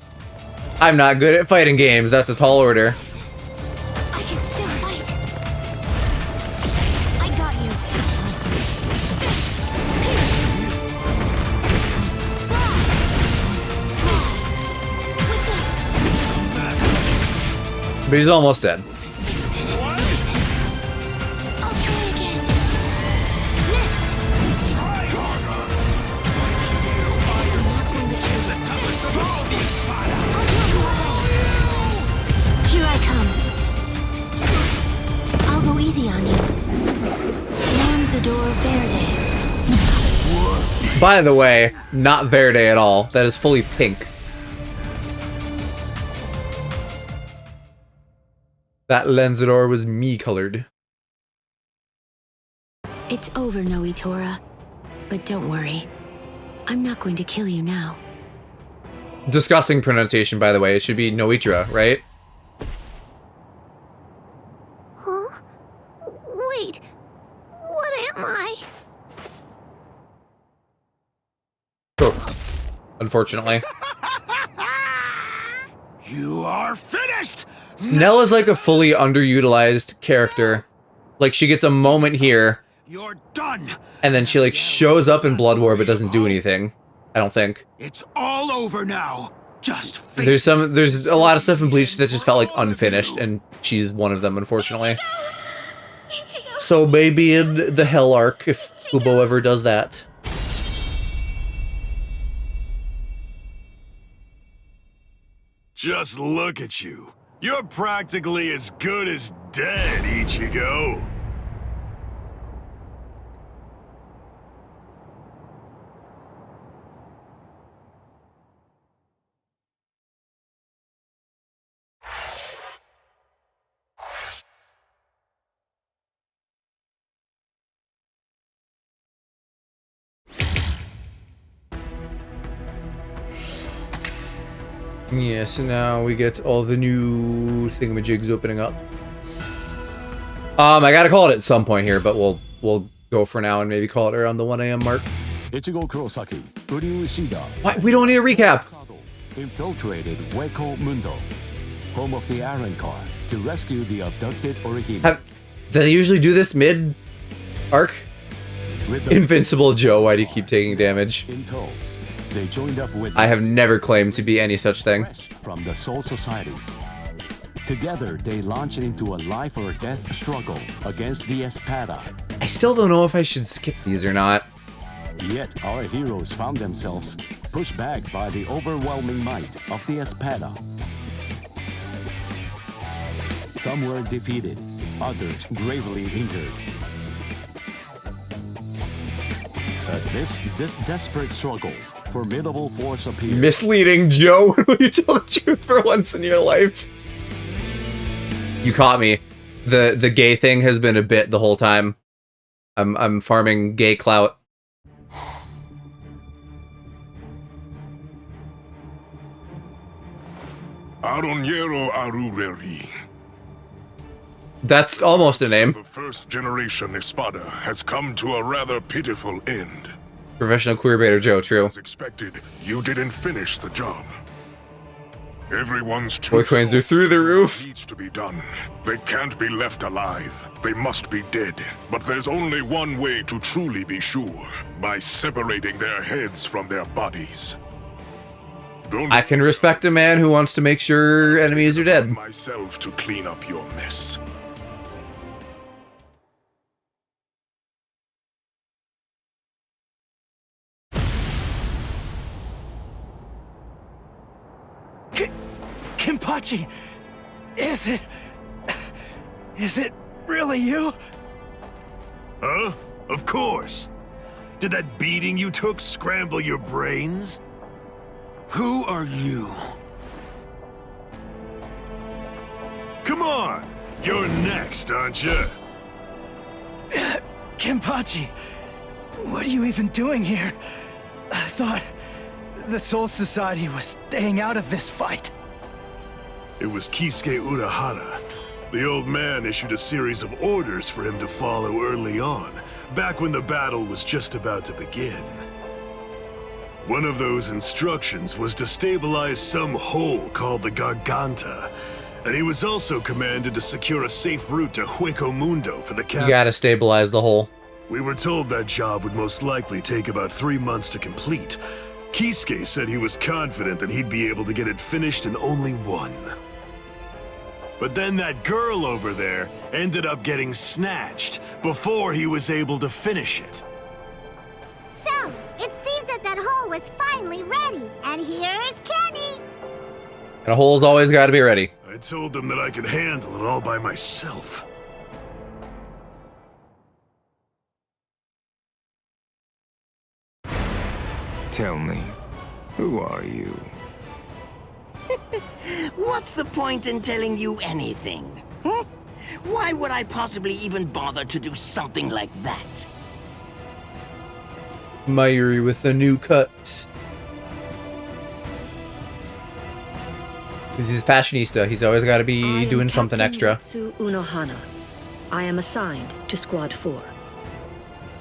I'm not good at fighting games. That's a tall order. I can still fight. I got you. But he's almost dead. By the way, not Verde at all. That is fully pink. That Lanzador was me colored. It's over, Noitora. But don't worry. I'm not going to kill you now. Disgusting pronunciation, by the way. It should be Noitra, right? Huh? Wait. What am I? Cooked. Unfortunately. You are finished! Nell is like a fully underutilized character. Like, she gets a moment here. You're done! And then she, like, shows up in Blood War but doesn't do anything. I don't think. It's all over now. Just There's a lot of stuff in Bleach that just felt like unfinished, and she's one of them, unfortunately. So maybe in the Hell arc, if Kubo ever does that. Just look at you. You're practically as good as dead, Ichigo. Yeah, so now we get all the new thingamajigs opening up. I gotta call it at some point here, but we'll go for now and maybe call it around the 1 AM mark. What? We don't need a recap. Infiltrated Hueco Mundo, home of the Iron Car, to rescue the abducted Orihime. Do they usually do this mid arc? Invincible Joe, why do you keep taking damage? In tow, they joined up with I have never claimed to be any such thing. from the Soul Society. Together, they launched into a life or death struggle against the Espada. I still don't know if I should skip these or not. Yet our heroes found themselves pushed back by the overwhelming might of the Espada. Some were defeated, others gravely injured. This desperate struggle, formidable force appeared. Misleading, Joe. Will you tell the truth for once in your life? You caught me. The gay thing has been a bit the whole time. I'm farming gay clout. Aroniero Arureri. That's almost a name. The first generation Espada has come to a rather pitiful end. Professional queerbaiter Joe, true. As expected, you didn't finish the job. Everyone's Boy coins are through the roof. Needs to be done. They can't be left alive. They must be dead. But there's only one way to truly be sure: by separating their heads from their bodies. I can respect a man who wants to make sure enemies are dead. Myself to clean up your mess. Kenpachi, is it really you? Huh? Of course. Did that beating you took scramble your brains? Who are you? Come on, you're next, aren't you? Kenpachi, what are you even doing here? I thought the Soul Society was staying out of this fight. It was Kisuke Urahara. The old man issued a series of orders for him to follow early on, back when the battle was just about to begin. One of those instructions was to stabilize some hole called the Garganta, and he was also commanded to secure a safe route to Hueco Mundo for the You capital. gotta stabilize the hole. We were told that job would most likely take about 3 months to complete. Kisuke said he was confident that he'd be able to get it finished in only 1. But then that girl over there ended up getting snatched before he was able to finish it. So, it seems that that hole was finally ready, and here's Kenny. And a hole's always gotta be ready. I told them that I could handle it all by myself. Tell me, who are you? What's the point in telling you anything? Why would I possibly even bother to do something like that? Mayuri with a new cut. He's a fashionista. He's always got to be doing something extra. Captain Yatsu Unohana. I am assigned to Squad 4.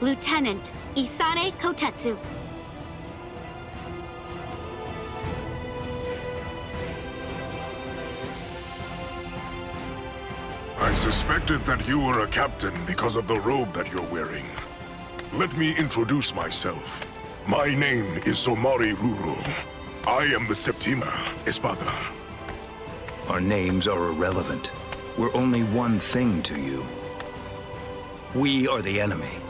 Lieutenant Isane Kotetsu. I suspected that you were a captain because of the robe that you're wearing. Let me introduce myself. My name is Somari Ruro. I am the Septima Espada. Our names are irrelevant. We're only one thing to you. We are the enemy.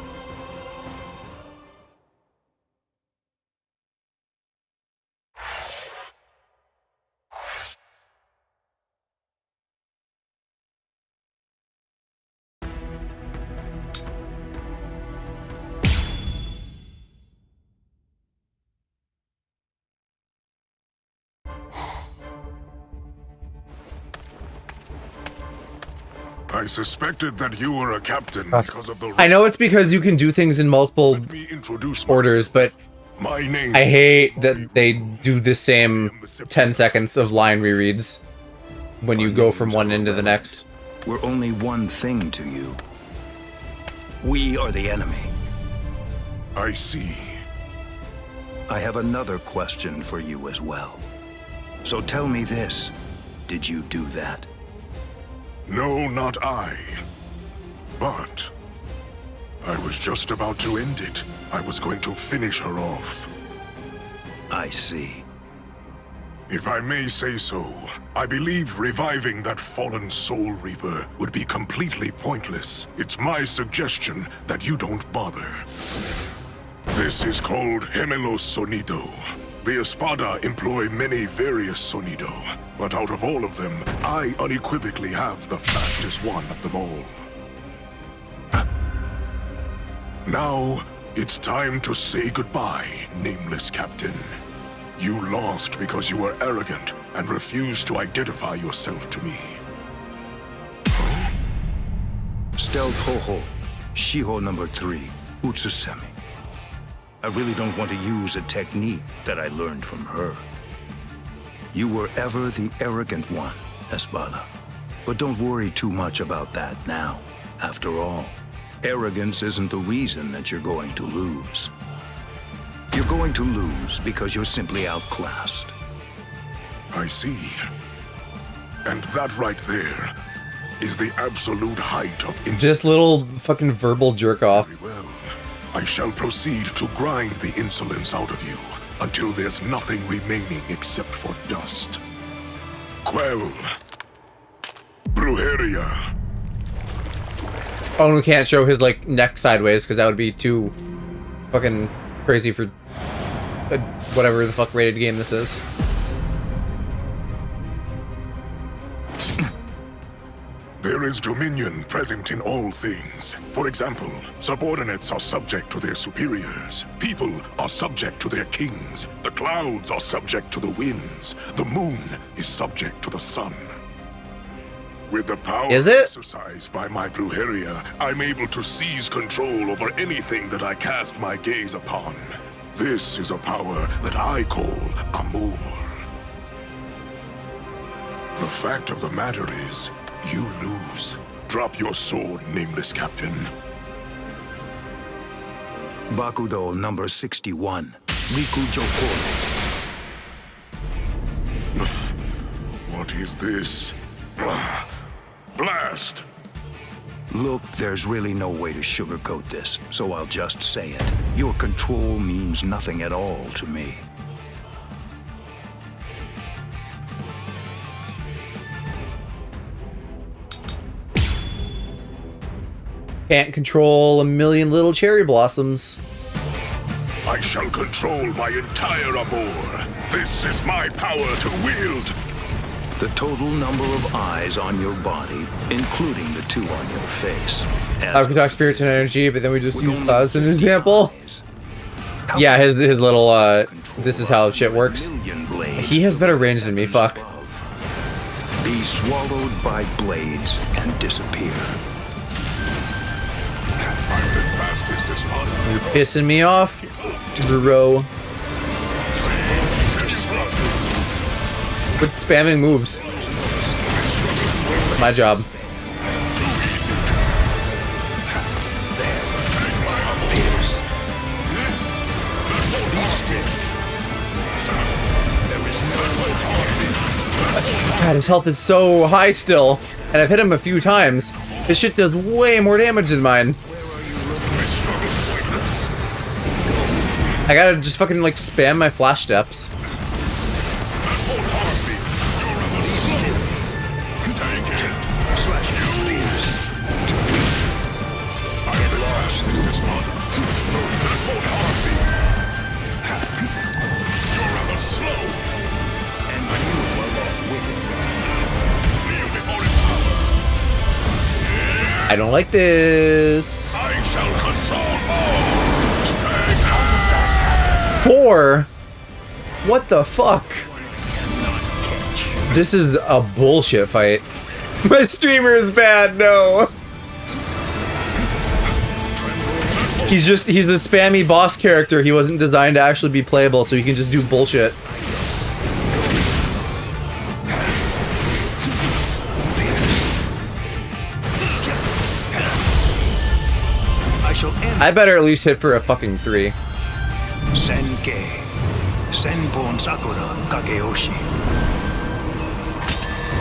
I suspected that you were a captain because of the robe. I know it's because you can do things in multiple orders, but My name I hate that they do the same 10 seconds of line rereads when you go from one end to the next. We're only one thing to you. We are the enemy. I see. I have another question for you as well. So tell me this. Did you do that? No, not I. But I was just about to end it. I was going to finish her off. I see. If I may say so, I believe reviving that fallen Soul Reaper would be completely pointless. It's my suggestion that you don't bother. This is called Gemelo Sonido. The Espada employ many various Sonido, but out of all of them, I unequivocally have the fastest one of them all. Now, it's time to say goodbye, nameless captain. You lost because you were arrogant and refused to identify yourself to me. Stel Toho, Shiho number 3, Utsusemi. I really don't want to use a technique that I learned from her. You were ever the arrogant one, Espada. But don't worry too much about that now. After all, arrogance isn't the reason that you're going to lose. You're going to lose because you're simply outclassed. I see. And that right there is the absolute height of insolence. This little fucking verbal jerk off. Very well. I shall proceed to grind the insolence out of you until there's nothing remaining except for dust. Quell. Brujeria. Oh, and we can't show his, like, neck sideways, because that would be too fucking crazy for whatever the fuck rated game this is. There is dominion present in all things. For example, subordinates are subject to their superiors. People are subject to their kings. The clouds are subject to the winds. The moon is subject to the sun. With the power exercised by my Brujeria, I'm able to seize control over anything that I cast my gaze upon. This is a power that I call Amour. The fact of the matter is, you lose. Drop your sword, nameless captain. Bakudo number 61, Riku Jokoro. What is this? Blast! Look, there's really no way to sugarcoat this, so I'll just say it. Your control means nothing at all to me. Can't control a million little cherry blossoms. I shall control my entire Amour. This is my power to wield. The total number of eyes on your body, including the 2 on your face. I could talk spirits and energy, but then we just use clouds as an example. Yeah, his little, this is how shit works. He has better range than me, fuck. Be swallowed by blades and disappear. You're pissing me off, bro. Quit spamming moves. It's my job. God, his health is so high still, and I've hit him a few times. This shit does way more damage than mine. I gotta just fucking like spam my flash steps. I don't like this. I shall control all. 4? What the fuck? This is a bullshit fight. My streamer is bad, no. He's a spammy boss character. He wasn't designed to actually be playable, so he can just do bullshit. I better at least hit for a fucking 3. Senkei. Senpon Sakura Kageyoshi.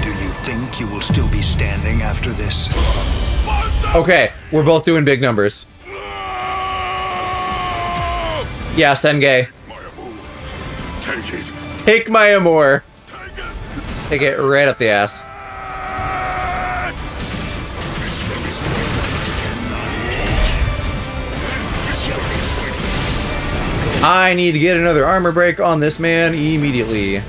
Do you think you will still be standing after this? Okay, we're both doing big numbers. Yeah, Sengei. Take it. Take my Amour. Take it right up the ass. I need to get another armor break on this man immediately.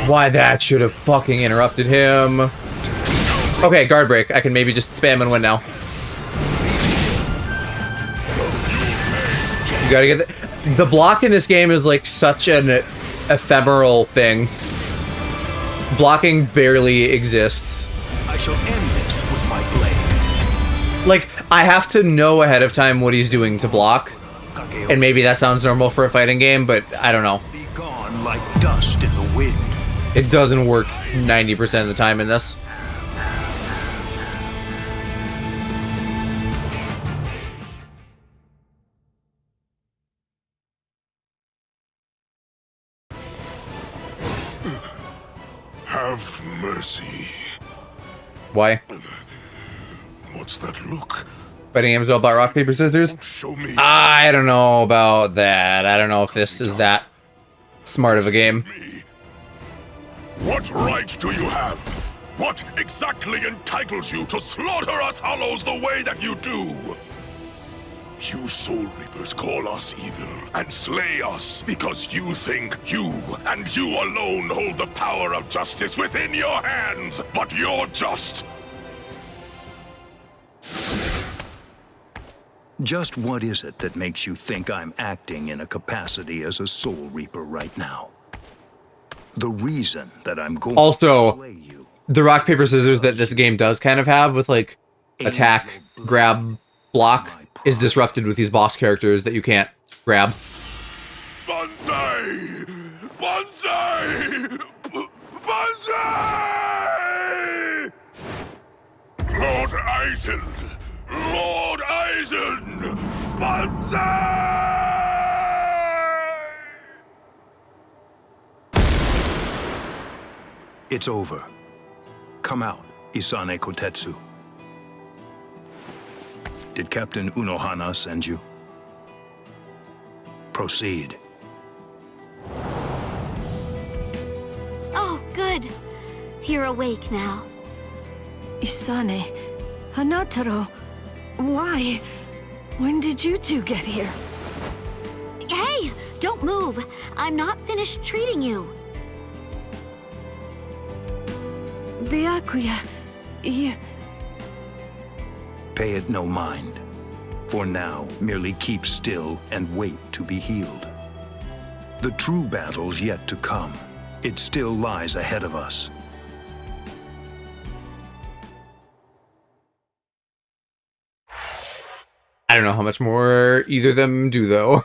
Why that should have fucking interrupted him. Okay, guard break. I can maybe just spam and win now. You gotta get the block in this game is like such an ephemeral thing. Blocking barely exists. I shall end this with my blade. Like, I have to know ahead of time what he's doing to block. And maybe that sounds normal for a fighting game, but I don't know. Be gone like dust in the wind. It doesn't work 90% of the time in this. Have mercy. Why? What's that look? Fighting games all about rock, paper, scissors? Show me. I don't know about that. I don't know if this is that smart of a game. What right do you have? What exactly entitles you to slaughter us hollows the way that you do? You Soul Reapers call us evil and slay us because you think you and you alone hold the power of justice within your hands, but you're just... Just what is it that makes you think I'm acting in a capacity as a Soul Reaper right now? The reason that I'm going also, to slay you. The rock, paper, scissors that this game does kind of have with like attack, grab, block is disrupted with these boss characters that you can't grab. Banzai! Banzai! Banzai! Lord Eisen! Lord Eisen! Banzai! It's over. Come out, Isane Kotetsu. Did Captain Unohana send you? Proceed. Oh, good. You're awake now. Isane, Hanataro, why? When did you two get here? Hey, don't move. I'm not finished treating you. Byakuya, you... Pay it no mind. For now, merely keep still and wait to be healed. The true battle's yet to come. It still lies ahead of us. I don't know how much more either of them do, though.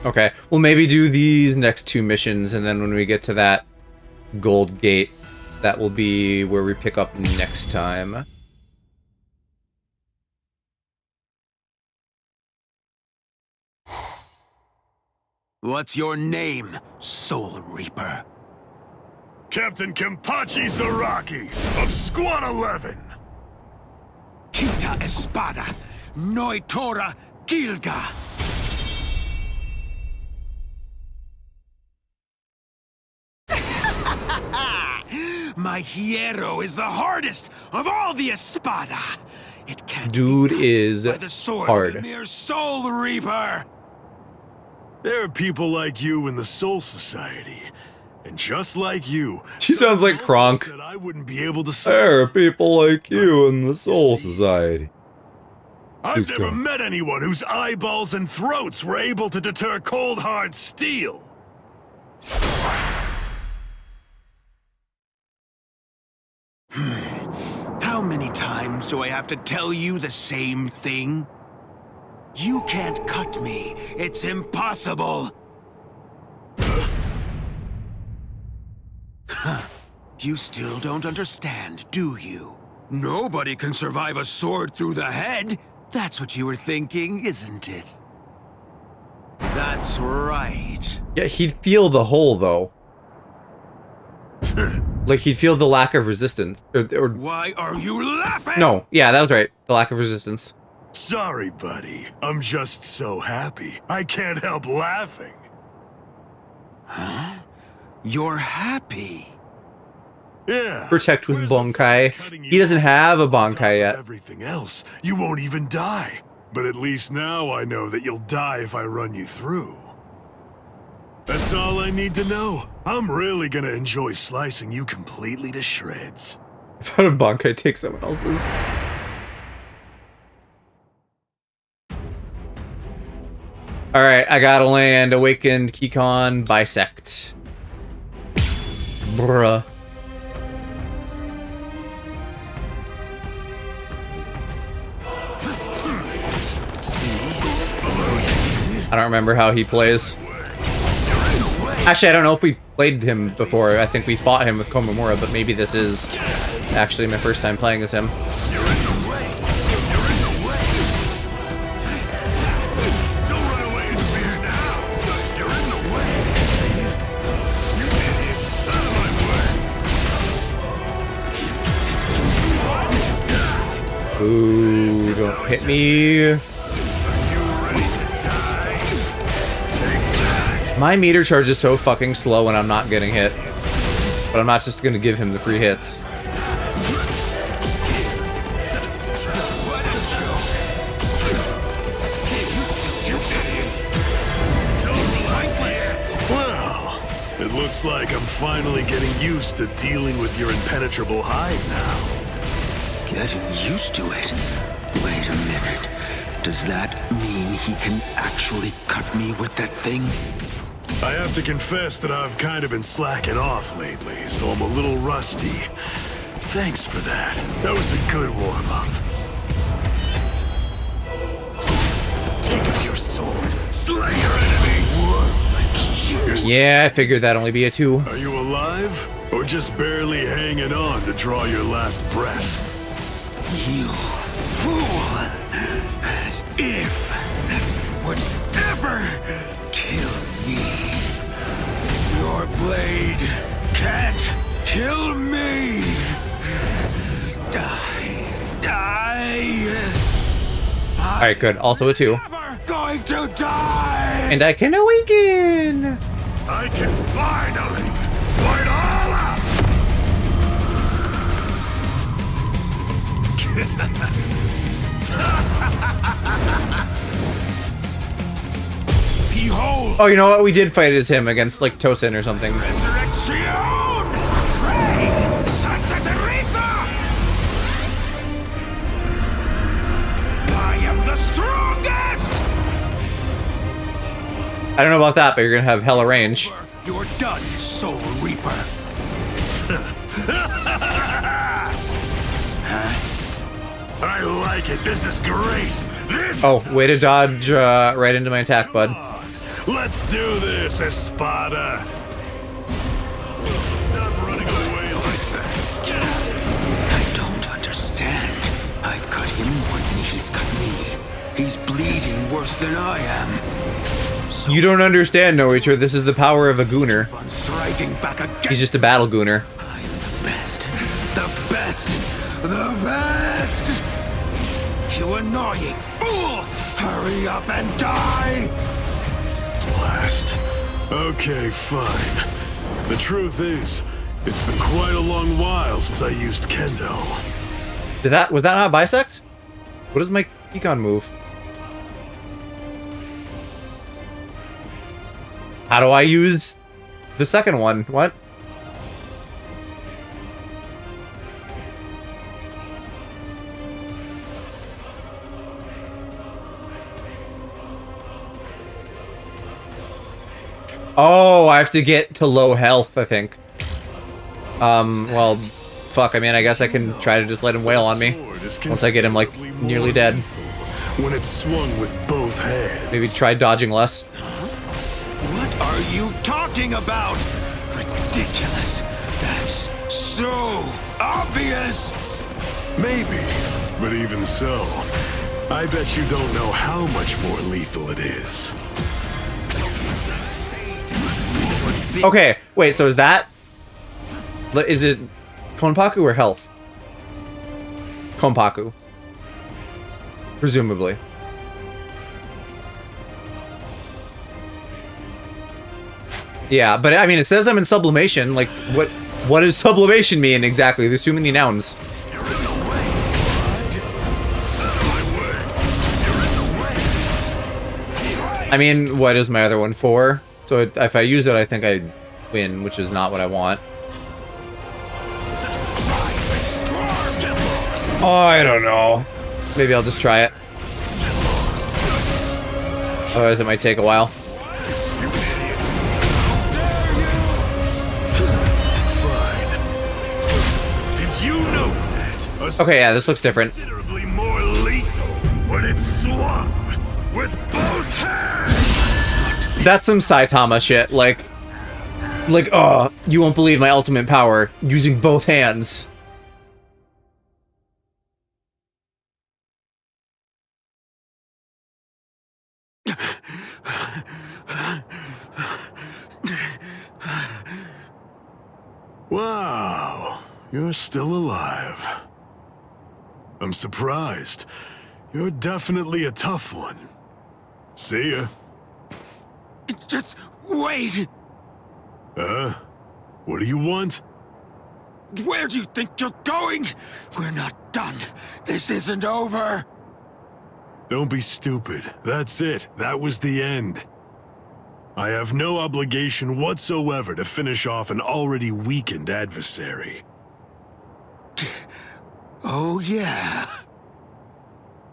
Okay, we'll maybe do these next two missions, and then when we get to that gold gate, that will be where we pick up next time. What's your name, Soul Reaper? Captain Kenpachi Zaraki of Squad 11. Kita Espada, Noitora Gilga. My hierro is the hardest of all the Espada. It can't Dude is by the sword hard. of a mere Soul Reaper. There are people like you in the Soul Society. And just like you, She sounds like Kronk. said I wouldn't be able to say. There are people like you in the Soul Society. I've never met anyone whose eyeballs and throats were able to deter cold hard steel. How many times do I have to tell you the same thing? You can't cut me. It's impossible. You still don't understand, do you? Nobody can survive a sword through the head. That's what you were thinking, isn't it? That's right. Yeah, he'd feel the hole, though. Like, he'd feel the lack of resistance. Or Why are you laughing? No, yeah, that was right. The lack of resistance. Sorry, buddy. I'm just so happy. I can't help laughing. Huh? You're happy? Yeah. Protect with Bonkai. He doesn't have a Bonkai yet. Everything else, you won't even die. But at least now I know that you'll die if I run you through. That's all I need to know. I'm really gonna enjoy slicing you completely to shreds. If out of bunk, I take someone else's. Alright, I gotta land Awakened, Keycon, Bisect. Bruh. I don't remember how he plays. Actually, I don't know if we played him before. I think we fought him with Komamura, but maybe this is actually my first time playing as him. Ooh, don't hit me. My meter charge is so fucking slow when I'm not getting hit. But I'm not just gonna give him the free hits. Well, it looks like I'm finally getting used to dealing with your impenetrable hide now. Getting used to it? Wait a minute. Does that mean he can actually cut me with that thing? I have to confess that I've kind of been slacking off lately, so I'm a little rusty. Thanks for that. That was a good warm-up. Take up your sword. Slay your enemy! Yeah, I figured that'd only be a 2. Are you alive? Or just barely hanging on to draw your last breath? You fool! As if that would ever kill me. Your blade can't kill me. Die. Alright, good. Also a 2. Going to die. And I can awaken! I can finally fight all out! Behold! Oh, you know what? We did fight as him against, like, Tosin or something. Resurrection! Pray, Santa Teresa! I am the strongest! I don't know about that, but you're gonna have hella range. You're done, Soul Reaper. I like it. This is great. This Oh, way to dodge right into my attack, bud. Let's do this, Espada. Stop running away like that. I don't understand. I've cut him more than he's cut me. He's bleeding worse than I am. So You don't understand, Noicher. This is the power of a gooner. I'm striking back again. He's just a battle gooner. I am the best. The best. The best. You annoying fool! Hurry up and die! Blast. Okay, fine. The truth is, it's been quite a long while since I used Kendo. Was that not bisect? What is my Keycon move? How do I use the second one? What? Oh, I have to get to low health, I think. Well, fuck, I mean, I guess I can try to just let him wail on me. Once I get him, like, nearly dead. When it's swung with both hands. Maybe try dodging less. What are you talking about? Ridiculous. That's so obvious. Maybe, but even so, I bet you don't know how much more lethal it is. Okay, wait, so is it Konpaku or health? Konpaku. Presumably. Yeah, but I mean, it says I'm in sublimation. Like, what does sublimation mean exactly? There's too many nouns. I mean, what is my other one? 4? So if I use it, I think I win, which is not what I want. Oh, I don't know. Maybe I'll just try it. Otherwise, it might take a while. Did you know that? Okay, yeah, this looks different. Considerably more lethal when it's swung with both hands. That's some Saitama shit. Like, oh, you won't believe my ultimate power using both hands. Wow, you're still alive. I'm surprised. You're definitely a tough one. See ya. Just wait! What do you want? Where do you think you're going? We're not done. This isn't over. Don't be stupid. That's it. That was the end. I have no obligation whatsoever to finish off an already weakened adversary. Oh, yeah.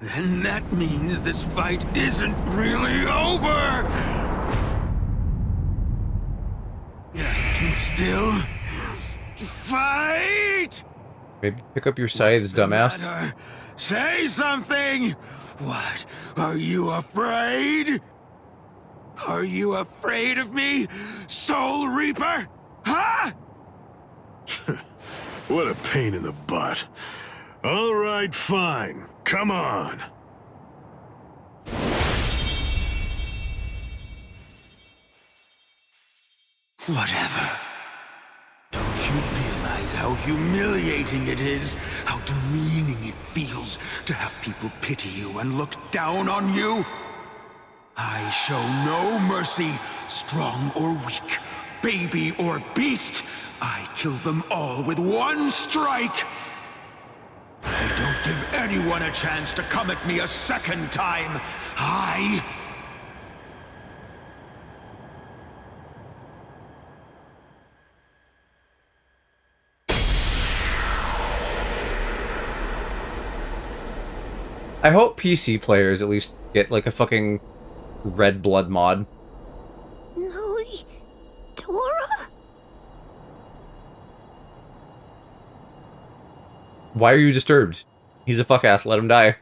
Then that means this fight isn't really over! I can still fight! Maybe pick up your scythes, dumbass. Say something! What? Are you afraid? Are you afraid of me, Soul Reaper? Huh? What a pain in the butt. All right, fine. Come on. Whatever. Don't you realize how humiliating it is? How demeaning it feels to have people pity you and look down on you? I show no mercy, strong or weak, baby or beast. I kill them all with one strike. I don't give anyone a chance to come at me a second time. I hope PC players at least get like a fucking red blood mod. No, Dora? Why are you disturbed? He's a fuck ass, let him die.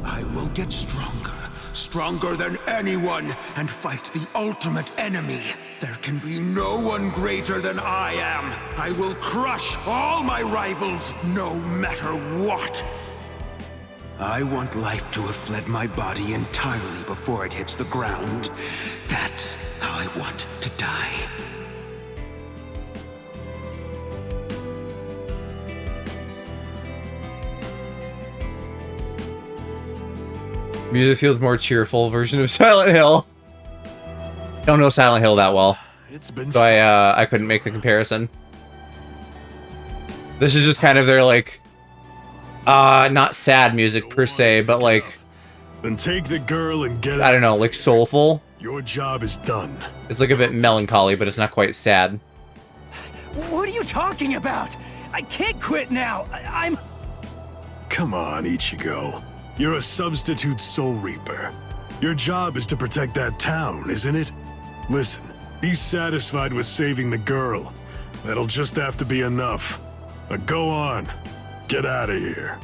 I will get stronger, stronger than anyone, and fight the ultimate enemy. There can be no one greater than I am. I will crush all my rivals, no matter what. I want life to have fled my body entirely before it hits the ground. That's how I want to die. Music feels more cheerful version of Silent Hill. Don't know Silent Hill that well, so I couldn't make the comparison. This is just kind of their like, not sad music per se, but like, then take the girl and get. I don't know, like soulful. Your job is done. It's like a bit melancholy, but it's not quite sad. What are you talking about? I can't quit now. I'm. Come on, Ichigo. You're a substitute Soul Reaper. Your job is to protect that town, isn't it? Listen, he's satisfied with saving the girl. That'll just have to be enough. Now go on. Get out of here.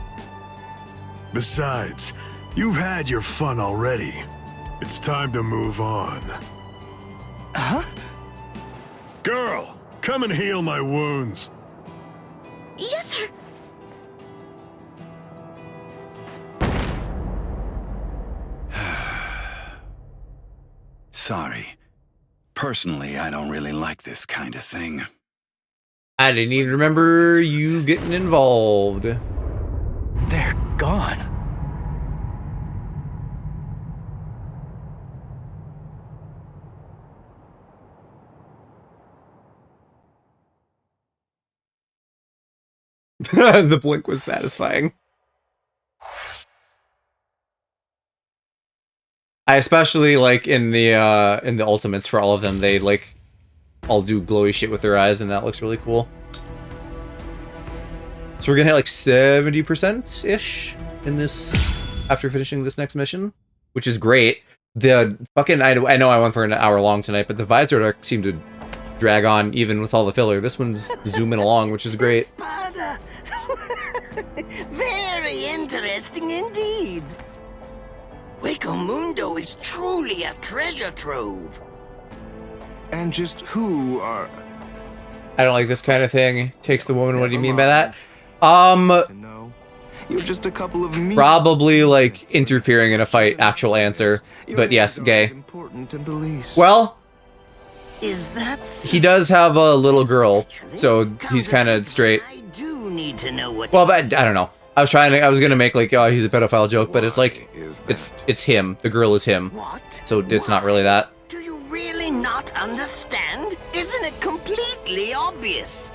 Besides, you've had your fun already. It's time to move on. Huh? Girl, come and heal my wounds. Yes, sir. Sorry. Personally, I don't really like this kind of thing. I didn't even remember you getting involved. They're gone. The blink was satisfying. I especially like in the ultimates for all of them, they like all do glowy shit with their eyes, and that looks really cool. So we're gonna hit like 70%-ish in this after finishing this next mission, which is great. The fucking I know I went for an hour long tonight, but the visor arc seemed to drag on even with all the filler. This one's zooming along, which is great. Very interesting indeed. Waco Mundo is truly a treasure trove. And just who are... I don't like this kind of thing. Takes the woman. What do you mean by that? You're just a couple of probably like interfering in a fight. Actual answer, but yes, gay. Well, is that he does have a little girl, so he's kind of straight. I do need to know what. Well, but I don't know. I was gonna make like, oh, he's a pedophile joke, but it's like, it's him. The girl is him. What? So it's not really that. Do you really not understand? Isn't it completely obvious?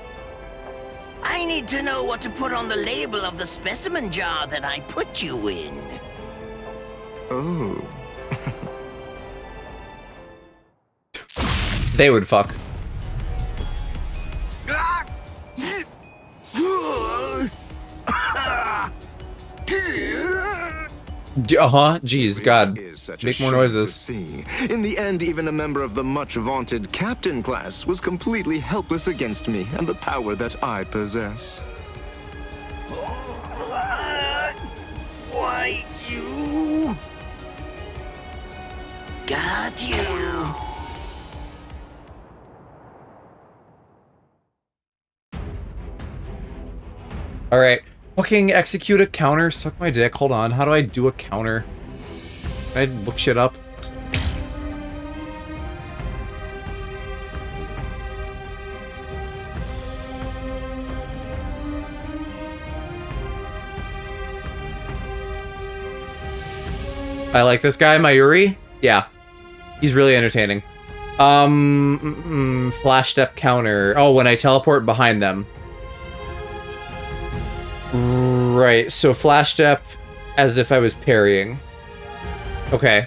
I need to know what to put on the label of the specimen jar that I put you in. Oh. They would fuck. Jeez, God. Make more noises. In the end, even a member of the much vaunted captain class was completely helpless against me and the power that I possess. Why, you... Got you. Alright. Fucking execute a counter. Suck my dick. Hold on. How do I do a counter? Can I look shit up? I like this guy, Mayuri. Yeah. He's really entertaining. Flash step counter. Oh, when I teleport behind them. Right, so flash step as if I was parrying. Okay.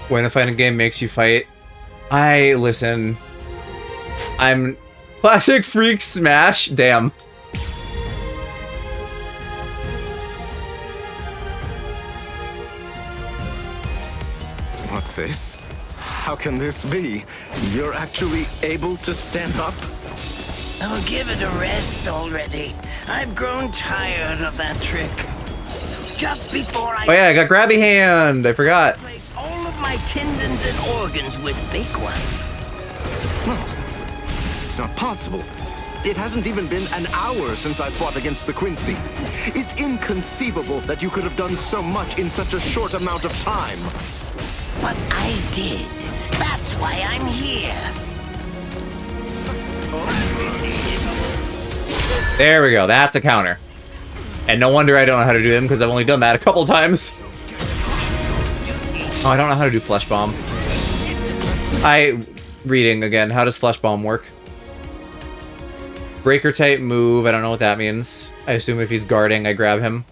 When a fighting game makes you fight. Listen. I'm... Classic Freak Smash? Damn. What's this? How can this be? You're actually able to stand up? Oh, give it a rest already. I've grown tired of that trick. Just before I... Oh yeah, I got grabby hand. I forgot. Replace all of my tendons and organs with fake ones. No, it's not possible. It hasn't even been an hour since I fought against the Quincy. It's inconceivable that you could have done so much in such a short amount of time. But I did. That's why I'm here. There we go. That's a counter. And no wonder I don't know how to do them, because I've only done that a couple times. Oh, I don't know how to do Flesh Bomb. Reading again. How does Flesh Bomb work? Breaker type move. I don't know what that means. I assume if he's guarding, I grab him.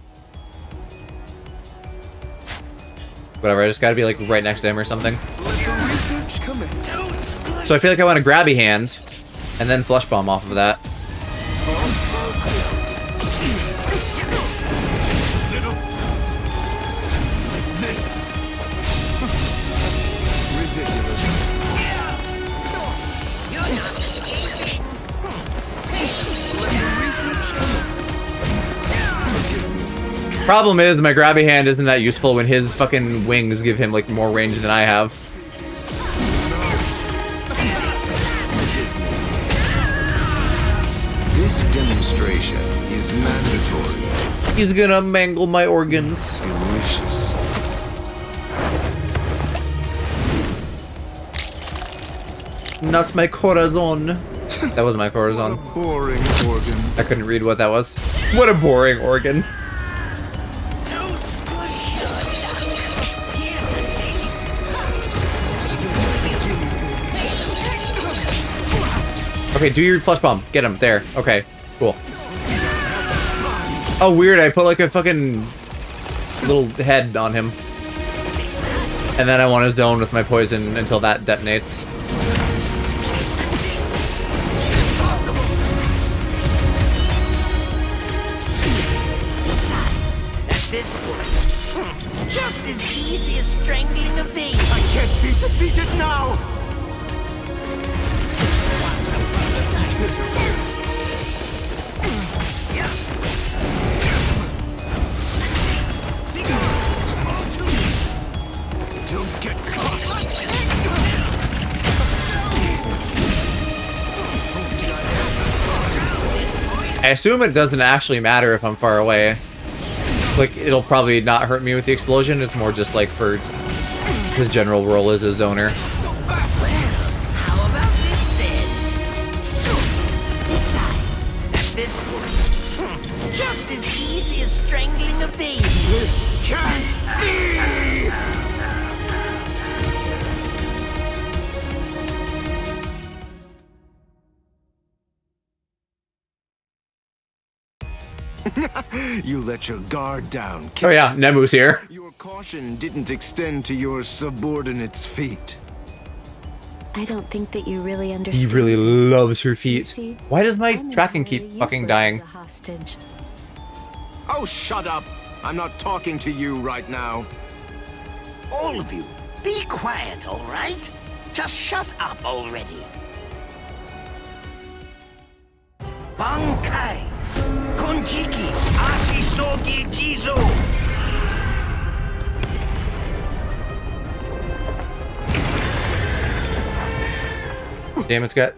Whatever, I just gotta be like right next to him or something. So I feel like I want a grabby hand, and then Flesh Bomb off of that. Problem is, my grabby hand isn't that useful when his fucking wings give him like more range than I have. This demonstration is mandatory. He's gonna mangle my organs. Delicious. Not my corazon. That was my corazon. What a boring organ. I couldn't read what that was. What a boring organ. Okay, do your Flesh Bomb. Get him. There. Okay, cool. Oh, weird. I put like a fucking little head on him. And then I want to zone with my poison until that detonates. this point, just as easy as strangling a baby. I can't be defeated now! Don't get caught! I assume it doesn't actually matter if I'm far away. Like, it'll probably not hurt me with the explosion. It's more just like for his general role as a zoner. How about this then? Besides, at this point, just as easy as strangling a baby. This can't be! You let your guard down. Oh yeah, Nemu's here. Your caution didn't extend to your subordinate's feet. I don't think that you really He understand. really loves her feet. See, Why does my I'm tracking entirely keep fucking useless dying? as a hostage. Oh, shut up! I'm not talking to you right now. All of you, be quiet, all right? Just shut up already. Bankai, Konjiki, Ashisogi Jizo. Damn, it's got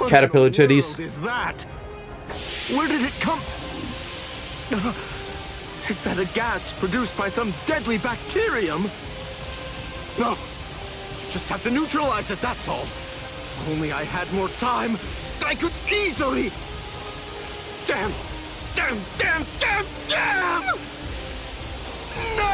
caterpillar titties. What is that? Where did it come? Is that a gas produced by some deadly bacterium? No, just have to neutralize it, that's all. If only I had more time, I could easily. Damn! Damn! Damn! Damn! Damn! No!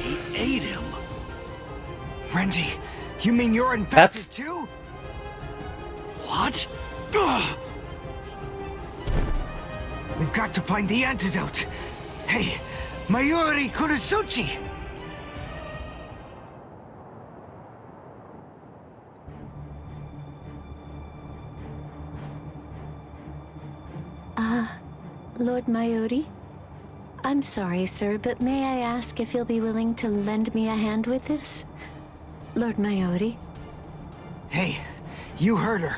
He ate him. Renji, you mean you're infected too? What? Ugh. We've got to find the antidote. Hey, Mayuri Kurosuchi! Lord Mayuri? I'm sorry, sir, but may I ask if you'll be willing to lend me a hand with this? Lord Mayuri? Hey, you heard her.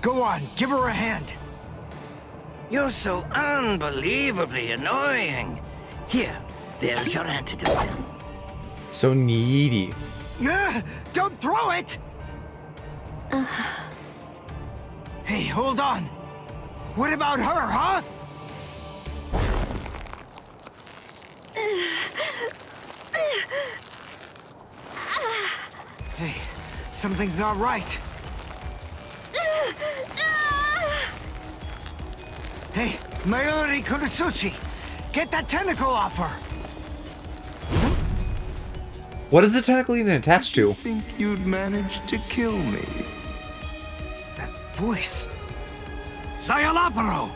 Go on, give her a hand. You're so unbelievably annoying. Here, there's your antidote. So needy. Don't throw it! Hey, hold on. What about her, huh? Hey, something's not right. Hey, Mayuri Kurosuchi, get that tentacle off her. What is the tentacle even attached to? Think you'd manage to kill me? That voice. Sayalaparo!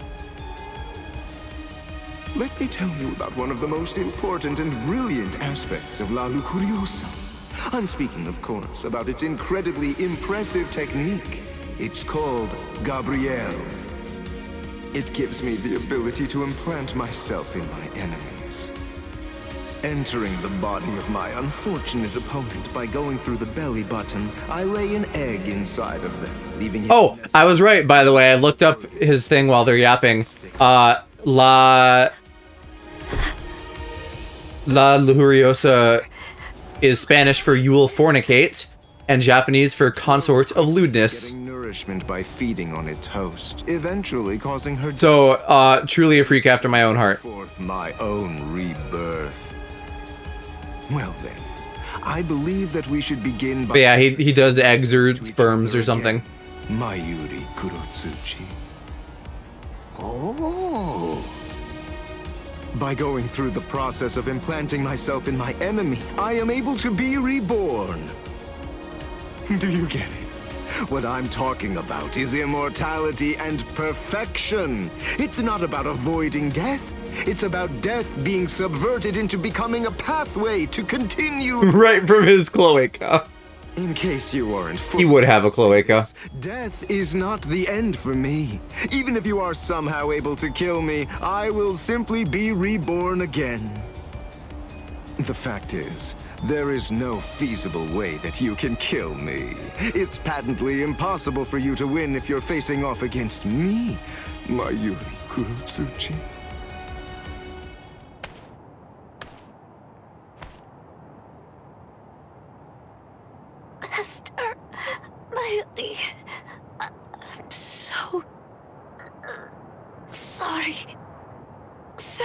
Let me tell you about one of the most important and brilliant aspects of La Lucuriosa. I'm speaking, of course, about its incredibly impressive technique. It's called Gabrielle. It gives me the ability to implant myself in my enemies. Entering the body of my unfortunate opponent by going through the belly button, I lay an egg inside of them, leaving it... Oh, I was right, by the way. I looked up his thing while they're yapping. La Lujuriosa is Spanish for you will fornicate, and Japanese for consort of lewdness. Getting nourishment by feeding on its host, eventually causing her... So, truly a freak after my own heart. Forth my own rebirth. Well then, I believe that we should begin by... But yeah, he does eggs or sperms or something. Mayuri Kurosuchi. Oh. By going through the process of implanting myself in my enemy, I am able to be reborn. Do you get it? What I'm talking about is immortality and perfection. It's not about avoiding death. It's about death being subverted into becoming a pathway to continue. Right from his cloaca. In case you aren't He would have a cloaca. death is not the end for me. Even if you are somehow able to kill me, I will simply be reborn again. The fact is, there is no feasible way that you can kill me. It's patently impossible for you to win if you're facing off against me, Mayuri Kurotsuchi. Master Mayuri, I'm so sorry, sir.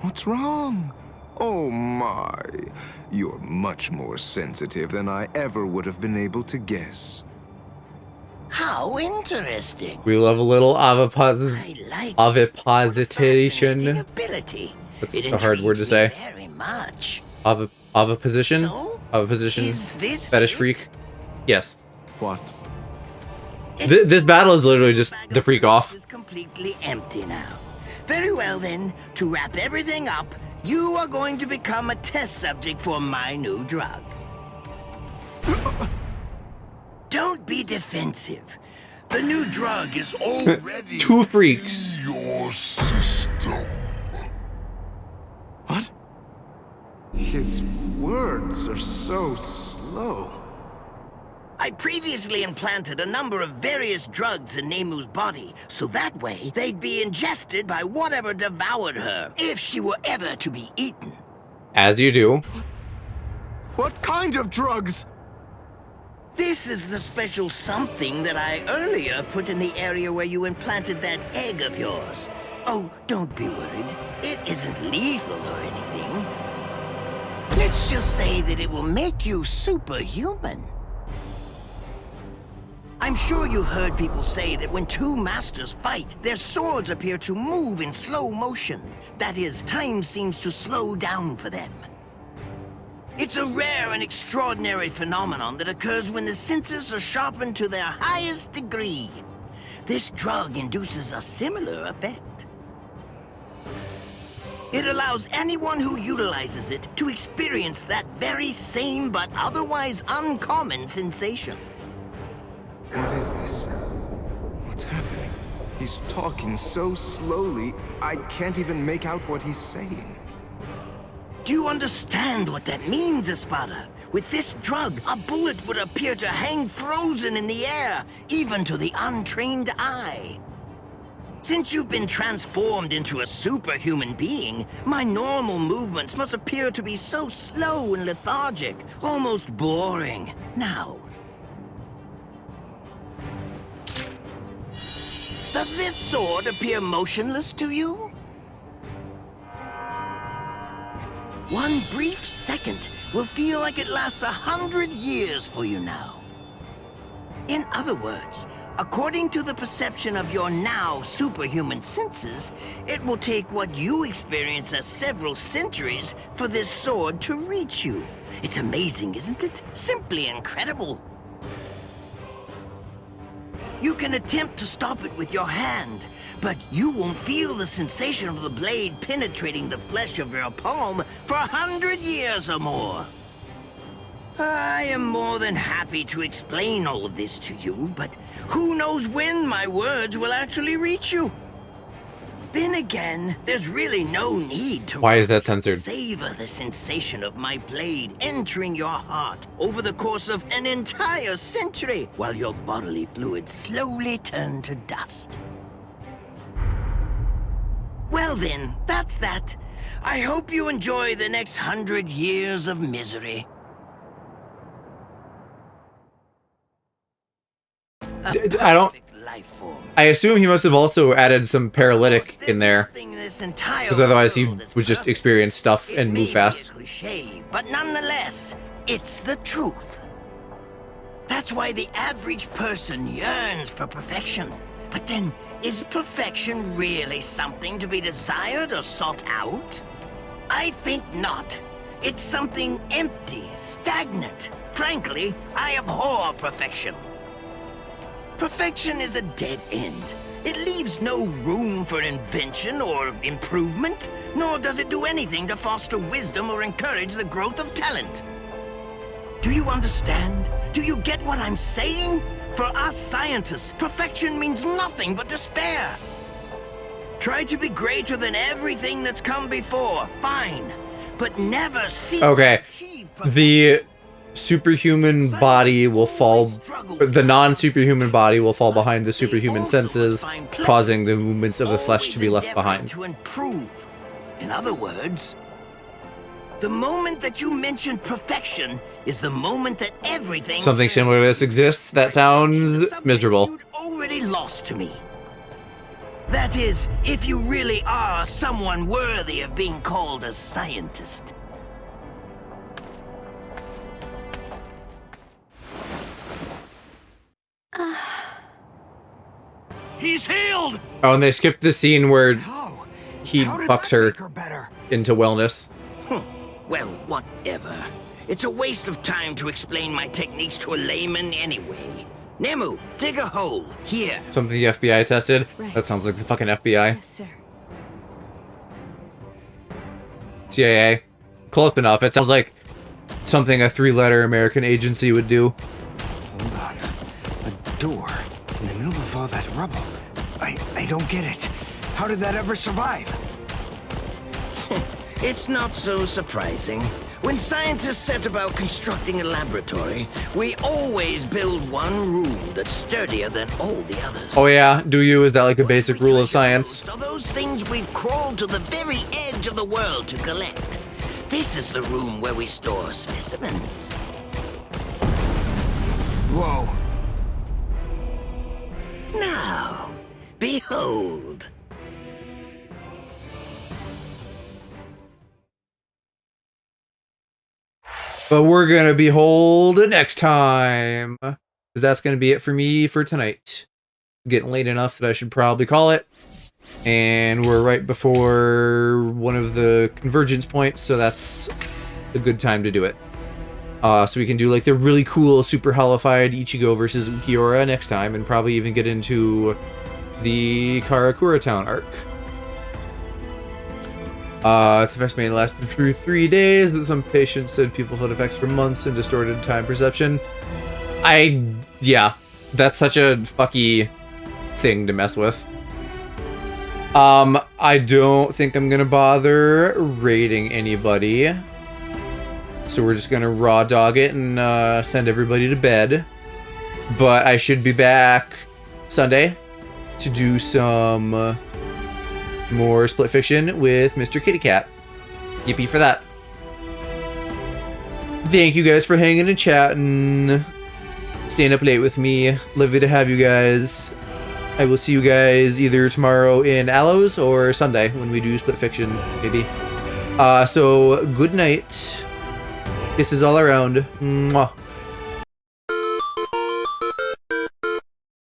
What's wrong? Oh my, you're much more sensitive than I ever would have been able to guess. How interesting. We love a little ovipositation. Ability. That's a hard word to say. Very much. Oviposition? So, Oviposition? is this Fetish it? freak? Yes. What? This battle is literally just the freak off. Is completely empty now. Very well then, to wrap everything up, you are going to become a test subject for my new drug. Don't be defensive. The new drug is already 2 freaks. in your system. What? His words are so slow. I previously implanted a number of various drugs in Nemu's body, so that way they'd be ingested by whatever devoured her, if she were ever to be eaten. As you do. What kind of drugs? This is the special something that I earlier put in the area where you implanted that egg of yours. Oh, don't be worried. It isn't lethal or anything. Let's just say that it will make you superhuman. I'm sure you've heard people say that when two masters fight, their swords appear to move in slow motion. That is, time seems to slow down for them. It's a rare and extraordinary phenomenon that occurs when the senses are sharpened to their highest degree. This drug induces a similar effect. It allows anyone who utilizes it to experience that very same but otherwise uncommon sensation. What is this? What's happening? He's talking so slowly, I can't even make out what he's saying. Do you understand what that means, Espada? With this drug, a bullet would appear to hang frozen in the air, even to the untrained eye. Since you've been transformed into a superhuman being, my normal movements must appear to be so slow and lethargic, almost boring. Now, does this sword appear motionless to you? One brief second will feel like it lasts 100 years for you now. In other words, according to the perception of your now superhuman senses, it will take what you experience as several centuries for this sword to reach you. It's amazing, isn't it? Simply incredible. You can attempt to stop it with your hand, but you won't feel the sensation of the blade penetrating the flesh of your palm for 100 years or more. I am more than happy to explain all of this to you, but who knows when my words will actually reach you? Then again, there's really no need to Why is that censored? savor the sensation of my blade entering your heart over the course of an entire century while your bodily fluids slowly turn to dust. Well then, that's that. I hope you enjoy the next 100 years of misery. I assume he must have also added some paralytic in there, because otherwise he would just experience stuff and move fast. Cliche, but nonetheless, it's the truth. That's why the average person yearns for perfection. But then, is perfection really something to be desired or sought out? I think not. It's something empty, stagnant. Frankly, I abhor perfection. Perfection is a dead end. It leaves no room for invention or improvement, nor does it do anything to foster wisdom or encourage the growth of talent. Do you understand? Do you get what I'm saying? For us scientists, perfection means nothing but despair. Try to be greater than everything that's come before, fine, but never seek Okay, the superhuman body will fall, the non-superhuman body will fall behind the superhuman senses, causing the movements of the flesh to be left behind. To improve. In other words, the moment that you mentioned perfection is the moment that everything... Something similar to this exists. That sounds miserable. Already lost to me. That is, if you really are someone worthy of being called a scientist. He's healed! Oh, and they skipped the scene where he fucks her into wellness. Well, whatever. It's a waste of time to explain my techniques to a layman anyway. Nemu, dig a hole. Here. Something the FBI tested? Right. That sounds like the fucking FBI. Yes, sir. CIA. Close enough. It sounds like something a 3-letter American agency would do. Hold on. A door in the middle of all that rubble. I don't get it. How did that ever survive? It's not so surprising. When scientists set about constructing a laboratory, we always build one room that's sturdier than all the others. Oh yeah? Do you? Is that like a basic rule of science? Are those things we've crawled to the very edge of the world to collect. This is the room where we store specimens. Whoa. Now, behold. But we're gonna behold next time, because that's gonna be it for me for tonight. It's getting late enough that I should probably call it, and we're right before one of the convergence points, so that's a good time to do it. So we can do like the really cool super hellified Ichigo versus Ukiura next time, and probably even get into the Karakura Town arc. Its effects may last through 3 days, but some patients said people felt effects for months and distorted time perception. Yeah, that's such a fucky thing to mess with. I don't think I'm gonna bother raiding anybody. So we're just gonna raw dog it and send everybody to bed. But I should be back Sunday to do some more split fiction with Mr. Kitty Cat. Yippee for that. Thank you guys for hanging and chatting, staying up late with me. Lovely to have you guys. I will see you guys either tomorrow in Aloes or Sunday when we do split fiction, maybe. So good night. Kisses all around. Mwah.